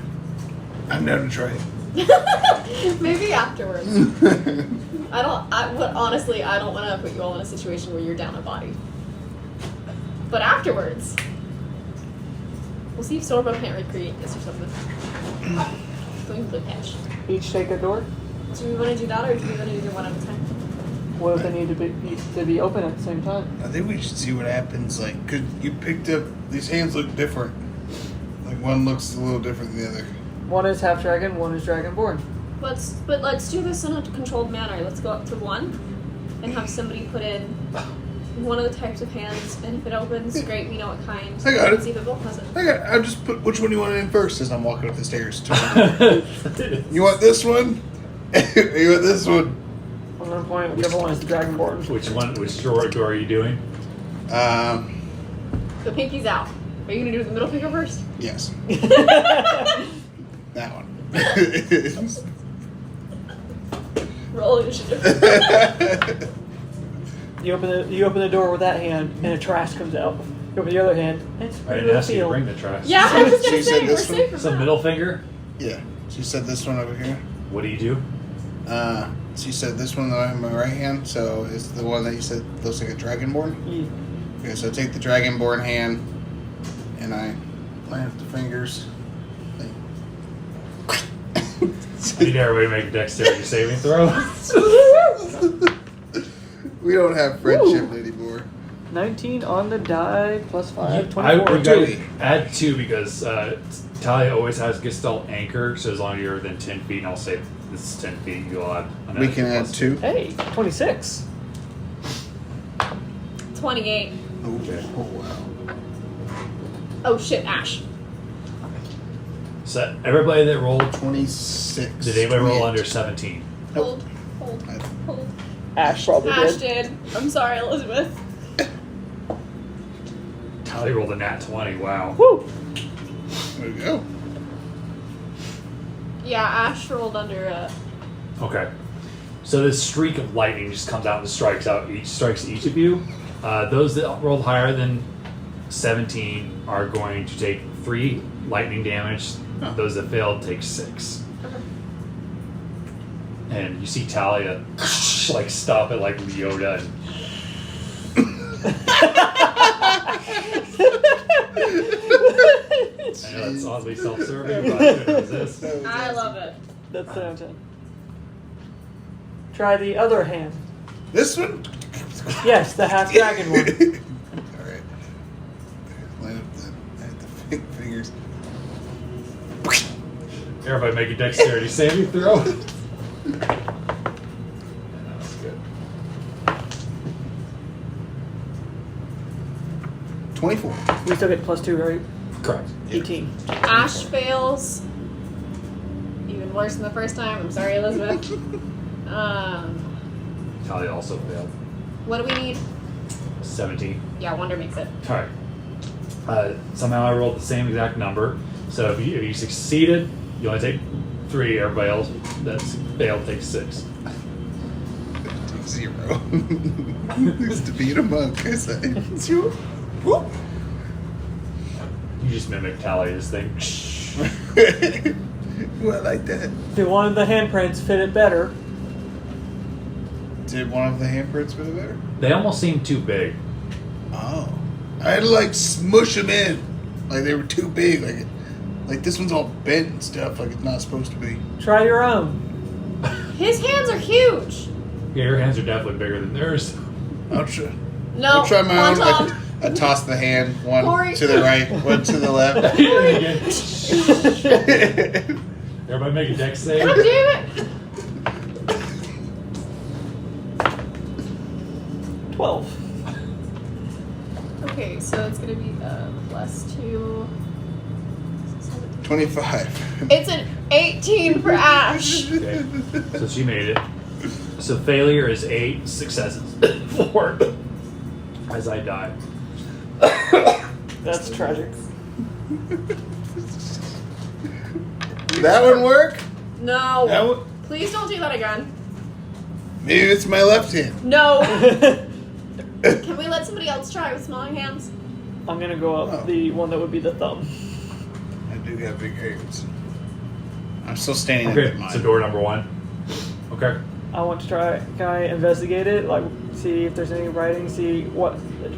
I'm down to try it. Maybe afterwards. Honestly, I don't want to put you all in a situation where you're down a body. But afterwards, we'll see if Sorbo can't recreate this or something. Going to catch. Each take a door? Do we want to do that, or do we want to do one at a time? What if they need to be open at the same time? I think we should see what happens. Like, cause you picked up these hands look different. Like one looks a little different than the other. One is half dragon, one is dragonborn. Let's do this in a controlled manner. Let's go up to one and have somebody put in one of the types of hands, and if it opens, great, we know what kind. I got it. See if it both has it. I'll just put which one you want in first as I'm walking up the stairs. You want this one? You want this one? I'm gonna point whichever one is the dragonborn. Which door are you doing? The pinky's out. Are you gonna do the middle finger first? Yes. That one. Roll initiative. You open the door with that hand, and a trash comes out. You open the other hand, and it's I pretty didn't ask you to field. bring the trash. Yeah, I was just She gonna said say, we're this one? safe from Some that. middle finger. Yeah. She said this one over here. What do you do? She said this one on my right hand, so it's the one that you said looks like a dragonborn. Yeah. Okay, so I take the dragonborn hand, and I line up the fingers. I need everybody to make a dexterity saving throw. We don't have friendship anymore. 19 on the die, plus 5, I 24. would go add 2 because Talia always has Gestalt anchor, so as long as you're within 10 feet, and I'll say this is 10 feet, you'll add another We can add plus 2. Hey, 26. 28. Okay. Oh wow. Oh shit, Ash. So everybody that rolled, 26. did anybody roll 28. under 17? Hold. I- Hold. Ash probably Ash did. did. I'm sorry, Elizabeth. Talia rolled a nat 20, wow. Woo! There we go. Yeah, Ash rolled under Okay. So this streak of lightning just comes out and strikes each of you. Those that rolled higher than 17 are going to take 3 lightning damage. Huh. Those that failed take 6. and you see Talia like stop it like Yoda and I know that's oddly self-serving, but I couldn't resist. I love it. That's 10 out of 10. Try the other hand. This one? Yes, the half dragon one. Alright. Line up the fingers. Everybody make a dexterity saving throw. Yeah, that's good. 24. We still get +2, right? Correct. 18. Ash fails. Even worse than the first time. I'm sorry, Elizabeth. Talia also failed. What do we need? 17. Yeah, Wonder makes it. Alright. Somehow I rolled the same exact number. So if you succeeded, you only take 3. Everybody else that's failed takes 6. Take 0. Used to beat a monk, I say. 0. Whoop. You just mimic Talia's thing. Well, I like that. If you wanted the handprints, fit it better. Did one of the handprints fit better? They almost seem too big. Oh. I had to like smush them in. Like they were too big. Like this one's all bent and stuff. Like it's not supposed to be. Try your own. His hands are huge. Yeah, your hands are definitely bigger than theirs. I'll try. No, I'll try my own. Quantum. I toss the hand, one Corey. to the right, one to the left. Everybody make a dex save. God damn it! 12. Okay, so it's gonna be +2. 25. It's an 18 for Ash. Okay. So she made it. So failure is 8, successes 4. As I die. That's tragic. That one work? No. That one? Please don't do that again. Maybe it's my left hand. No. Can we let somebody else try with smaller hands? I'm gonna go up the one that would be the thumb. I do have big hands. I'm still standing Okay, at mine. so door number 1. Okay. I want to try. Can I investigate it? Like, see if there's any writing. See what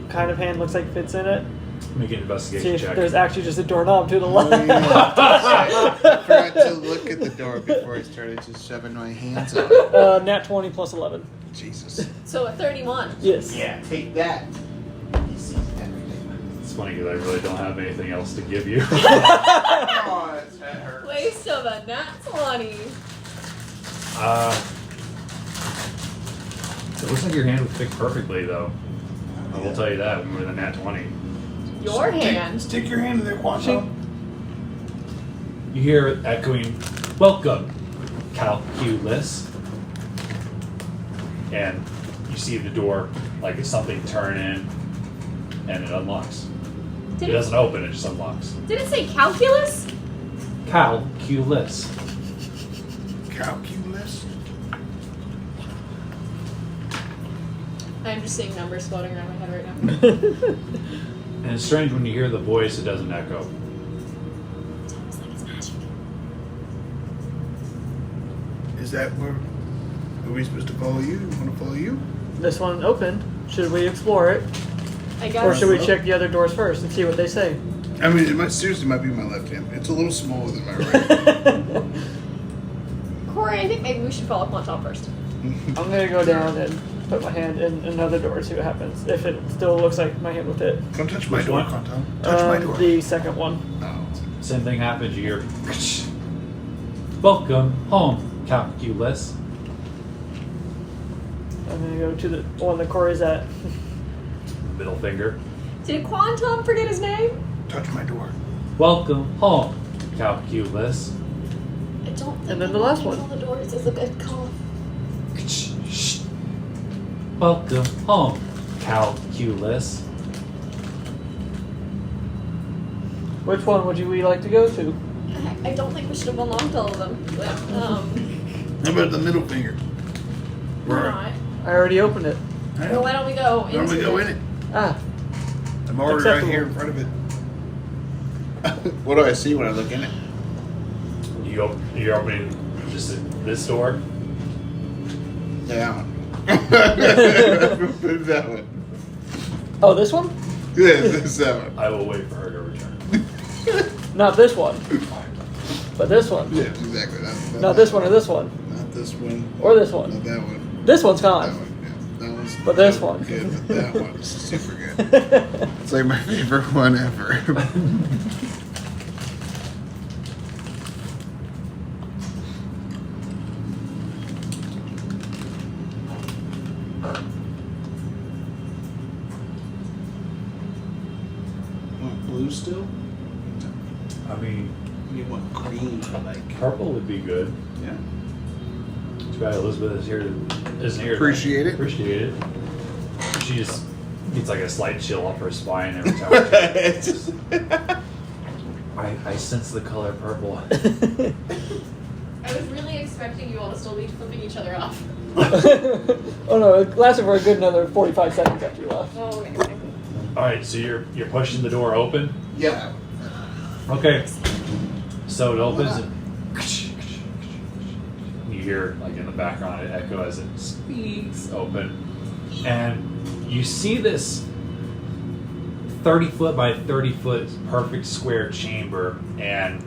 kind of hand looks like fits in it. Make an See investigation if check. there's actually just a doorknob to the left. Oh, yeah. I forgot to look at the door before I started just shoving my hands on it. Nat 20 plus 11. Jesus. So a 31. Yes. Yeah, take that. He sees everything. It's funny because I really don't have anything else to give you. Oh, that hurts. Waste of a nat 20. It looks like your hand would fit perfectly, though. I will tell you that when we were in the nat 20. Your hand. Stick your hand in there, Quantum. You hear it echoing, "Welcome, calculus." And you see the door, like it's something turn in, and it unlocks. Did It doesn't open, it just unlocks. Did it say calculus? Calculus. Calculus? I'm just seeing numbers floating around my head right now. And it's strange when you hear the voice, it doesn't echo. It's almost like it's magic. Is that where... Are we supposed to follow you? Want to follow you? This one opened. Should we explore it? I guess. Or should we check the other doors first and see what they say? I mean, it might, seriously might be my left hand. It's a little smaller than my right. Corey, I think maybe we should follow Quantum first. I'm gonna go down and put my hand in another door and see what happens. If it still looks like my hand will fit. Don't touch my Which door, one? Quantum. Touch my door. The second one. Oh. Same thing happens, you hear, "Welcome home, calculus." I'm gonna go to the one that Corey's at. Middle finger. Did Quantum forget his name? Touch my door. "Welcome home, calculus." I don't think And then the last one. all the doors is a good call. "Welcome home, calculus." Which one would we like to go to? I don't think we should have unlocked all of them. But, How about the middle finger? why not? I already opened it. Well, why don't we go Why don't we into go it? in it? Ah, I'm already right Acceptable. here in front of it. What do I see when I look in it? You're opening just this door. That one. That one. Oh, this one? Yeah, this that one. I will wait for her to return. Not this one. But this one. Yeah, exactly. Not this one or this one. Not this one. Or this one. Not that one. This one's That gone. one. Yeah. That one's. But this one. Good, but that one's super good. It's like my favorite one ever. Want blue still? I mean, You want green, like. purple would be good. Yeah. Too bad Elizabeth isn't here. Appreciate it. Appreciate it. She just gets like a slight chill up her spine every time. It's just- I sense the color purple. I was really expecting you all to still be flipping each other off. Oh no, it lasted for a good another 45 seconds after you left. Oh, okay. All right, so you're pushing the door open. yeah. Okay. So it opens and you hear like in the background it echo as it squeaks open, and you see this 30-foot by 30-foot perfect square chamber, and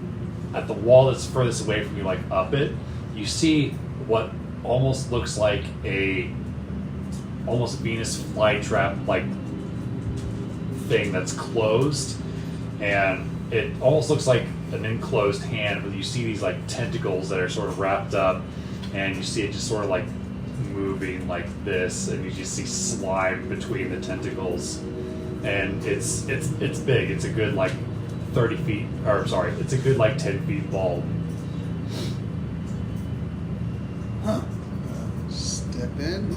at the wall that's furthest away from you, like up it, you see what almost looks like almost Venus flytrap like thing that's closed, and it almost looks like an enclosed hand, but you see these like tentacles that are sort of wrapped up, and you see it just sort of like moving like this, and you just see slime between the tentacles, and it's big. It's a good like 30 feet, or sorry, it's a good like 10 feet bald. Huh. Step in.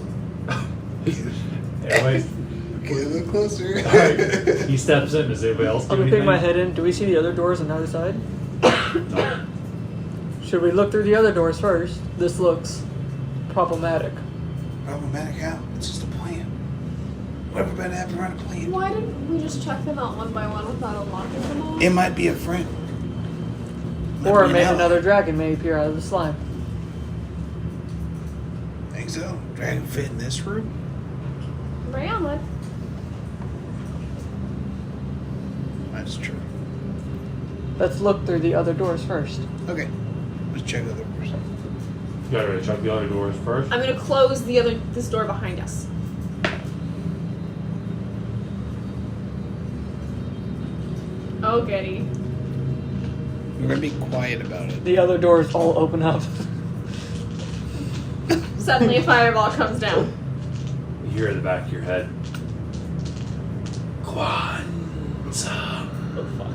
Anyways, Get a little closer. all right, he steps in. Does anybody else do I'm gonna anything? pick my head in. Do we see the other doors on the other side? No. Should we look through the other doors first? This looks problematic. Problematic how? It's just a plan. Whatever better happen around a plan. Why didn't we just check them out one by one without unlocking them all? It might be a friend. Might Or be an maybe ally. another dragon may appear out of the slime. Think so? Dragon fit in this room? Rayon would. That's true. Let's look through the other doors first. Okay. Let's check the other person. You gotta check the other doors first. I'm gonna close this door behind us. Oh, goody. We're gonna be quiet about it. The other doors all open up. Suddenly a fireball comes down. You hear in the back of your head, Quantum, Oh fuck.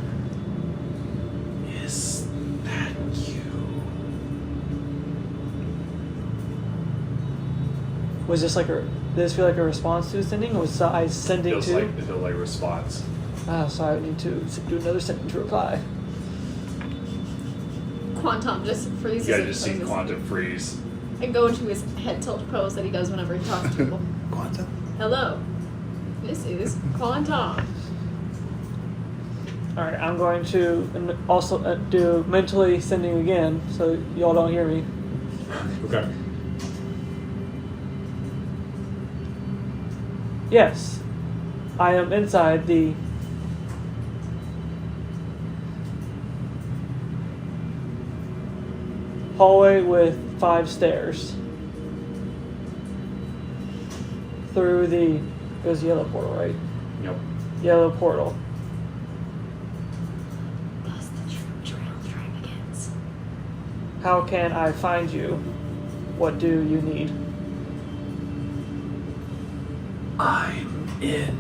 is that you? Was this like a? Did this feel like a response to sending, or was I sending It to? feels like a response. Ah, so I need to do another sentence to reply. Quantum, just freezes. You gotta and just see poses. Quantum freeze. And go into his head tilt pose that he does whenever he talks to people. Quantum? Hello, this is Quantum. All right, I'm going to also do mentally sending again, so y'all don't hear me. Okay. Yes, I am inside the hallway with 5 stairs. Through the, it was yellow portal, right? Yep. Yellow portal. Thus the trail begins. How can I find you? What do you need? I'm in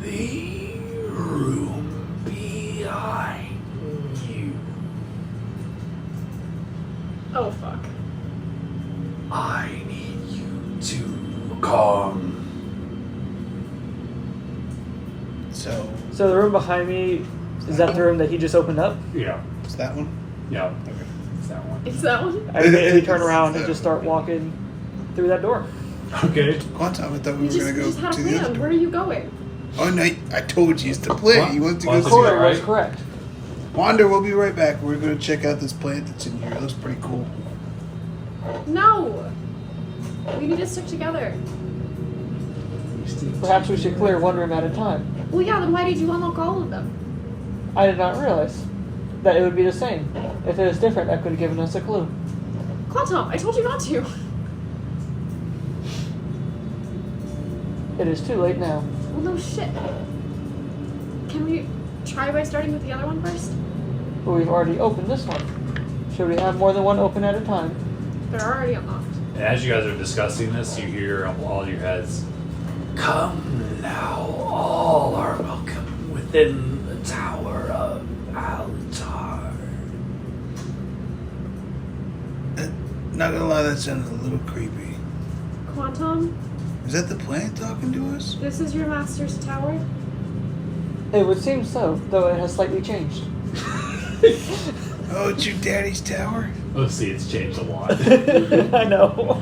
the room behind you. Oh fuck. I need you to come. So the room behind me, is that the room that he just opened up? Yeah. Is that one? Yeah. Okay. It's that one. Is that one? I immediately turn around and just start walking through that door. Okay. Quantum, I thought we You were gonna go just had a to the other plan. door. Where are you going? Oh no! I told you it's the plan. You want to go. Quantum, See Corey right? was correct. Wander, we'll be right back. We're gonna check out this plant that's in here. It looks pretty cool. No. We need to stick together. Perhaps we should clear one room at a time. Well, yeah, then why did you unlock all of them? I did not realize that it would be the same. If it was different, that could have given us a clue. Quantum, I told you not to. It is too late now. Well, no shit. Can we try by starting with the other one first? But we've already opened this one. Should we have more than one open at a time? They're already unlocked. And as you guys are discussing this, you hear all your heads. Come now, all are welcome within the Tower of Altar. Not gonna lie, that sounds a little creepy. Quantum, Is that the plant talking to us? this is your master's tower? It would seem so, though it has slightly changed. Oh, it's your daddy's tower? Oh, see, it's changed a lot. I know.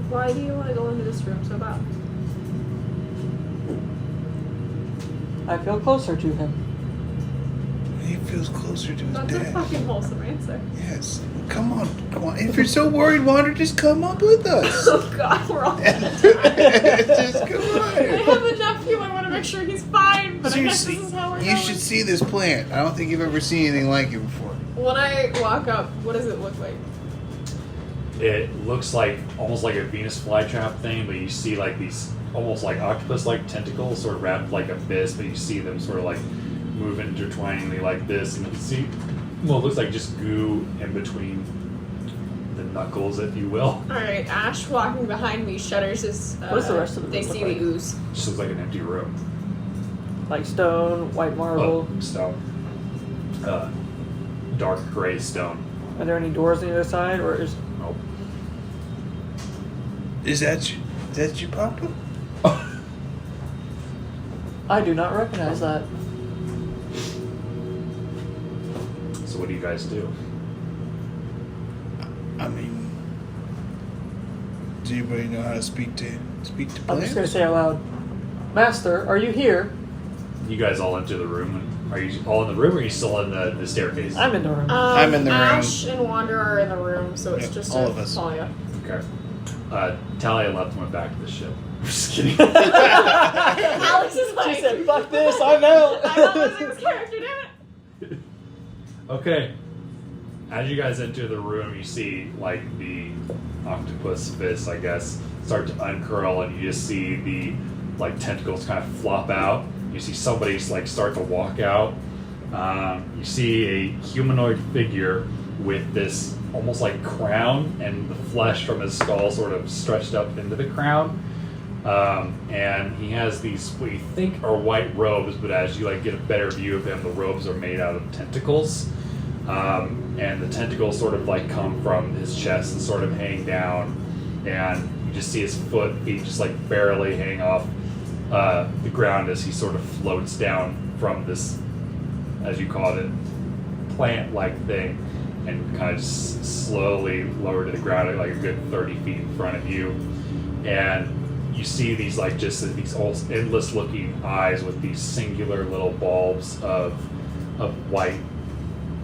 Why do you want to go into this room so bad? I feel closer to him. He feels closer to his That's a dad. fucking wholesome answer. Yes. Come on. If you're so worried, Wander, just come up with us. Oh god, we're all gonna die. Just come I on. have a nephew, I want to make sure he's fine, but I guess Seriously, this is how we're you going. should see this plant. I don't think you've ever seen anything like it before. When I walk up, what does it look like? It looks like almost like a Venus flytrap thing, but you see like these almost like octopus-like tentacles sort of wrapped like abyss, but you see them sort of like move intertwiningly like this, and you can see, well, it looks like just goo in between the knuckles, if you will. Alright, Ash walking behind me shudders as What does the rest of the they room see look the like? ooze. Just looks like an empty room. Like stone, white marble. Oh, stone. Dark gray stone. Are there any doors on the other side, or is... Nope. Is that your papa? I do not recognize that. So what do you guys do? I mean, does anybody know how to speak to I'm just plants? gonna say out loud, Master, are you here? You guys all enter the room. Are you all in the room, or are you still in the staircase? I'm in the room. I'm in the room. Ash and Wander are in the room, so it's Yep, just all of us. Talia. Okay. Talia left and went back to the ship. I'm just kidding. Alex is like, She said, fuck this, I'm out. I'm not losing this character, damn it. Okay. As you guys enter the room, you see like the octopus fists, I guess, start to uncurl, and you just see the like tentacles kind of flop out. You see somebody like start to walk out. You see a humanoid figure with this almost like crown, and the flesh from his skull sort of stretched up into the crown. And he has these what you think are white robes, but as you like get a better view of him, the robes are made out of tentacles. And the tentacles sort of like come from his chest and sort of hang down, and you just see his feet just like barely hang off the ground as he sort of floats down from this, as you called it, plant-like thing, and kind of just slowly lower to the ground at like a good 30 feet in front of you. And you see these like just these almost endless-looking eyes with these singular little bulbs of white,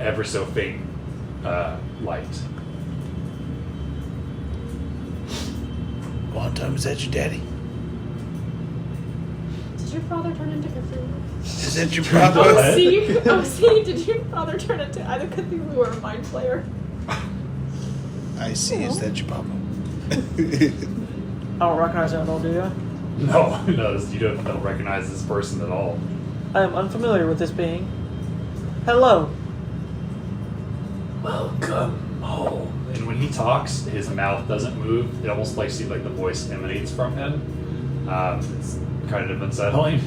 ever so faint light. One time, is that your daddy? Did your father turn into Cthulhu? Is that your What? papa? See, did your father turn into either Cthulhu or a mind flayer? I see. Is that your papa? I don't recognize that at all, do you? No, you don't recognize this person at all. I am unfamiliar with this being. Hello. Welcome home. And when he talks, his mouth doesn't move. It almost like seems like the voice emanates from him. It's kind of unsettling.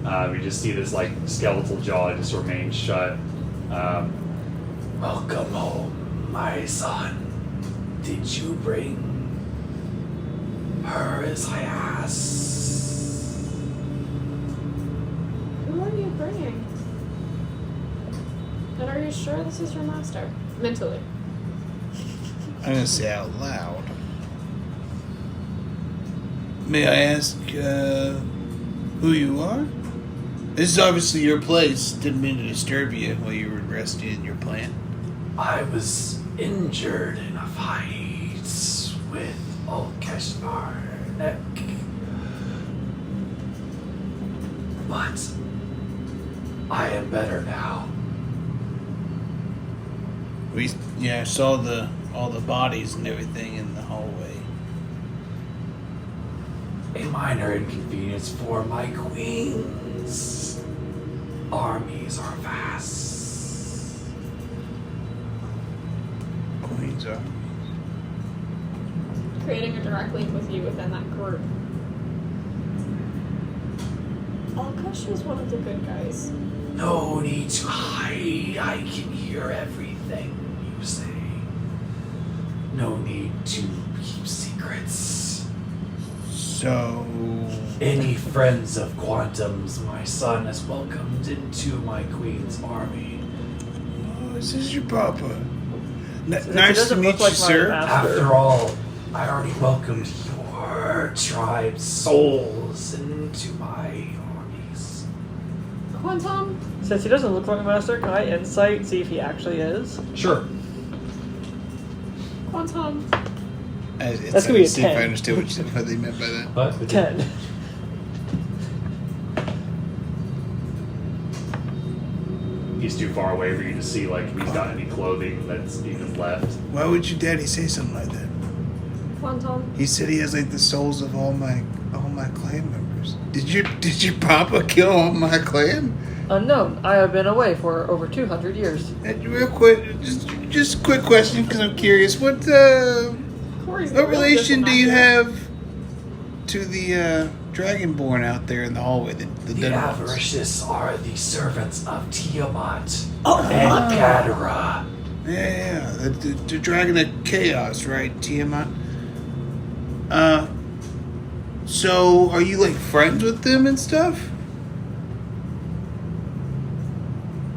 You just see this like skeletal jaw just remain shut. Welcome home, my son. Did you bring her as I asked? Who are you bringing? And are you sure this is your master? Mentally. I'm gonna say out loud. May I ask who you are? This is obviously your place. Didn't mean to disturb you while you were resting in your plant. I was injured in a fight. once with Alkeshmarnek. But I am better now. I saw all the bodies and everything in the hallway. A minor inconvenience for my queens. Armies are vast. Queens are. Creating a direct link with you within that group. Alkush was one of the good guys. No need to hide. I can hear everything you say. No need to keep secrets. So. Any friends of Quantum's my son has welcomed into my queen's army. Oh, this is your papa. Nice to doesn't meet look like you, my sir. master. After all, I already welcomed your tribe's souls into my armies. Quantum, Since he doesn't look like a master, can I insight see if he actually is? Sure. Quantum. That's gonna be a see if 10. I understood what they meant by that. But 10. he's too far away for you to see like if he's got any clothing that's even left. Why would your daddy say something like that? Quantum. He said he has like the souls of all my clan members. Did your papa kill all my clan? Unknown. I have been away for over 200 years. And real quick, just a quick question because I'm curious. What Corey's what relation do you have to the Dragonborn out there in the hallway? The The dead ones? Aeireship are the servants of Tiamat and Gadara. Yeah. The dragon of chaos, right, Tiamat? So are you like friends with them and stuff?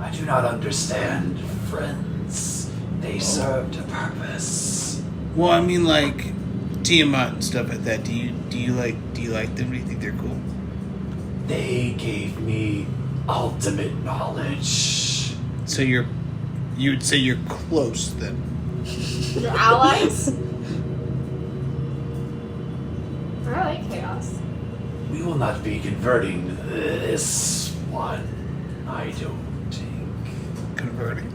I do not understand friends. They served a purpose. Well, I mean like Tiamat and stuff like that. Do you like them? Do you think they're cool? They gave me ultimate knowledge. So you would say you're close then? Your allies? I like chaos. We will not be converting this one, I don't think. Converting.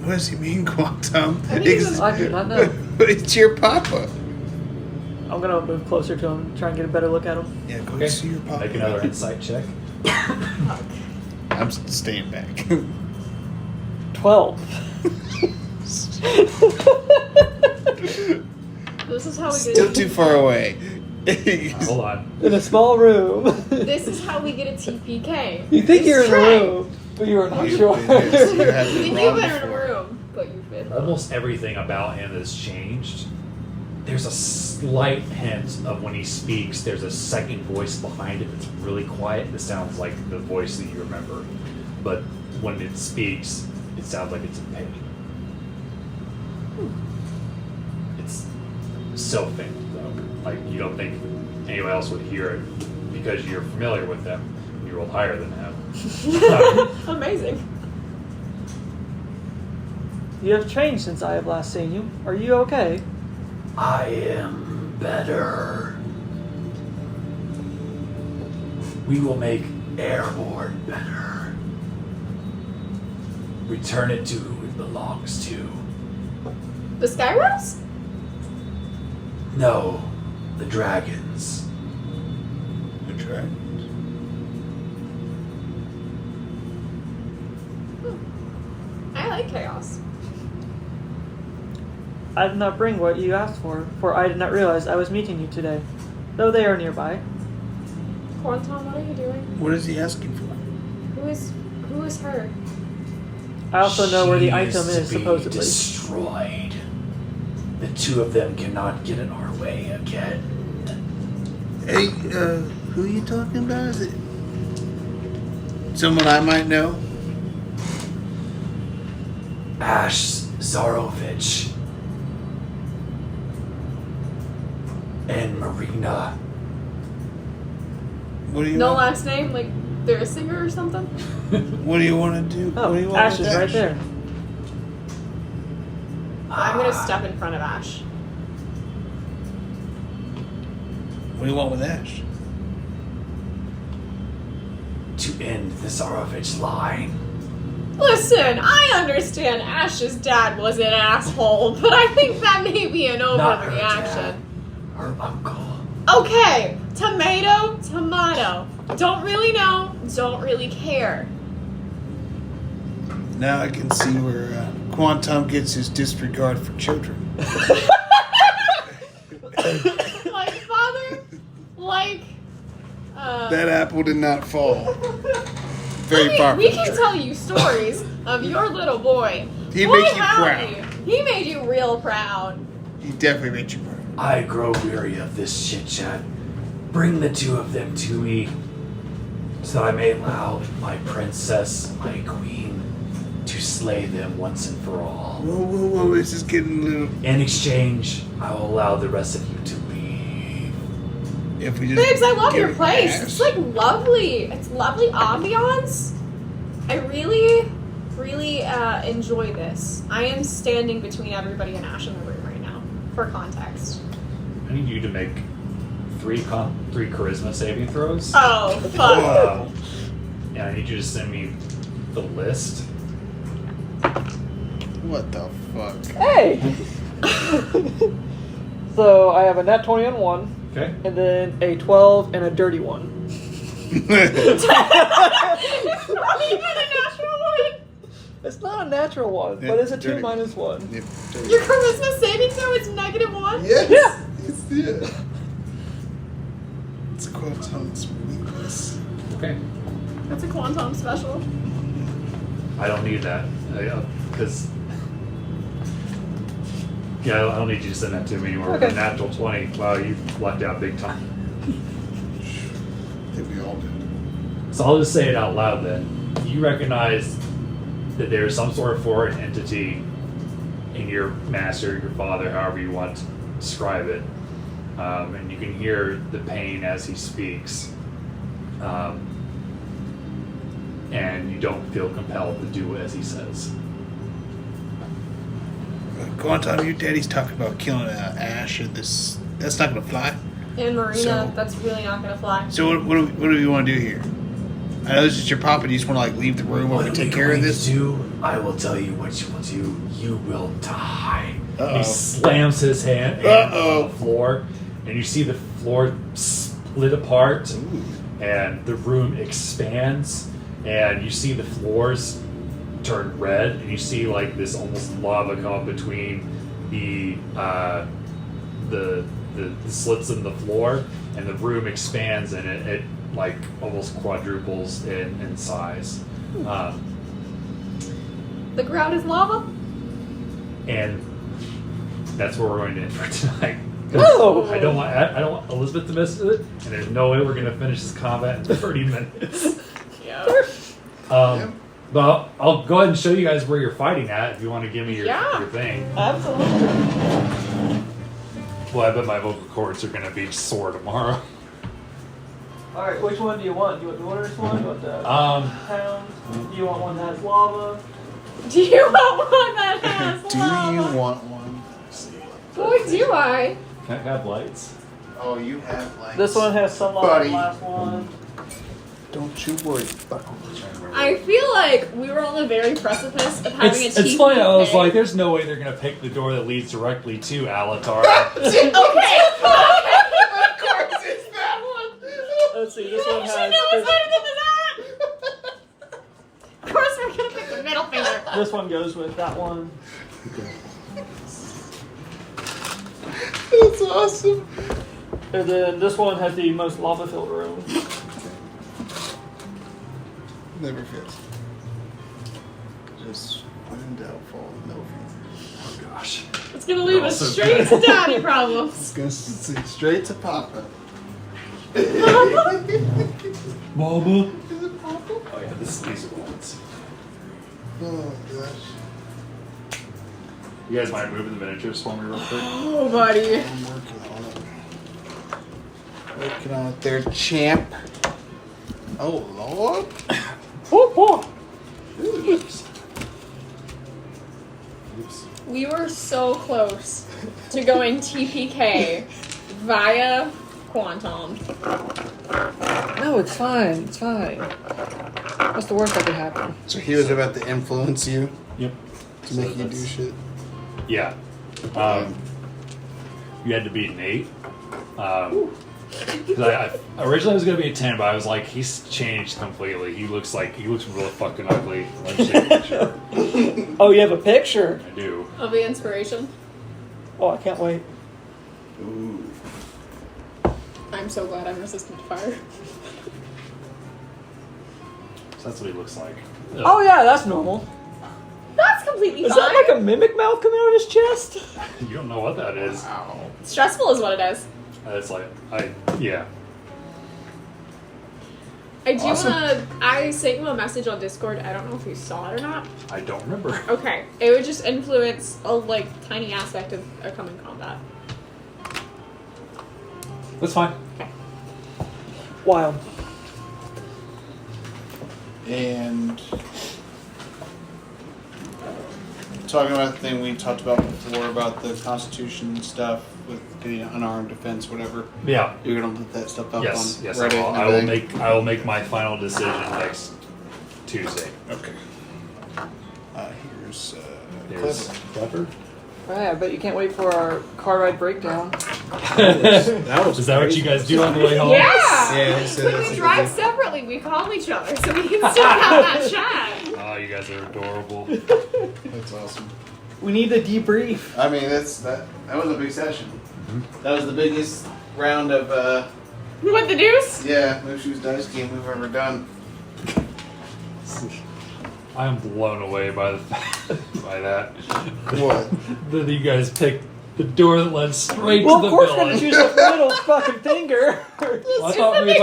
What does he mean, Quantum? I think he was- I do not know. It's your papa. I'm gonna move closer to him, try and get a better look at him. Yeah, go Okay. see your papa. Make another insight check. I'm staying back. 12. This is how we Still get too far away. Hold on. In a small room. This is how we get a TPK. You think It's you're in a track. room, but you're not You've sure. been there, so you You haven't think been you've wrong been in a before. room, but you've been. Almost everything about him has changed. There's a slight hint of when he speaks, there's a second voice behind it that's really quiet. That sounds like the voice that you remember. But when it speaks, it sounds like it's in pain. It's so faint, though. Like, you don't think anyone else would hear it because you're familiar with them. You rolled higher than him. Amazing. You have changed since I have last seen you. Are you okay? I am better. We will make Aeireborne better. Return it to who it belongs to. The Skyrose? No, the dragons. The dragons. I like chaos. I did not bring what you asked for I did not realize I was meeting you today, though they are nearby. Quantum, what are you doing? What is he asking for? Who is her? I also know where the She item to is, be supposedly. destroyed. The two of them cannot get in our way again. Hey, who are you talking about? Is it someone I might know? Asche Zarovich and Mareena. What do you No want? last name? Like they're a singer or something? What do you want to do? Oh, what do you want Ash with is right Ash? there. I'm gonna step in front of Ash. What do you want with Ash? To end the Zarovich line. Listen, I understand Ash's dad was an asshole, but I think that may be an Not her dad. overreaction. Her uncle. Okay, tomato, tomato. Don't really know, don't really care. Now I can see where Quantum gets his disregard for children. Like, father, like, That apple did not fall. Very far. we from can the tell you stories of your little boy. He Boy, makes you howdy. proud. He made you real proud. He definitely made you proud. I grow weary of this chit chat. Bring the two of them to me, so that I may allow my princess, my queen, to slay them once and for all. Whoa, this is getting a little... In exchange, I will allow the rest of you to leave. If we just Babes, I love give your him place. Ash. It's like lovely. It's lovely ambiance. I really, really enjoy this. I am standing between everybody and Ash in the room right now, for context. I need you to make three charisma saving throws. Oh, fuck. Yeah, I need you to send me the list. What the fuck? Hey! So I have a nat 20 on 1, Okay. and then a 12 and a dirty 1. You did a natural one. It's not a natural one, Yeah, but it's a 2 dirty. minus 1. Yep, Your charisma saving throw is -1? Yes. Yeah. It's Quantum's weakness. Okay. That's a quantum special. I don't need that because. Yeah, I don't need you to send that to me anymore. With Okay. a natural 20. Wow, you lucked out big time. I think we all did. So I'll just say it out loud then. You recognize that there is some sort of foreign entity in your master, your father, however you want to describe it. And you can hear the pain as he speaks. And you don't feel compelled to do as he says. Quantum, your daddy's talking about killing Ash and this. That's not going to fly. And Marina, So- that's really not gonna fly. So what do you want to do here? I know this is your papa. Do you just want to like leave the room while we take care of this? I will tell you what you will do. You will die. He Uh-oh. slams his hand Uh-oh. on the floor, and you see the floor split apart, and the room expands, and you see the floors turn red, and you see like this almost lava come up between the slits in the floor, and the room expands, and it like almost quadruples in size. The ground is lava? And that's where we're going to end for tonight. 'Cause Oh! I don't want Elizabeth to miss it, and there's no way we're going to finish this combat in 30 minutes. Yeah. But I'll go ahead and show you guys where you're fighting at if you want to give me your thing. Absolutely. Well, I bet my vocal cords are going to be sore tomorrow. Alright, which one do you want? Do you want the wilderness one? Do you want the Um, town? Do you want one that has lava? Do you want one that has Do lava? you want one? Let's see. Boy, do I. can I have lights? Oh, you have like This one has some lava. Buddy. The last one. Don't you worry, Buckle. I feel like we were on the very precipice of having a It's team funny. I was thing. like, there's no way they're going to pick the door that leads directly to Alatar. Okay. Of course, it's that one. Let's see, this one She has. knows better than that. Of course, we're gonna pick the middle finger. This one goes with that one. That's awesome. And then this one has the most lava-filled room. Never fits. Just when in doubt, fall no fear. Oh gosh. It's gonna leave us Also straight to daddy problems. It's gonna see straight to Papa. Mama. Is it Papa? Oh yeah, these are the ones. Oh gosh. You guys mind moving the miniatures for me real quick? Oh, buddy. I'm working on it. Working on it there, champ. Oh Lord. Whoop, whoop. Oops. Oops. We were so close to going TPK via Quantum. No, it's fine. It's fine. What's the worst that could happen? So he was about to influence you Yep. to So make you do that's- shit. Yeah. You had to beat an 8. 'Cause I originally was gonna be a 10, but I was like, he's changed completely. He looks real fucking ugly. Let me see a picture. Oh, you have a picture? I do. Of the inspiration. Oh, I can't wait. Ooh. I'm so glad I'm resistant to fire. So that's what he looks like. Oh yeah, that's normal. That's completely Is fine. that like a mimic mouth coming out of his chest? You don't know what that is. Stressful is what it is. It's like yeah. I do Awesome. I sent you a message on Discord. I don't know if you saw it or not. I don't remember. Okay. It would just influence a tiny aspect of a coming combat. That's fine. Wild. And talking about the thing we talked about before about the Constitution stuff with getting unarmed defense, whatever. Yeah. You're gonna put that stuff up Yes. on Yes. Reddit. and I will everything? make my final decision next Tuesday. Okay. Here's Here's Clifford. Right, I bet you can't wait for our car ride breakdown. That was Is that what you guys do on the way home? Yeah! Yeah, so When that's we a drive good thing. separately, we call each other so we can still have that chat. Oh, you guys are adorable. That's awesome. We need the debrief. I mean, that was a big session. That was the biggest round of What the deuce? Mushu's dice game we've ever done. I am blown away by that. What? That you guys picked the door that led straight Well, to of the course, we're gonna villain. choose the middle fucking finger. Well, I thought maybe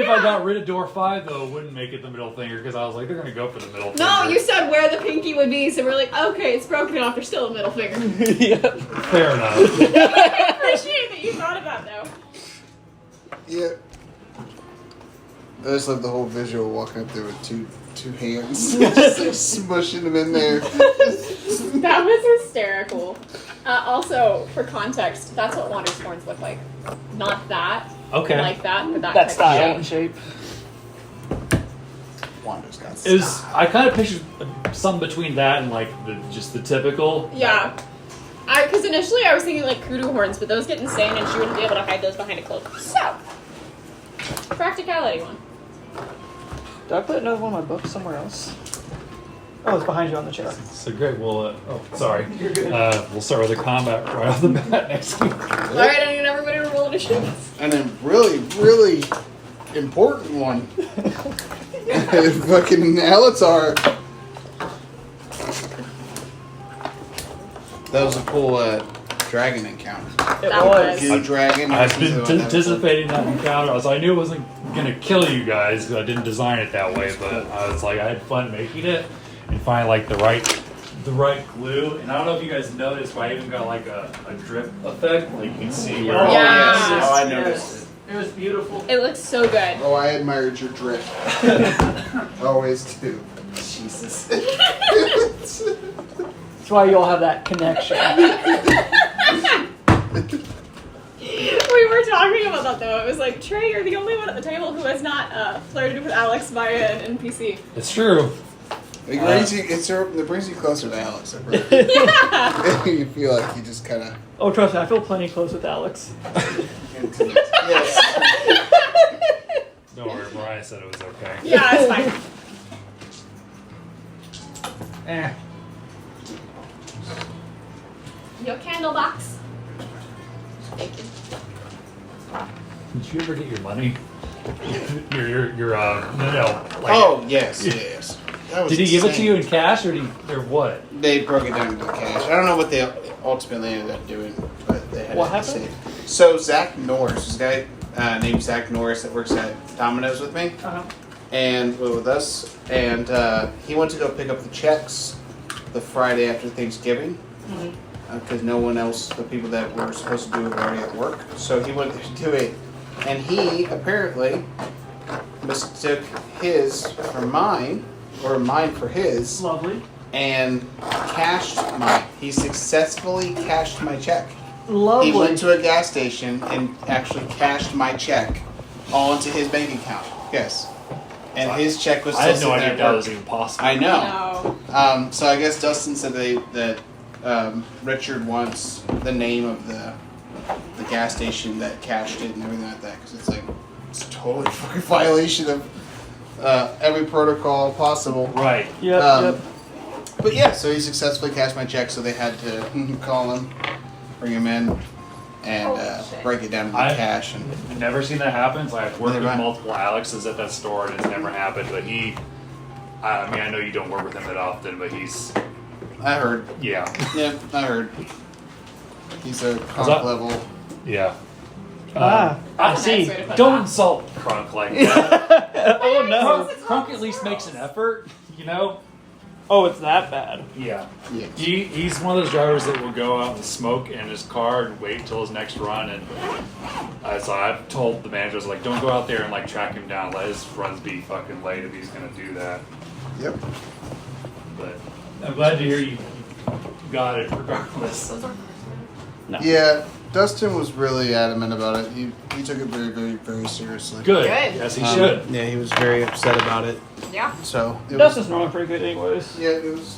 if I got rid of door 5 though, it wouldn't make it the middle finger because I was like, they're gonna go for the middle No, finger. you said where the pinky would be, so we're like, okay, it's broken off. There's still a middle finger. Yep. Fair enough. I appreciate that you thought of that, though. Yeah. I just love the whole visual walking up there with two hands, just like smushing them in there. That was hysterical. Also, for context, that's what Wander's horns look like. Not that, Okay. like that, but that, That type style Yeah. and shape. Wanda's got It was. I kind of pictured something between that and like just the typical. Yeah. Because initially I was thinking like kudu horns, but those get insane and she wouldn't be able to hide those behind a cloak. So, practicality one. Did I put another one of my books somewhere else? Oh, it's behind you on the chair. So great. Well, sorry. We'll start with the combat right off the bat next week. Alright, I need everybody to roll initiative. And a really, really important one. Fucking Alatar. That was a cool dragon encounter. It That was. was. Goo dragon. I've been So that was anticipating that encounter. So I knew it wasn't gonna kill you guys because I didn't design it that way. But I was like, I had fun making it and find like the right glue. And I don't know if you guys noticed, but I even got like a drip effect. Like you can see where. Oh, Yeah. yes. Oh, I noticed it. It was beautiful. It looks so good. Oh, I admired your drip. Always do. Jesus. That's why you all have that connection. We were talking about that though. It was like, Trey, you're the only one at the table who has not flirted with Alex via an NPC. It's true. It brings you closer to Alex. I really. Yeah. You feel like you just kind of. Oh, trust me, I feel plenty close with Alex. Yes. Don't worry, Mariah said it was okay. Yeah, it's fine. Your candle box. Thank you. Did you ever get your money? No. Like, Oh yes, yes. That was did he give it to insane. you in cash or what? They broke it down into cash. I don't know what they ultimately ended up doing, but they had What it happened? saved. So Zach Norris, this guy named Zach Norris that works at Domino's with me, and with us, and he went to go pick up the checks the Friday after Thanksgiving, because no one else, the people that were supposed to do it were already at work. So he went to do it, and he apparently mistook his for mine, or mine for his, Lovely. and cashed mine. He successfully cashed my check. Lovely. He went to a gas station and actually cashed my check all into his bank account. Yes. And his check was still I had no sitting idea there that at was work. even possible. I know. No. So I guess Dustin said that Richard wants the name of the gas station that cashed it and everything like that, because it's like it's a totally fucking violation of every protocol possible. Right. Yep. But yeah, so he successfully cashed my check, so they had to call him, bring him in, and break it down to the cash. And I've never seen that happen. So I've worked Neither with have I. multiple Alexes at that store, and it's never happened. But I mean, I know you don't work with him that often, but he's, I heard. yeah, Yeah, I heard. He's a that- comp level. yeah. Ah, I Nice see. way to put Don't that. insult Crunk like that. Oh no. Crunk at least makes an effort, you know? Oh, it's that bad. Yeah. Yeah. He's one of those drivers that will go out and smoke in his car and wait until his next run. And so I've told the managers, like, don't go out there and like track him down. Let his runs be fucking late if he's gonna do that. Yep. But I'm glad to hear you got it regardless. No. Yeah, Dustin was really adamant about it. He took it very, very, very seriously. Good. Good. Yes, he should. Yeah, he was very upset about it. Yeah. So it was, Dustin's normally pretty good, anyways. yeah, it was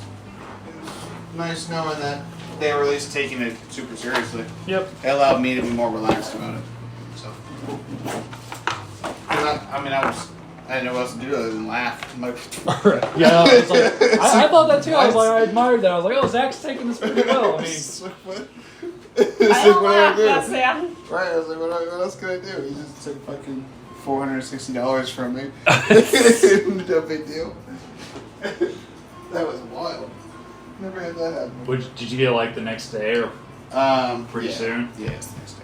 nice knowing that they were at least taking it super seriously. Yep. It allowed me to be more relaxed about it. So, 'cause I didn't know what else to do other than laugh. I'm like, Yeah, I was like, I thought that too. I was like, I admired that. I was like, oh, Zach's taking this pretty well. I mean, it's like, what? I don't laugh, do? that's Sam. Right, I was like, what else can I do? He just took fucking $460 from me. No big deal. That was wild. Never had that happen. did you get like the next day or pretty yeah. soon? Yeah, it's the next day.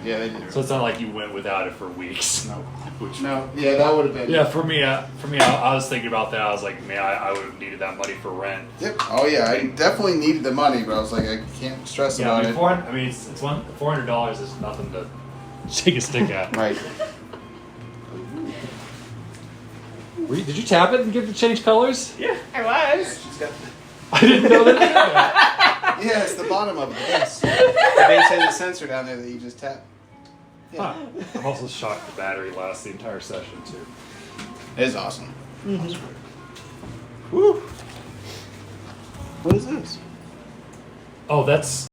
Yeah, they did. So it's not like you went without it for weeks. No. Which, No, yeah, that would have been. yeah, for me, I was thinking about that. I was like, man, I would have needed that money for rent. Yep. Oh yeah, I definitely needed the money, but I was like, I can't stress Yeah, about I mean, it's $400 is nothing to shake a stick at. it. Right. Did you tap it and get it to change colors? Yeah. I was. She's got. I didn't know that. Yeah, it's the bottom of the base. The base has a sensor down there that you just tap. Huh. I'm also shocked the battery lasts the entire session too. It is awesome. Mm-hmm. Woo. What is this? Oh, that's